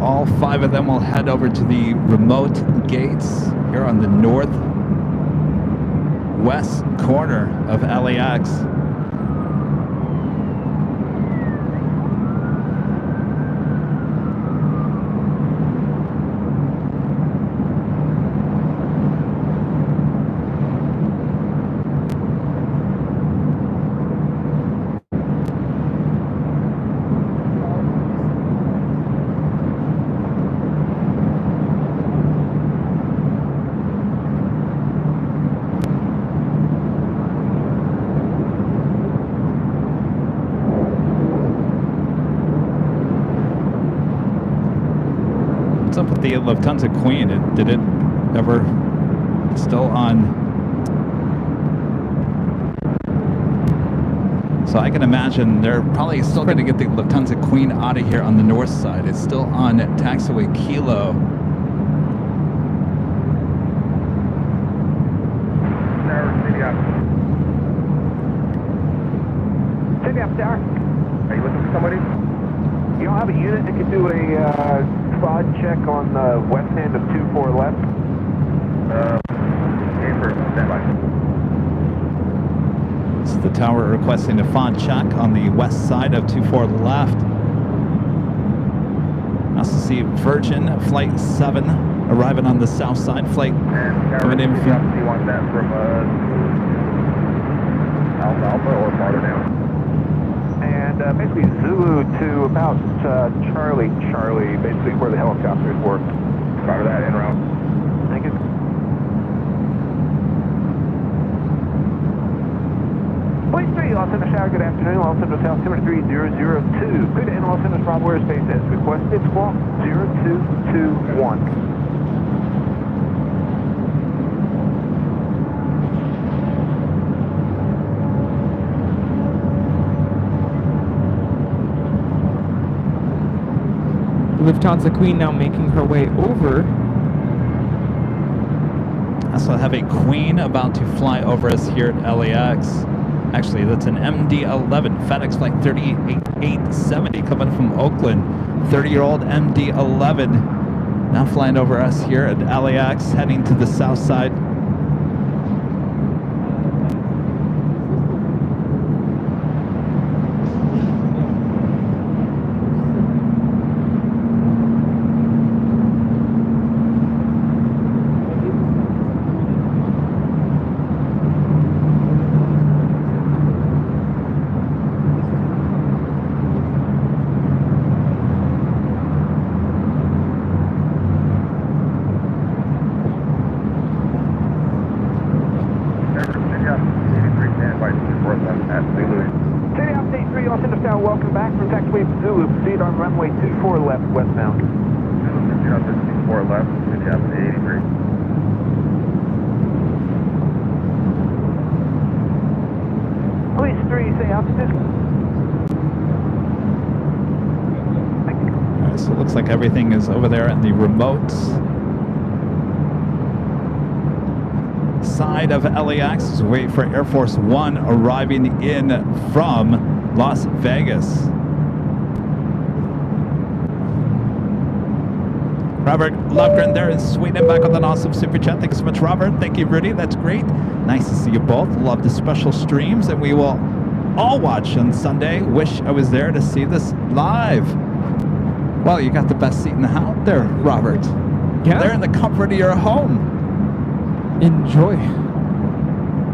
Speaker 3: All 5 of them will head over to the remote gates here on the northwest corner of LAX. What's up with the Lufthansa Queen? Did it ever still on? So I can imagine they're probably still going to get the Lufthansa Queen out of here on the north side. It's still on taxiway Kilo.
Speaker 7: City up there.
Speaker 2: Are you looking for somebody?
Speaker 7: You don't have a unit that could do a spot check on the west end of 24 left?
Speaker 2: Okay, for standby.
Speaker 3: This is the tower requesting a FOD check on the west side of 24 left. Also see Virgin Flight 7 arriving on the south side. Flight coming in from...
Speaker 2: Do you want that from Alpha or farther down?
Speaker 7: And basically Zulu to about Charlie, basically where the helicopters were.
Speaker 2: Cover that en route.
Speaker 7: Thank you. Police 3, Los Angeles Tower, good afternoon. Los Angeles South, 73002. Good and Los Angeles Bravo Airspace as requested. Squawk 0221.
Speaker 8: Lufthansa Queen now making her way over.
Speaker 3: I also have a Queen about to fly over us here at LAX. Actually, that's an MD-11, FedEx Flight 3870 coming from Oakland. 30-year-old MD-11 now flying over us here at LAX, heading to the south side.
Speaker 7: City update 3, Los Angeles Tower, welcome back from taxiway Zulu. Proceed on runway 24 left, westbound.
Speaker 2: Zulu 24 left, City A380.
Speaker 7: Police 3, say altitude.
Speaker 3: All right, so it looks like everything is over there in the remote side of LAX. Just wait for Air Force One arriving in from Las Vegas. Robert Lovgren there in Sweden, back with an awesome super chat. Thank you so much, Robert. Thank you, Rudy. That's great. Nice to see you both. Love the special streams, and we will all watch on Sunday. Wish I was there to see this live. Well, you got the best seat in the house there, Robert.
Speaker 8: Yeah.
Speaker 3: They're in the comfort of your home.
Speaker 8: Enjoy.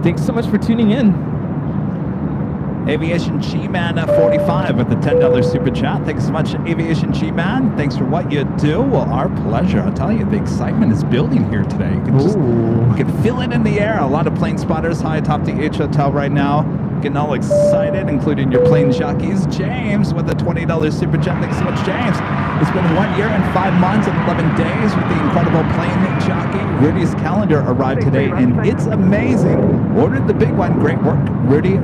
Speaker 8: Thanks so much for tuning in.
Speaker 3: Aviation G-Man 45 with the $10 super chat. Thanks so much, Aviation G-Man. Thanks for what you do. Well, our pleasure. I'll tell you, the excitement is building here today. You can you can feel it in the air. A lot of plane spotters high atop the H Hotel right now, getting all excited, including your plane jockeys. James with a $20 super chat. Thanks so much, James. It's been 1 year and 5 months and 11 days with the incredible plane jockey. Rudy's calendar arrived today, and it's amazing. Ordered the big one. Great work, Rudy.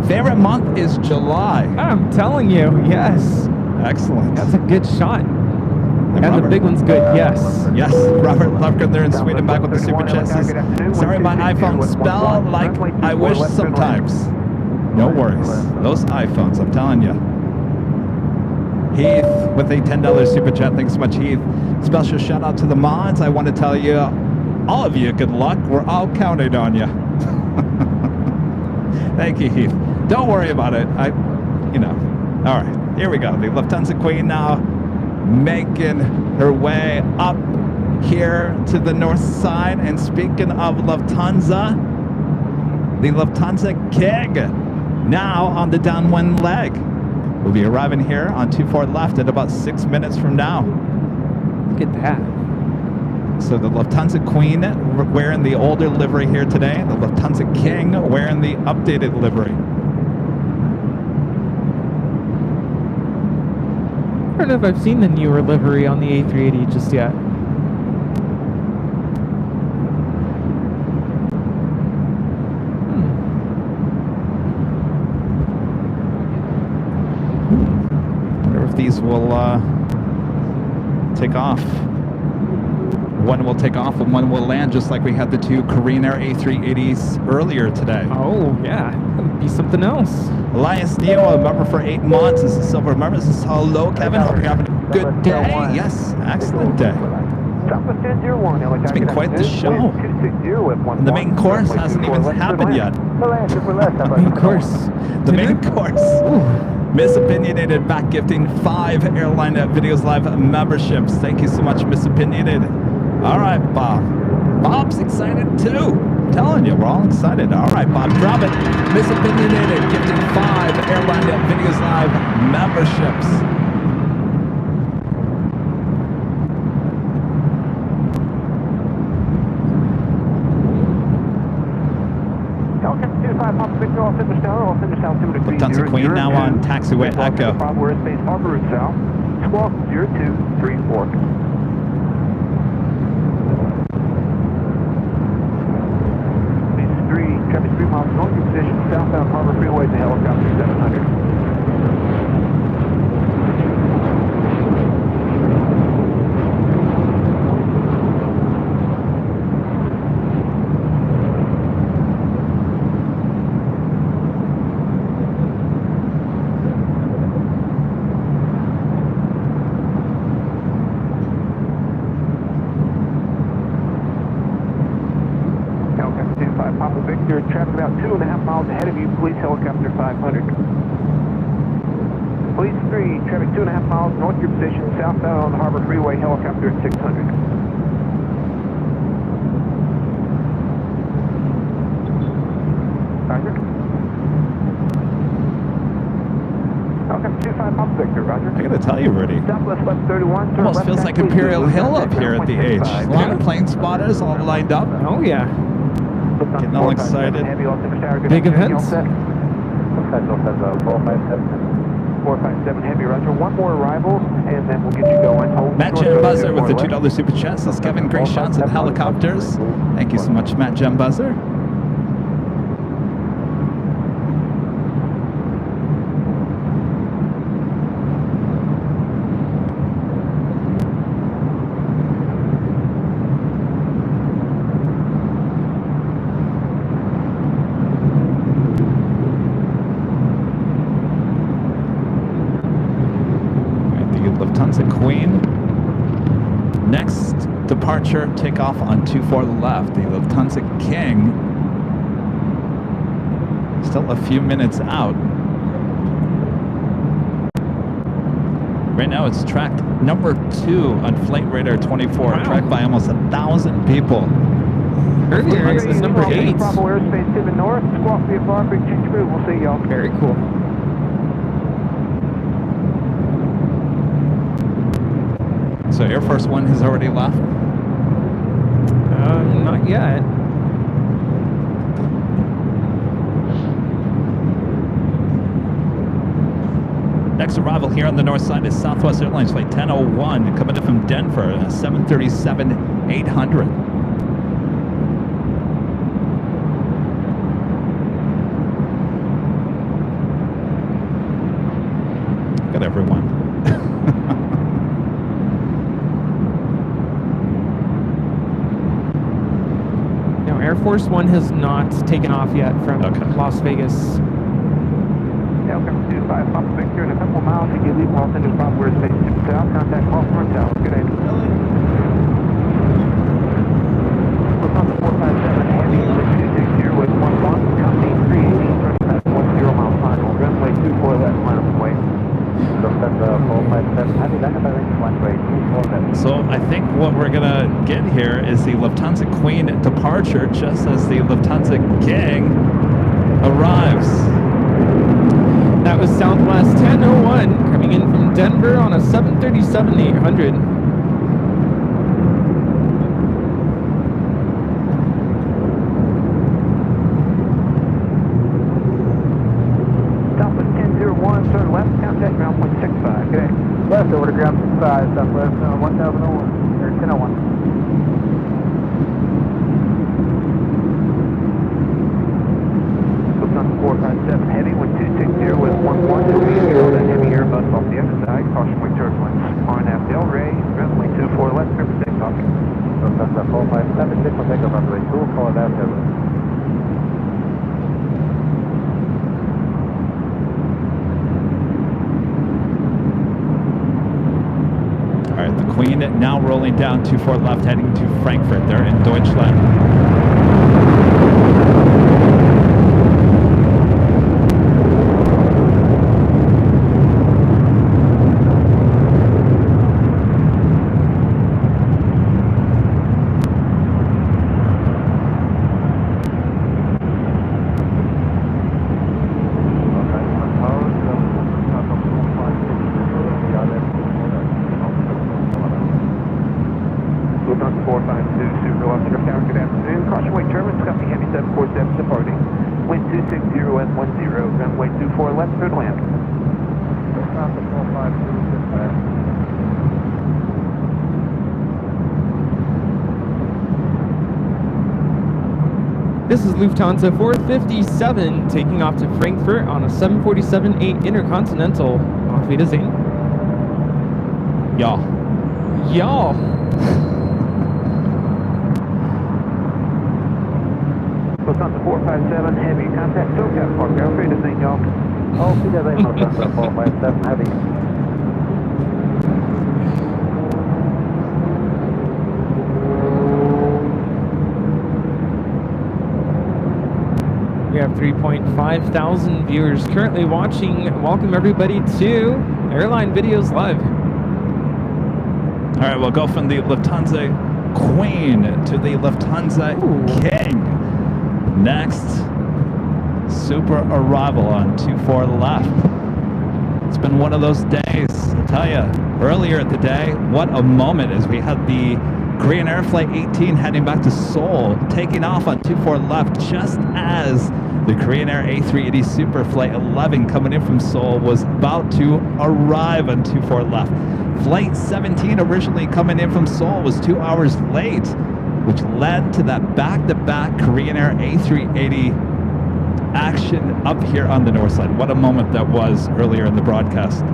Speaker 3: Favorite month is July.
Speaker 8: I'm telling you, yes.
Speaker 3: Excellent.
Speaker 8: That's a good shot. And
Speaker 3: Robert.
Speaker 8: the big one's good, yes.
Speaker 3: Yes, Robert Lovgren there in Sweden, back with the super chat. Says, sorry, my iPhone spell like I wish sometimes. No worries. Those iPhones, I'm telling you. Heath with a $10 super chat. Thanks so much, Heath. Special shout out to the mods. I want to tell you, all of you, good luck. We're all counting on you. Thank you, Heath. Don't worry about it. All right, here we go. The Lufthansa Queen now making her way up here to the north side. And speaking of Lufthansa, the Lufthansa King now on the downwind leg. We'll be arriving here on 24 left at about 6 minutes from now.
Speaker 8: Look at that.
Speaker 3: So the Lufthansa Queen wearing the older livery here today. The Lufthansa King wearing the updated livery.
Speaker 8: don't know if I've seen the newer livery on the A380 just yet.
Speaker 3: Wonder if these will take off. One will take off and one will land, just like we had the two Korean Air A380s earlier today.
Speaker 8: Oh, yeah. That'd be something else.
Speaker 3: Elias Neo, a member for 8 months, is a silver member. This is hello, Kevin. Hope you're having a good day. Yes, excellent day. It's been quite the show. And the main course hasn't even happened yet.
Speaker 8: Main course.
Speaker 3: The main course.
Speaker 8: Ooh.
Speaker 3: Miss Opinionated back gifting 5 Airline Videos Live memberships. Thank you so much, Miss Opinionated. All right, Bob. Bob's excited too. Telling you, we're all excited. All right, Bob, drop it. Miss Opinionated gifting 5 Airline Videos Live memberships. Lufthansa Queen now on taxiway Echo.
Speaker 7: Harbor route south, 120234. Traffic 3 miles north, your position southbound Harbor Freeway to helicopter 700. Traffic about 2.5 miles ahead of you, police helicopter 500. Police 3, traffic 2.5 miles north of your position, southbound on the Harbor Freeway, helicopter 600. Roger. Helicopter 25, Papa Victor, roger.
Speaker 3: I gotta tell you, Rudy.
Speaker 7: Southwest left 31, turn
Speaker 3: Almost
Speaker 7: left
Speaker 3: feels like Imperial Hill up here at the H. A lot of plane spotters all lined up.
Speaker 8: Oh, yeah.
Speaker 3: Getting all excited.
Speaker 8: Big events.
Speaker 7: 457 Heavy, roger. One more arrival, and then we'll get you going.
Speaker 3: Matt Jem Buzzer with the $2 super chat. Says Kevin, great shots at helicopters. Thank you so much, Matt Jem Buzzer. Lufthansa Queen. Next departure, takeoff on 24 left. The Lufthansa King. Still a few minutes out. Right now it's tracked number 2 on Flight Radar 24. Wow. Tracked by almost 1,000 people.
Speaker 8: Earlier it was number 8.
Speaker 7: Bravo airspace to the north. Squawk VFR, big change crew. We'll see y'all.
Speaker 8: Very cool.
Speaker 3: So Air Force One has already left?
Speaker 8: Not yet.
Speaker 3: Next arrival here on the north side is Southwest Airlines Flight 1001 coming in from Denver, 737-800. Got everyone.
Speaker 8: Air Force One has not taken off yet from Las Vegas.
Speaker 7: Helicopter 25, Papa Victor, in a couple miles, you leave Los Angeles Bravo airspace to the south. Contact Hawthorne Tower. Good day. Lufthansa 457 Heavy, 660 with 11, company 380, turning past 10 miles final. Runway 24 left, line of way. Lufthansa 457 Heavy, landed by range runway 24 left.
Speaker 3: So I think what we're gonna get here is the Lufthansa Queen departure just as the Lufthansa King arrives.
Speaker 8: That was Southwest 1001 coming in from Denver on a 737-800.
Speaker 7: Southwest 1001, turn left, contact ground point 65. Good day. Left left over to ground 65, Southwest 1001, or 1001. Lufthansa 457 heavy, 1260 with 11, to be held at heavy Airbus off the other side, caution with turbulence. RNAV Del Rey, runway 24 left, clear for takeoff. Lufthansa 457, take for takeoff runway 24 left, turbulence.
Speaker 3: All right, the Queen now rolling down 24 left, heading to Frankfurt. They're in Deutschland.
Speaker 8: This is Lufthansa 457 taking off to Frankfurt on a 747-8 Intercontinental. Auf Wiedersehen.
Speaker 3: Ja.
Speaker 8: Ja.
Speaker 7: Lufthansa 457 heavy, contact SoCal Park, Auf Wiedersehen, y'all.
Speaker 5: Auf Wiedersehen, Lufthansa 457 heavy.
Speaker 8: We have 3.5 thousand viewers currently watching. Welcome everybody to Airline Videos Live.
Speaker 3: All right, we'll go from the Lufthansa Queen to the Lufthansa King. Next, super arrival on 24 left. It's been one of those days, I tell you. Earlier in the day, what a moment as we had the Korean Air Flight 18 heading back to Seoul, taking off on 24 left just as the Korean Air A380 Super Flight 11 coming in from Seoul was about to arrive on 24 left. Flight 17 originally coming in from Seoul was 2 hours late, which led to that back-to-back Korean Air A380 action up here on the north side. What a moment that was earlier in the broadcast.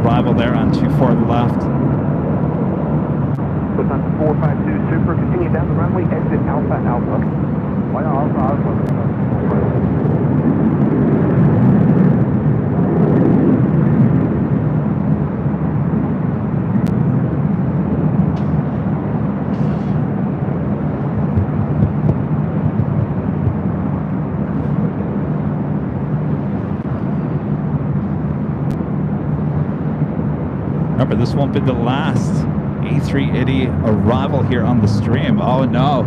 Speaker 3: Arrival there on 24 left.
Speaker 7: Lufthansa 452 Super, continue down the runway, exit Alpha Alpha. Why not Alpha Alpha?
Speaker 3: Remember, this won't be the last A380 arrival here on the stream. Oh no.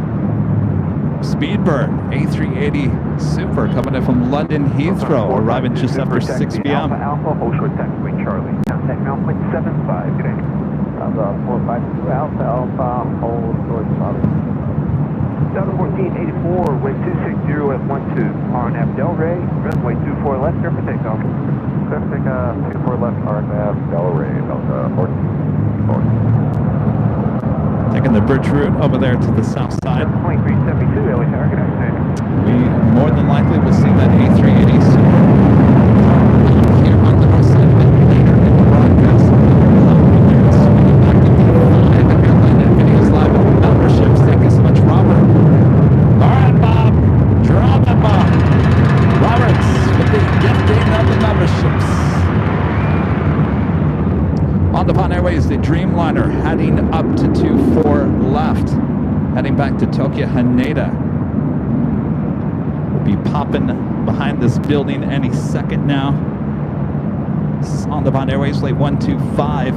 Speaker 3: Speedbird A380 Super coming in from London Heathrow, arriving just after 6 p.m.
Speaker 7: Alpha, hold short taxiway Charlie. Contact now, 0.75, good day.
Speaker 5: Alpha 452 Alpha Alpha, hold short Charlie.
Speaker 7: 71484, wind 260 at 12. RNAV Del Rey, runway 24 left, clear for takeoff.
Speaker 2: Clear for takeoff, 24 left, RNAV Del Rey, Delta 14.
Speaker 3: Taking the bridge route over there to the south side.
Speaker 7: 2372, LA Tower, good afternoon.
Speaker 3: We more than likely will see that A380 Super here on the north side a bit later in the broadcast. Airline Videos Live memberships. Thank you so much, Robert. All right, Bob. Drop it, Bob. Roberts with the gifting of the memberships. On the Pan Airways, the Dreamliner heading up to 24 left, heading back to Tokyo Haneda. We'll be popping behind this building any second now. On the Pan Airways, flight 125,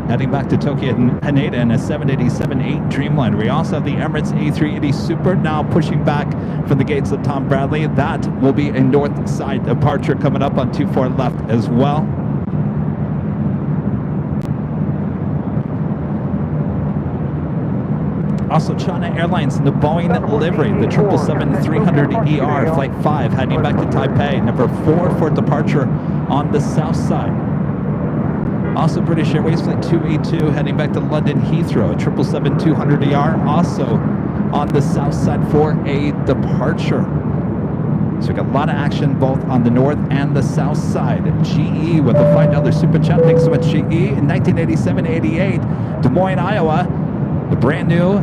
Speaker 3: heading back to Tokyo Haneda in a 787-8 Dreamliner. We also have the Emirates A380 Super now pushing back from the gates of Tom Bradley. That will be a north side departure coming up on 24 left as well. Also, China Airlines in the Boeing livery, the 777-300ER, Flight 5, heading back to Taipei, number 4 for departure on the south side. Also, British Airways Flight 282, heading back to London Heathrow, 777-200ER, also on the south side for a departure. So we got a lot of action both on the north and the south side. GE with a $5 super chat. Thanks so much, GE. In 1987-88, Des Moines, Iowa, the brand new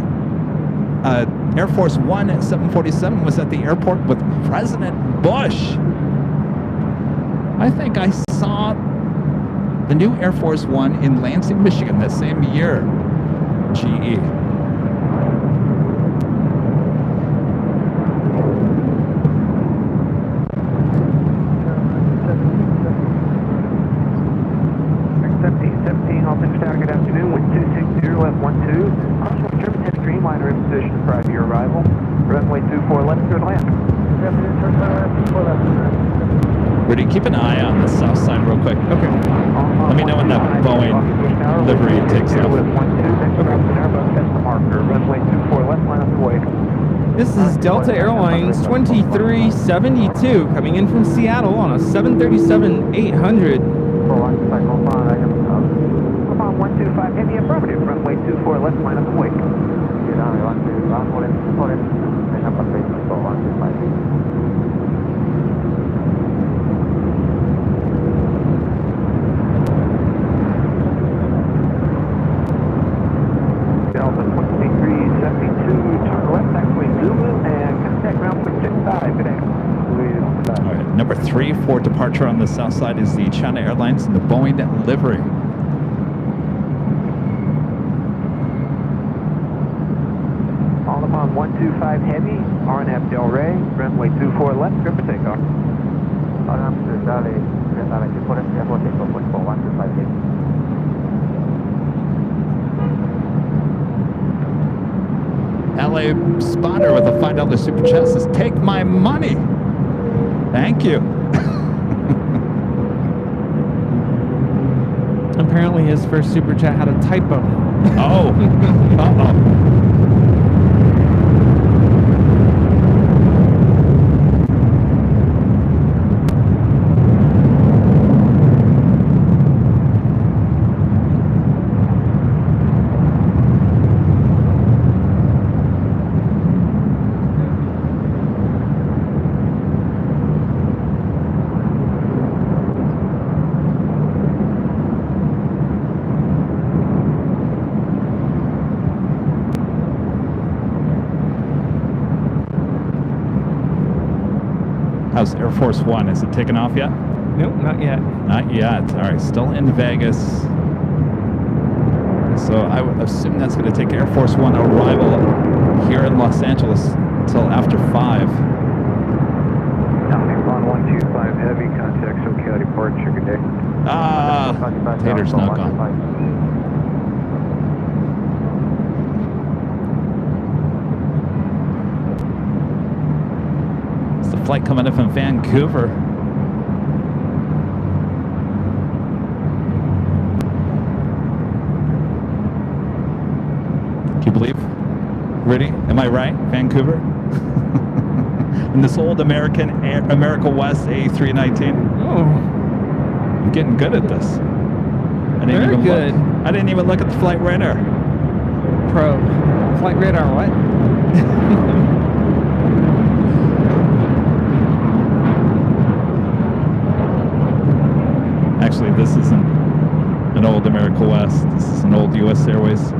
Speaker 3: Air Force One 747 was at the airport with President Bush. I think I saw the new Air Force One in Lansing, Michigan that same year. GE.
Speaker 7: Good afternoon, wind 260 left 12. Crosswind German 10 Dreamliner in position prior to your arrival. Runway 24 left, clear to land.
Speaker 3: Rudy, keep an eye on the south side real quick. Okay. Let me know when that Boeing livery takes off.
Speaker 8: This is Delta Airlines 2372 coming in from Seattle on a 737-800.
Speaker 7: 125 heavy affirmative, runway 24 left, line up and wait. Delta 2372, turn left, taxiway Zulu, and contact ground 665 today.
Speaker 3: All right, number 3 for departure on the south side is the China Airlines in the Boeing livery.
Speaker 7: On 125 heavy, RNF Del Rey, runway 24 left, grip for takeoff.
Speaker 3: LA Spotter with a $5 super chat says, "Take my money." Thank you.
Speaker 8: Apparently his first super chat had a typo.
Speaker 3: Oh. Uh-oh. How's Air Force One? Is it taken off yet?
Speaker 8: Nope, not yet.
Speaker 3: Not yet. All right, still in Vegas. So I would assume that's going to take Air Force One arrival here in Los Angeles until after 5.
Speaker 7: On 125 heavy, contact SoCal departure, good day.
Speaker 3: Ah, Tater's not gone. Flight coming in from Vancouver. Can you believe? Ready? Am I right? Vancouver? And this old America West A319.
Speaker 8: Oh.
Speaker 3: I'm getting good at this.
Speaker 8: Very good.
Speaker 3: I didn't even look at the flight radar.
Speaker 8: probe. Flight radar, what?
Speaker 3: Actually, this isn't an old America West. This is an old U.S. Airways.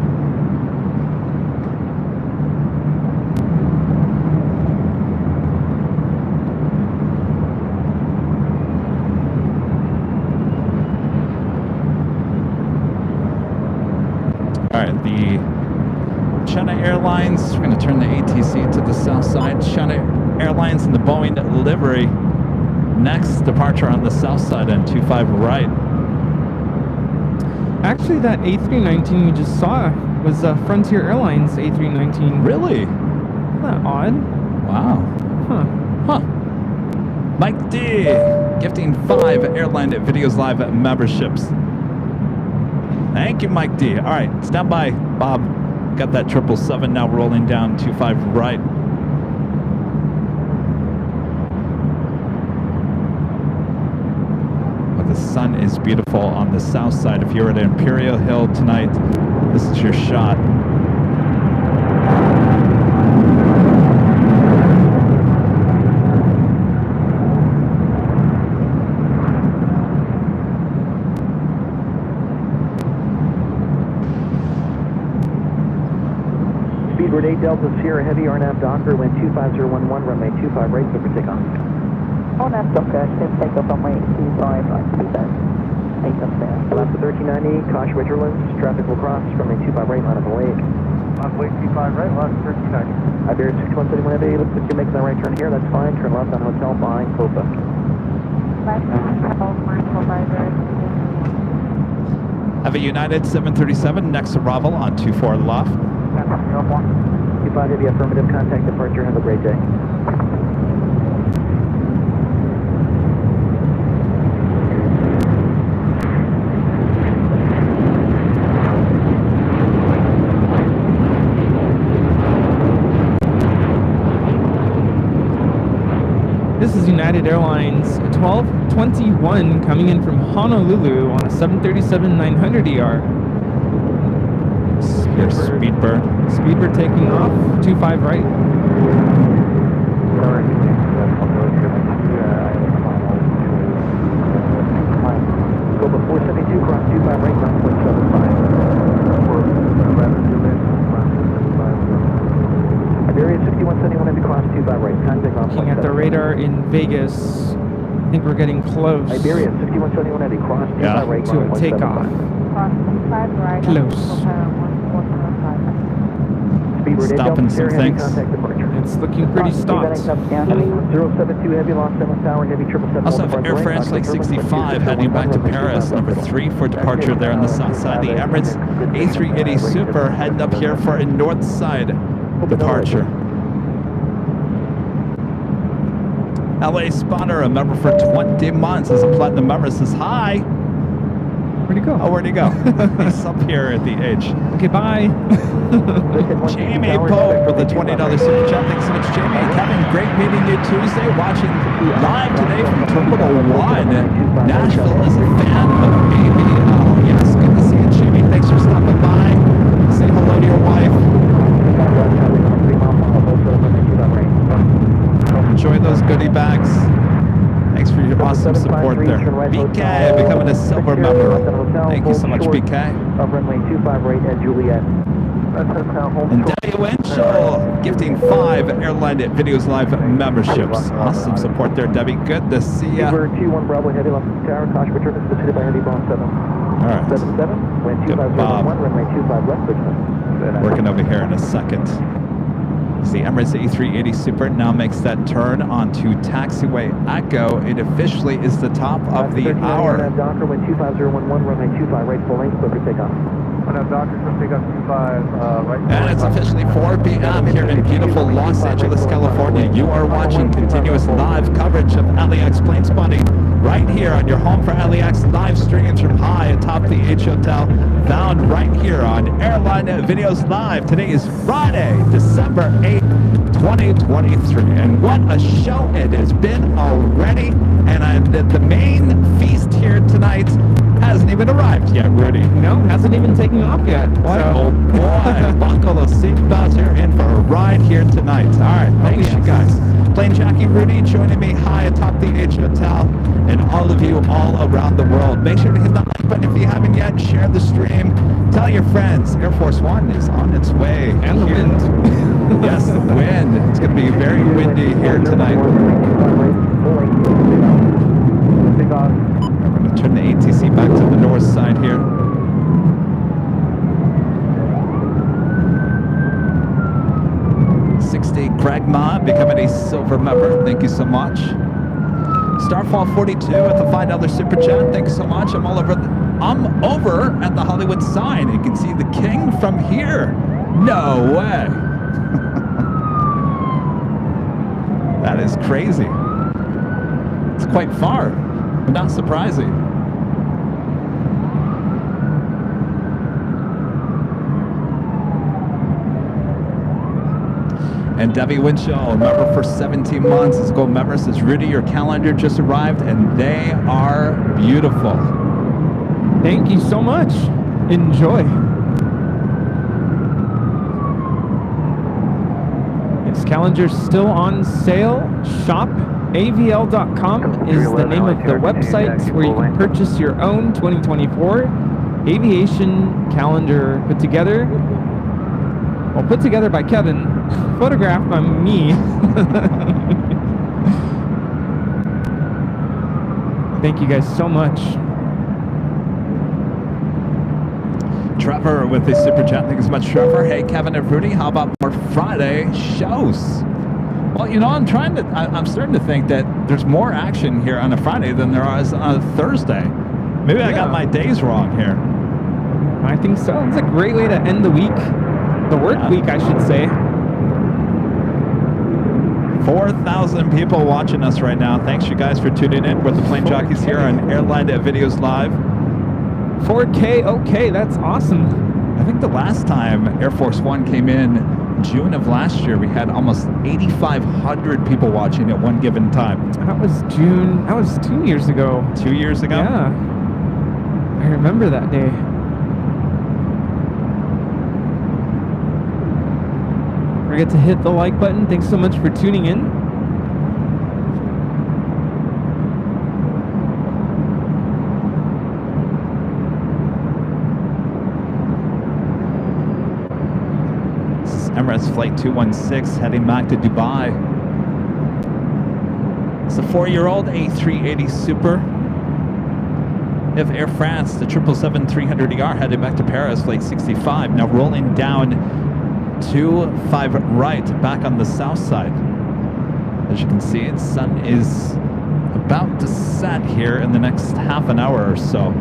Speaker 3: All right, the China Airlines. We're going to turn the ATC to the south side. China Airlines and the Boeing livery. Next departure on the south side and 25 right.
Speaker 8: Actually, that A319 you just saw was Frontier Airlines A319.
Speaker 3: Really?
Speaker 8: Isn't that odd?
Speaker 3: Wow. Huh. Mike D, gifting 5 Airline Videos Live memberships. Thank you, Mike D. All right, stand by, Bob. Got that 777 now rolling down 25 right. The sun is beautiful on the south side. If you're at Imperial Hill tonight, this is your shot.
Speaker 5: Speedbird 8 Delta Sierra Heavy RNAV Docker, wind 25011, runway 25 right, clear for takeoff.
Speaker 9: RNAV Docker, should take off runway 25 right, 8 up there.
Speaker 5: Alaska 1390, caution with turbulence, traffic will cross, runway 25 right, line up and wake.
Speaker 7: Runway 25 right, Alaska 1390.
Speaker 5: Iberia 6171 Heavy, looks like you're making the right turn here, that's fine, turn left on hotel behind Copa.
Speaker 3: Have a United 737, next arrival on 24 left.
Speaker 5: 25 Heavy, affirmative, contact departure, have a great day.
Speaker 8: This is United Airlines 1221 coming in from Honolulu on a 737-900ER.
Speaker 3: Speedbird.
Speaker 8: Speedbird taking off, 25 right.
Speaker 5: Copa 472, cross 25 right, 9.75. Iberia 6171 Heavy, cross 25 right, contact on.
Speaker 8: Looking at the radar in Vegas, I think we're getting close.
Speaker 5: Iberia 6171 Heavy, cross 25 right,
Speaker 8: to a takeoff. Close.
Speaker 3: Stopping some things.
Speaker 8: It's looking pretty stopped.
Speaker 5: 072 Heavy, Los Angeles Tower Heavy, 777.
Speaker 3: Also have Air France Flight 65 heading back to Paris, number 3 for departure there on the south side. The Emirates A380 Super heading up here for a north side departure. LA Spotter, a member for 20 months, as a platinum member, says hi.
Speaker 8: Where'd he go?
Speaker 3: Oh, where'd he go? He's up here at the edge.
Speaker 8: Okay, bye.
Speaker 3: Jamie Pope for the $20 super chat. Thanks so much, Jamie. Kevin, great meeting you Tuesday. Watching live today from Terminal 1. Nashville is a fan of Baby. Oh, yes. Good to see you, Jamie. Thanks for stopping by. Say hello to your wife. Enjoy those goodie bags. Thanks for your awesome support there. BK becoming a silver member. Thank you so much, BK.
Speaker 5: Runway 25 right at Juliet.
Speaker 3: And Debbie Winchell gifting 5 Airline Videos Live memberships. Awesome support there, Debbie. Good to see ya.
Speaker 5: Uber 21 Bravo Heavy, Los Angeles Tower, caution return is visited by Heavy Boeing 7.
Speaker 3: All right.
Speaker 5: 77, wind 2501, runway 25 left, Bridgman.
Speaker 3: Working over here in a second. The Emirates A380 Super now makes that turn onto taxiway Echo. It officially is the top of the hour.
Speaker 5: Docker, wind 25011, runway 25 right, full length, clear for takeoff.
Speaker 7: Docker, take off 25 right.
Speaker 3: And it's officially 4 p.m. here in beautiful Los Angeles, California. You are watching continuous live coverage of LAX plane spotting right here on your home for LAX live streams from high atop the H Hotel, found right here on Airline Videos Live. Today is Friday, December 8th, 2023. And what a show it has been already. And the main feast here tonight hasn't even arrived yet, Rudy.
Speaker 8: No, hasn't even taken off yet.
Speaker 3: Oh boy, buckle the seatbelts. You're in for a ride here tonight. All right, thanks you guys. Plain Jackie, Rudy joining me high atop the H Hotel, and all of you all around the world. Make sure to hit that like button if you haven't yet. Share the stream. Tell your friends. Air Force One is on its way.
Speaker 8: And the wind.
Speaker 3: Yes, the wind. It's going to be very windy here tonight. I'm going to turn the ATC back to the north side here. Craig Ma becoming a silver member. Thank you so much. Starfall 42 with a $5 super chat. Thank you so much. I'm over at the Hollywood sign. You can see the king from here. No way. That is crazy. It's quite far, but not surprising. And Debbie Winchell, member for 17 months. Let's go, member. Says, Rudy, your calendar just arrived, and they are beautiful.
Speaker 8: Thank you so much. Enjoy. Yes, calendar's still on sale. ShopAVL.com is the name of the website where you can purchase your own 2024 aviation calendar put together. Well, put together by Kevin, photographed by me. Thank you guys so much.
Speaker 3: Trevor with the super chat. Thank you so much, Trevor. Hey, Kevin and Rudy, how about more Friday shows? Well, you know, I'm starting to think that there's more action here on a Friday than there is on a Thursday. Maybe I got my days wrong here.
Speaker 8: I think so. It's a great way to end the week. The work week, I should say.
Speaker 3: 4,000 people watching us right now. Thanks you guys for tuning in with the Plane Jockeys here on Airline Videos Live.
Speaker 8: 4K, okay, that's awesome.
Speaker 3: I think the last time Air Force One came in June of last year, we had almost 8,500 people watching at one given time.
Speaker 8: That was June. That was 2 years ago.
Speaker 3: 2 years ago?
Speaker 8: Yeah. I remember that day. Forget to hit the like button. Thanks so much for tuning in.
Speaker 3: This is Emirates Flight 216 heading back to Dubai. It's a 4-year-old A380 Super. We have Air France, the 777-300ER headed back to Paris, Flight 65. Now rolling down 25 right, back on the south side. As you can see, the sun is about to set here in the next half an hour or so.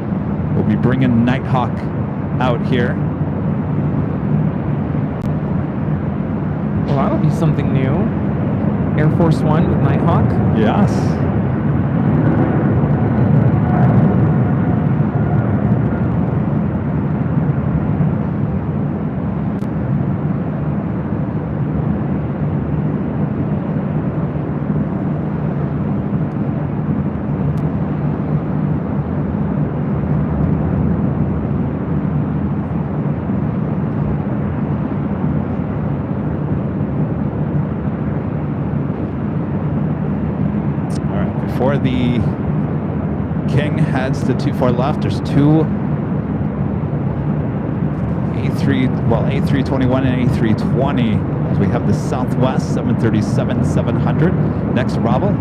Speaker 3: We'll be bringing Nighthawk out here.
Speaker 8: Well, that'll be something new. Air Force One with Nighthawk.
Speaker 3: Yes. Before the King heads to 24 left, there's two A321 and A320. As we have the Southwest 737-700 next arrival.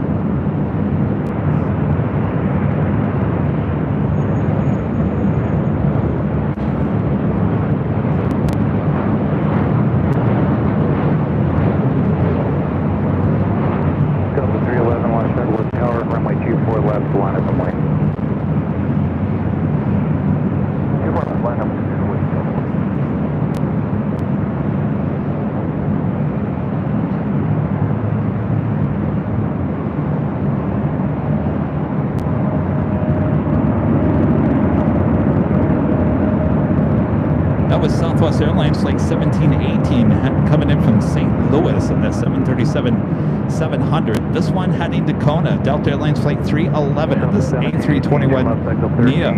Speaker 3: Airlines Flight 1718 coming in from St. Louis. Emirates 737-700. This one heading to Kona, Delta Airlines Flight 311. This A321 Neo.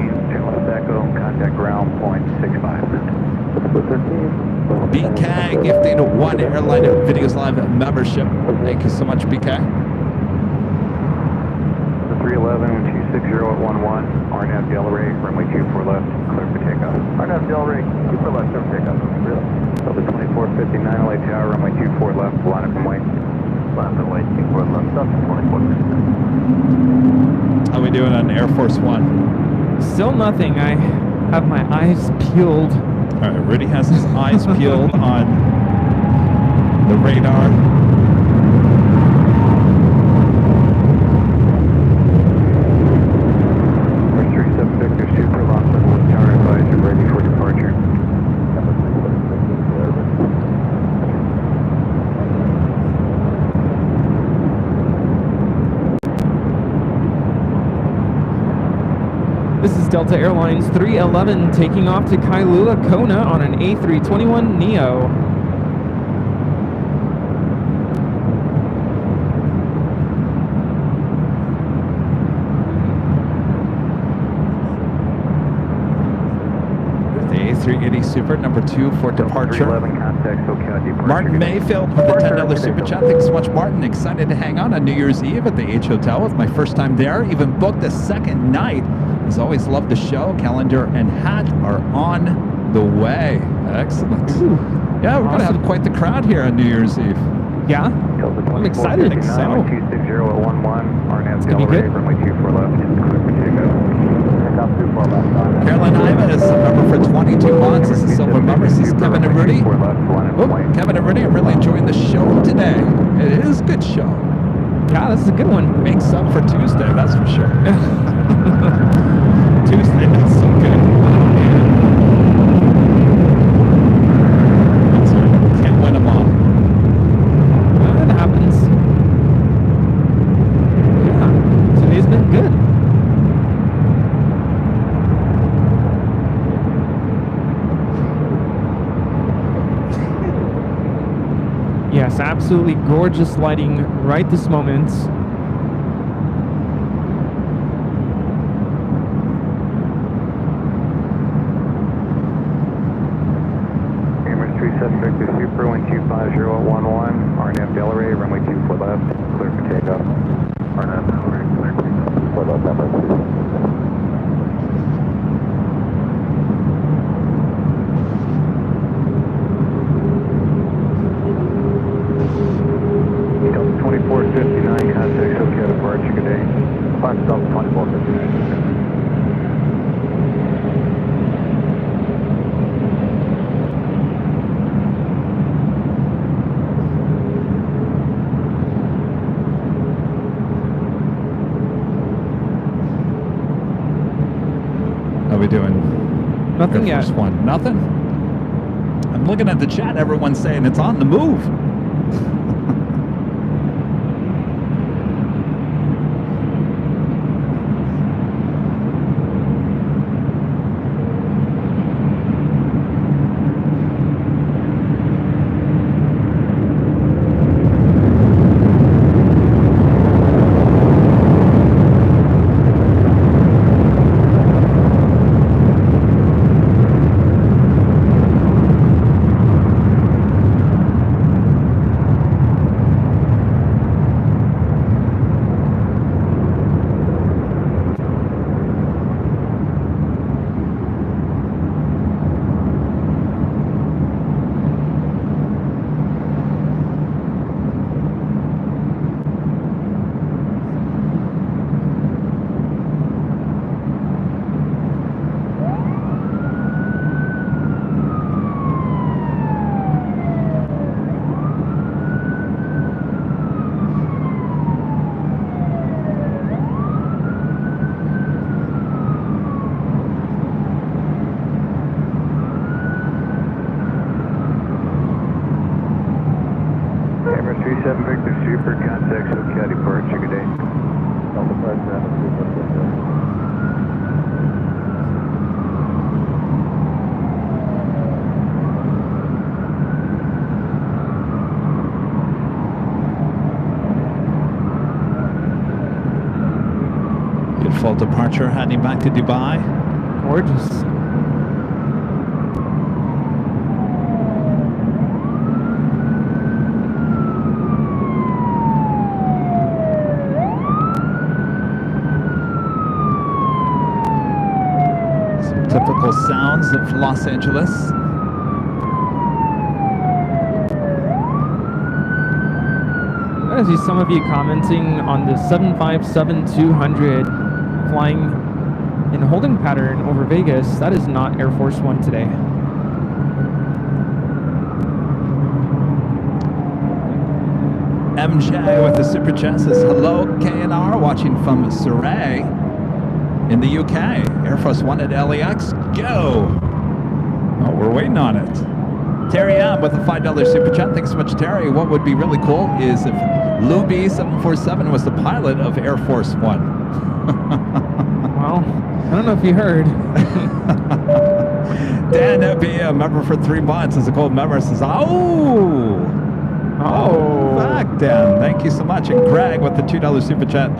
Speaker 7: Contact ground point 65.
Speaker 3: BK gifting 1 Airline Videos Live membership. Thank you so much, BK.
Speaker 7: 311, 260 at 11, RNAV Delray, runway 24 left, clear for takeoff. RNAV Delray, 24 left, clear for takeoff. Delta 2459, LA Tower, runway 24 left, line up and wait. Line up and wait, 24 left, Delta 2459.
Speaker 3: How we doing on Air Force One?
Speaker 8: Still nothing. I have my eyes peeled.
Speaker 3: All right, Rudy has his eyes peeled on the radar.
Speaker 8: This is Delta Airlines 311 taking off to Kailua, Kona on an A321 Neo.
Speaker 3: The A380 Super, number 2 for departure. Martin Mayfield with the $10 Super Chat. Thanks so much, Martin. Excited to hang out on New Year's Eve at the H Hotel. It's my first time there. Even booked a second night. As always, love the show. Calendar and hat are on the way. Excellent. Yeah, we're going to have quite the crowd here on New Year's Eve.
Speaker 8: Yeah? I'm excited.
Speaker 3: I think so.
Speaker 7: 260 at 11, RNAV
Speaker 8: It's gonna be
Speaker 7: Delray,
Speaker 8: good.
Speaker 7: runway 24 left, clear for takeoff. Takeoff 24 left.
Speaker 3: Caroline Iva is a member for 22 months. This is Silver Member. This is Kevin and Rudy. Oh, Kevin and Rudy, I'm really enjoying the show today. It is a good show.
Speaker 8: Yeah, this is a good one.
Speaker 3: Makes up for Tuesday, that's for sure. Tuesday, that's so good. That's right. Can't win them all.
Speaker 8: That happens. Yeah, today's been good. Yes, absolutely gorgeous lighting right this moment.
Speaker 7: Emirates 37 Victor Super, 1250 at 11, RNAV Delray, runway 24 left, clear for takeoff. RNAV Delray, clear for takeoff. 24 left, number 2. Delta 2459, contact SoCal departure, good day. Fox Delta 2459.
Speaker 3: How we doing?
Speaker 8: Nothing
Speaker 3: Air
Speaker 8: yet.
Speaker 3: Force One. Nothing? I'm looking at the chat. Everyone's saying it's on the move. Emirates 37 Victor Super, contact SoCal departure, good day. Delta 57. Beautiful departure heading back to Dubai.
Speaker 8: Gorgeous.
Speaker 3: Some typical sounds of Los Angeles.
Speaker 8: I see some of you commenting on the 757-200 flying in holding pattern over Vegas. That is not Air Force One today.
Speaker 3: MJ with the super chat says, hello, KNR, watching from Surrey in the UK. Air Force One at LAX, go! Oh, we're waiting on it. Terry M with a $5 super chat. Thanks so much, Terry. What would be really cool is if Lou B747 was the pilot of Air Force One.
Speaker 8: Well, I don't know if you heard.
Speaker 3: Dan B, a member for 3 months, is a cold member, says, oh, back, Dan. Thank you so much. And Greg with the $2 super chat.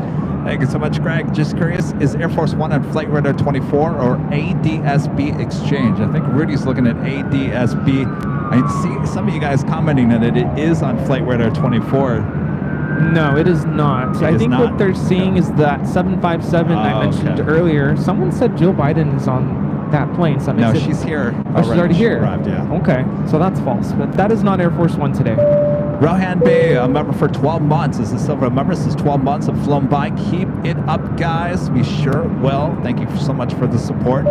Speaker 3: Thank you so much, Greg. Just curious, is Air Force One on Flight Radar 24 or ADSB exchange? I think Rudy's looking at ADSB. I see some of you guys commenting that it is on Flight Radar 24.
Speaker 8: No, it is not. I think what they're seeing is that 757 I mentioned earlier. Someone said Jill Biden is on that plane. So
Speaker 3: no, she's here.
Speaker 8: Oh, she's already here.
Speaker 3: She arrived, yeah.
Speaker 8: Okay, so that's false. But that is not Air Force One today.
Speaker 3: Rohan B, a member for 12 months, is a silver member. Says 12 months have flown by. Keep it up, guys. We sure will. Thank you so much for the support.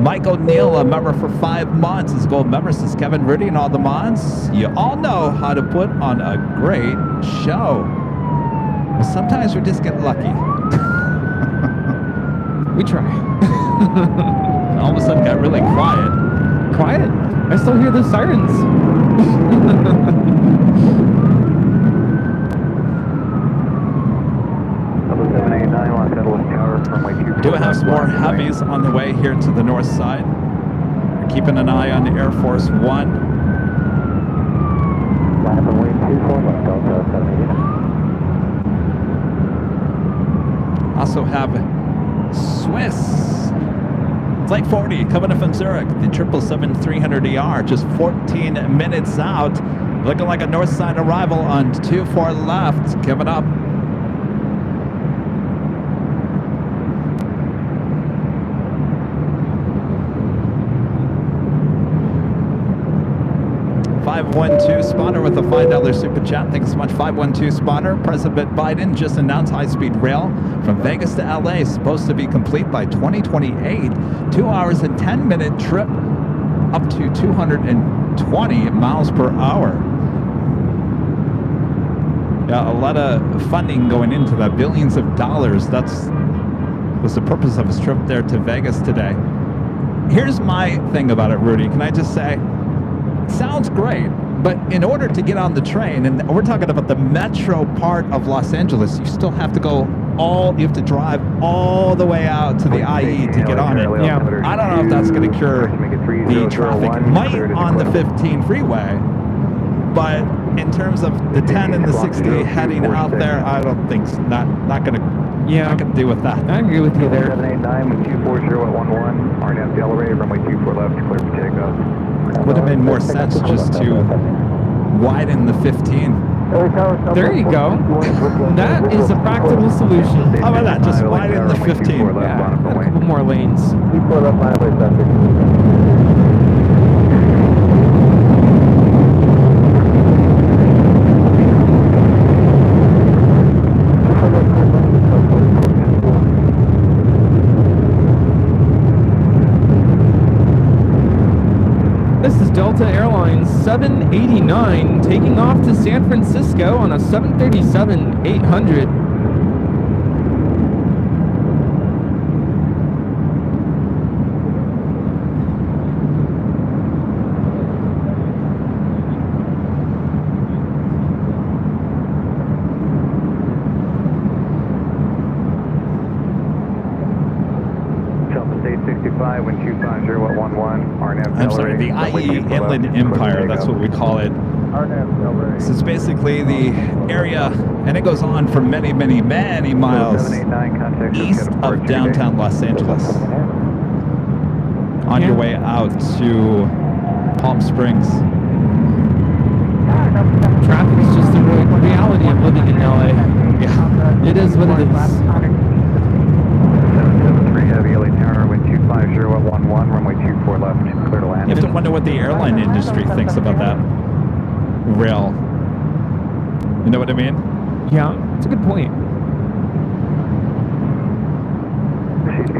Speaker 3: Mike O'Neill, a member for 5 months, is gold member. Says Kevin, Rudy, and all the mods. You all know how to put on a great show. Well, sometimes we just get lucky.
Speaker 8: We try.
Speaker 3: All of a sudden got really quiet.
Speaker 8: Quiet? I still hear the sirens.
Speaker 3: Do have some more heavies on the way here to the north side. We're keeping an eye on Air Force One. Also have Swiss Flight 40 coming up from Zurich, the 777-300ER, just 14 minutes out. Looking like a north side arrival on 24 left, coming up. $512 spotter with a $5 super chat. Thanks so much, 512 spotter. President Biden just announced high-speed rail from Vegas to LA is supposed to be complete by 2028. 2 hours and 10-minute trip up to 220 miles per hour. Yeah, a lot of funding going into that, billions of dollars. Was the purpose of his trip there to Vegas today. Here's my thing about it, Rudy. Can I just say, sounds great, but in order to get on the train, and we're talking about the metro part of Los Angeles, you still have to go you have to drive all the way out to the IE to get on it. Yeah, I don't know if that's going to cure the traffic. Might on the 15 freeway, but in terms of the 10 and the 60 heading out there, I don't think not going to. Yeah, I can deal with that.
Speaker 8: I agree with you there.
Speaker 7: 789 with 240 at 11. RNAV to elevate, runway 24 left, clear for takeoff.
Speaker 3: Would have made more sense just to widen the 15.
Speaker 8: There you go. That is a practical solution.
Speaker 3: How about that? Just widen the 15.
Speaker 8: Yeah, a couple more lanes. Delta Airlines 789 taking off to San Francisco on a 737-800.
Speaker 7: Delta State 65, wind 250 at 11. RNAV
Speaker 3: I'm sorry, the IE Inland Empire, that's what we call it. This is basically the area, and it goes on for many, many, many miles east of downtown Los Angeles. On your way out to Palm Springs.
Speaker 8: Traffic is just the reality of living in LA.
Speaker 3: Yeah.
Speaker 8: It is what it is.
Speaker 7: 773 Heavy LA Tower, wind 250 at 11, runway 24 left, clear to land.
Speaker 3: You have to wonder what the airline industry thinks about that rail. You know what I mean?
Speaker 8: Yeah, it's a good point.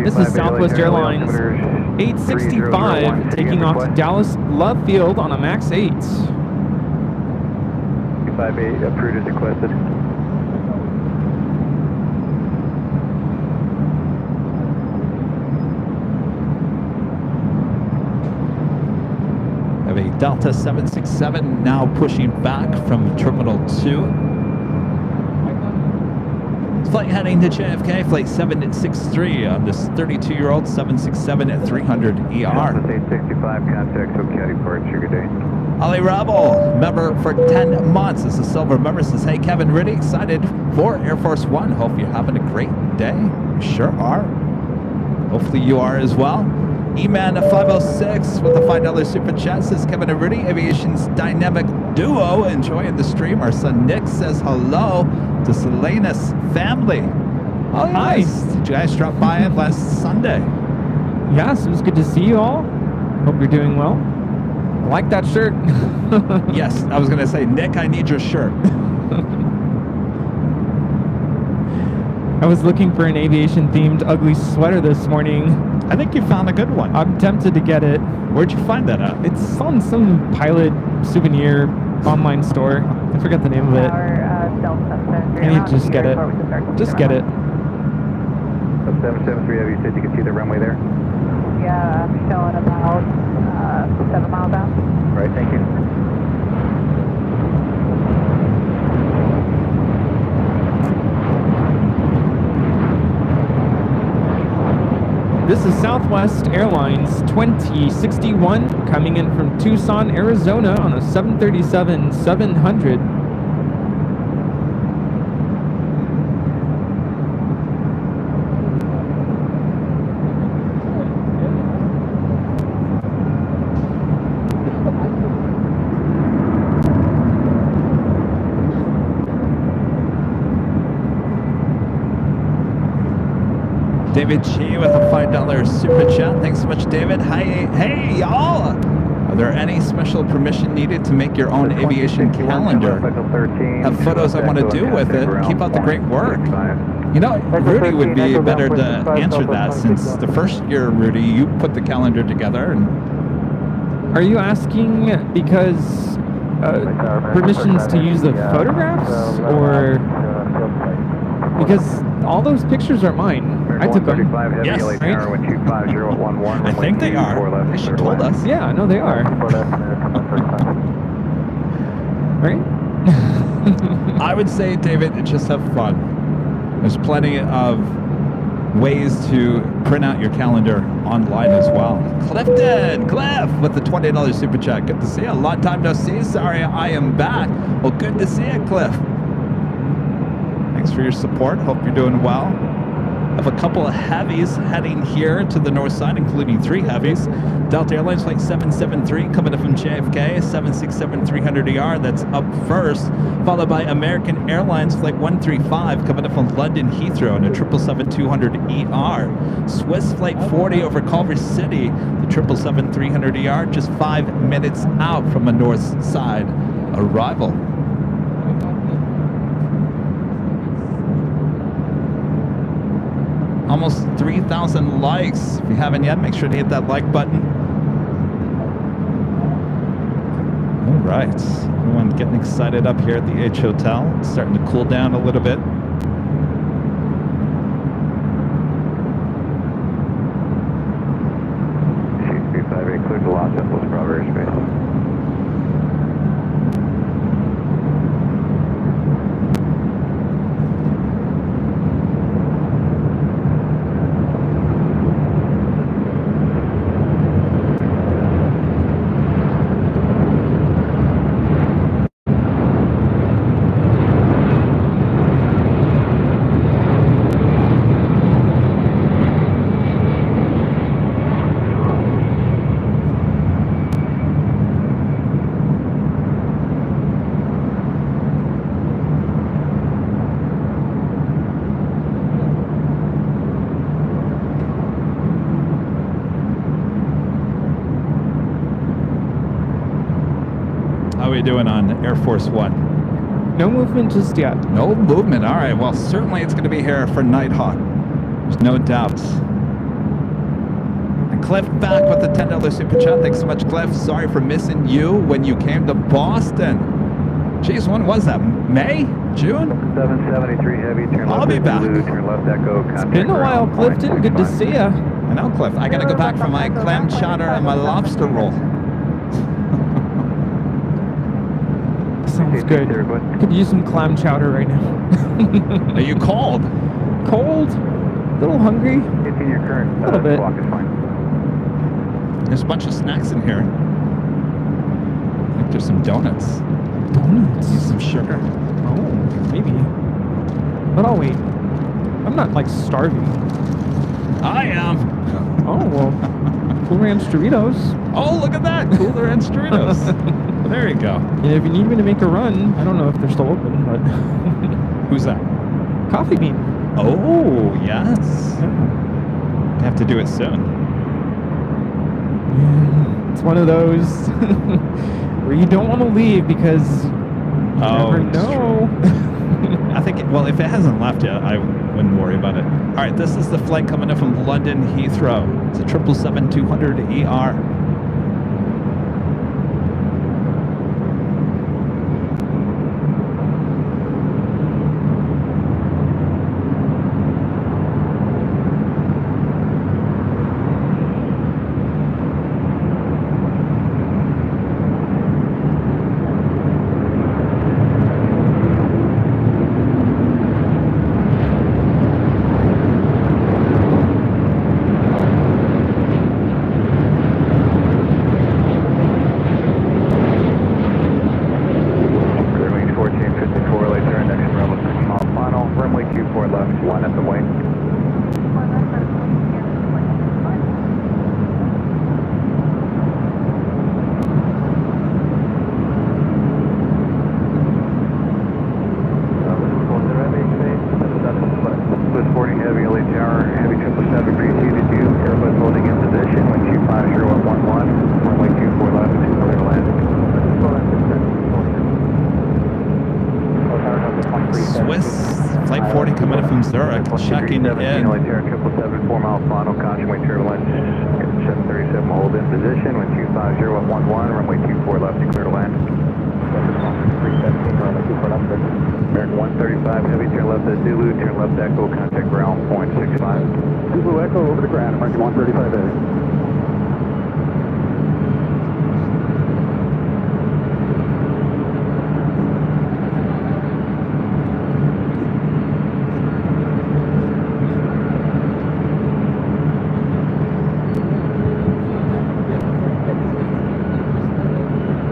Speaker 8: This is Southwest Airlines 865 taking off to Dallas Love Field on a MAX 8.
Speaker 7: 258 approved as requested.
Speaker 3: Have a Delta 767 now pushing back from Terminal 2. Flight heading to JFK, flight 763 on this 32-year-old 767 at 300 ER.
Speaker 7: 865, contact Hotel departure, good day.
Speaker 3: Ali Rebel, member for 10 months. This is Silver member, says, hey Kevin, really excited for Air Force One. Hope you're having a great day. You sure are. Hopefully you are as well. E-Man 506 with a $5 super chat says, Kevin and Rudy, Aviation's dynamic duo, enjoying the stream. Our son Nick says hello to Selena's family. Oh, nice. Did you guys drop by it last Sunday?
Speaker 8: Yes, it was good to see you all. Hope you're doing well. I like that shirt.
Speaker 3: Yes, I was going to say, Nick, I need your shirt.
Speaker 8: I was looking for an aviation-themed ugly sweater this morning.
Speaker 3: I think you found a good one.
Speaker 8: I'm tempted to get it.
Speaker 3: Where'd you find that at?
Speaker 8: It's on some pilot souvenir online store. I forget the name of it. I need to just get it. Just get it.
Speaker 7: 773 Heavy, you said you could see the runway there?
Speaker 9: Yeah, I'm showing about 7 miles out.
Speaker 7: All right, thank you.
Speaker 8: This is Southwest Airlines 2061 coming in from Tucson, Arizona on a 737-700.
Speaker 3: David Chi with a $5 super chat. Thanks so much, David. Hi, hey, y'all. Are there any special permission needed to make your own aviation calendar? Have photos I want to do with it. Keep up the great work. You know, Rudy would be better to answer that, since the first year, Rudy, you put the calendar together. And
Speaker 8: are you asking because permissions to use the photographs, or because all those pictures are mine? I took them.
Speaker 3: Yes, right? I think they are. They should told us.
Speaker 8: Yeah, I know they are. Right?
Speaker 3: I would say, David, just have fun. There's plenty of ways to print out your calendar online as well. Cliff with the $20 super chat. Good to see you. A long time no see. Sorry, I am back. Well, good to see you, Cliff. Thanks for your support. Hope you're doing well. I have a couple of heavies heading here to the north side, including 3 heavies. Delta Airlines flight 773 coming up from JFK, 767-300ER, that's up first, followed by American Airlines flight 135 coming up from London Heathrow in a 777-200ER. Swiss flight 40 over Culver City, the 777-300ER, just 5 minutes out from a north side arrival. Almost 3,000 likes. If you haven't yet, make sure to hit that like button. All right, everyone getting excited up here at the H Hotel. It's starting to cool down a little bit.
Speaker 7: C358 cleared to Los Angeles, Bravo airspace.
Speaker 3: we doing on Air Force One?
Speaker 8: No movement just yet.
Speaker 3: No movement. All right. Well, certainly it's going to be here for Nighthawk. There's no doubts. And Cliff back with the $10 super chat. Thanks so much, Cliff. Sorry for missing you when you came to Boston. Jeez, when was that? May? June?
Speaker 2: 773 heavy, turn
Speaker 3: I'll
Speaker 2: left.
Speaker 3: be back.
Speaker 2: Turn left echo.
Speaker 8: It's been a while, Clifton. Good to see ya.
Speaker 3: I know, Cliff. I got to go back for my clam chowder and my lobster roll.
Speaker 8: Sounds good. Could use some clam chowder right now.
Speaker 3: Are you cold?
Speaker 8: Cold. A little hungry.
Speaker 2: Continue your current
Speaker 8: A little bit.
Speaker 2: clock is fine.
Speaker 3: There's a bunch of snacks in here. I think there's some donuts.
Speaker 8: Donuts?
Speaker 3: Need some sugar.
Speaker 8: Oh, maybe. But I'll wait. I'm not like starving.
Speaker 3: I am.
Speaker 8: Oh, well. Cool Ranch Doritos.
Speaker 3: Oh, look at that. Cooler and Doritos. There you go.
Speaker 8: And if you need me to make a run, I don't know if they're still open, but...
Speaker 3: Who's that?
Speaker 8: Coffee Bean.
Speaker 3: Oh, yes.
Speaker 8: Yeah.
Speaker 3: Have to do it soon.
Speaker 8: Yeah, it's one of those where you don't want to leave because you never know.
Speaker 3: I think, well, if it hasn't left yet, I wouldn't worry about it. All right, this is the flight coming in from London Heathrow. It's a 777-200ER.
Speaker 2: Checking in. 777, 4 mile final, conjugate turbulence, 737 hold in position, wind 250 at 11, runway 24 left, clear to land.
Speaker 5: 317, runway 24 left, sir.
Speaker 2: American 135, heavy, turn left at Zulu, turn left echo, contact ground, 0.65.
Speaker 5: Zulu echo over the ground, American 135 heavy.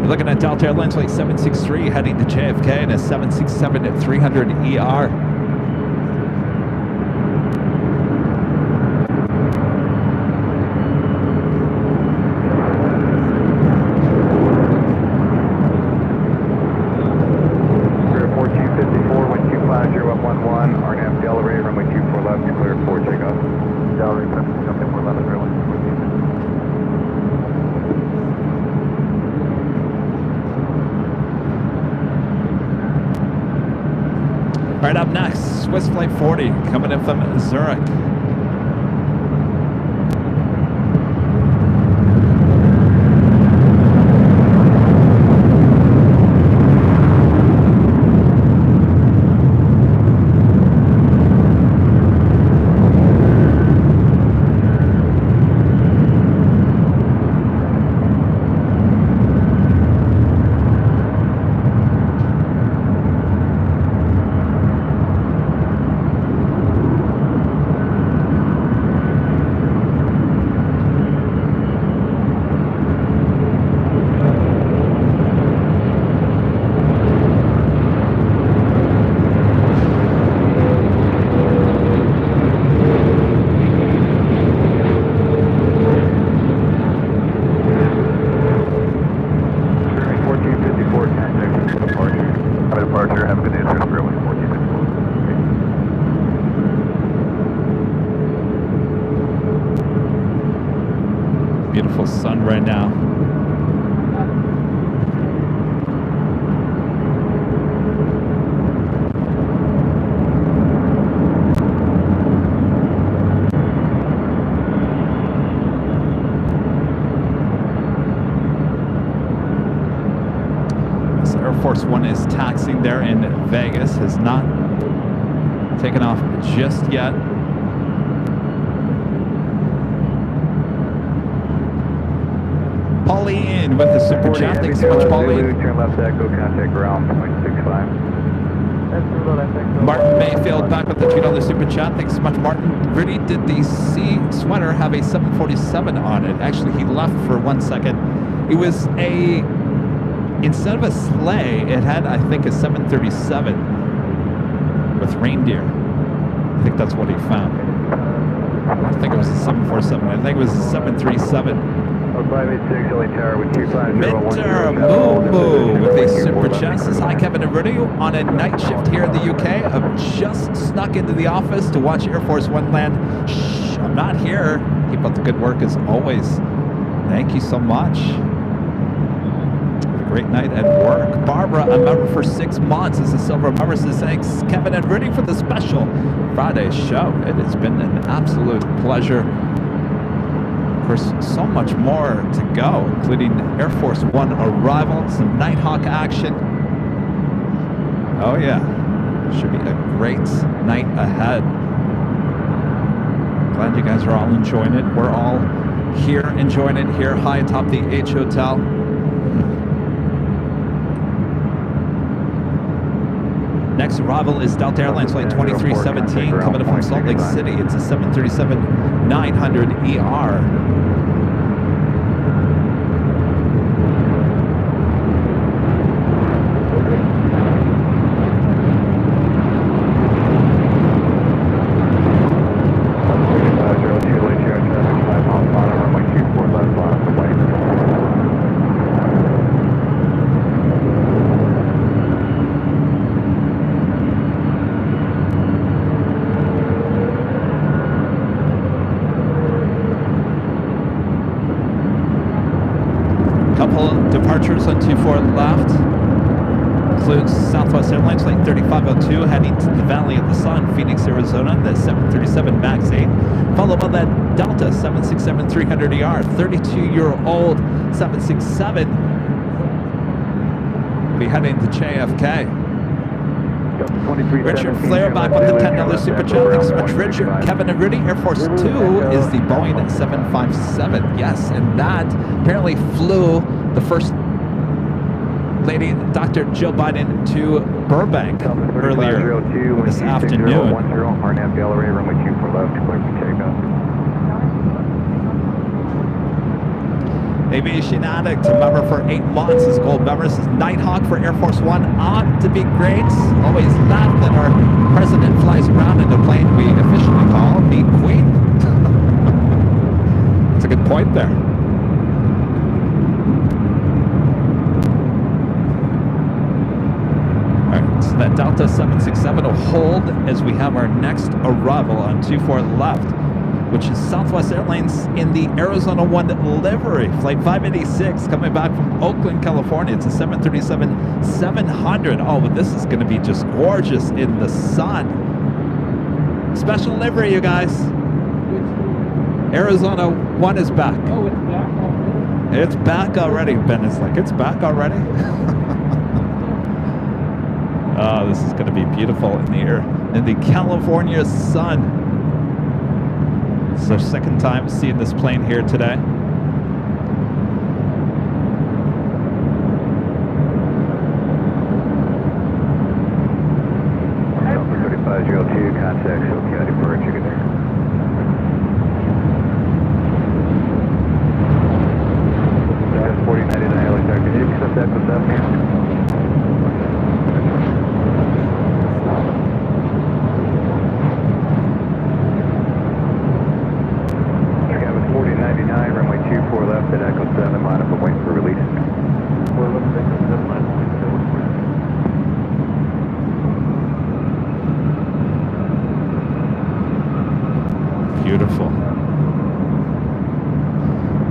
Speaker 3: Looking at Delta Airlines flight 763 heading to JFK and a 767-300ER. Right up next, Swiss Flight 40 coming in from Zurich. Beautiful sun right now. there in Vegas has not taken off just yet. Pauline with the super chat. Thanks so much, Pauline.
Speaker 2: Turn left echo, contact ground, 0.65.
Speaker 3: Martin Mayfield back with the $2 super chat. Thanks so much, Martin. Really did the C sweater have a 747 on it? Actually, he left for 1 second. It was a, instead of a sleigh, it had, I think, a 737 with reindeer. I think that's what he found. I don't think it was a 747. I think it was a 737.
Speaker 2: 586 LA Tower with 250
Speaker 3: Moo with a super chat. Says, hi, Kevin and Rudy. On a night shift here in the UK, I've just snuck into the office to watch Air Force One land. Shh, I'm not here. Keep up the good work as always. Thank you so much. Have a great night at work. Barbara, a member for 6 months, is a silver member. Says, thanks, Kevin and Rudy, for the special Friday show. It has been an absolute pleasure. Of course, so much more to go, including Air Force One arrival, some Nighthawk action. Oh yeah, should be a great night ahead. Glad you guys are all enjoying it. We're all here enjoying it here high atop the H Hotel. Next arrival is Delta Airlines flight 2317 coming up from Salt Lake City. It's a 737-900ER. Departures on 24 left. Includes Southwest Airlines flight 3502 heading to the Valley of the Sun, Phoenix, Arizona, the 737 MAX 8, followed by that Delta 767-300ER, 32-year-old 767. We'll be heading to JFK. Richard Flair back with the $10 super chat. Thanks so much, Richard. Kevin and Rudy, Air Force 2 is the Boeing 757. Yes, and that apparently flew the first lady, Dr. Jill Biden, to Burbank earlier this afternoon. Aviation Addict, a member for 8 months, is gold member. This is Nighthawk for Air Force One. Ought to be great. Always laugh that our president flies around in a plane we officially call the Queen. That's a good point there. Alright, so that Delta 767 will hold as we have our next arrival on 24 left, which is Southwest Airlines in the Arizona 1 livery. Flight 586 coming back from Oakland, California. It's a 737-700. Oh, but this is going to be just gorgeous in the sun. Special livery, you guys. Arizona 1 is back.
Speaker 8: Oh, it's back already?
Speaker 3: It's back already. Ben is like, it's back already? Oh, this is going to be beautiful in the air, in the California sun. It's our second time seeing this plane here today.
Speaker 2: Delta 3502, contact Sophia departure, good day. That's 4099 LA Tower, can you accept that with that? Runway 24 left at Echo 7, line up and wait for release.
Speaker 3: Beautiful.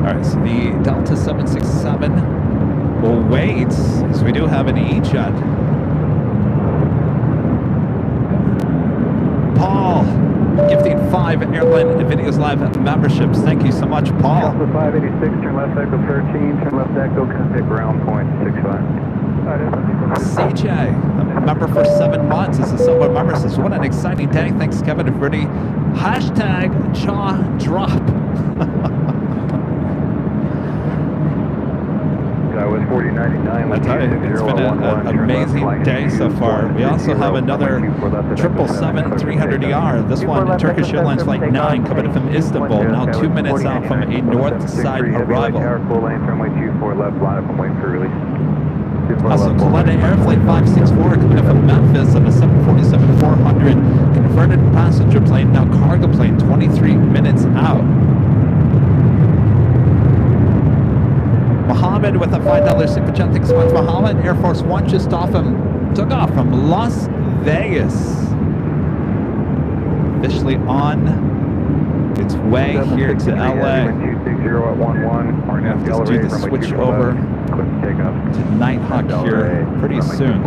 Speaker 3: All right, so the Delta 767 will wait, because we do have an E-Jet. Paul, gifting 5 AirLineVideos Live memberships. Thank you so much, Paul.
Speaker 2: Delta 586, turn left Echo 13, turn left Echo, contact ground point 65.
Speaker 3: CJ, a member for 7 months, is a silver member, says, what an exciting day. Thanks, Kevin and Rudy. Hashtag jaw drop.
Speaker 2: Was 4099.
Speaker 3: I tell you, it's been an amazing day so far. We also have another 777-300ER. This one, Turkish Airlines Flight 9, coming from Istanbul, now 2 minutes out from a north side arrival. Also, Korean Air Flight 564 coming up from Memphis on a 747-400 converted passenger plane, now cargo plane, 23 minutes out. Mohammed with a $5 super chat. Thanks so much, Mohammed. Air Force One just took off from Las Vegas. Officially on its way here to LA. Just do the switch over to Nighthawk here pretty soon.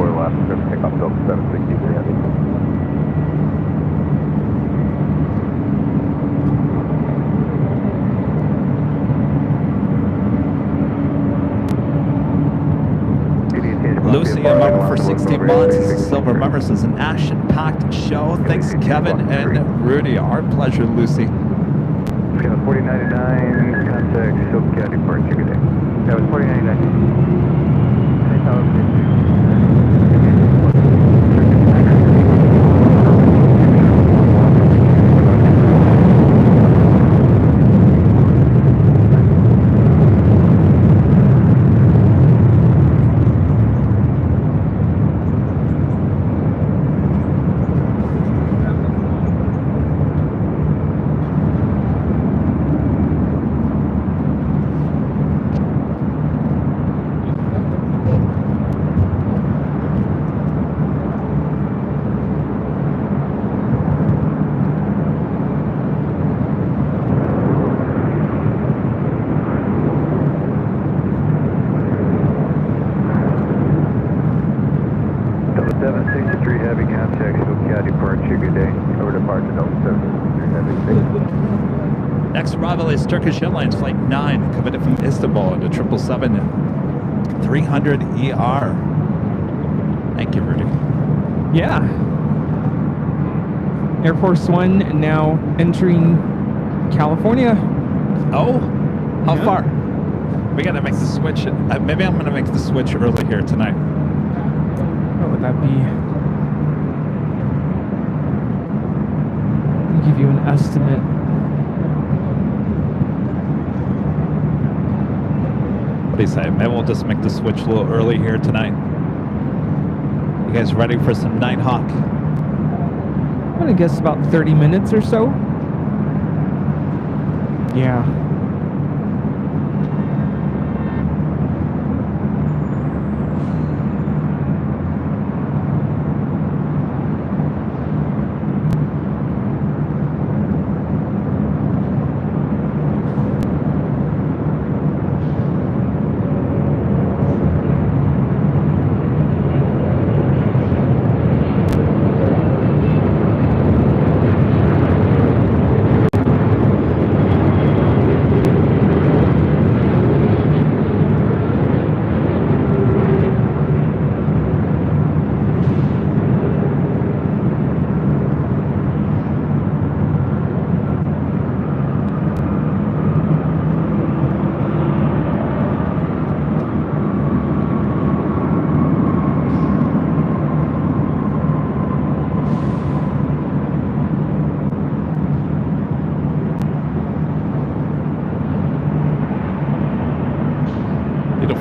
Speaker 3: Lucy, a member for 16 months, is a silver member, says an action-packed show. Thanks, Kevin and Rudy. Our pleasure, Lucy.
Speaker 2: 4099, contact Silk County Park, check it out. That was 4099.
Speaker 3: Next arrival is Turkish Airlines Flight 9, coming from Istanbul into 777-300ER. Thank you, Rudy.
Speaker 8: Yeah. Air Force One now entering California.
Speaker 3: Oh, how far? We gotta make the switch. Maybe I'm gonna make the switch early here tonight.
Speaker 8: What would that be? I'll give you an estimate.
Speaker 3: What do you say? Maybe we'll just make the switch a little early here tonight. You guys ready for some Nighthawk?
Speaker 8: I'm gonna guess about 30 minutes or so. Yeah.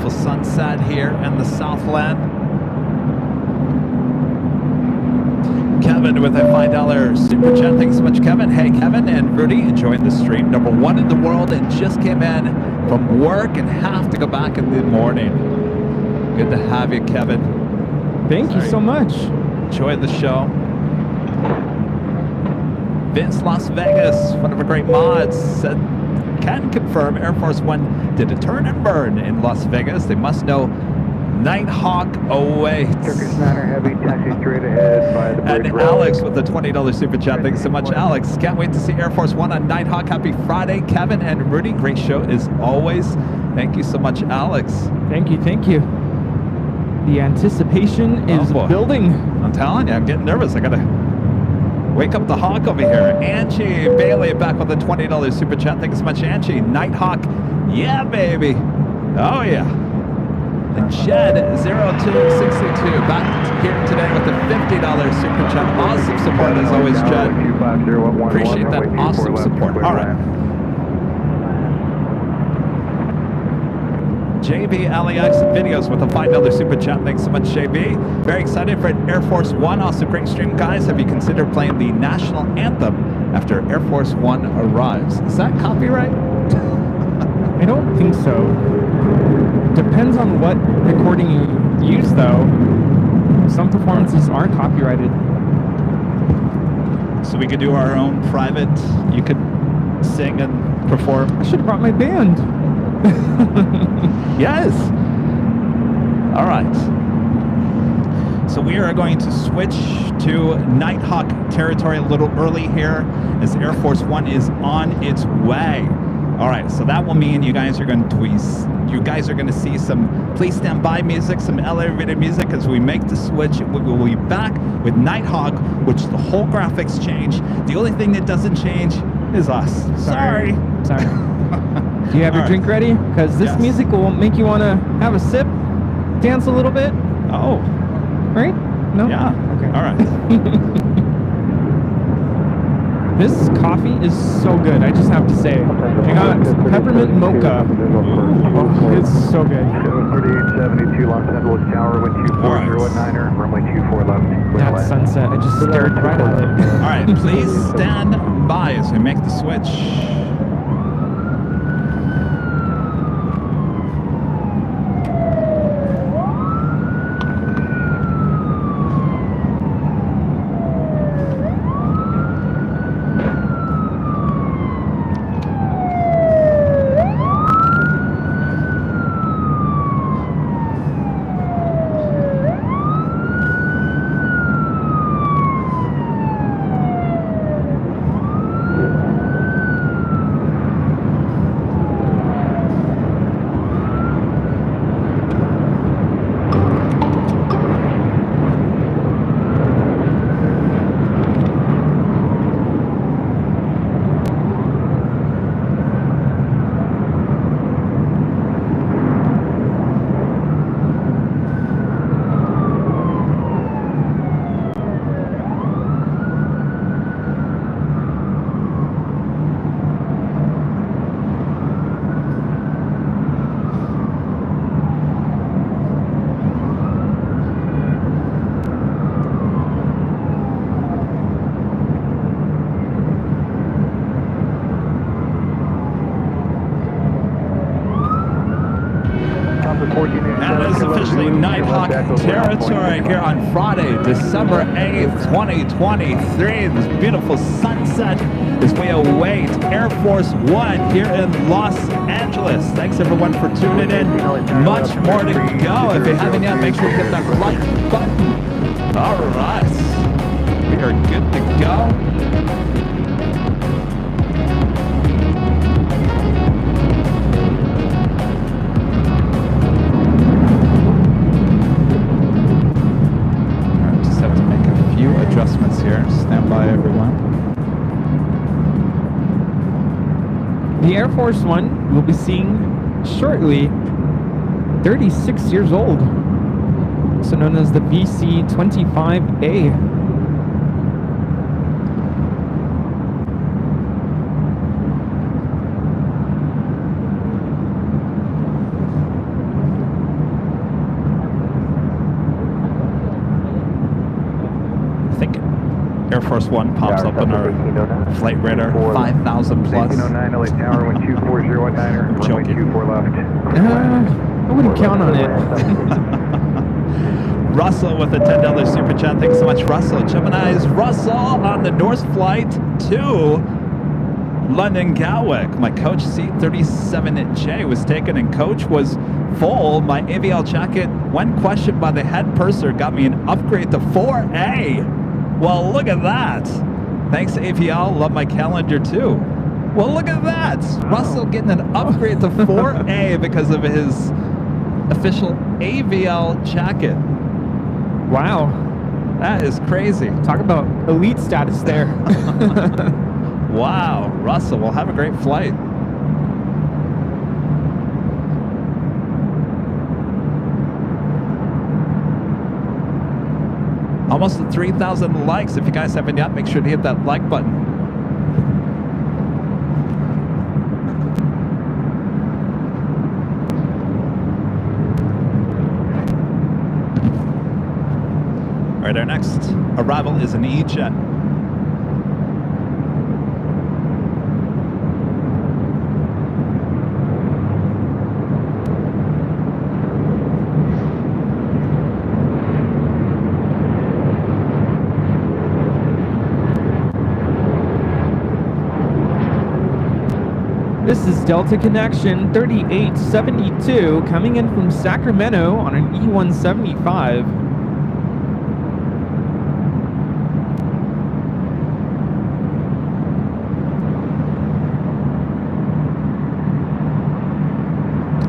Speaker 3: Sunset here in the Southland. Kevin with a $5 super chat. Thanks so much, Kevin. Hey, Kevin and Rudy, enjoying the stream. #1 in the world and just came in from work and have to go back in the morning. Good to have you, Kevin.
Speaker 8: Thank you so much.
Speaker 3: Enjoy the show. Vince, Las Vegas, one of our great mods, said, can confirm Air Force One did a turn and burn in Las Vegas. They must know Nighthawk awaits.
Speaker 2: Turkish 9er Heavy, taxi straight ahead by the bridge.
Speaker 3: And Alex with the $20 super chat. Thanks so much, Alex. Can't wait to see Air Force One on Nighthawk. Happy Friday, Kevin and Rudy. Great show as always. Thank you so much, Alex.
Speaker 8: Thank you, thank you. The anticipation is
Speaker 3: boy.
Speaker 8: building.
Speaker 3: I'm telling you, I'm getting nervous. I gotta wake up the hawk over here. Angie Bailey back with a $20 super chat. Thanks so much, Angie. Nighthawk, yeah, baby. Oh yeah. And Jed0262 back here today with a $50 super chat. Awesome support as always, Jed. Appreciate that awesome support. All right. JB LAX videos with a $5 super chat. Thanks so much, JB. Very excited for Air Force One. Also, great stream, guys. Have you considered playing the national anthem after Air Force One arrives? Is that copyright?
Speaker 8: I don't think so. Depends on what recording you use, though. Some performances are copyrighted.
Speaker 3: So we could do our own private. You could sing and perform.
Speaker 8: I should have brought my band.
Speaker 3: Yes. All right. So we are going to switch to Nighthawk territory a little early here as Air Force One is on its way. All right. So that will mean you guys are going to see some Please Stand By music, some elevated music as we make the switch. We will be back with Nighthawk, which the whole graphics change. The only thing that doesn't change is us. Sorry.
Speaker 8: Do you have your drink ready? Because this music will make you want to have a sip, dance a little bit.
Speaker 3: Oh.
Speaker 8: Right? No?
Speaker 3: Yeah.
Speaker 8: Okay.
Speaker 3: All right.
Speaker 8: This coffee is so good, I just have to say. I got peppermint mocha. Oh, it's so good.
Speaker 7: 3872 Los Angeles Tower, wind 24019er, runway 24 left.
Speaker 8: That sunset, I just stared right at it.
Speaker 3: All right, please stand by as we make the switch. That is officially Nighthawk territory here on Friday, December 8th, 2023. This beautiful sunset as we await Air Force One here in Los Angeles. Thanks everyone for tuning in. Much more to go. If you haven't yet, make sure you hit that like button. All right. We are good to go. Adjustments here. Stand by, everyone.
Speaker 8: The Air Force One we'll be seeing shortly, 36 years old, also known as the VC-25A.
Speaker 3: Air Force One pops up on our flight radar, 5,000 plus.
Speaker 7: 1809 LA Tower, wind 24019er, runway 24 left.
Speaker 8: I wouldn't count on it.
Speaker 3: Russell with a $10 super chat. Thanks so much, Russell. Gemini's Russell on the North flight to London Gatwick. My coach seat 37J was taken and coach was full. My AVL jacket, when questioned by the head purser, got me an upgrade to 4A. Well, look at that. Thanks, AVL. Love my calendar, too. Well, look at that. Wow. Russell getting an upgrade to 4A because of his official AVL jacket.
Speaker 8: Wow.
Speaker 3: That is crazy.
Speaker 8: Talk about elite status there.
Speaker 3: Wow. Russell, well, have a great flight. Almost at 3,000 likes. If you guys haven't yet, make sure to hit that like button. All right, our next arrival is an E-Jet.
Speaker 8: This is Delta Connection 3872 coming in from Sacramento on an E175.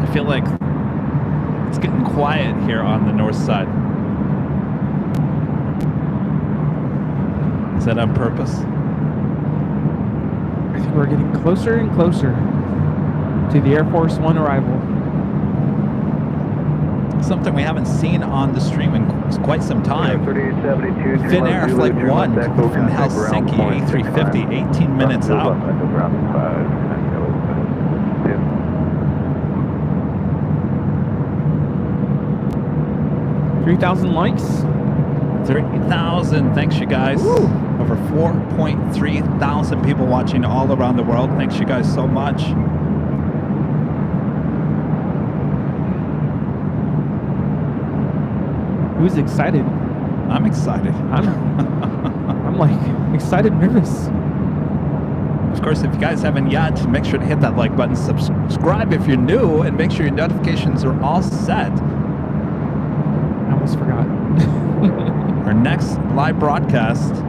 Speaker 3: I feel like it's getting quiet here on the north side. Is that on purpose?
Speaker 8: I think we're getting closer and closer to the Air Force One arrival.
Speaker 3: Something we haven't seen on the stream in quite some time.
Speaker 2: 3872.
Speaker 3: Finnair Flight 1 from Helsinki A350, 18 minutes out.
Speaker 8: 3,000 likes.
Speaker 3: 3,000. Thanks, you guys.
Speaker 8: Woo.
Speaker 3: Over 4.3 thousand people watching all around the world. Thanks, you guys, so much.
Speaker 8: Who's excited?
Speaker 3: I'm excited.
Speaker 8: I'm like excited, nervous.
Speaker 3: Of course, if you guys haven't yet, make sure to hit that like button, subscribe if you're new, and make sure your notifications are all set.
Speaker 8: I almost forgot.
Speaker 3: Our next live broadcast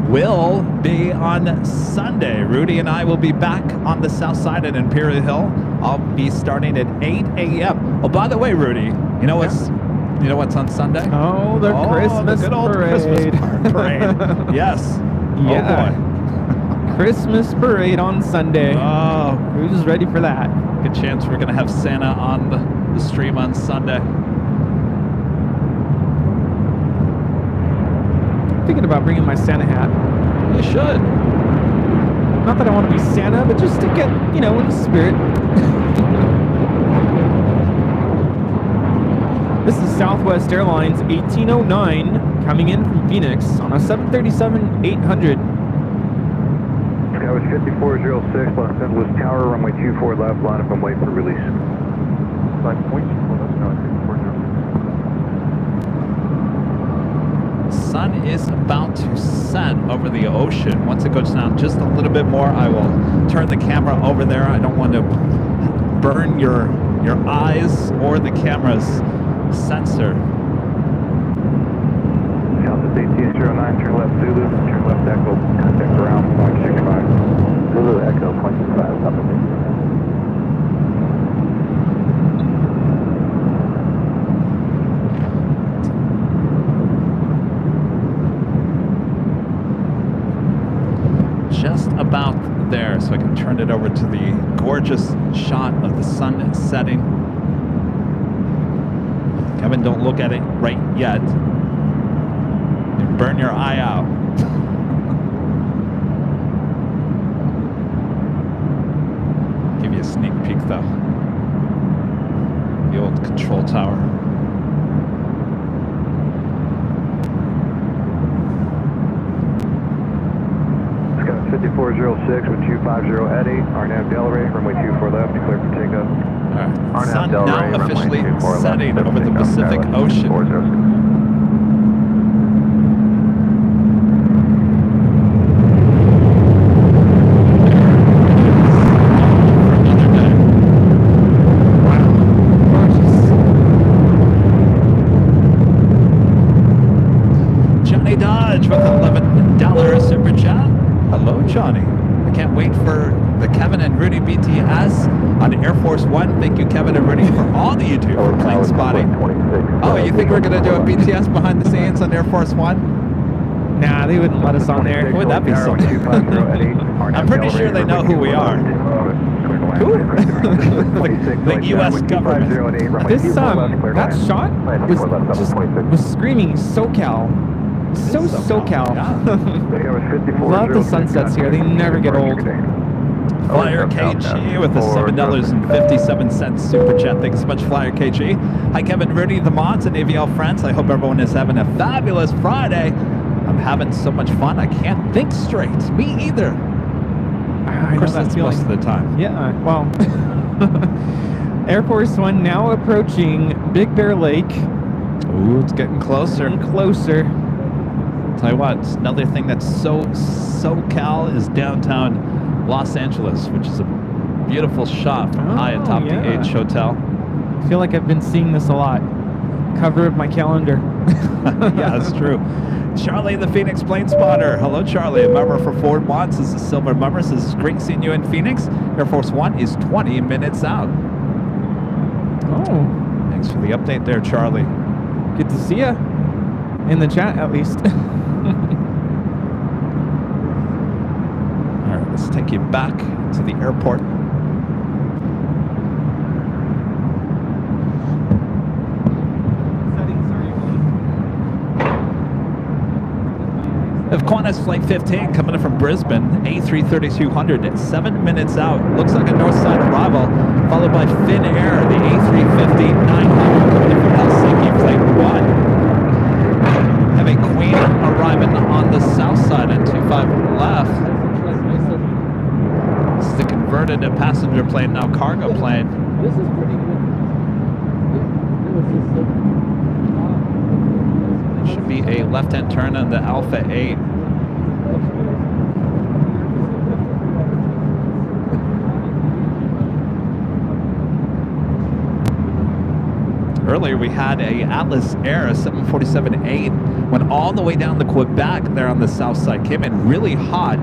Speaker 3: will be on Sunday. Rudy and I will be back on the south side at Imperial Hill. I'll be starting at 8 a.m. Oh, by the way, Rudy, you know what's on Sunday?
Speaker 8: Oh, the Christmas
Speaker 3: the good old
Speaker 8: parade.
Speaker 3: Christmas parade. Yes.
Speaker 8: Yeah.
Speaker 3: Oh boy.
Speaker 8: Christmas parade on Sunday.
Speaker 3: Oh,
Speaker 8: who's ready for that?
Speaker 3: Good chance we're gonna have Santa on the stream on Sunday.
Speaker 8: Thinking about bringing my Santa hat.
Speaker 3: You should.
Speaker 8: Not that I want to be Santa, but just to get, in the spirit. This is Southwest Airlines 1809 coming in from Phoenix on a 737-800.
Speaker 2: That was 5406, Los Angeles Tower, runway 24 left, line up and wait for release. Line point 24 left, now 5406.
Speaker 3: Sun is about to set over the ocean. Once it goes down just a little bit more, I will turn the camera over there. I don't want to burn your eyes or the camera's sensor.
Speaker 2: Southwest 1809, turn left Zulu, turn left Echo, contact ground, point 65. Zulu Echo, point 65, up and
Speaker 3: Just about there, so I can turn it over to the gorgeous shot of the sun setting. Kevin, don't look at it right yet. You burn your eye out. Give you a sneak peek though. The old control tower.
Speaker 2: 5406 with 250 Eddie, Arnav Delray, runway 24 left, declare for takeoff.
Speaker 3: Right. Sun now officially setting over the Pacific Ocean. Johnny Dodge with $11 super chat. Hello, Johnny. I can't wait for the Kevin and Rudy BTS on Air Force One. Thank you, Kevin and Rudy, for all that you do for plane spotting. Oh, you think we're going to do a BTS behind the scenes on Air Force One?
Speaker 8: Nah, they wouldn't let us on there.
Speaker 3: Would that be something? I'm pretty sure they know who we are.
Speaker 8: Who?
Speaker 3: the U.S. government.
Speaker 8: This that shot was screaming SoCal. So SoCal. Love the sunsets here. They never get old.
Speaker 3: Flyer KG with a $7.57 super chat. Thanks so much, Flyer KG. Hi, Kevin, Rudy, the mods, and AVL friends. I hope everyone is having a fabulous Friday. I'm having so much fun, I can't think straight. Me either. Of course, that's most of the time.
Speaker 8: Yeah, well. Air Force One now approaching Big Bear Lake.
Speaker 3: Ooh, it's getting closer.
Speaker 8: Closer.
Speaker 3: Tell you what, another thing that's so SoCal is downtown Los Angeles, which is a beautiful shot from high atop the H Hotel.
Speaker 8: I feel like I've been seeing this a lot. Cover of my calendar.
Speaker 3: Yeah, that's true. Charlie, the Phoenix plane spotter. Hello, Charlie. A member for Ford Watts. This is Silver Member. This is great seeing you in Phoenix. Air Force One is 20 minutes out.
Speaker 8: Oh.
Speaker 3: Thanks for the update there, Charlie.
Speaker 8: Good to see you. In the chat, at least.
Speaker 3: All right, let's take you back to the airport. Of Qantas Flight 15 coming in from Brisbane, A330-200, 7 minutes out. Looks like a north side arrival, followed by Finnair, the A350-900 coming in from Helsinki, Flight 1. Have a Queen arriving on the south side at 25 left. This is the converted passenger plane, now cargo plane.
Speaker 10: This is pretty good.
Speaker 3: Should be a left-hand turn on the Alpha 8. Earlier we had a Atlas Air, a 747-8, went all the way down to Quebec there on the south side, came in really hot,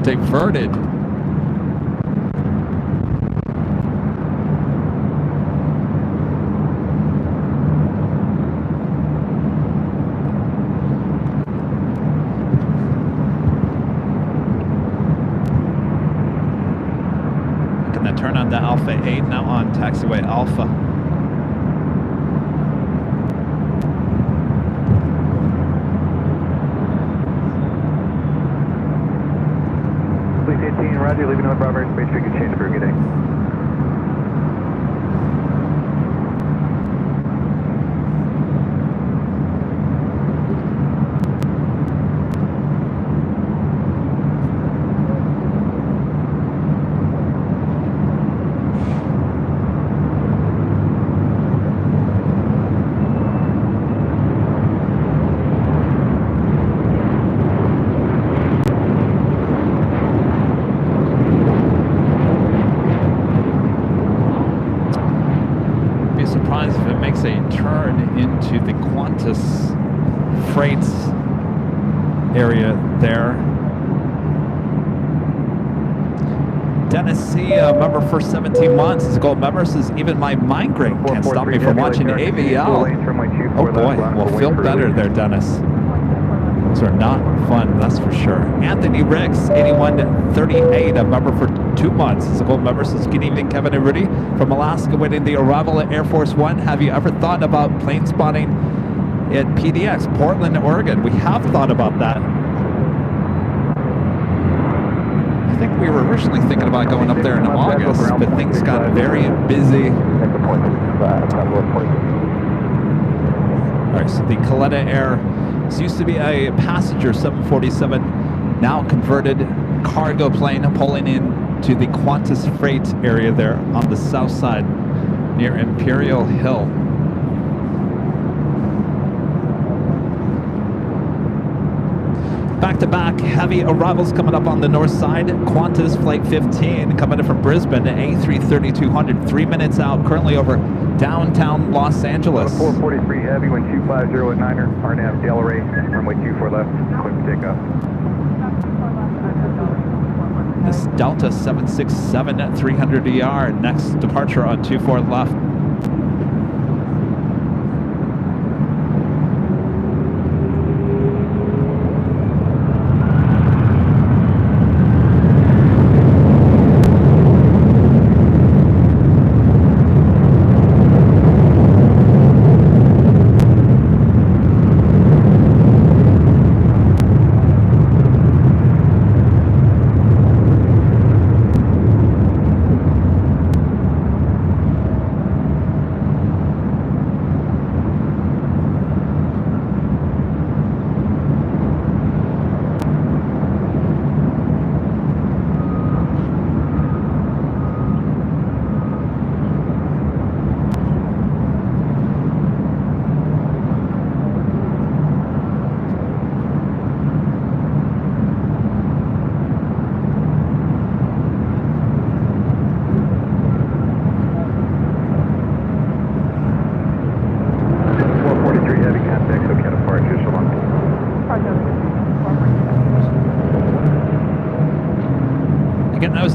Speaker 3: diverted. Turn on the Alpha 8, now on taxiway Alpha.
Speaker 7: Police 18, Roger, leaving on the Bravo airspace, we can change for a good day.
Speaker 3: Into the Qantas Freights area there. Dennis C, a member for 17 months, is a gold member, says even my migraine can't stop me from watching AVL. Oh boy, well, feel better there, Dennis. Those are not fun, that's for sure. Anthony Ricks, 8138, a member for 2 months. Is a gold member, says good evening, Kevin and Rudy. From Alaska, waiting the arrival at Air Force One. Have you ever thought about plane spotting at PDX, Portland, Oregon? We have thought about that. I think we were originally thinking about going up there in August, but things got very busy. All right, so the Coletta Air, this used to be a passenger 747, now converted cargo plane, pulling in to the Qantas Freight area there on the south side near Imperial Hill. Back-to-back heavy arrivals coming up on the north side. Qantas Flight 15 coming in from Brisbane, A330-200, 3 minutes out, currently over downtown Los Angeles.
Speaker 7: 443 heavy, wind 250 at 9er, RNAV Delray, runway 24 left, clear for takeoff.
Speaker 3: This Delta 767 at 300ER. Next departure on 24 left.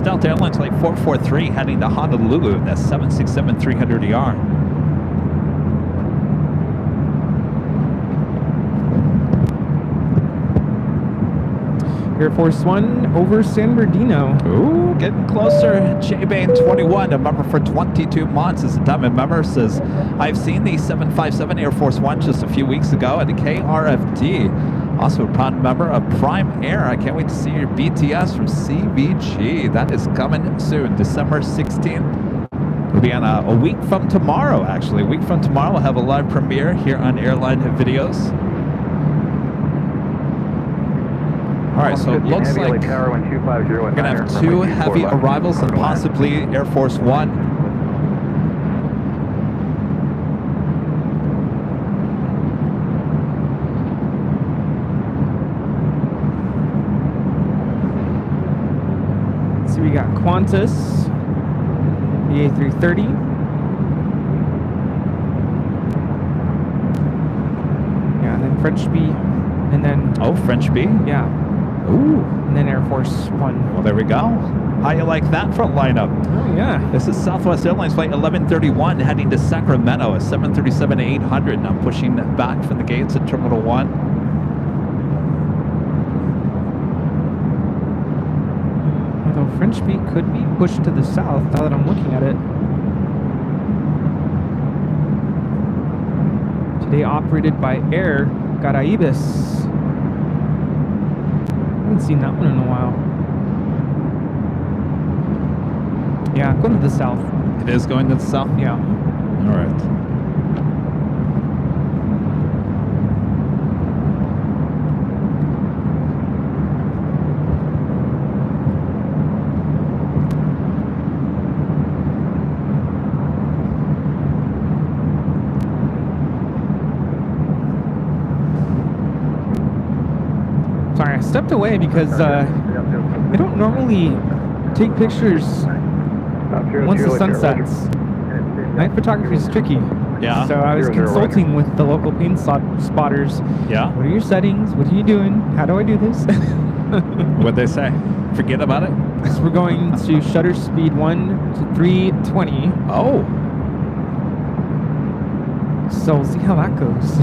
Speaker 3: Delta Airlines Flight 443 heading to Honolulu. That's 767 300ER.
Speaker 8: Air Force One over San Bernardino.
Speaker 3: Ooh, getting closer. J-Bane 21, a member for 22 months, is a diamond member, says, I've seen the 757 Air Force One just a few weeks ago at the KRFD. Also a proud member of Prime Air. I can't wait to see your BTS from CVG. That is coming soon, December 16th. It'll be on a week from tomorrow, actually. A week from tomorrow, we'll have a live premiere here on Airline Videos. All right, so it looks like we're going to have 2 heavy arrivals and possibly Air Force One.
Speaker 8: So we got Qantas, the A330. Yeah, and then French B, and then...
Speaker 3: Oh, French B?
Speaker 8: Yeah.
Speaker 3: Ooh.
Speaker 8: And then Air Force One.
Speaker 3: Well, there we go. How you like that front lineup?
Speaker 8: Oh, yeah.
Speaker 3: This is Southwest Airlines Flight 1131 heading to Sacramento, a 737-800. Now pushing back from the gates at Terminal 1.
Speaker 8: Although French B could be pushed to the south, now that I'm looking at it. Today operated by Air Caraibes. I haven't seen that one in a while. Yeah, going to the south.
Speaker 3: It is going to the south?
Speaker 8: Yeah.
Speaker 3: All right.
Speaker 8: Sorry, I stepped away because I don't normally take pictures once the sun sets. Night photography is tricky.
Speaker 3: Yeah.
Speaker 8: So I was consulting with the local plane spotters.
Speaker 3: Yeah.
Speaker 8: What are your settings? What are you doing? How do I do this?
Speaker 3: What'd they say? Forget about it?
Speaker 8: So we're going to shutter speed 1 to 320.
Speaker 3: Oh.
Speaker 8: So we'll see how that goes.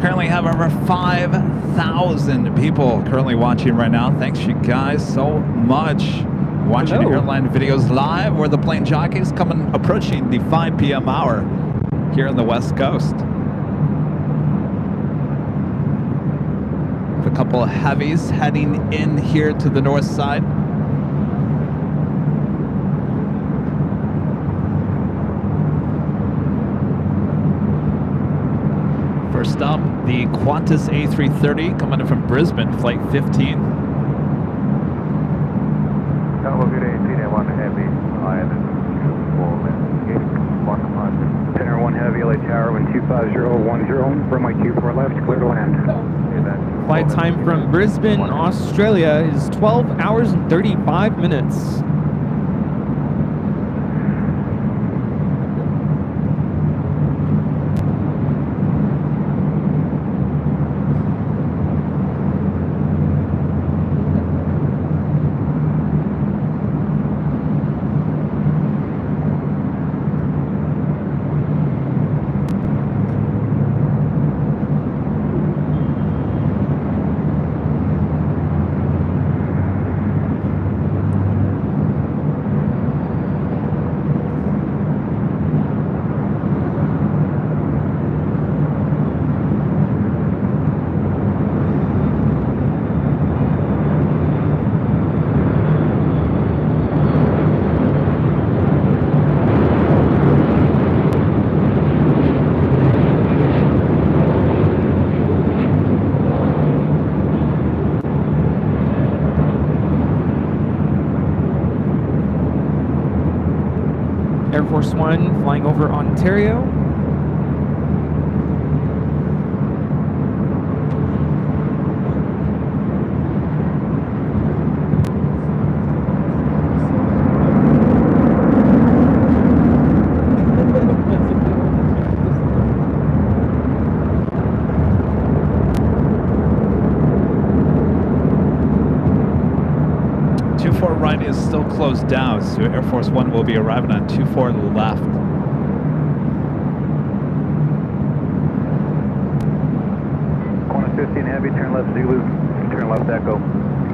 Speaker 3: Currently have over 5,000 people currently watching right now. Thanks you guys so much. Watching Airline Videos live, where the plane jockeys approaching the 5 p.m. hour here on the West Coast. A couple of heavies heading in here to the north side. First up, the Qantas A380 coming in from Brisbane, flight 15.
Speaker 7: Center 1 Heavy, LA Tower, wind 25010, runway 24 left, clear to land.
Speaker 8: Flight time from Brisbane, Australia is 12 hours and 35 minutes. One flying over Ontario.
Speaker 3: Right is still closed down, so Air Force One will be arriving on 24 left.
Speaker 7: Corner 15 heavy, turn left Zulu, turn left Echo,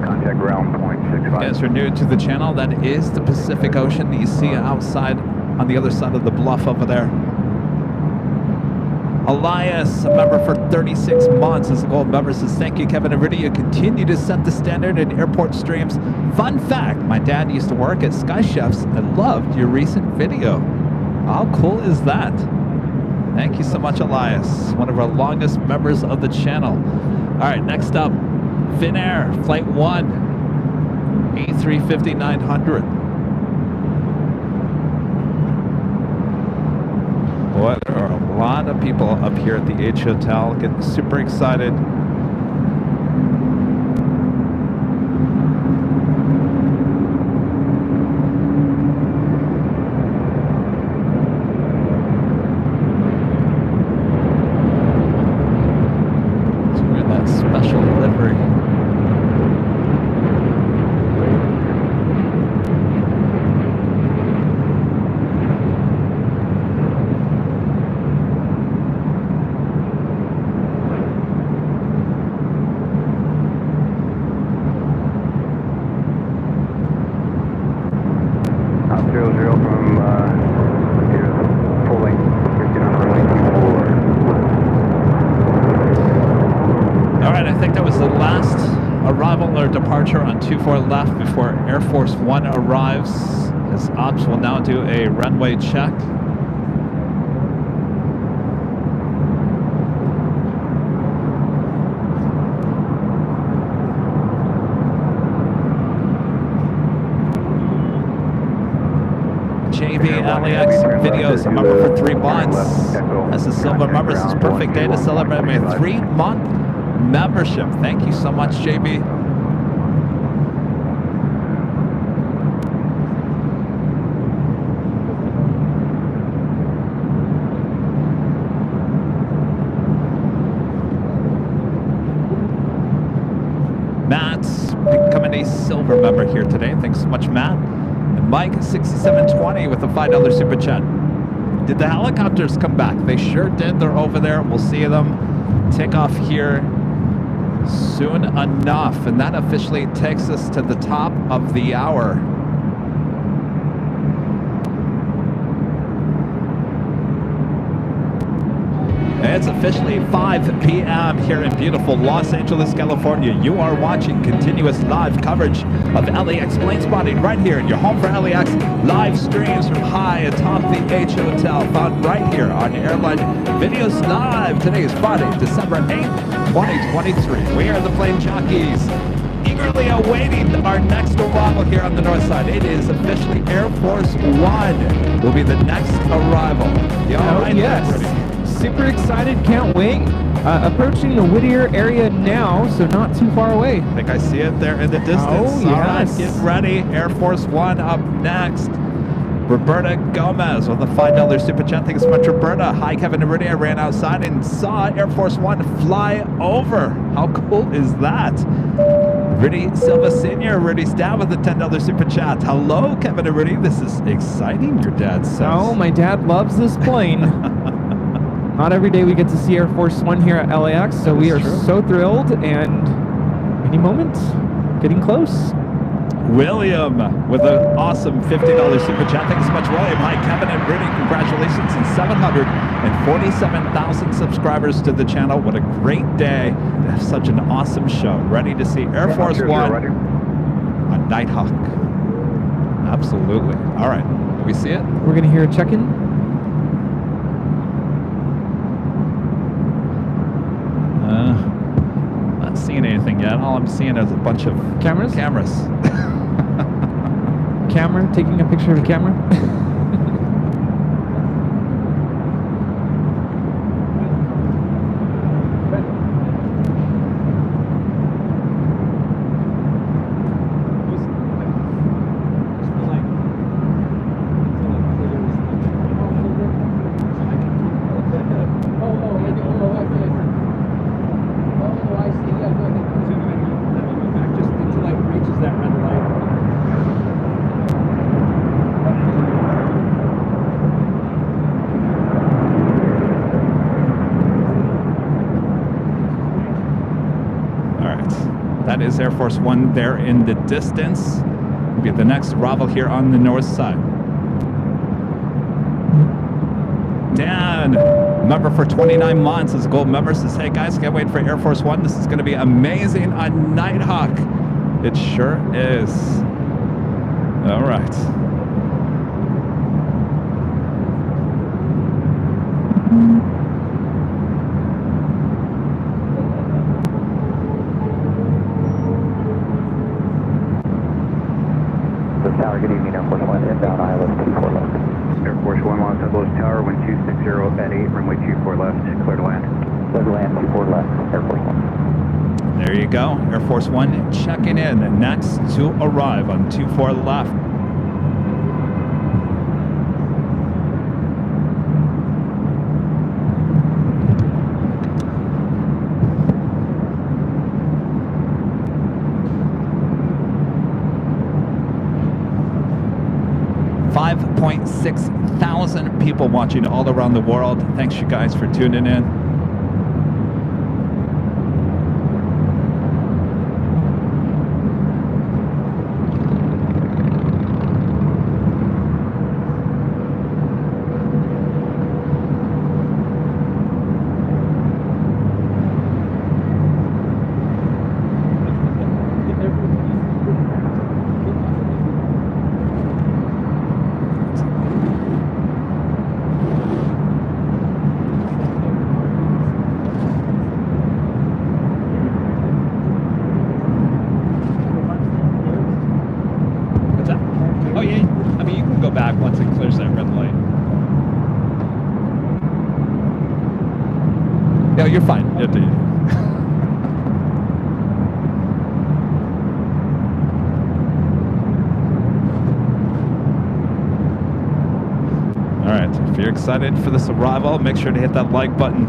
Speaker 7: contact ground point 65.
Speaker 3: If you guys are new to the channel, that is the Pacific Ocean you see outside on the other side of the bluff over there. Elias, a member for 36 months, as a gold member, says, thank you, Kevin and Rudy. You continue to set the standard in airport streams. Fun fact, my dad used to work at Sky Chefs and loved your recent video. How cool is that? Thank you so much, Elias, one of our longest members of the channel. All right, next up, Finnair, Flight 1, A350-900. Boy, there are a lot of people up here at the H Hotel getting super excited. Let's wear that special livery. Departure on 24 left before Air Force One arrives. As ops will now do a runway check. JB LAX videos, a member for 3 months. As a silver member, this is a perfect day to celebrate my 3-month membership. Thank you so much, JB. Matt's becoming a silver member here today. Thanks so much, Matt. And Mike6720 with a $5 super chat. Did the helicopters come back? They sure did. They're over there. We'll see them take off here soon enough. And that officially takes us to the top of the hour. It's officially 5 p.m. here in beautiful Los Angeles, California. You are watching continuous live coverage of LAX plane spotting right here in your home for LAX. Live streams from high atop the H Hotel, found right here on Airline Videos Live. Today is Friday, December 8th, 2023. We are the plane jockeys, eagerly awaiting our next arrival here on the north side. It is officially Air Force One will be the next arrival.
Speaker 8: Yes. Super excited, can't wait. Approaching the Whittier area now, so not too far away.
Speaker 3: I think I see it there in the distance.
Speaker 8: Oh, yes.
Speaker 3: All right, get ready. Air Force One up next. Roberta Gomez with a $5 super chat. Thanks so much, Roberta. Hi, Kevin and Rudy. I ran outside and saw Air Force One fly over. How cool is that? Rudy Silva Sr., Rudy's dad with a $10 super chat. Hello, Kevin and Rudy. This is exciting, your dad says.
Speaker 8: Oh, my dad loves this plane. Not every day we get to see Air Force One here at LAX, so we are so thrilled, and any moment, getting close.
Speaker 3: William with an awesome $50 super chat. Thanks so much, William. Hi, Kevin and Rudy. Congratulations on 747,000 subscribers to the channel. What a great day to have such an awesome show. Ready to see Air Force One on Nighthawk. Absolutely. All right. Do we see it?
Speaker 8: We're going to hear a check-in.
Speaker 3: Not seeing anything yet. All I'm seeing is a bunch of
Speaker 8: cameras.
Speaker 3: Camera,
Speaker 8: taking a picture of a camera.
Speaker 3: That is Air Force One there in the distance. Will be the next arrival here on the north side. Dan, member for 29 months, is a gold member, says, hey guys, can't wait for Air Force One. This is going to be amazing on Nighthawk. It sure is. All right.
Speaker 5: This tower, good evening, Air Force One, inbound ILS 24 left.
Speaker 10: Air Force One, Los Angeles Tower, wind 260 at 8, runway 24 left, clear to land.
Speaker 5: Clear to land, 24 left, Air Force One.
Speaker 3: There you go. Air Force One checking in. Next to arrive on 24 left. $5,600 people watching all around the world. Thanks you guys for tuning in. No, you're fine. All right, if you're excited for this arrival, make sure to hit that like button.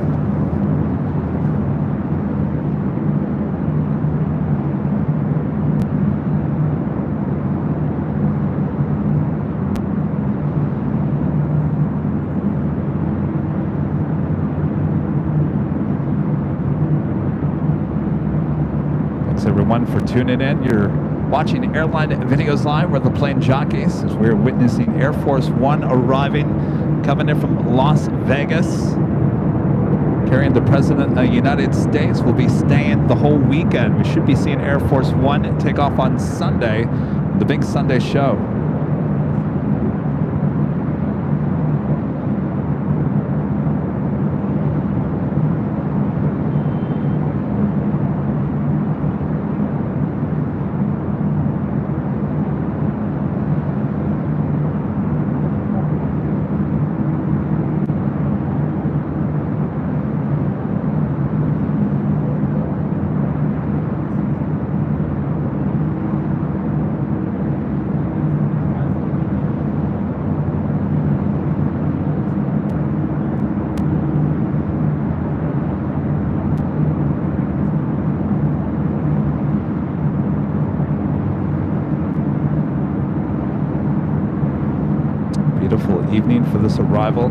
Speaker 3: Everyone for tuning in. You're watching Airline Videos Live. We're the plane jockeys as we're witnessing Air Force One arriving, coming in from Las Vegas, carrying the President of the United States. Will be staying the whole weekend. We should be seeing Air Force One take off on Sunday, the big Sunday show. Beautiful evening for this arrival.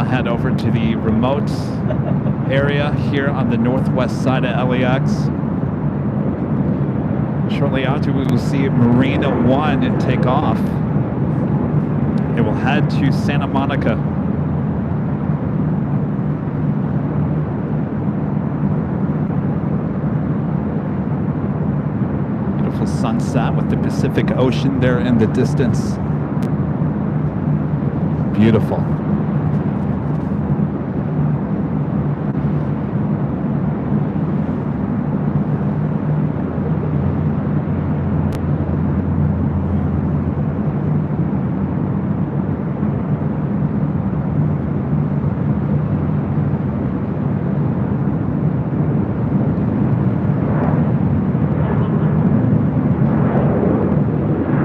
Speaker 3: now head over to the remote area here on the northwest side of LAX. Shortly after, we will see Marina 1 take off. It will head to Santa Monica. Beautiful sunset with the Pacific Ocean there in the distance. Beautiful.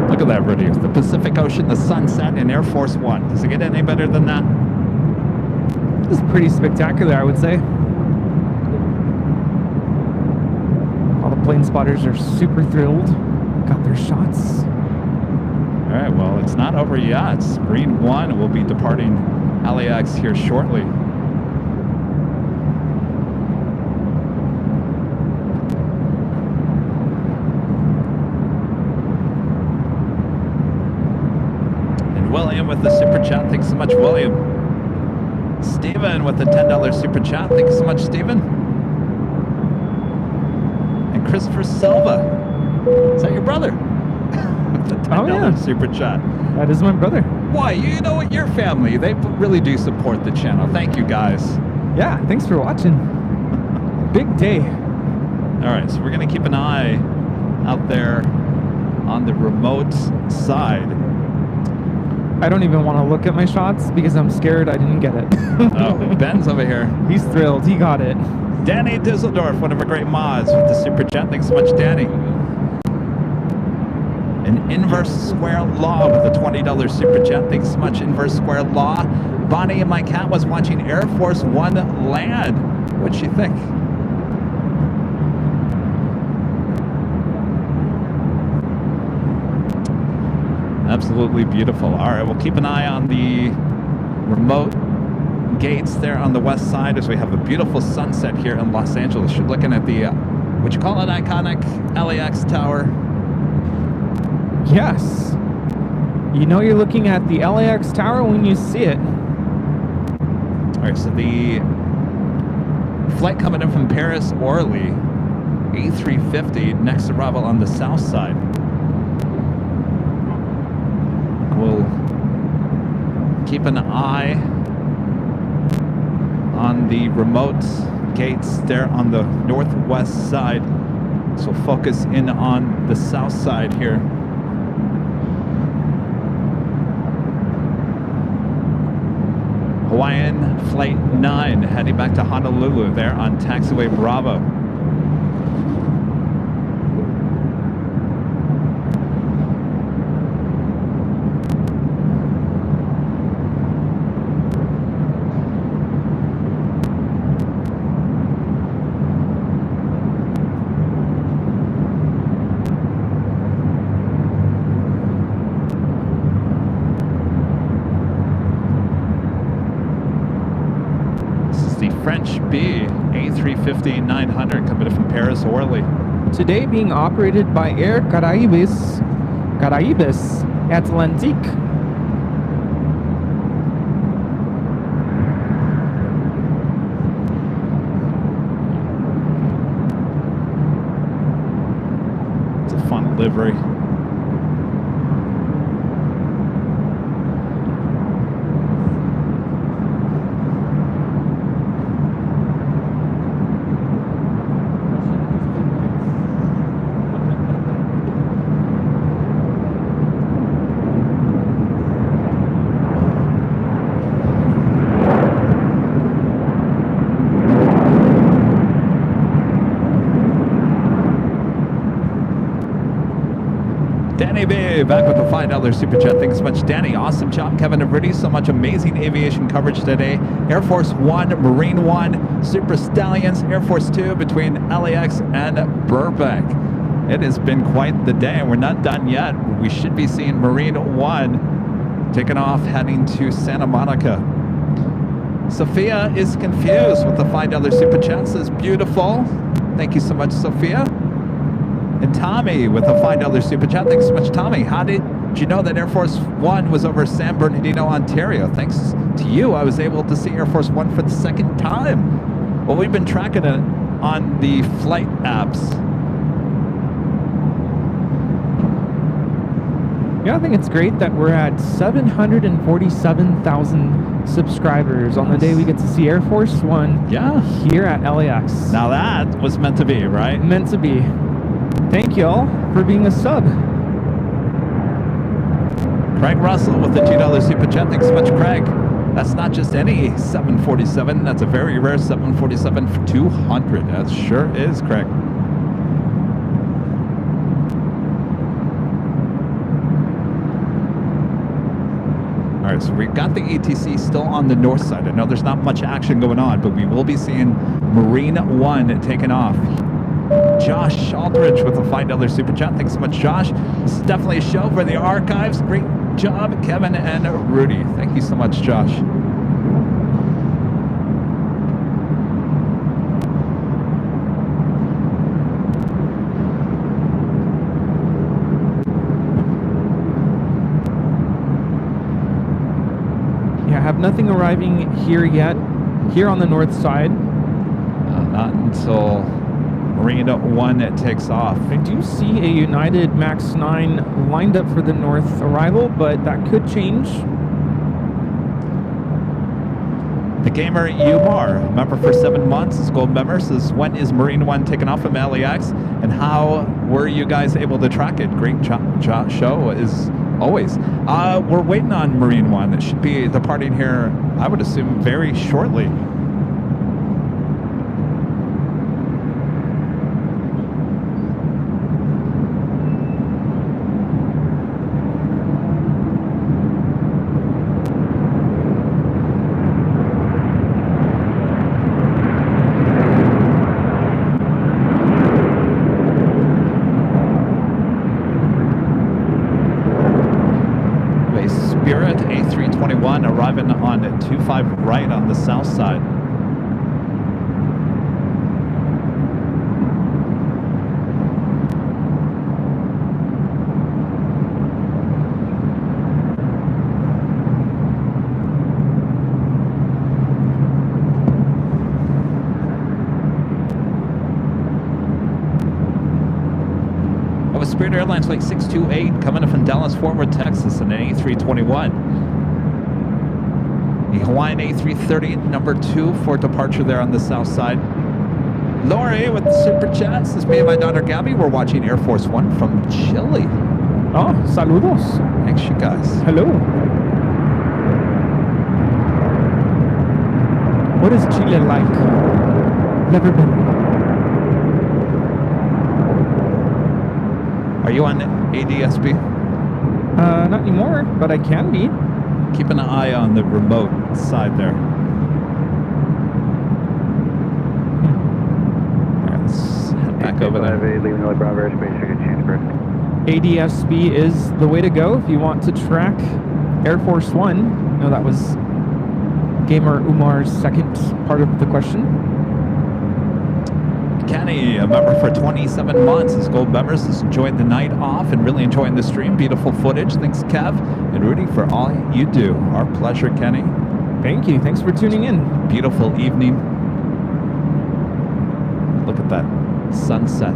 Speaker 3: Look at that video. The Pacific Ocean, the sunset, and Air Force One. Does it get any better than that?
Speaker 8: This is pretty spectacular, I would say. All the plane spotters are super thrilled. Got their shots.
Speaker 3: All right, well, it's not over yet. Marine 1 will be departing LAX here shortly. William with the super chat. Thanks so much, William. Steven with the $10 super chat. Thanks so much, Steven. And Christopher Silva. Is that your brother? With the $10 super chat.
Speaker 8: That is my brother.
Speaker 3: Why? You know what? Your family. They really do support the channel. Thank you, guys.
Speaker 8: Yeah, thanks for watching. Big day.
Speaker 3: All right, so we're going to keep an eye out there on the remote side.
Speaker 8: I don't even want to look at my shots because I'm scared I didn't get it.
Speaker 3: Oh, Ben's over here.
Speaker 8: He's thrilled. He got it.
Speaker 3: Danny Disseldorf, one of our great mods with the super chat. Thanks so much, Danny. An Inverse Square Law with a $20 super chat. Thanks so much, Inverse Square Law. Bonnie and my cat was watching Air Force One land. What'd she think? Absolutely beautiful. All right, we'll keep an eye on the remote gates there on the west side as we have a beautiful sunset here in Los Angeles. You're looking at the, what you call it, iconic LAX tower.
Speaker 8: Yes. You know you're looking at the LAX tower when you see it.
Speaker 3: All right, so the flight coming in from Paris, Orly, A350, next arrival on the south side. We'll keep an eye on the remote gates there on the northwest side. So focus in on the south side here. Hawaiian Flight 9 heading back to Honolulu there on taxiway Bravo. French B A350-900 coming in from Paris, Orly.
Speaker 8: Today being operated by Air Caraibes Atlantique.
Speaker 3: It's a fun livery. Back with a $5 super chat. Thanks so much, Danny. Awesome job, Kevin and Brittany. So much amazing aviation coverage today. Air Force One, Marine One, Super Stallions, Air Force Two between LAX and Burbank. It has been quite the day, and we're not done yet. We should be seeing Marine One taking off, heading to Santa Monica. Sophia is confused with the $5 super chat. Says beautiful. Thank you so much, Sophia. And Tommy with a $5 super chat. Thanks so much, Tommy. How did you know that Air Force One was over San Bernardino, Ontario? Thanks to you, I was able to see Air Force One for the second time. Well, we've been tracking it on the flight apps.
Speaker 8: Yeah, I think it's great that we're at 747,000 subscribers on the day we get to see Air Force One.
Speaker 3: Yeah,
Speaker 8: here at LAX.
Speaker 3: Now that was meant to be, right?
Speaker 8: Meant to be. Thank you all for being a sub.
Speaker 3: Craig Russell with the $2 super chat. Thanks so much, Craig. That's not just any 747. That's a very rare 747 for 200. That sure is, Craig. All right, so we've got the ATC still on the north side. I know there's not much action going on, but we will be seeing Marine One taking off. Josh Aldridge with a $5 super chat. Thanks so much, Josh. This is definitely a show for the archives. Great job, Kevin and Rudy. Thank you so much, Josh.
Speaker 8: Yeah, I have nothing arriving here yet, here on the north side.
Speaker 3: Not until Marine One takes off.
Speaker 8: I do see a United MAX 9 lined up for the north arrival, but that could change.
Speaker 3: The gamer Umar, member for 7 months, is gold member, says, when is Marine One taking off from LAX, and how were you guys able to track it? Great show as always. We're waiting on Marine One. It should be departing here, I would assume, very shortly. Spirit A321 arriving on 25 right on the south side. Spirit Airlines Flight 628 coming in from Dallas Fort Worth, Texas, in an A321. The Hawaiian A330 number 2 for departure there on the south side. Lori with the super chats. This is me and my daughter Gabby. We're watching Air Force One from Chile.
Speaker 8: Oh, saludos.
Speaker 3: Thanks, you guys.
Speaker 8: Hello. What is Chile like? Never been.
Speaker 3: Are you on ADSB?
Speaker 8: Not anymore, but I can be.
Speaker 3: Keep an eye on the remote side there. All right, let's head back over there.
Speaker 10: Leaving LA Bravo airspace, you get change correct.
Speaker 8: ADSB is the way to go if you want to track Air Force One. No, that was Gamer Umar's second part of the question.
Speaker 3: Kenny, a member for 27 months, is gold members, is enjoying the night off and really enjoying the stream. Beautiful footage. Thanks, Kev and Rudy, for all you do. Our pleasure, Kenny.
Speaker 8: Thank you. Thanks for tuning in.
Speaker 3: Beautiful evening. Look at that sunset.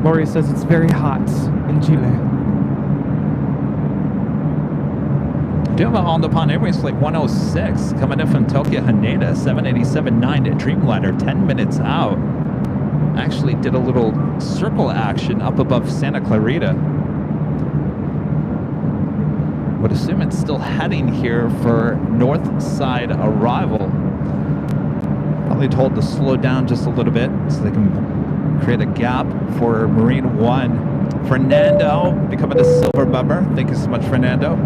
Speaker 8: Lori says it's very hot in Chile.
Speaker 3: On the Pond Airways Flight 106 coming in from Tokyo Haneda 787-9 Dreamliner 10 minutes out. Actually did a little circle action up above Santa Clarita. Would assume it's still heading here for north side arrival. Probably told to slow down just a little bit so they can create a gap for Marine One. Fernando becoming a silver member. Thank you so much, Fernando.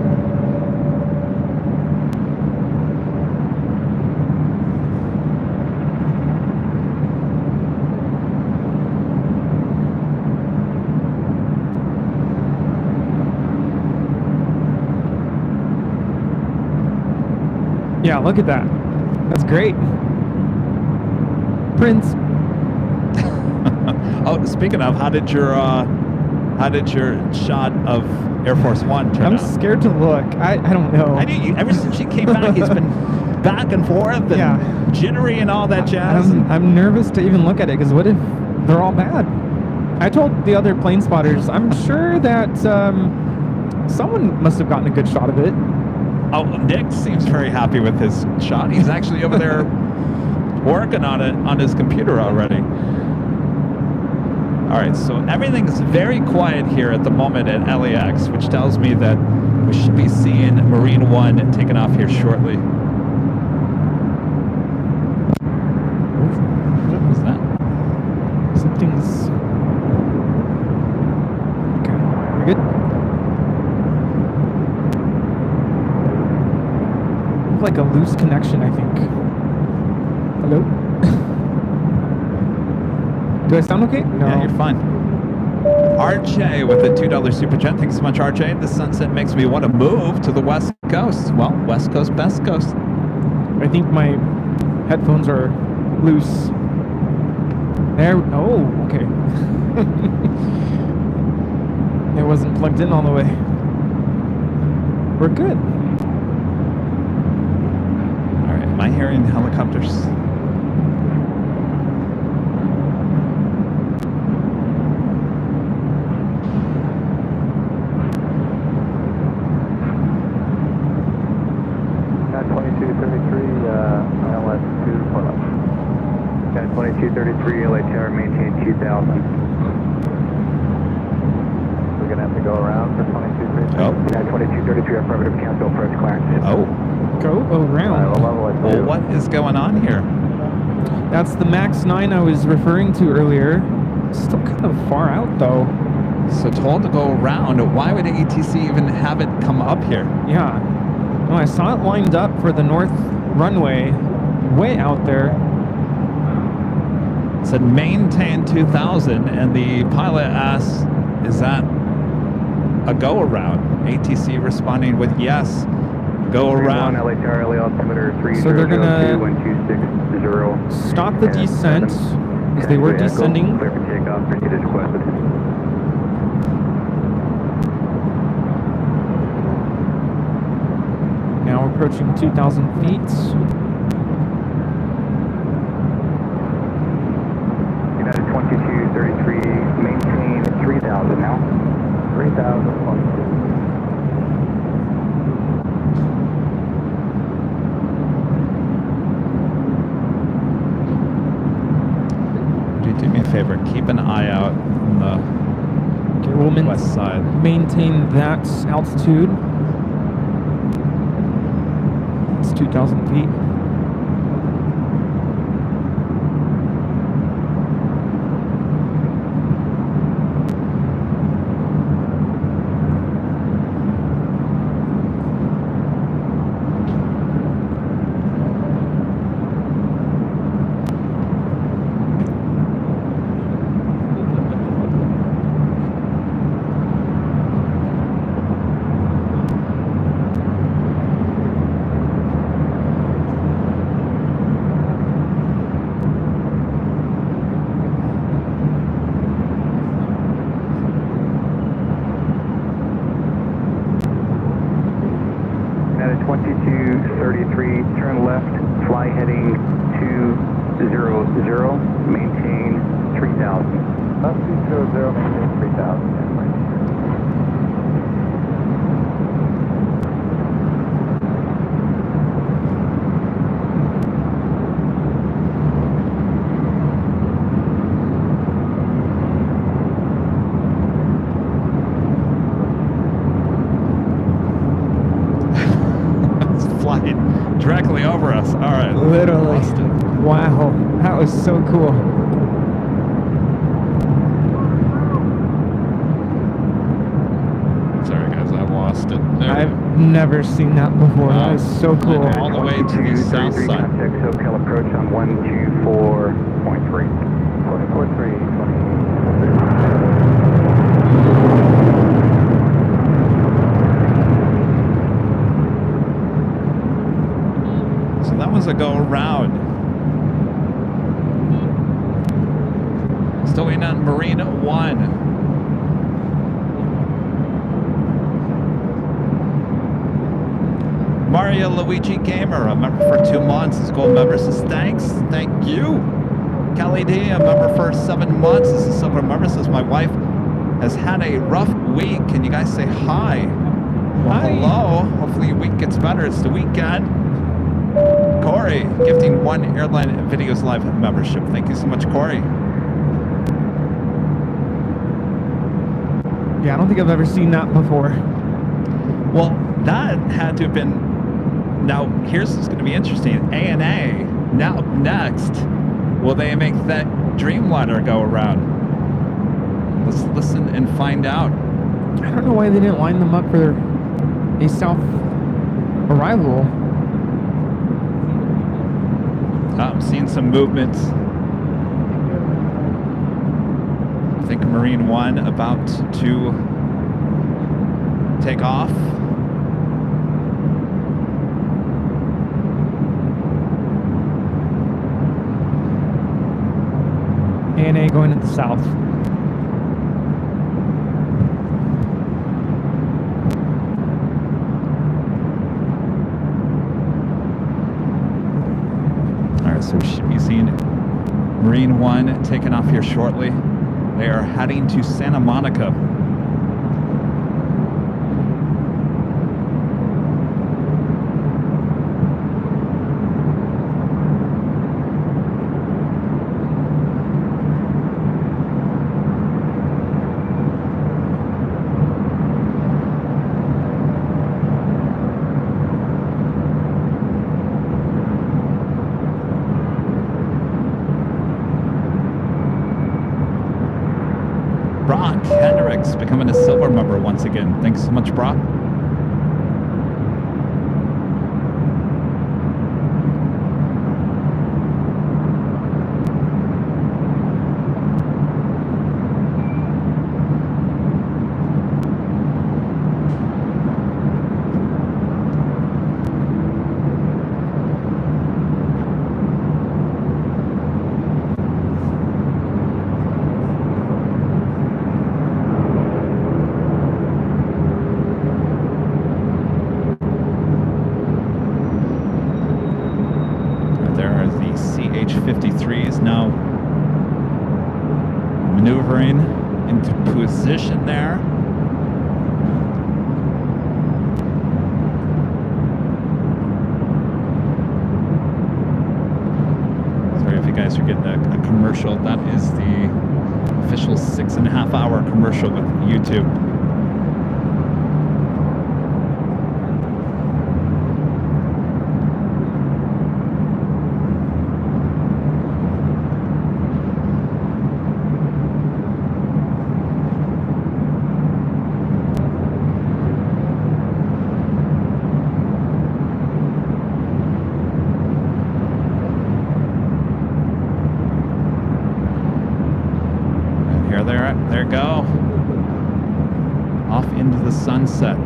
Speaker 8: Yeah, look at that. That's great. Prince.
Speaker 3: Oh, speaking of, how did your shot of Air Force One turn out?
Speaker 8: I'm scared to look. I don't know.
Speaker 3: Ever since she came back, he's been back and forth and jittery and all that jazz.
Speaker 8: I'm nervous to even look at it because what if they're all bad? I told the other plane spotters, I'm sure that someone must have gotten a good shot of it.
Speaker 3: Oh, Nick seems very happy with his shot. He's actually over there working on it on his computer already. All right, so everything's very quiet here at the moment at LAX, which tells me that we should be seeing Marine One taking off here shortly. What was that?
Speaker 8: Something's... Okay, we're good? Like a loose connection, I think. Hello? Do I sound okay? No.
Speaker 3: Yeah, you're fine. RJ with the $2 super chat. Thanks so much, RJ. The sunset makes me want to move to the West Coast. Well, West Coast, best coast.
Speaker 8: I think my headphones are loose. There. Oh, okay. It wasn't plugged in all the way. We're good.
Speaker 3: All right. Am I hearing helicopters?
Speaker 10: Cat 2233, LA Tower, maintain 2000.
Speaker 2: We're going to have to go around for 2233.
Speaker 3: Oh.
Speaker 10: Cat 2233, affirmative, cancel approach clearance.
Speaker 3: Oh.
Speaker 8: Go around.
Speaker 3: Well, what is going on here?
Speaker 8: That's the MAX 9 I was referring to earlier. Still kind of far out, though.
Speaker 3: So told to go around. Why would ATC even have it come up here?
Speaker 8: Yeah. No, I saw it lined up for the north runway, way out there.
Speaker 3: It said maintain 2000, and the pilot asks, is that a go around? ATC responding with yes, go around.
Speaker 10: LA Tower, LA altimeter 3002,
Speaker 8: So they're gonna
Speaker 10: 1260.
Speaker 8: stop the descent as they were descending.
Speaker 10: Clear for takeoff, proceed as requested.
Speaker 8: Now approaching 2,000 feet.
Speaker 10: United 2233, maintain 3000 now. 3000.
Speaker 3: Do me a favor, keep an eye out on the west side.
Speaker 8: Maintain that altitude. It's 2,000 feet.
Speaker 10: United 2233, turn left, fly heading 200, maintain 3000.
Speaker 2: Left 200, maintain 3000.
Speaker 3: Directly over us. All right.
Speaker 8: Literally. Wow. That was so cool.
Speaker 3: Sorry, guys. I lost it. There
Speaker 8: I've never seen that before. That is so cool.
Speaker 3: All the way to the south side.
Speaker 10: Contact SoCal approach on 124.3. 24.3.
Speaker 3: was a go around. Still waiting on Marine 1. Mario Luigi Gamer, a member for 2 months. His gold member says thanks. Thank you. Kelly D, a member for 7 months. This is a silver member, says my wife has had a rough week. Can you guys say hi? Well,
Speaker 8: hi.
Speaker 3: Hello. Hopefully your week gets better. It's the weekend. Corey, gifting 1 Airline Videos Live membership. Thank you so much, Corey.
Speaker 8: Yeah, I don't think I've ever seen that before.
Speaker 3: Well, that had to have been... Now, here's what's going to be interesting. ANA, now next, will they make that Dreamliner go around? Let's listen and find out.
Speaker 8: I don't know why they didn't line them up for a south arrival.
Speaker 3: I'm seeing some movements. I think Marine 1 about to take off.
Speaker 8: ANA going to the south.
Speaker 3: All right, so we should be seeing Marine 1 taking off here shortly. They are heading to Santa Monica. Becoming a silver member once again. Thanks so much, Brock. Now maneuvering into position there. Sorry if you guys are getting a commercial. That is the official 6.5-hour commercial with YouTube. There you go. Off into the sunset.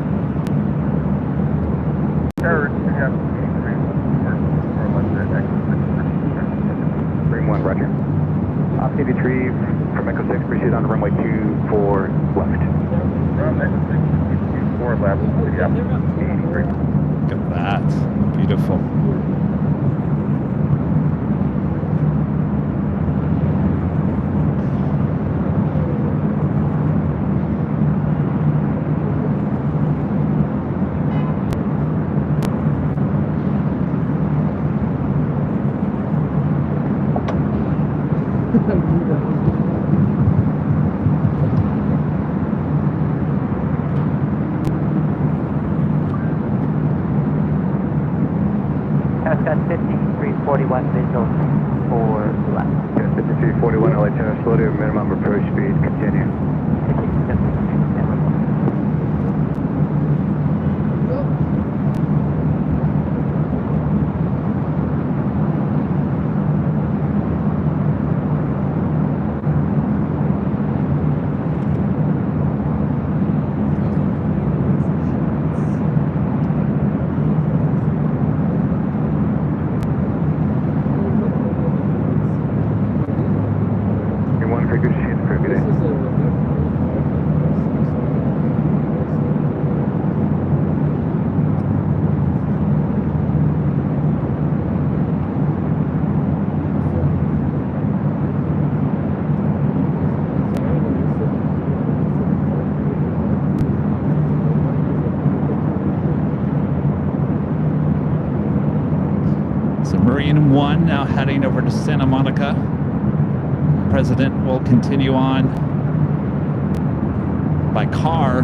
Speaker 10: Marine 1, roger. Op 83 from Echo 6, proceed on runway 24 left.
Speaker 2: From Echo 6, 24 left, yep, 83.
Speaker 3: Look at that. Beautiful.
Speaker 9: Got 5341 visual for left.
Speaker 10: Yeah, 5341, LA Tower, slow to minimum approach speed, continue.
Speaker 3: 1 now heading over to Santa Monica. President will continue on by car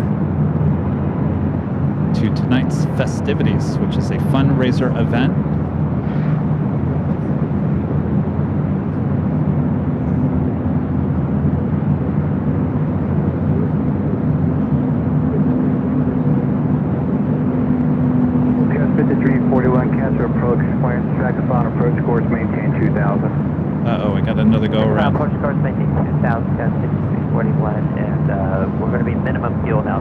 Speaker 3: to tonight's festivities, which is a fundraiser event.
Speaker 10: Approach, clearance, track us on approach course, maintain 2000.
Speaker 3: Uh-oh, I got another go around.
Speaker 5: Approach course, maintain 2000, got 6341, and we're going to be minimum fuel now.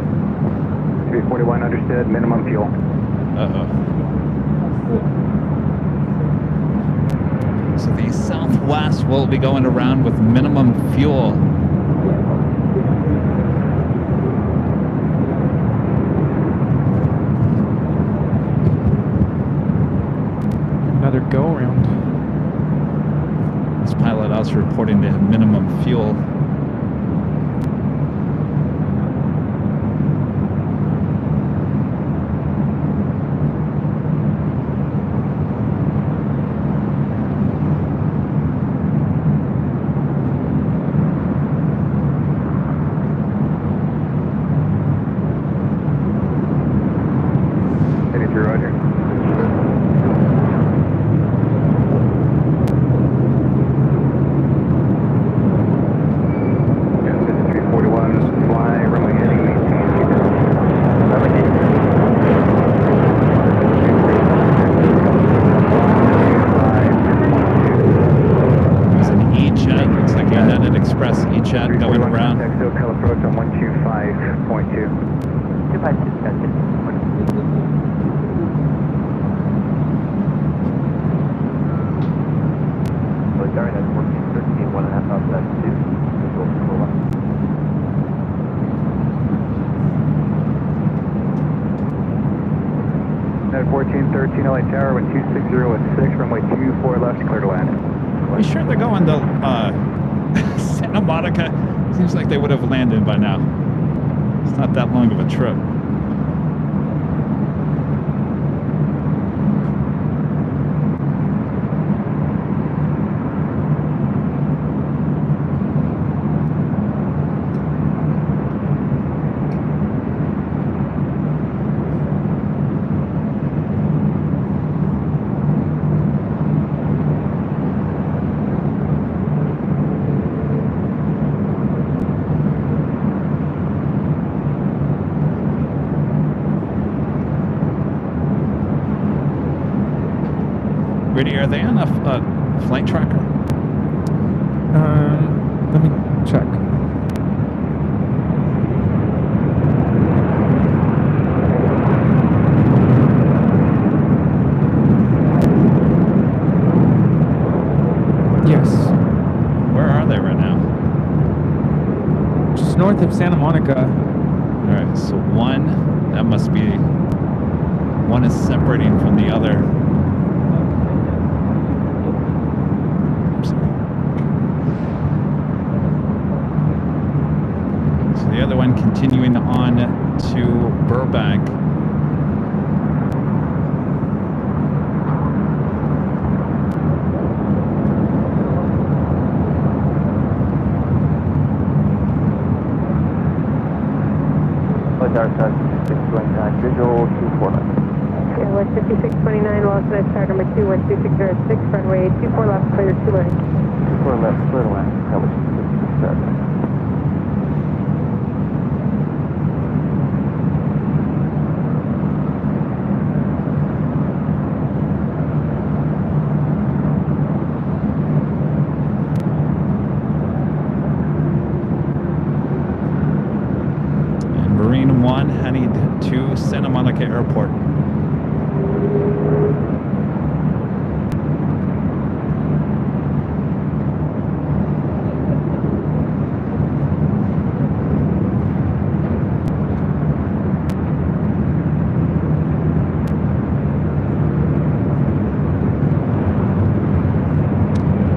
Speaker 10: 341, understood, minimum fuel.
Speaker 3: Uh-oh. So the Southwest will be going around with minimum fuel.
Speaker 8: Another go around.
Speaker 3: This pilot also reporting they have minimum fuel.
Speaker 10: Going around. SoCal approach on 125.2. 252, gotcha. So sorry, that's 1413, 1.5 outside 2. Net 1413 LA Tower, 12606, runway 24 left, clear to land.
Speaker 3: Are you sure they're going to Santa Monica? Seems like they would have landed by now. It's not that long of a trip. Rudy, are they on a flight tracker?
Speaker 8: Let me check. Yes.
Speaker 3: Where are they right now?
Speaker 8: Just north of Santa Monica.
Speaker 3: All right, so that must be, one is separating from the other. The other one continuing on to Burbank.
Speaker 5: Visual 24 left.
Speaker 6: Airline 5629, Los Angeles, tower number 2126006, runway 24 left, clear 2 lanes.
Speaker 5: 24 left, clear to land.
Speaker 3: Marine 1 heading to Santa Monica Airport.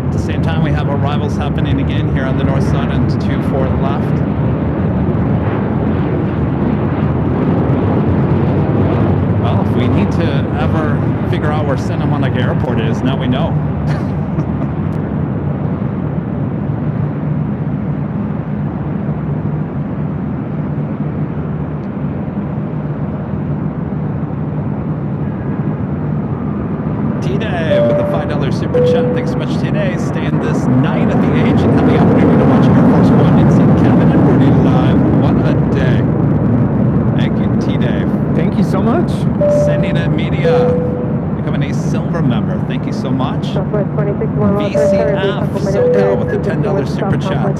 Speaker 3: At the same time, we have arrivals happening again here on the north side on 24 left. We need to ever figure out where Santa Monica Airport is, now we know. T-Day with a $5 super chat. Thanks so much, T-Day. Staying this night at the H and have the opportunity to watch Air Force One in St. Kevin and Rudy live. What a day. Thank you, T-Day.
Speaker 8: Thank you so much.
Speaker 3: Sending it media. Becoming a silver member. Thank you so much. VCF SoCal with a $10 super chat.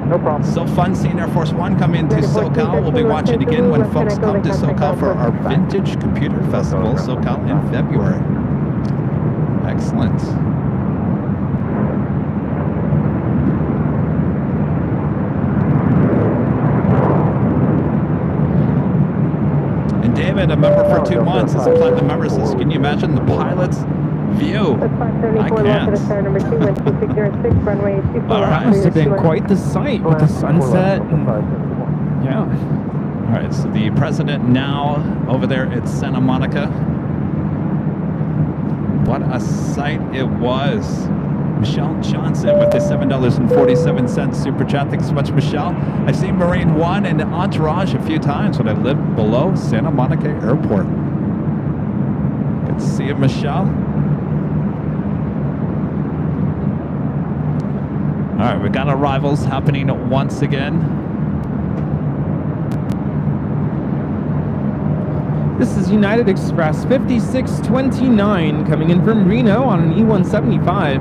Speaker 5: No problem.
Speaker 3: So fun seeing Air Force One come into SoCal. We'll be watching again when folks come to SoCal for our Vintage Computer Festival, SoCal in February. Excellent. And David, a member for 2 months, as a platinum member, says, can you imagine the pilot's view? I can't. All right.
Speaker 8: Must have been quite the sight with the sunset. Yeah.
Speaker 3: All right, so the president now over there at Santa Monica. What a sight it was. Michelle Johnson with the $7.47 super chat. Thanks so much, Michelle. I've seen Marine One and Entourage a few times when I lived below Santa Monica Airport. Good to see you, Michelle. All right, we got arrivals happening once again.
Speaker 8: This is United Express 5629 coming in from Reno on an E175.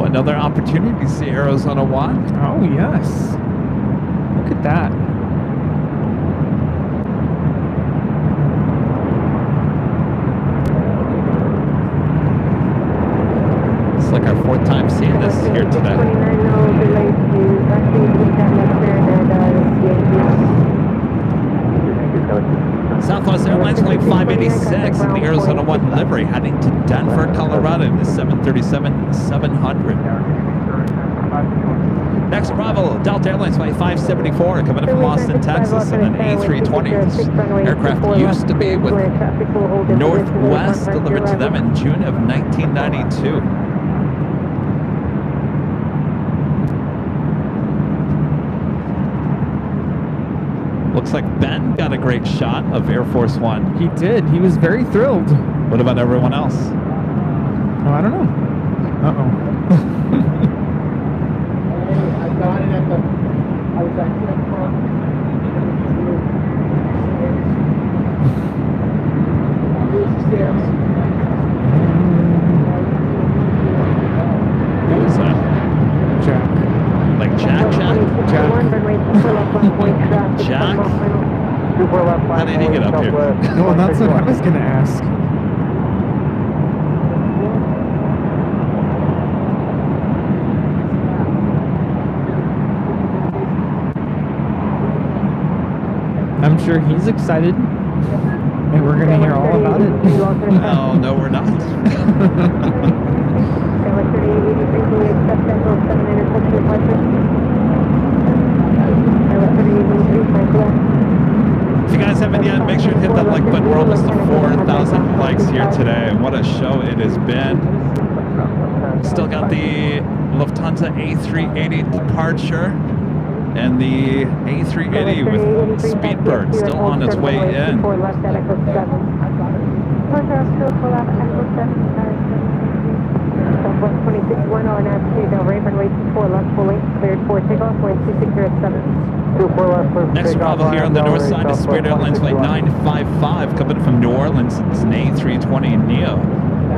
Speaker 3: Another opportunity to see Arizona One.
Speaker 8: Oh, yes. Look at that.
Speaker 3: It's like our 4th time seeing this here today. Southwest Airlines Flight 586 in the Arizona One livery heading to Denver, Colorado in the 737-700. Next arrival, Delta Airlines Flight 574 coming in from Austin, Texas in an A320. This aircraft used to be with Northwest, delivered to them in June of 1992. Looks like Ben got a great shot of Air Force One.
Speaker 8: He did. He was very thrilled.
Speaker 3: What about everyone else?
Speaker 8: Oh, I don't know. Uh-oh.
Speaker 11: I got it at the... I was actually up front. Here's the stairs.
Speaker 3: Who is that?
Speaker 8: Jack.
Speaker 3: Like Jack?
Speaker 8: Jack.
Speaker 3: Jack? How did he get up here?
Speaker 8: No, that's what I was going to ask. I'm sure he's excited. And we're going to hear all about it.
Speaker 3: Oh, no, we're not. If you guys haven't yet, make sure to hit that like button. We're almost to 4,000 likes here today. And what a show it has been. Still got the Lufthansa A380 departure and the A380 with Speedbird still on its way in.
Speaker 6: Southwest 26-1 on altitude, runway 24 left, full length, cleared for takeoff, wind 2607.
Speaker 3: Next arrival here on the north side is Spirit Airlines Flight 955 coming from New Orleans. It's an A320 Neo. We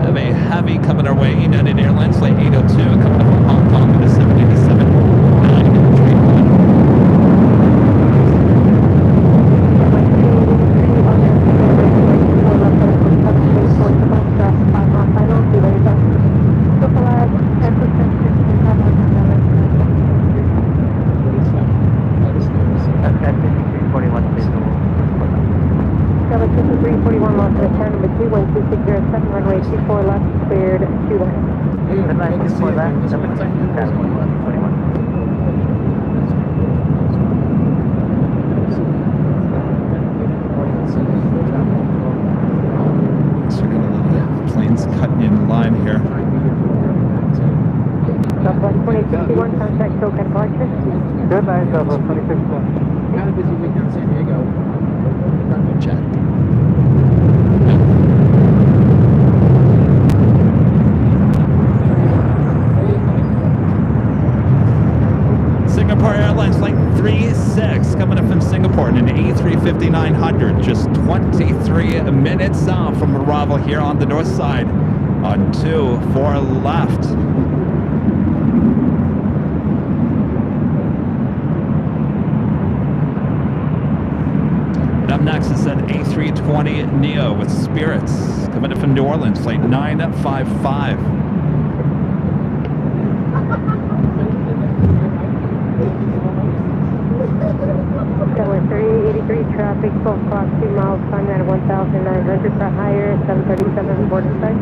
Speaker 3: have a heavy coming our way. United Airlines Flight 802 coming from Hong Kong with a 787 931.
Speaker 6: 24 left, cleared 2 left.
Speaker 9: Goodbye, 24 left, 21.
Speaker 3: So we got a lot of planes cutting in line here.
Speaker 6: Southwest 2061, contact token collection.
Speaker 5: Goodbye, Southwest 2061.
Speaker 11: Had a busy week down San Diego.
Speaker 3: Check. Singapore Airlines Flight 36 coming up from Singapore in an A350-900, just 23 minutes out from arrival here on the north side on 24 left. And up next is an A320 Neo with Spirits coming in from New Orleans, flight 955.
Speaker 6: Tower 3883, traffic 12 o'clock, 2 miles, climbing at 1,900 for higher, 737 board side.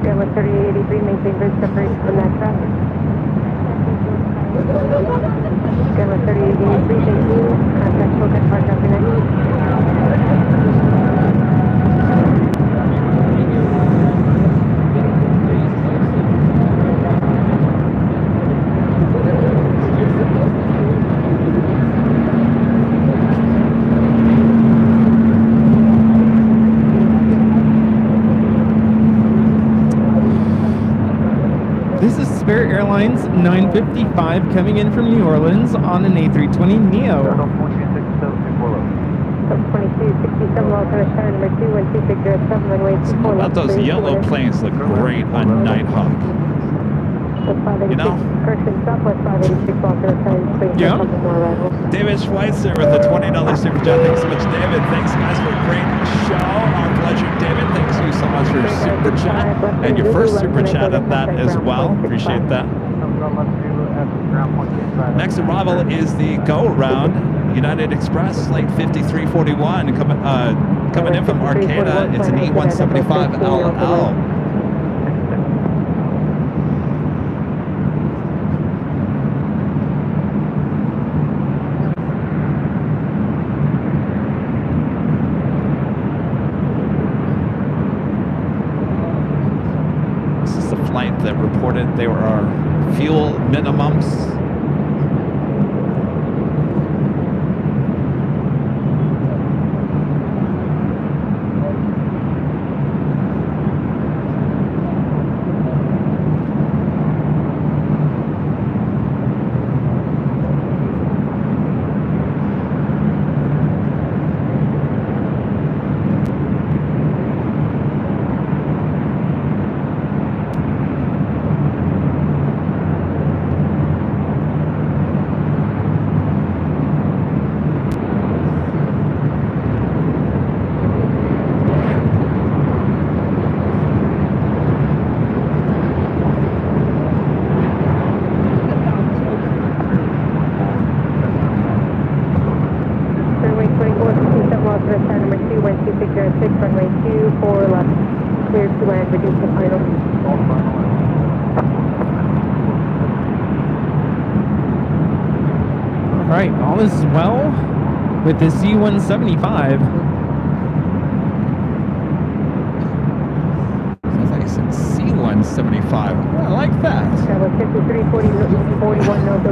Speaker 6: Tower 3883, maintain bridge separation from that traffic. Tower 3883, thank you. Contact token park after next.
Speaker 8: This is Spirit Airlines 955 coming in from New Orleans on an A320 Neo.
Speaker 6: 2267, welcome to tower number 21260 runway 24
Speaker 3: About those yellow planes look great on Nighthawk. You know?
Speaker 6: Correction, Southwest 586, welcome to tower, please.
Speaker 8: Yeah.
Speaker 6: More arrivals.
Speaker 3: David Schweitzer with the $20 super chat. Thanks so much, David. Thanks, guys, for a great show. Our pleasure, David. Thanks you so much for your super chat and your first super chat of that as well. Appreciate that. Next arrival is the go around United Express flight 5341 coming in from Arcata. It's an E175LL. That reported there are fuel minimums.
Speaker 8: Alright, all is well with the C-175.
Speaker 3: Sounds like I said C-175. I like that.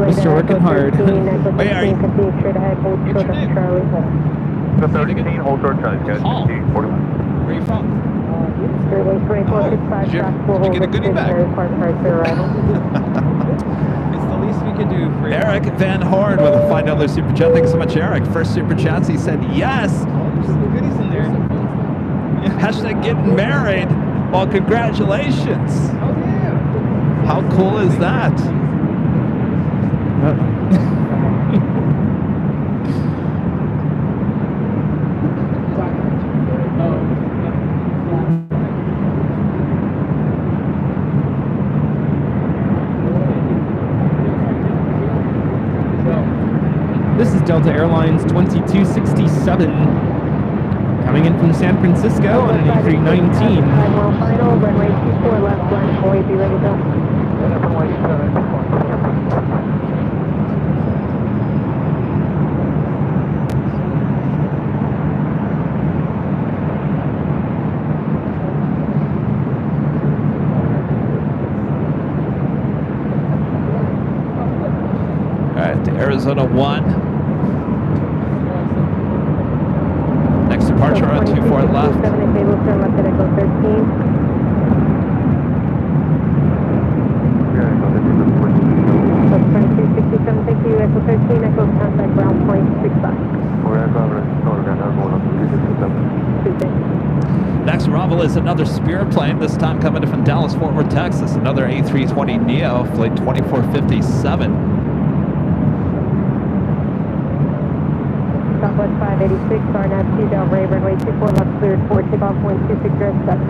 Speaker 8: Mr. Working hard.
Speaker 3: Wait, are you?
Speaker 6: What's your name?
Speaker 2: The 13, hold short Charlie, guys.
Speaker 3: Paul.
Speaker 2: 41.
Speaker 3: Where are you from?
Speaker 6: Did
Speaker 3: you get a goodie bag?
Speaker 8: It's the least we could do for you.
Speaker 3: Eric Van Horn with a $5 super chat. Thanks so much, Eric. First super chats, he said yes.
Speaker 8: There's some goodies in there.
Speaker 3: Hashtag getting married. Well, congratulations.
Speaker 8: Oh, yeah.
Speaker 3: How cool is that?
Speaker 8: This is Delta Airlines 2267 coming in from San Francisco on an A319.
Speaker 6: 5 mile final, runway 24 left, line away, be ready to go.
Speaker 3: To Arizona 1. Next departure on 24 left.
Speaker 6: 7 table turn left at Echo 13. That's 2267, thank you, Echo 13, Echo contact ground point 65.
Speaker 3: Next arrival is another Spirit plane, this time coming from Dallas, Fort Worth, Texas. Another A320neo, flight 2457.
Speaker 6: Southwest 586, RNAV 2 Del Rey, runway 24 left cleared for takeoff 1260 7.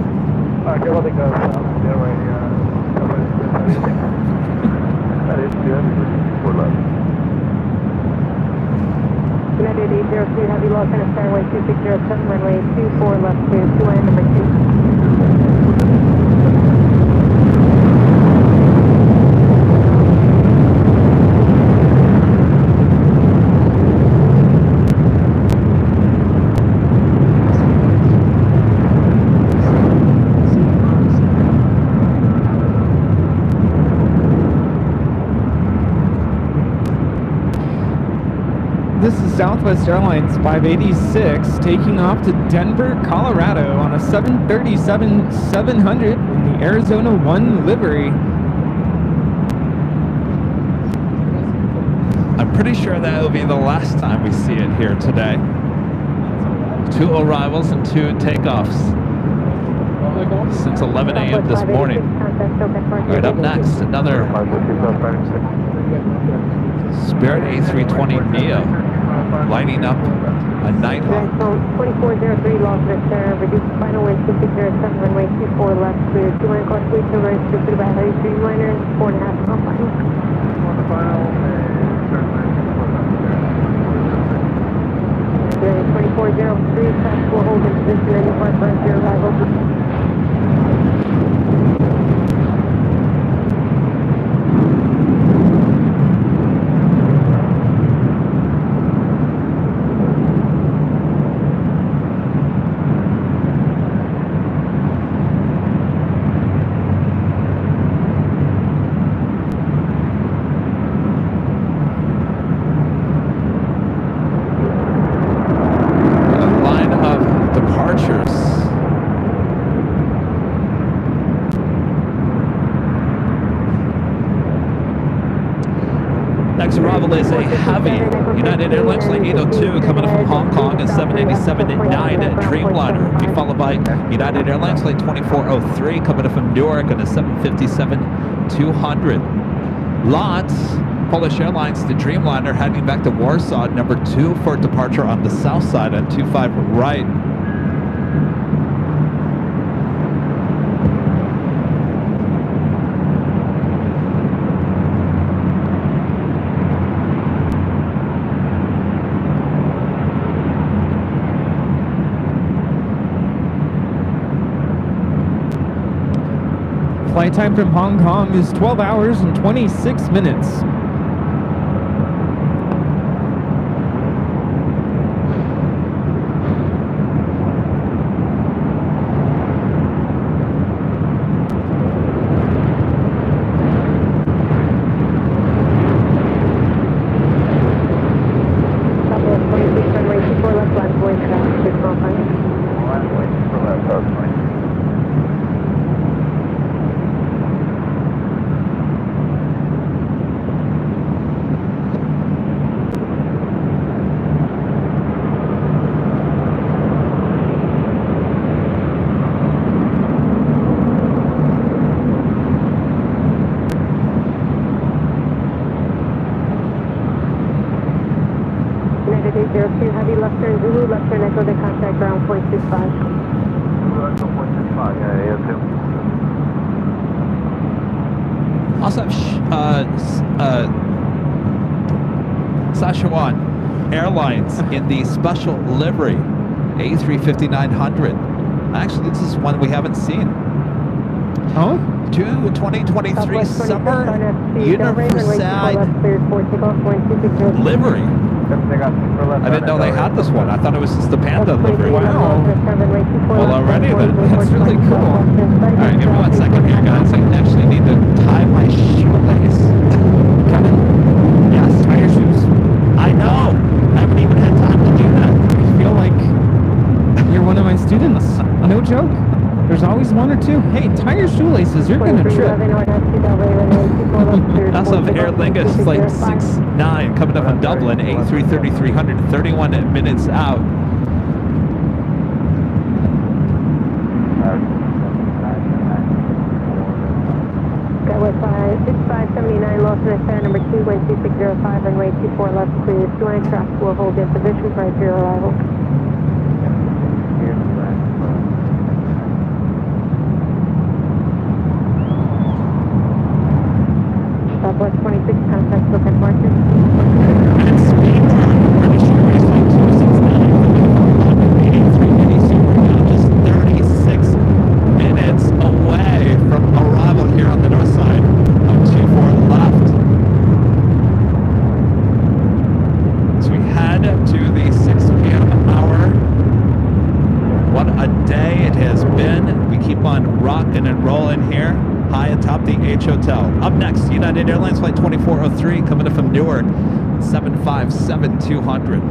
Speaker 7: Okay, well, they go Del Rey, that is good. 4 left.
Speaker 6: United 802, heavy loss in a fairway 2607, runway 24 left cleared, 2 and number 2.
Speaker 8: This is Southwest Airlines 586 taking off to Denver, Colorado on a 737-700 in the Arizona 1 livery.
Speaker 3: I'm pretty sure that will be the last time we see it here today. 2 arrivals and 2 takeoffs since 11 a.m. this morning. Right up next, another Spirit A320neo lighting up a Nighthawk.
Speaker 6: 2403 lost return, reduced final wind 2607, runway 24 left clear, 2 line cost sweep to rest, pursued by heavy Dreamliner, 4.5 mile final.
Speaker 7: On the final,
Speaker 6: and 2403, fast will hold in position and depart for your arrival.
Speaker 3: Next arrival is a heavy United Airlines Flight 802 coming from Hong Kong and 787-9 at Dreamliner. Be followed by United Airlines Flight 2403 coming from Newark on a 757-200. Lots, Polish Airlines to Dreamliner heading back to Warsaw, number 2 for departure on the south side on 25 right.
Speaker 8: Flight time from Hong Kong is 12 hours and 26 minutes.
Speaker 6: Heavy left turn Zulu, left turn Echo to contact ground point 65.
Speaker 3: Also Sichuan Airlines in the special livery A350-900. Actually, this is one we haven't seen.
Speaker 8: Oh?
Speaker 3: 2023 summer Universal livery. I didn't know they had this one. I thought it was just the Panda livery.
Speaker 8: Wow.
Speaker 3: Well, already then.
Speaker 8: That's really cool.
Speaker 3: All right, give me 1 second here, guys. I actually need to tie my shoelace. Yes, tie your shoes. I know. I haven't even had time to do that.
Speaker 8: I feel like you're one of my students. No joke. There's always one or two. Hey, tie your shoelaces. You're going to trip.
Speaker 3: Also have Aer Lingus Flight 69 coming up in Dublin, A330-300, 31 minutes out.
Speaker 6: Skywest 6579, Lawson Star number 2, wind 2605, runway 24 left, clear to line, traffic will hold in position prior to your arrival. Southwest 26, contact look at market.
Speaker 3: And speed time, British Airways Flight 269, A380 Super now just 36 minutes away from arrival here on the north side of 24 left. So we head to the 6 p.m. hour. What a day it has been. We keep on rocking and rolling here. High atop the H Hotel. Up next, United Airlines Flight 2403 coming in from Newark, 757-200.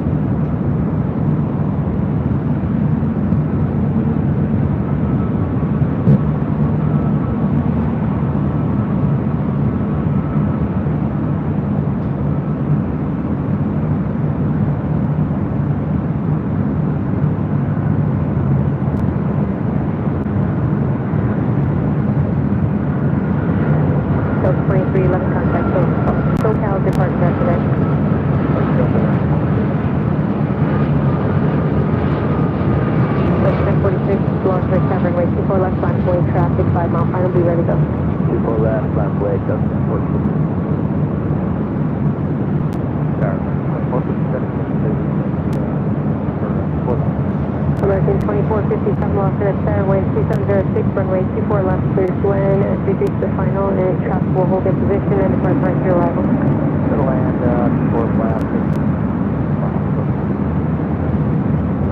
Speaker 6: American 2457 Lawson at Star, wind 2706, runway 24 left, clear to land. As we reach the final, and traffic will hold in position and depart right to your arrival.
Speaker 5: Middle land, 4 left.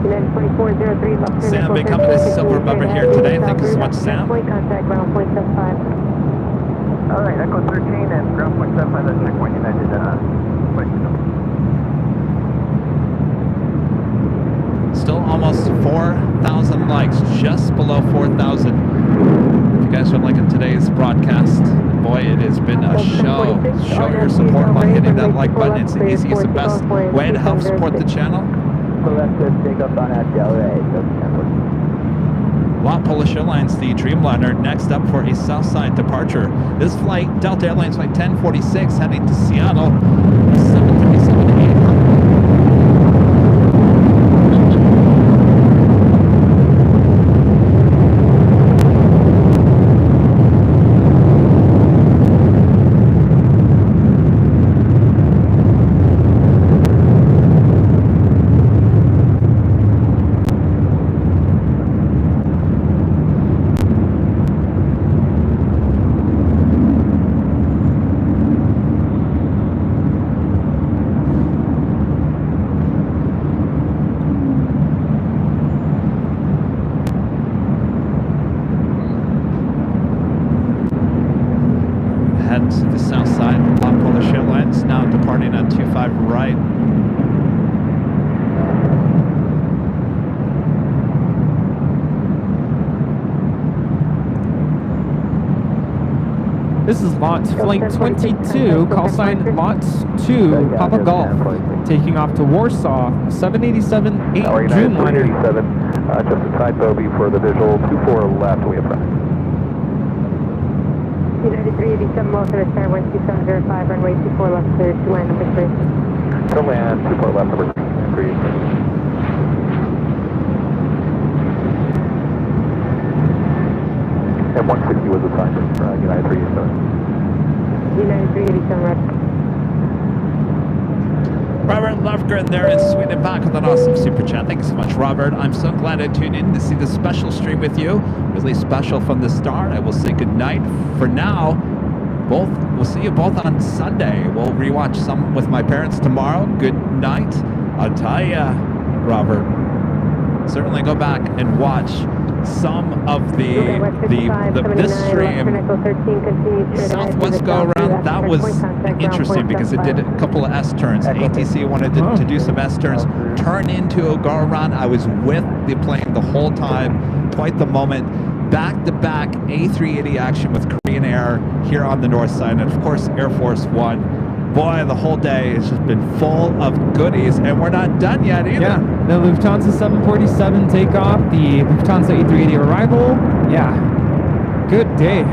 Speaker 6: United 2403 Lawson.
Speaker 3: Sam becoming a silver member here today. Thank you so much, Sam.
Speaker 6: Contact ground point 75.
Speaker 5: All right, Echo 13 and ground point 75, that's checkpoint United.
Speaker 3: Still almost 4,000 likes, just below 4,000. If you guys are liking today's broadcast, boy, it has been a show. Show your support by hitting that like button. It's the easiest and best way to help support the channel.
Speaker 5: So that's the takeoff on at Delray.
Speaker 3: Lot Polish Airlines, the Dreamliner, next up for a Southside departure. This flight, Delta Airlines Flight 1046, heading to Seattle, 737-800.
Speaker 8: This is lot flight 22, call sign lot 2, Papa Golf, taking off to Warsaw, 787-8 Dreamliner.
Speaker 5: Just a side bogey for the visual, 24 left, we approach.
Speaker 6: United 387 Lawson at Star, wind 2705, runway 24 left, clear to land number 3.
Speaker 5: To land, 24 left, number 3. And 160 was assigned for United 387.
Speaker 6: United 387, right.
Speaker 3: Robert Lovegren there in Sweden back with an awesome super chat. Thank you so much, Robert. I'm so glad I tuned in to see the special stream with you. Really special from the start. I will say good night for now. We'll see you both on Sunday. We'll rewatch some with my parents tomorrow. Good night. I'll tell ya, Robert. Certainly go back and watch some of this stream. Southwest go around, that was interesting because it did a couple of S turns. ATC wanted to do some S turns, turn into a go around. I was with the plane the whole time, quite the moment. Back-to-back A380 action with Korean Air here on the north side, and of course Air Force One. Boy, the whole day has just been full of goodies, and we're not done yet either.
Speaker 8: Yeah, the Lufthansa 747 takeoff, the Lufthansa A380 arrival. Yeah, good day.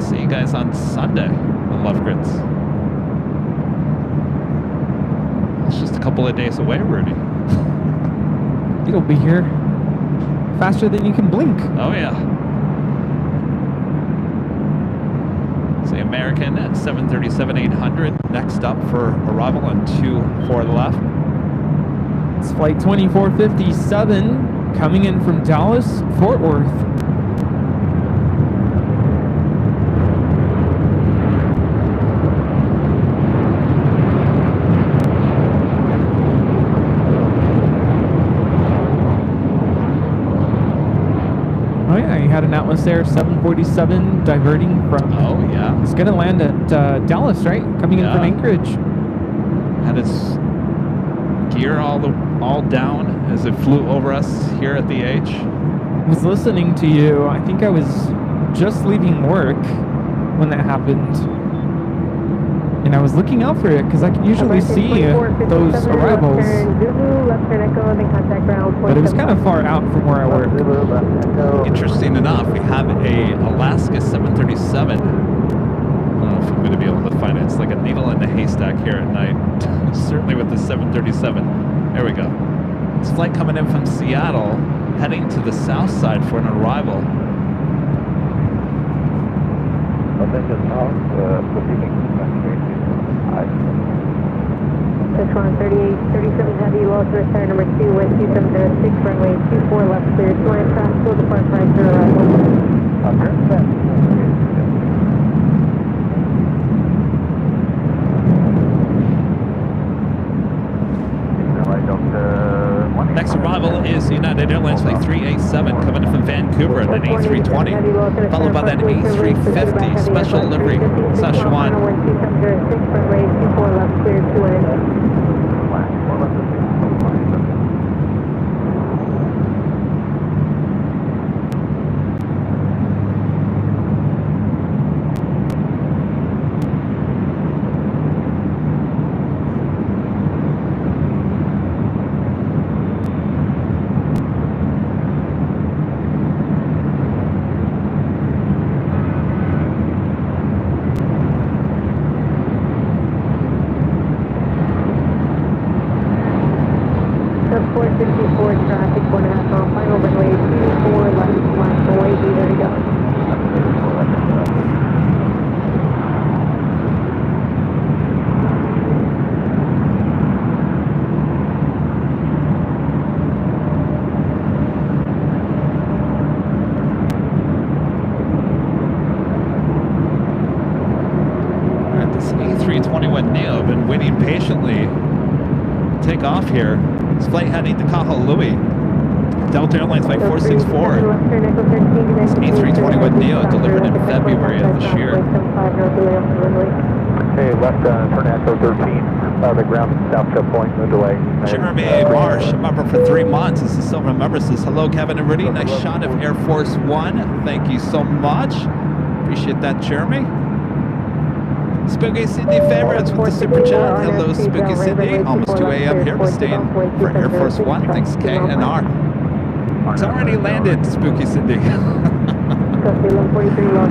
Speaker 3: See you guys on Sunday, the Lovegrins. It's just a couple of days away, Rudy.
Speaker 8: It'll be here faster than you can blink.
Speaker 3: Oh, yeah. The American at 737-800 next up for arrival on 24 left.
Speaker 8: It's flight 2457 coming in from Dallas, Fort Worth. Oh yeah, you had an Atlas Air 747 diverting from...
Speaker 3: Oh yeah.
Speaker 8: It's going to land at Dallas, right? Coming in from Anchorage.
Speaker 3: Had its gear all down as it flew over us here at the H.
Speaker 8: I was listening to you. I think I was just leaving work when that happened. And I was looking out for it because I can usually see those arrivals. But it was kind of far out from where I work.
Speaker 3: Interesting enough, we have a Alaska 737. I don't know if I'm going to be able to find it. It's like a needle in the haystack here at night. Certainly with the 737. There we go. It's a flight coming in from Seattle, heading to the south side for an arrival.
Speaker 6: This one, 3837 Heavy, lost return number 2, West 2706, runway 24 left clear, to land fast, full depart right to arrival.
Speaker 3: Next arrival is United Airlines Flight 387 coming in from Vancouver at an A320, followed by that A350 special livery Szechuan. A321neo, been waiting patiently to take off here. This flight heading to Kahului. Delta Airlines Flight 464. This A321neo delivered in February of this year.
Speaker 10: Hey, left turn Echo 13, the ground south cut point, no delay.
Speaker 3: Jeremy Marsh, a member for 3 months. This is Silver member, says hello Kevin and Rudy. Nice shot of Air Force One. Thank you so much. Appreciate that, Jeremy. Spooky Sydney favorites with the super chat. Hello, Spooky Sydney. Almost 2 a.m. here. We're staying for Air Force One. Thanks, KNR. It's already landed, Spooky Sydney. Go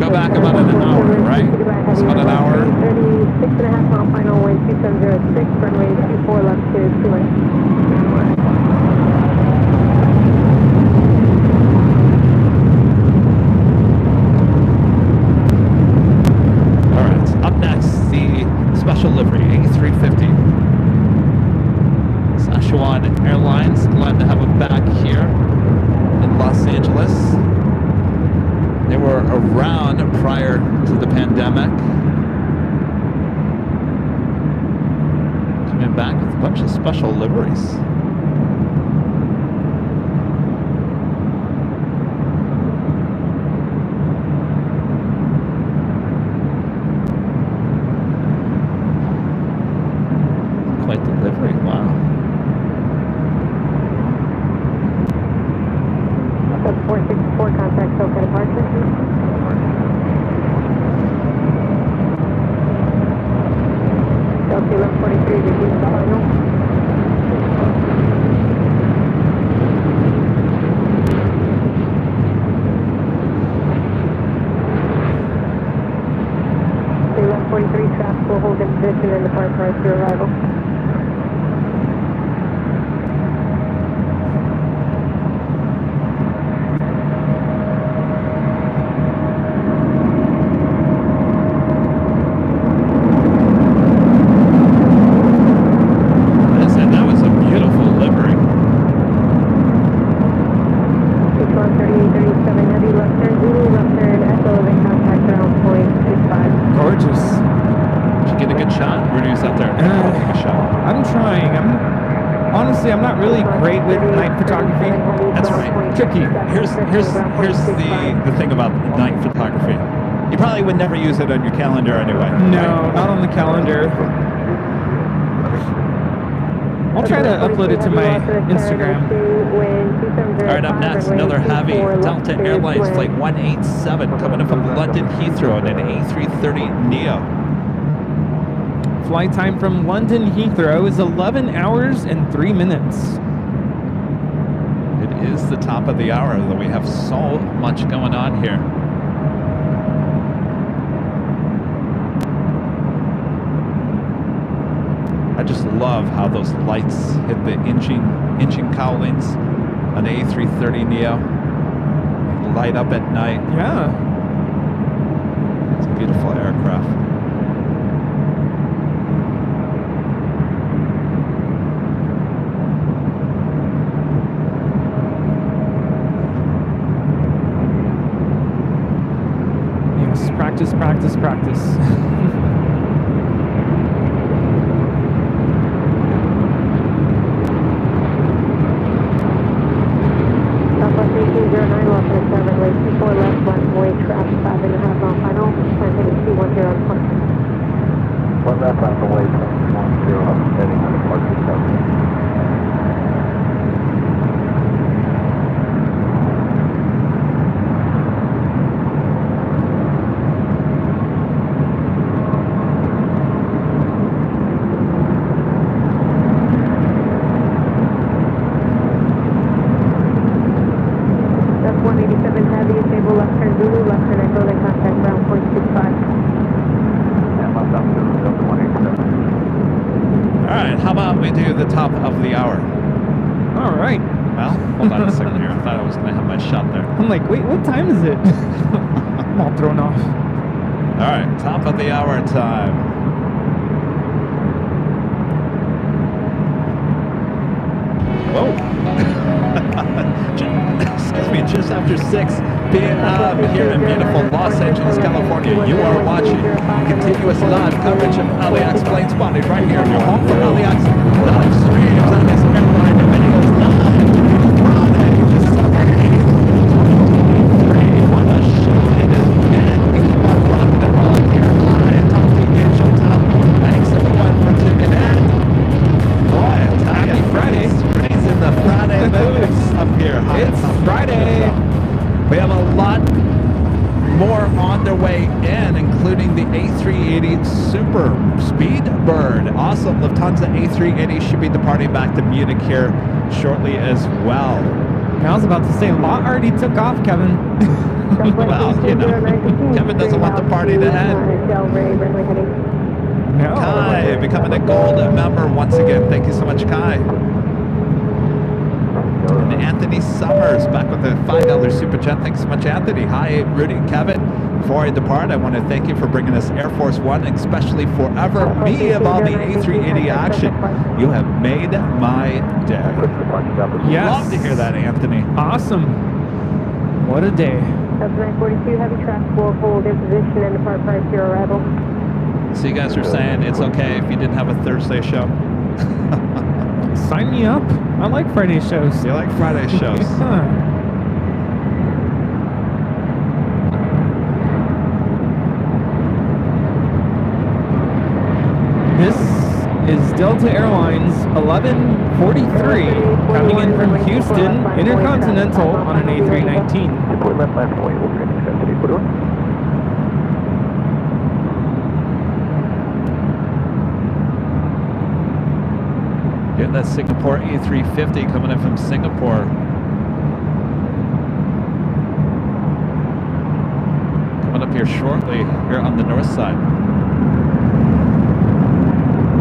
Speaker 3: back about an hour, right? It's about an hour.
Speaker 6: 36.5 mile final wind 2706, runway 24 left clear to land.
Speaker 3: Up next, the prior to the pandemic. Coming back with a bunch of special liveries. Quite the livery, wow.
Speaker 6: 464, contact SoCal departure. Delta 1143, reduce the final. Delta 1143, traffic will hold in position and depart prior to arrival.
Speaker 8: I'm not really great with night photography.
Speaker 3: That's right.
Speaker 8: Tricky.
Speaker 3: Here's the thing about night photography. You probably would never use it on your calendar anyway.
Speaker 8: No, not on the calendar. I'll try to upload it to my Instagram.
Speaker 3: All right, up next, another heavy Delta Airlines Flight 187 coming in from London Heathrow on an A330neo.
Speaker 8: Flight time from London Heathrow is 11 hours and 3 minutes.
Speaker 3: It is the top of the hour, though we have so much going on here. I just love how those lights hit the engine cowlings on the A330neo. Light up at night.
Speaker 8: Yeah.
Speaker 3: It's a beautiful aircraft.
Speaker 8: Practice, practice, practice.
Speaker 6: Southwest 1809, Washington 7, late 24 left, runway traffic 5.5 mile final, planning 210 on departure.
Speaker 2: 1 left on the way, 210, heading on departure 7.
Speaker 3: Top of the hour.
Speaker 8: All right.
Speaker 3: Well, hold on a second here. I thought I was going to have my shot there.
Speaker 8: I'm like, wait, what time is it? I'm all thrown off.
Speaker 3: All right, top of the hour time. Whoa. Excuse me, just after 6 p.m. here in beautiful Los Angeles, California. You are watching continuous live coverage of LAX planespotting right here in your home for LAX live streams on this Airline Videos live Friday, December 8th, 2023. What a show it has been. We keep on rocking and rolling here live on the Showtime. Thanks everyone for tuning in. Boy, I tell you, Friday's in the Friday moves up here.
Speaker 8: It's Friday.
Speaker 3: We have a lot more on their way in, including the A380 Super Speedbird. Also, Lufthansa A380 should be departing back to Munich here shortly as well.
Speaker 8: I was about to say, a lot already took off, Kevin.
Speaker 3: Well, you know, Kevin doesn't want the party to end.
Speaker 8: No.
Speaker 3: Kai becoming a gold member once again. Thank you so much, Kai. And Anthony Summers back with a $5 super chat. Thanks so much, Anthony. Hi, Rudy, Kevin. Before I depart, I want to thank you for bringing us Air Force One, especially forever me of all the A380 action. You have made my day.
Speaker 8: Yes.
Speaker 3: Love to hear that, Anthony.
Speaker 8: Awesome. What a day.
Speaker 6: That's 942, heavy traffic will hold in position and depart prior to your arrival.
Speaker 3: So you guys are saying it's okay if you didn't have a Thursday show?
Speaker 8: Sign me up. I like Friday shows.
Speaker 3: You like Friday shows?
Speaker 8: Yeah. This is Delta Airlines 1143 coming in from Houston Intercontinental on an A319.
Speaker 10: Deploy left left way, we'll finish custody, put on.
Speaker 3: Getting that Singapore A350 coming in from Singapore. Coming up here shortly, here on the north side.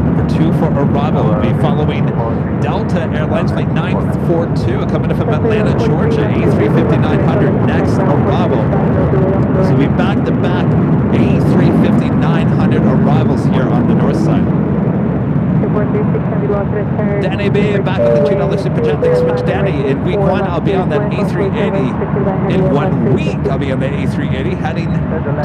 Speaker 3: Number 2 for arrival will be following Delta Airlines flight 942 coming in from Atlanta, Georgia, A350-900 next arrival. So we back-to-back A350-900 arrivals here on the north side. Danny B, back on the $2 Super Jet. Thanks so much, Danny. In week 1, I'll be on that A380. In 1 week, I'll be on the A380 heading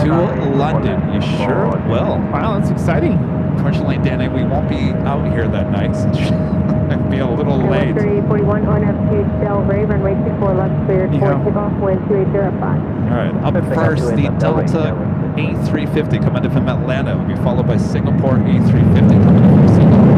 Speaker 3: to London. You sure will.
Speaker 8: Wow, that's exciting.
Speaker 3: Unfortunately, Danny, we won't be out here that night. I'd be a little late.
Speaker 6: 3841 on F2 Del Ray, runway 24 left cleared for takeoff, wind 2805.
Speaker 3: All right, up first, the Delta A350 coming in from Atlanta will be followed by Singapore A350 coming in from Singapore.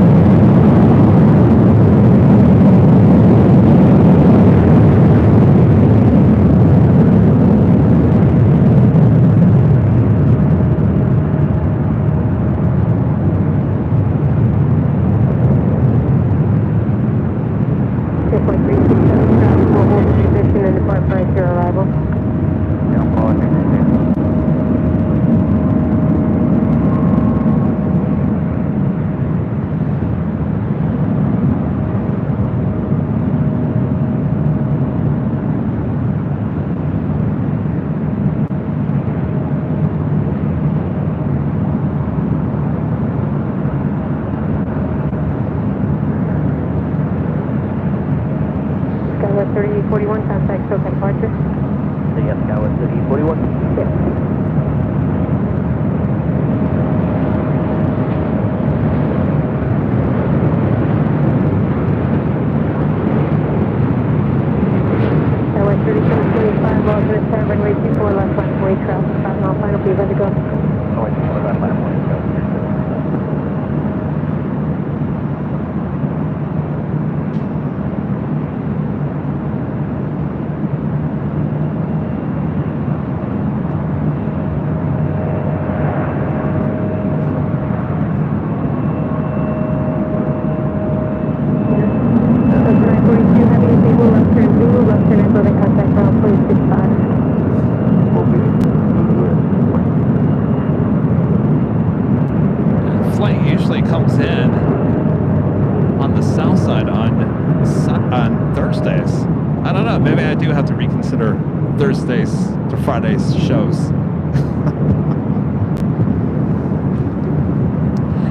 Speaker 3: Thursdays to Fridays shows.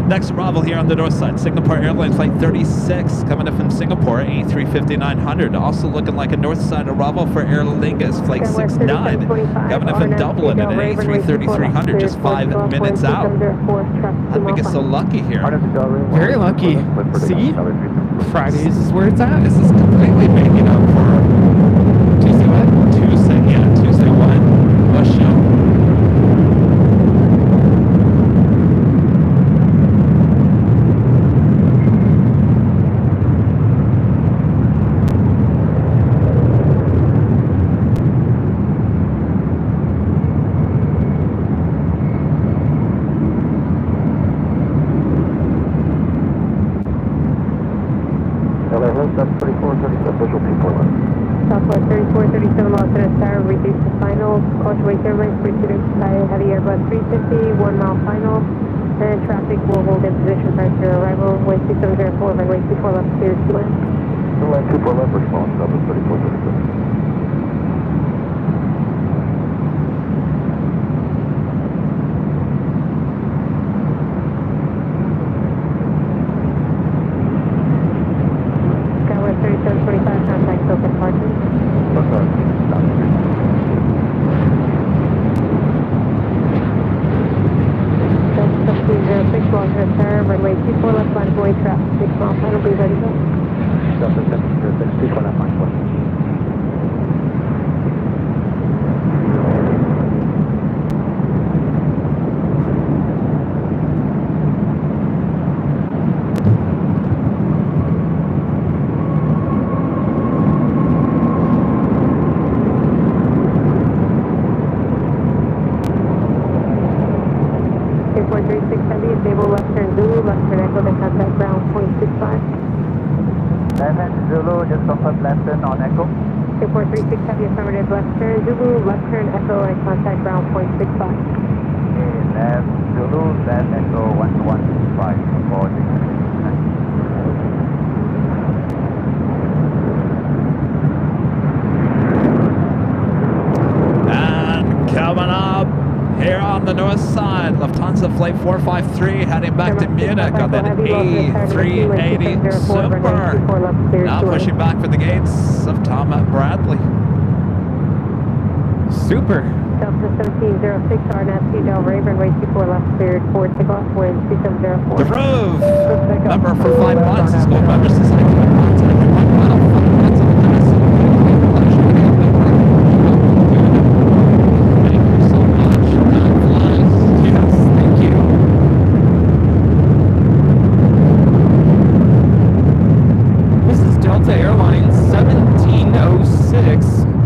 Speaker 3: Next arrival here on the north side, Singapore Airlines flight 36 coming in from Singapore, A350-900. Also looking like a north side arrival for Aer Lingus flight 69 coming in from Dublin in an A330-300, just 5 minutes out. How'd we get so lucky here?
Speaker 8: Very lucky. See? Fridays is where it's at.
Speaker 3: This is completely making up for Tuesday what? Tuesday what? Bus show.
Speaker 6: Southwest 3437 Los Angeles Tower, reduce to final. Caution wake airlines, pursuit of heavy Airbus 350, 1 mile final. And traffic will hold in position prior to your arrival. Wind 2704, runway 24 left, cleared to land.
Speaker 2: Runway 24 left, response, Southwest 3437.
Speaker 6: Heavy, stable left turn Zulu, left turn Echo to contact ground 0.65.
Speaker 10: Left hand Zulu, just confirm left turn on Echo.
Speaker 6: 2436 Heavy, affirmative left turn Zulu, left turn Echo and contact ground 0.65.
Speaker 10: Okay, left Zulu, left Echo 115 for
Speaker 3: And coming up here on the north side, Lufthansa Flight 453 heading back to Munich on the A380 Super. Now pushing back for the gates of Tom Bradley.
Speaker 8: Super.
Speaker 6: Delta 1706, RNAV Del Ray, runway 24 left, cleared for takeoff, wind 2704.
Speaker 3: The Rove, member for 5 months, School Members Society.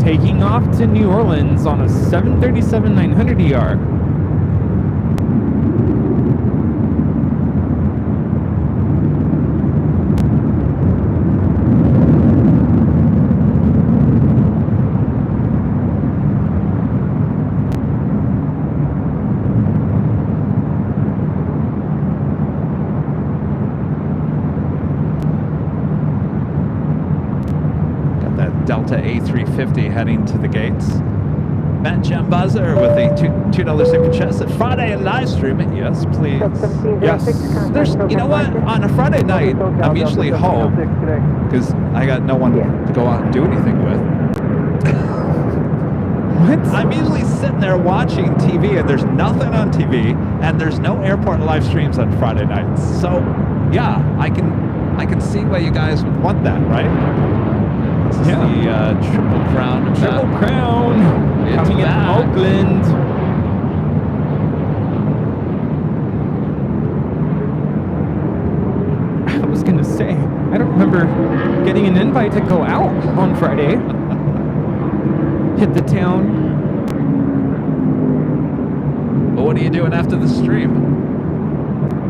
Speaker 8: Taking off to New Orleans on a 737-900ER.
Speaker 3: Delta A350 heading to the gates. Matt Jim Buzzer with a $2 super chest at Friday live stream it. Yes, please.
Speaker 8: Yes.
Speaker 3: There's, you know what? On a Friday night, I'm usually home because I got no one to go out and do anything with. What? I'm usually sitting there watching TV and there's nothing on TV and there's no airport live streams on Friday nights. So, yeah, I can see why you guys would want that, right? This is the Triple Crown.
Speaker 8: Triple Crown coming in Oakland. I was going to say, I don't remember getting an invite to go out on Friday. Hit the town.
Speaker 3: Well, what are you doing after the stream?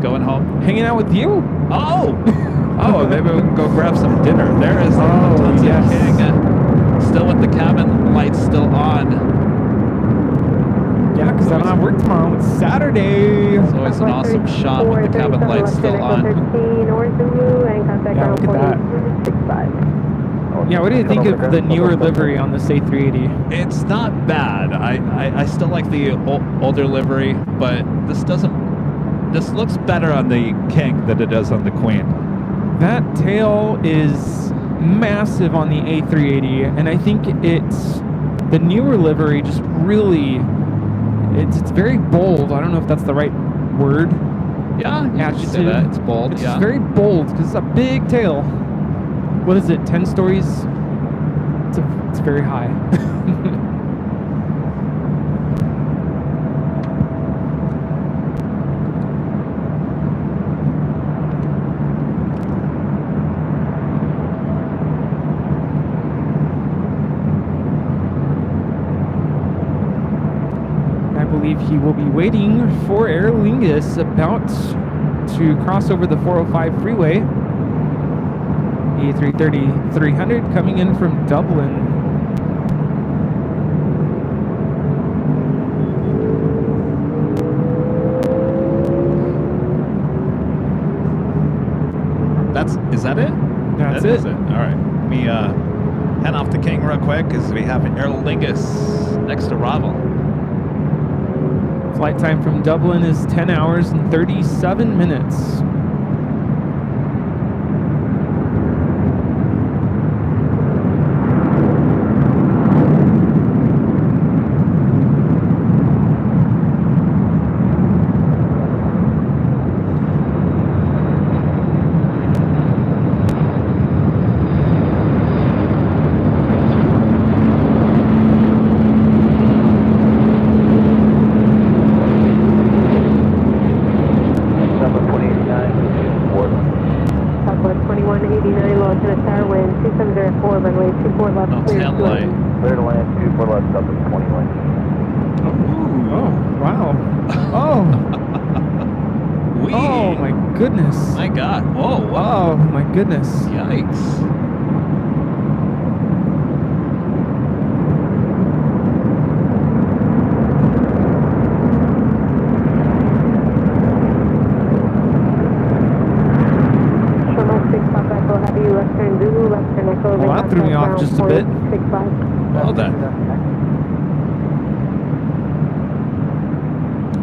Speaker 3: Going home?
Speaker 8: Hanging out with you.
Speaker 3: Oh! Oh, maybe we can go grab some dinner. There is Lufthansa King. Still with the cabin lights still on.
Speaker 8: Yeah, because I don't have work tomorrow. It's Saturday.
Speaker 3: It's always an awesome shot with the cabin lights still on.
Speaker 8: Yeah, look at that. Yeah, what do you think of the newer livery on this A380?
Speaker 3: It's not bad. I still like the older livery, but this looks better on the King than it does on the Queen.
Speaker 8: That tail is massive on the A380, and I think it's the newer livery just really, it's very bold. I don't know if that's the right word.
Speaker 3: Yeah, you should say that. It's bold,
Speaker 8: It's very bold because it's a big tail. What is it, 10 stories? It's very high. He will be waiting for Aer Lingus about to cross over the 405 freeway. A330-300 coming in from Dublin.
Speaker 3: Is that it?
Speaker 8: That's
Speaker 3: that
Speaker 8: it.
Speaker 3: Is it. All right. Let me head off the King real quick because we have Aer Lingus next arrival.
Speaker 8: Flight time from Dublin is 10 hours and 37 minutes.
Speaker 3: Wee.
Speaker 8: Oh my goodness.
Speaker 3: My God. Whoa.
Speaker 8: Oh my goodness.
Speaker 3: Yikes.
Speaker 8: Well, that threw me off just a bit.
Speaker 3: Well then.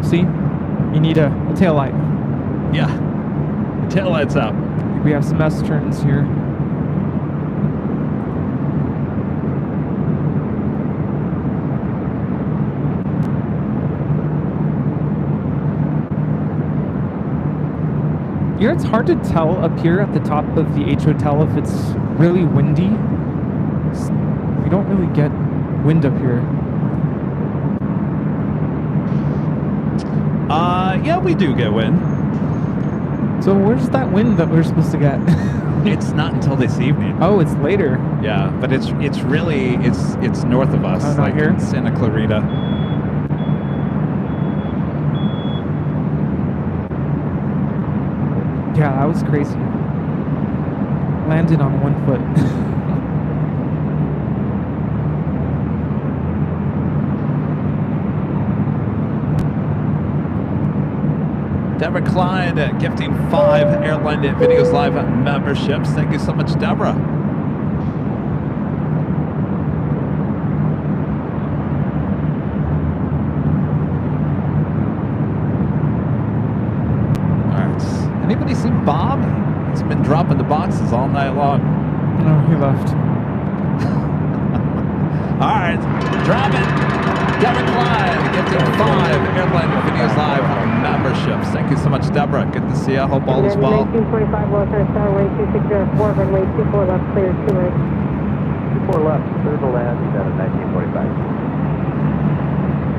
Speaker 8: See? You need a tail light.
Speaker 3: Yeah. Tail lights up.
Speaker 8: We have some S turns here. You know, it's hard to tell up here at the top of the H Hotel if it's really windy. We don't really get wind up here.
Speaker 3: Yeah, we do get wind.
Speaker 8: So where's that wind that we're supposed to get?
Speaker 3: It's not until this evening.
Speaker 8: Oh, it's later.
Speaker 3: Yeah, but it's really it's north of us,
Speaker 8: not
Speaker 3: like
Speaker 8: here?
Speaker 3: in Santa Clarita.
Speaker 8: Yeah, that was crazy. Landed on 1 foot.
Speaker 3: Deborah Klein gifting 5 Airline Videos Live memberships. Thank you so much, Deborah. All right. Anybody seen Bob? He's been dropping the boxes all night long.
Speaker 8: No, he left.
Speaker 3: All right, drop it. Deborah Klein gifting 5 Airline Videos Live memberships. Thank you so much, Deborah. Good to see you. Hope all is well.
Speaker 6: 1945 low turn, runway 2604, runway 24 left, clear 2 right.
Speaker 5: 24 left, clear to land, at 1945.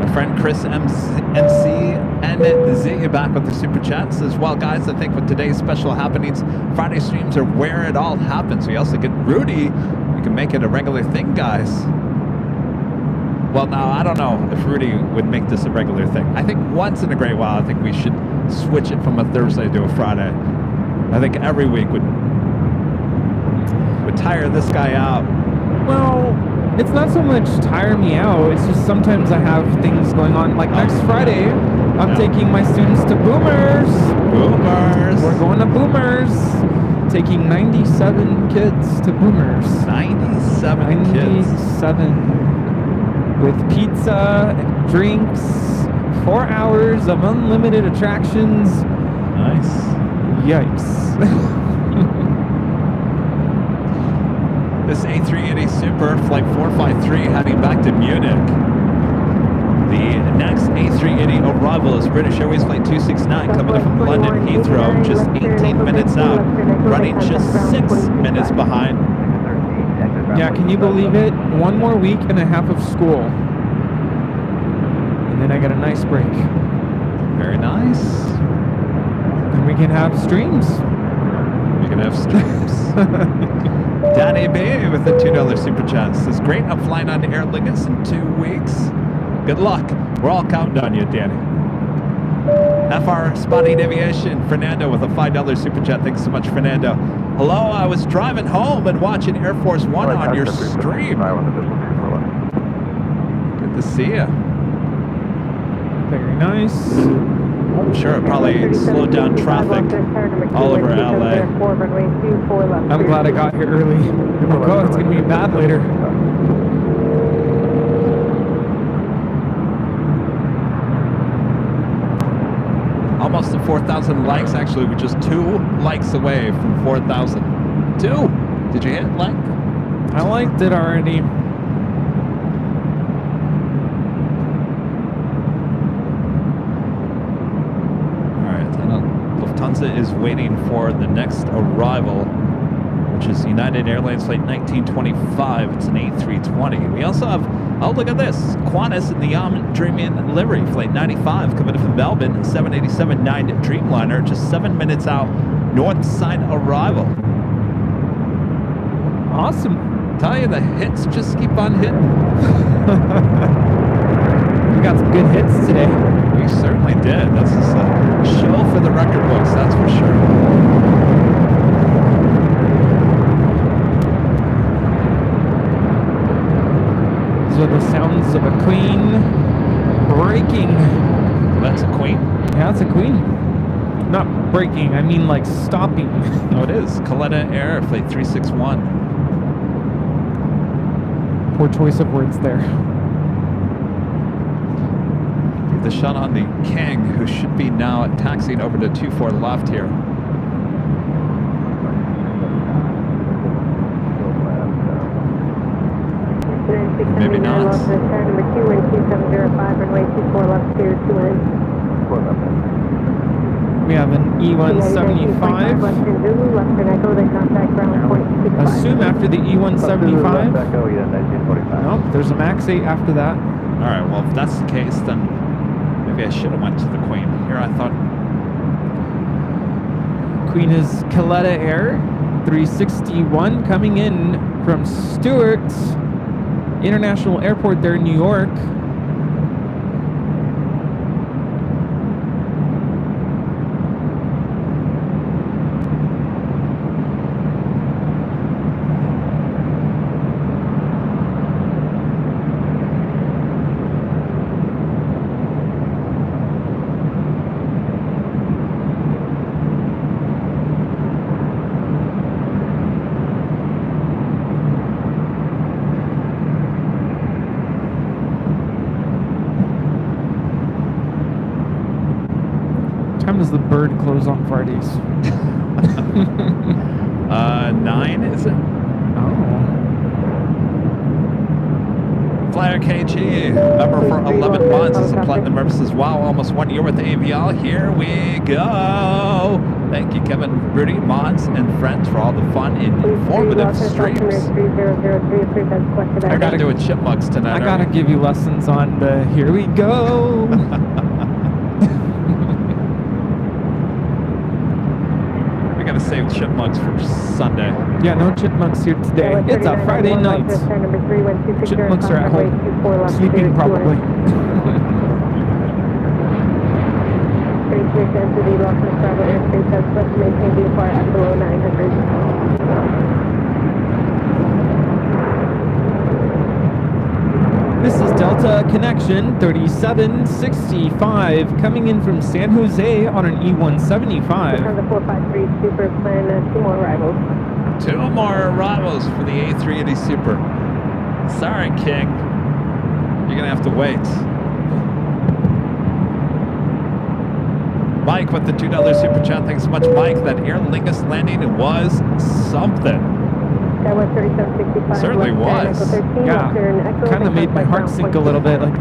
Speaker 3: My friend Chris MCNZ back with the super chats as well, guys. I think with today's special happenings, Friday streams are where it all happens. We also get Rudy. We can make it a regular thing, guys. Well, now, I don't know if Rudy would make this a regular thing. I think once in a great while, I think we should switch it from a Thursday to a Friday. I think every week would tire this guy out.
Speaker 8: Well, it's not so much tire me out. It's just sometimes I have things going on. Like next Friday, I'm taking my students to Boomers.
Speaker 3: Boomers.
Speaker 8: We're going to Boomers. Taking 97 kids to Boomers.
Speaker 3: 97 kids.
Speaker 8: 97. With pizza, drinks, 4 hours of unlimited attractions.
Speaker 3: Nice.
Speaker 8: Yikes.
Speaker 3: This A380 Super Flight 453 heading back to Munich. The next A380 arrival is British Airways Flight 269 coming in from London Heathrow, just 18 minutes out, running just 6 minutes behind.
Speaker 8: Yeah, can you believe it? 1 more week and a half of school. And then I get a nice break.
Speaker 3: Very nice.
Speaker 8: And we can have streams.
Speaker 3: We can have streams. Danny B with the $2 super chat says, great, I'm flying on to Airlinevs in 2 weeks. Good luck. We're all counting on you, Danny. FR Spotting Aviation, Fernando with a $5 super chat. Thanks so much, Fernando. Hello, I was driving home and watching Air Force One on your stream. Good to see you.
Speaker 8: Very nice.
Speaker 3: I'm sure it probably slowed down traffic all over LA.
Speaker 8: I'm glad I got here early. Oh, it's going to be bad later.
Speaker 3: Almost to 4,000 likes. Actually, we're just 2 likes away from 4,000. 2. Did you hit like?
Speaker 8: I liked it already.
Speaker 3: Lufthansa is waiting for the next arrival, which is United Airlines Flight 1925. It's an A320. We also have, oh, look at this, Qantas in the Dreaming livery, Flight 95, coming in from Melbourne, 787-9 Dreamliner, just 7 minutes out, north side arrival.
Speaker 8: Awesome.
Speaker 3: Tell you, the hits just keep on hitting.
Speaker 8: We got some good hits today.
Speaker 3: We certainly did. This is a show for the record books, that's for sure.
Speaker 8: These are the sounds of a queen braking.
Speaker 3: That's a queen?
Speaker 8: Yeah, it's a queen. Not braking, I mean like stopping.
Speaker 3: Oh, it is. Korean Air Flight 361.
Speaker 8: Poor choice of words there.
Speaker 3: The shot on the King, who should be now taxiing over to 24 left here. Maybe not.
Speaker 6: Number 21275, runway 24 left, clear 2 in.
Speaker 8: We have an E175.
Speaker 6: Western Zulu, Western Echo, then contact ground point 65.
Speaker 8: Assume after the E175. Nope, there's a MAX 8 after that.
Speaker 3: All right, well, if that's the case, then maybe I should have went to the Queen. Here I thought.
Speaker 8: Queen is Korean Air 361 coming in from Stewart International Airport there in New York. Does the bird close on Fridays?
Speaker 3: 9, is it?
Speaker 8: Oh.
Speaker 3: Flyer KG, member for 11 months, as a platinum member says, wow, almost 1 year with AVL. Here we go. Thank you, Kevin, Rudy, Mons, and friends for all the fun and informative streams. I gotta do a chipmunks tonight.
Speaker 8: I gotta give you lessons on the here we go.
Speaker 3: Save chipmunks for Sunday.
Speaker 8: Yeah, no chipmunks here today. It's a Friday night. Chipmunks are at home, sleeping probably. This is Delta Connection 3765 coming in from San Jose on an E175.
Speaker 6: On the 453 Super plan, 2 more arrivals.
Speaker 3: 2 more arrivals for the A380 Super. Sorry, King. You're gonna have to wait. Mike with the $2 super chat. Thanks so much, Mike. That Aer Lingus landing was something.
Speaker 6: That was 3765.
Speaker 3: Certainly was.
Speaker 8: Yeah, kind of made my heart sink a little bit. Like,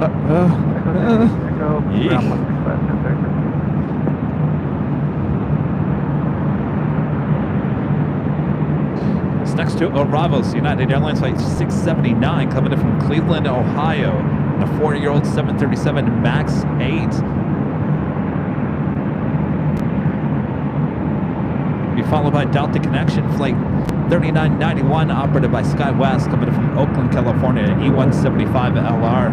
Speaker 3: This next 2 arrivals, United Airlines Flight 679 coming in from Cleveland, Ohio. A 4-year-old 737 MAX 8. Be followed by Delta Connection Flight 3991 operated by SkyWest coming in from Oakland, California, E175 LR.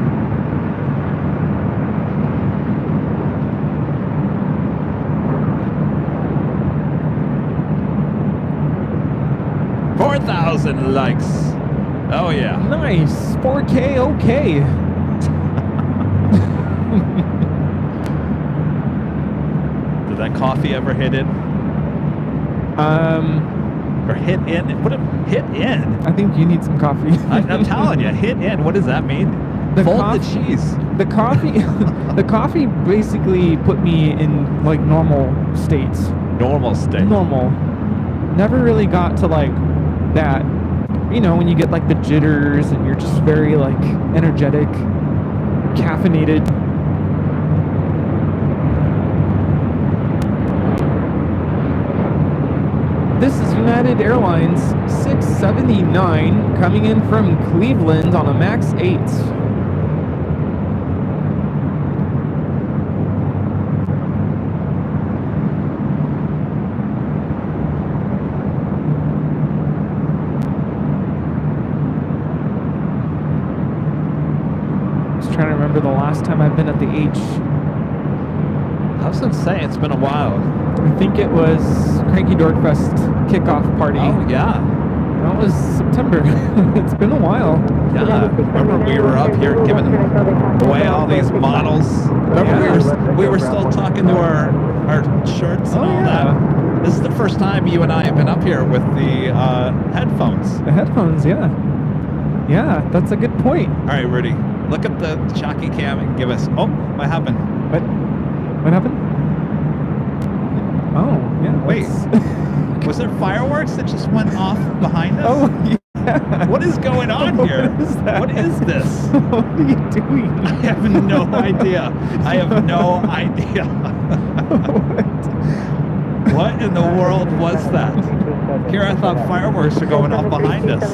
Speaker 3: $4,000 likes. Oh yeah.
Speaker 8: Nice. 4K, okay.
Speaker 3: Did that coffee ever hit in? Or hit in? What a hit in?
Speaker 8: I think you need some coffee.
Speaker 3: I'm telling you, hit in. What does that mean? Fold the cheese.
Speaker 8: The coffee, the coffee basically put me in like normal states.
Speaker 3: Normal state.
Speaker 8: Normal. Never really got to like that. You know, when you get like the jitters and you're just very like energetic, caffeinated. This is United Airlines 679 coming in from Cleveland on a MAX 8. Just trying to remember the last time I've been at the H.
Speaker 3: I was going to say, it's been a while.
Speaker 8: I think it was Cranky Dorkfest kickoff party.
Speaker 3: Oh, yeah.
Speaker 8: That was September. It's been a while.
Speaker 3: Yeah. Remember we were up here giving away all these models? Remember we were still talking to our shirts and all that? This is the first time you and I have been up here with the headphones.
Speaker 8: The headphones, yeah. Yeah, that's a good point.
Speaker 3: All right, Rudy, look at the jockey cam and give us... Oh, what happened?
Speaker 8: What happened? Oh, yeah.
Speaker 3: Wait. Was there fireworks that just went off behind us?
Speaker 8: Oh, yeah.
Speaker 3: What is going on here?
Speaker 8: What is that?
Speaker 3: What is this?
Speaker 8: What are you doing?
Speaker 3: I have no idea. I have no idea. What in the world was that? Here I thought fireworks were going off behind us. I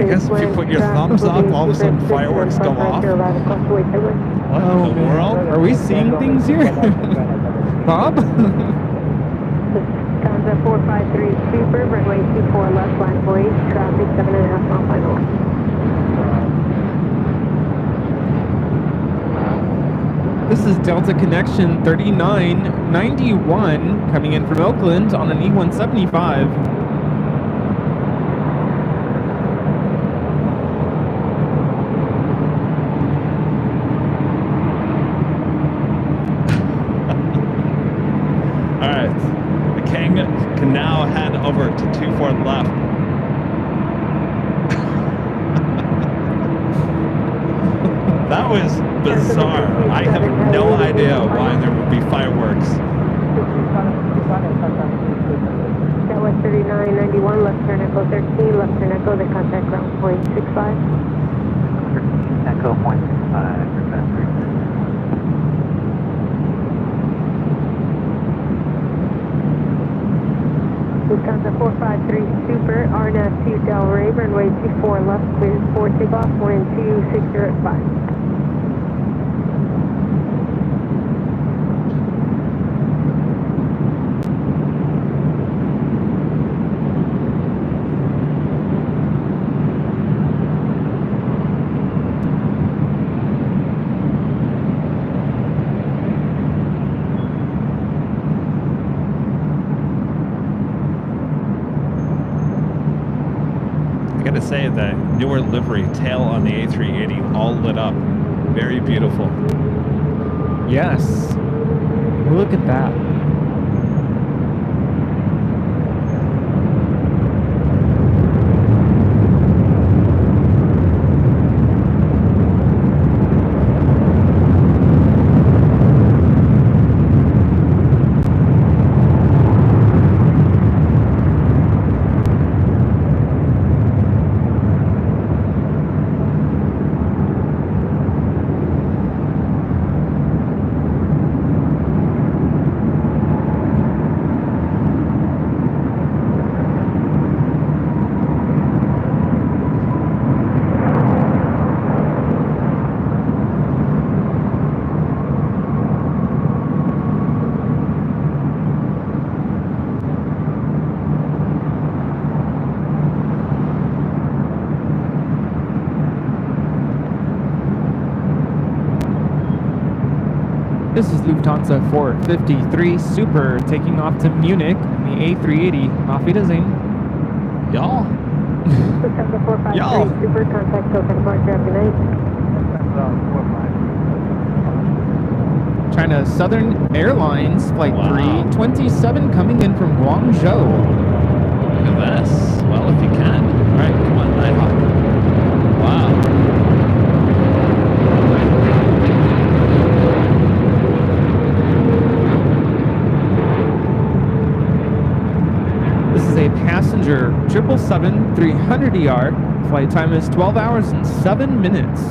Speaker 3: guess if you put your thumbs up, all of a sudden fireworks go off. What in the world?
Speaker 8: Are we seeing things here? Bob?
Speaker 6: Concept 453 Super, runway 24 left, line 48, traffic 7.5 mile final.
Speaker 8: This is Delta Connection 3991 coming in from Oakland on an E175.
Speaker 3: Can now head over to 24 left. That was bizarre. I have no idea why there would be fireworks.
Speaker 6: That was 3991, left turn echo 13, left turn echo, the contact ground point 65.
Speaker 5: 13 echo point 65,
Speaker 6: Lufthansa 453 Super, RNAV 2 Del Rey, runway 24 left, cleared for takeoff, wind 260 at 5.
Speaker 3: Say the newer livery tail on the A380 all lit up. Very beautiful.
Speaker 8: Yes. Look at that. This is Lufthansa 453 Super taking off to Munich on the A380. Auf Wiedersehen.
Speaker 3: Y'all.
Speaker 6: Lufthansa 453 Super, contact token departure after night.
Speaker 8: China Southern Airlines Flight 327 coming in from Guangzhou.
Speaker 3: Look at this. Well, if you can. All right, come on, Nighthawk. Wow.
Speaker 8: Passenger 777-300ER. Flight time is 12 hours and 7 minutes.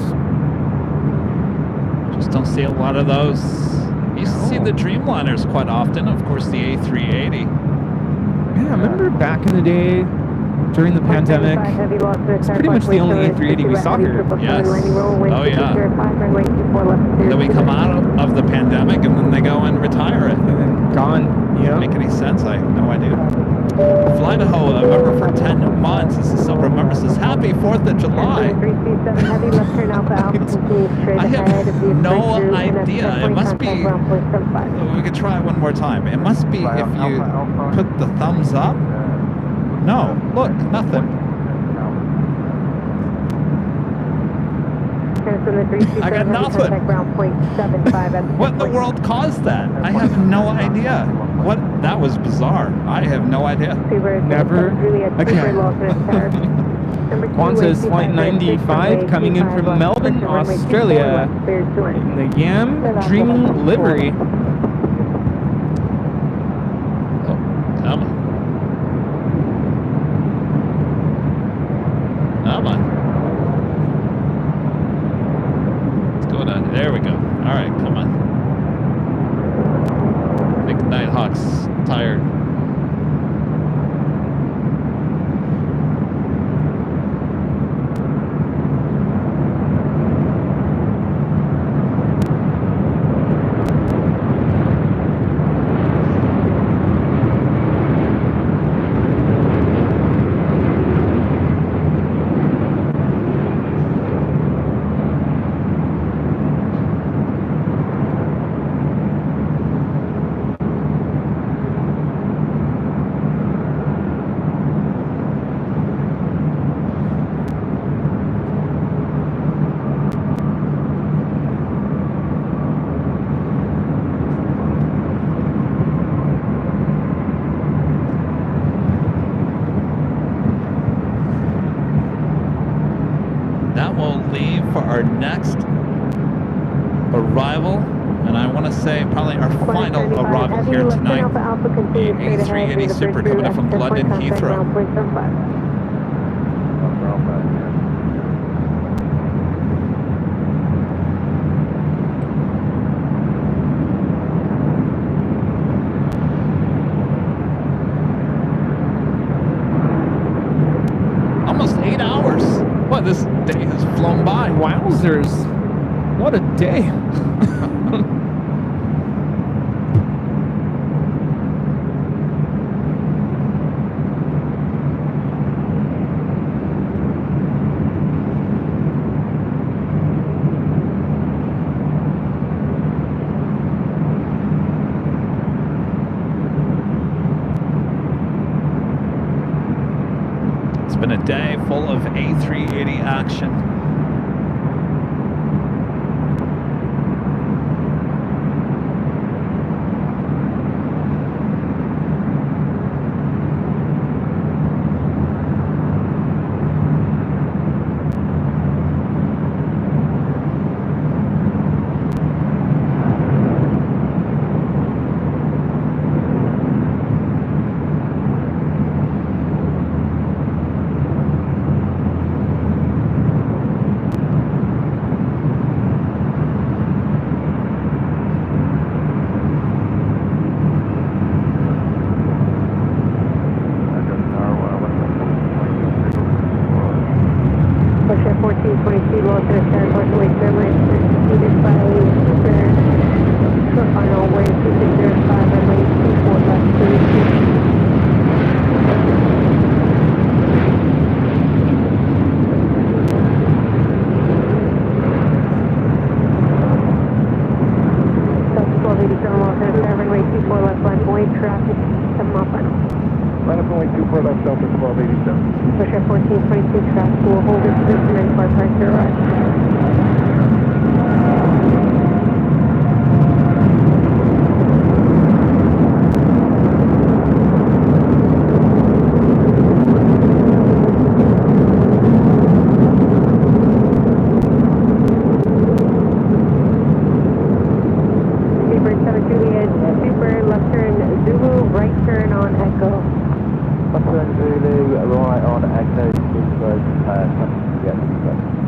Speaker 3: Just don't see a lot of those. You used to see the Dreamliners quite often. Of course, the A380.
Speaker 8: Yeah, I remember back in the day, during the pandemic. It's pretty much the only A380 we saw here.
Speaker 3: Yes. Oh, yeah. And then we come out of the pandemic and then they go and retire it.
Speaker 8: And then gone.
Speaker 3: Doesn't make any sense. I have no idea. Fly to Hoa, a member for 10 months. This is Silver member says, Happy 4th of July. I have no idea. It must be, we could try it one more time. It must be if you put the thumbs up. No, look, nothing. I got nothing. What in the world caused that? I have no idea. What? That was bizarre. I have no idea.
Speaker 8: Never again. Juan says flight 95 coming in from Melbourne, Australia in the Yam Dreaming livery.
Speaker 3: Oh, come on. Come on. Let's go down. There we go. All right, come on. I think Nighthawk's tired. Our next arrival, and I want to say probably our final arrival here tonight, the A380 Super coming up from London Heathrow. Almost 8 hours. What, this day has flown by.
Speaker 8: Wowzers. What a day.
Speaker 3: It's been a day full of A380 action.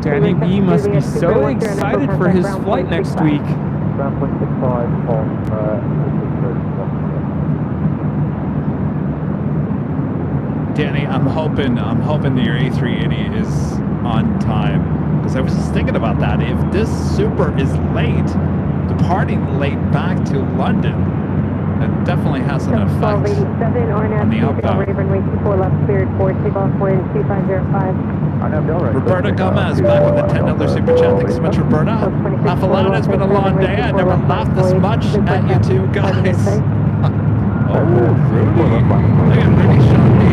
Speaker 3: Danny B must be so excited for his flight next week. Danny, I'm hoping that your A380 is on time, because I was just thinking about that. If this Super is late, departing late back to London, it definitely has an effect on the outbound.
Speaker 6: Runway 24 left cleared for takeoff wind 2505.
Speaker 3: Roberta Gomez back with a $10 super chat. Thanks so much, Roberta. Laugh a lot. It's been a long day. I never laughed this much at you two guys. Oh, Rudy. Look at Rudy showing me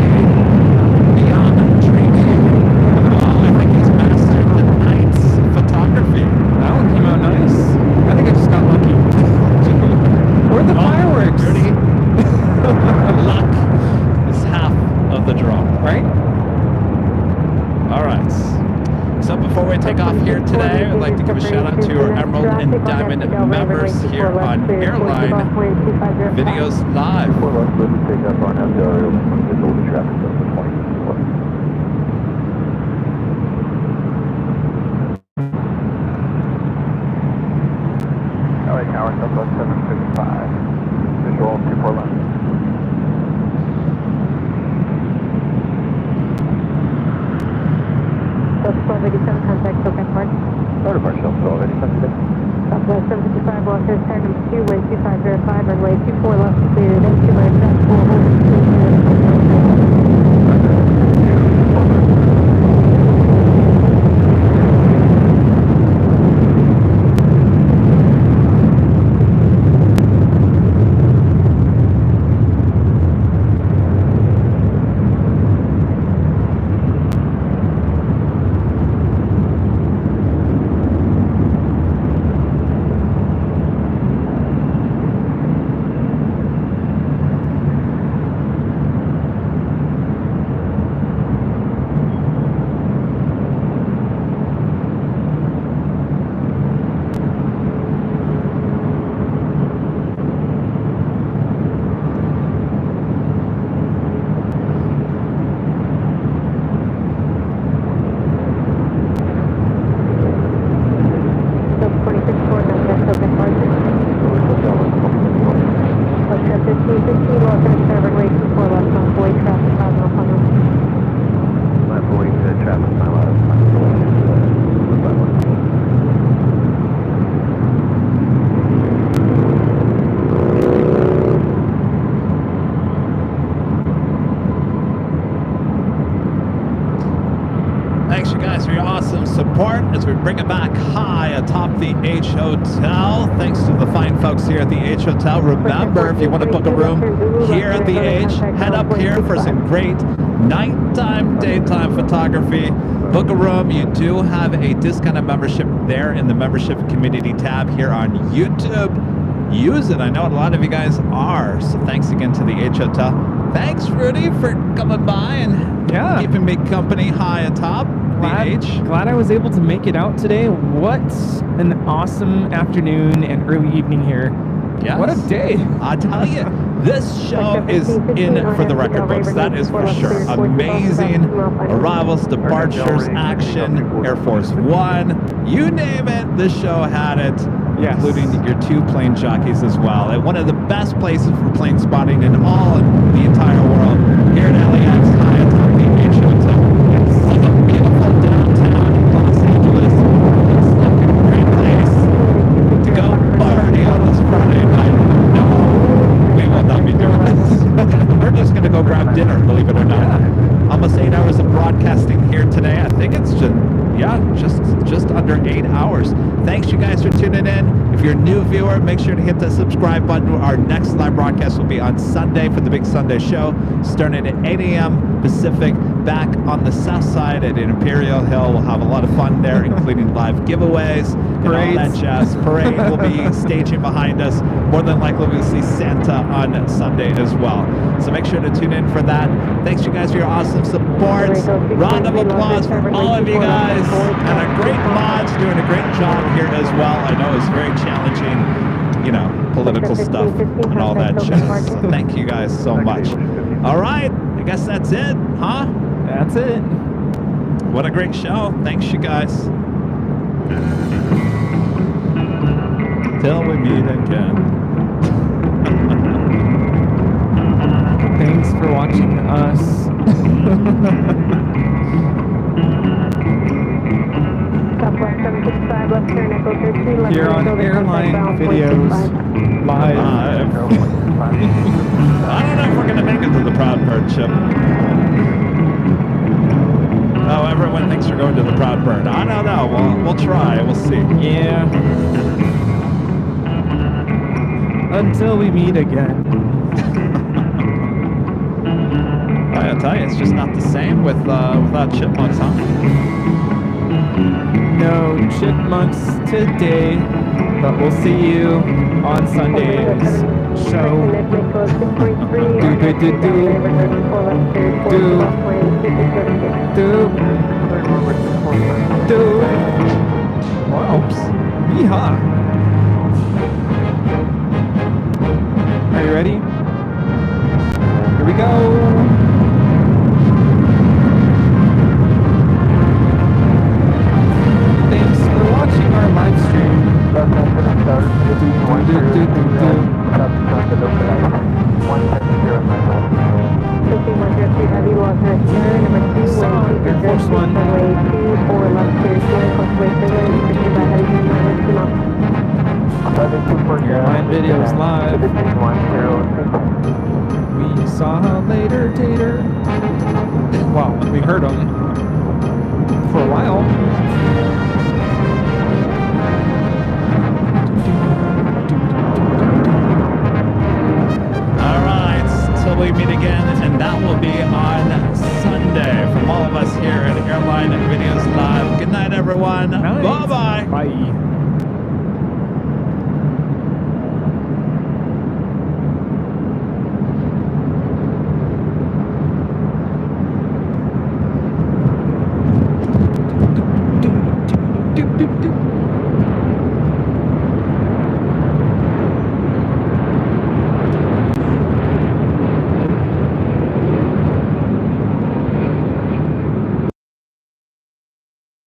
Speaker 3: beyond training. Oh, I think he's mastered the night's photography.
Speaker 8: That one came out nice. I think I just got lucky. Where are the fireworks?
Speaker 3: Rudy. Luck is half of the draw.
Speaker 8: Right?
Speaker 3: All right. So before we take off here today, I'd like to give a shout out to our Emerald and Diamond members here on Airline Videos Live.
Speaker 2: LA Tower, Southwest 755. Visual 24 left.
Speaker 6: Southwest 87, contact SoCal Park.
Speaker 2: Order Park, Southwest 87.
Speaker 6: Southwest 755, Walker, tire number 2, wind 2505, runway 24 left cleared, into my track 4,
Speaker 3: bring it back high atop the H Hotel. Thanks to the fine folks here at the H Hotel. Remember, if you want to book a room here at the H, head up here for some great nighttime, daytime photography. Book a room. You do have a discounted membership there in the membership community tab here on YouTube. Use it. I know a lot of you guys are. So thanks again to the H Hotel. Thanks, Rudy, for coming by and keeping me company high atop.
Speaker 8: Glad I was able to make it out today. What an awesome afternoon and early evening here.
Speaker 3: Yes.
Speaker 8: What a day.
Speaker 3: I tell you, this show is in for the record books. That is for sure. Amazing arrivals, departures, action, Air Force One, you name it, this show had it. Yes. Including your two plane jockeys as well. And one of the best places for plane spotting in all of the entire world here at LAX, high atop the H Hotel. It's a beautiful downtown Los Angeles. It's like a great place to go party on this Friday night. No, we will not be doing this. We're just going to go grab dinner, believe it or not. Almost 8 hours of broadcasting here today. I think it's just under 8 hours. Thanks you guys for tuning in. If you're a new viewer, make sure to hit the subscribe button. Our next live broadcast will be on Sunday for the Big Sunday Show, starting at 8 a.m. Pacific, back on the south side at Imperial Hill. We'll have a lot of fun there, including live giveaways and all that jazz. Parade will be staging behind us. More than likely, we'll see Santa on Sunday as well. So make sure to tune in for that. Thanks you guys for your awesome support. Round of applause for all of you guys. And a great mods doing a great job here as well. I know it's very challenging, you know, political stuff and all that jazz. So thank you guys so much. All right, I guess that's it, huh?
Speaker 8: That's it.
Speaker 3: What a great show. Thanks, you guys. Till we meet again.
Speaker 8: Thanks for watching us
Speaker 6: Southwest 765, left turn, Echo 13, left
Speaker 8: Here on
Speaker 6: turn,
Speaker 8: Airline Videos live.
Speaker 3: I don't know if we're going to make it to the Proud Bird ship. Oh, everyone thinks we're going to the Proud Bird. I don't know. We'll try. We'll see.
Speaker 8: Yeah. Until we meet again.
Speaker 3: I tell you, it's just not the same without chipmunks, huh?
Speaker 8: No chipmunks today, but we'll see you on Sunday's show. Oops. Yeehaw. Are you ready? Here we go. Thanks for watching our live stream. Air Force One. Airline Videos live. We saw later, Tater. Well, we heard them for a while.
Speaker 3: All right, till we meet again, and that will be on Sunday. From all of us here at Airline Videos Live. Good night, everyone.
Speaker 8: Night.
Speaker 3: Bye-bye.
Speaker 8: Bye.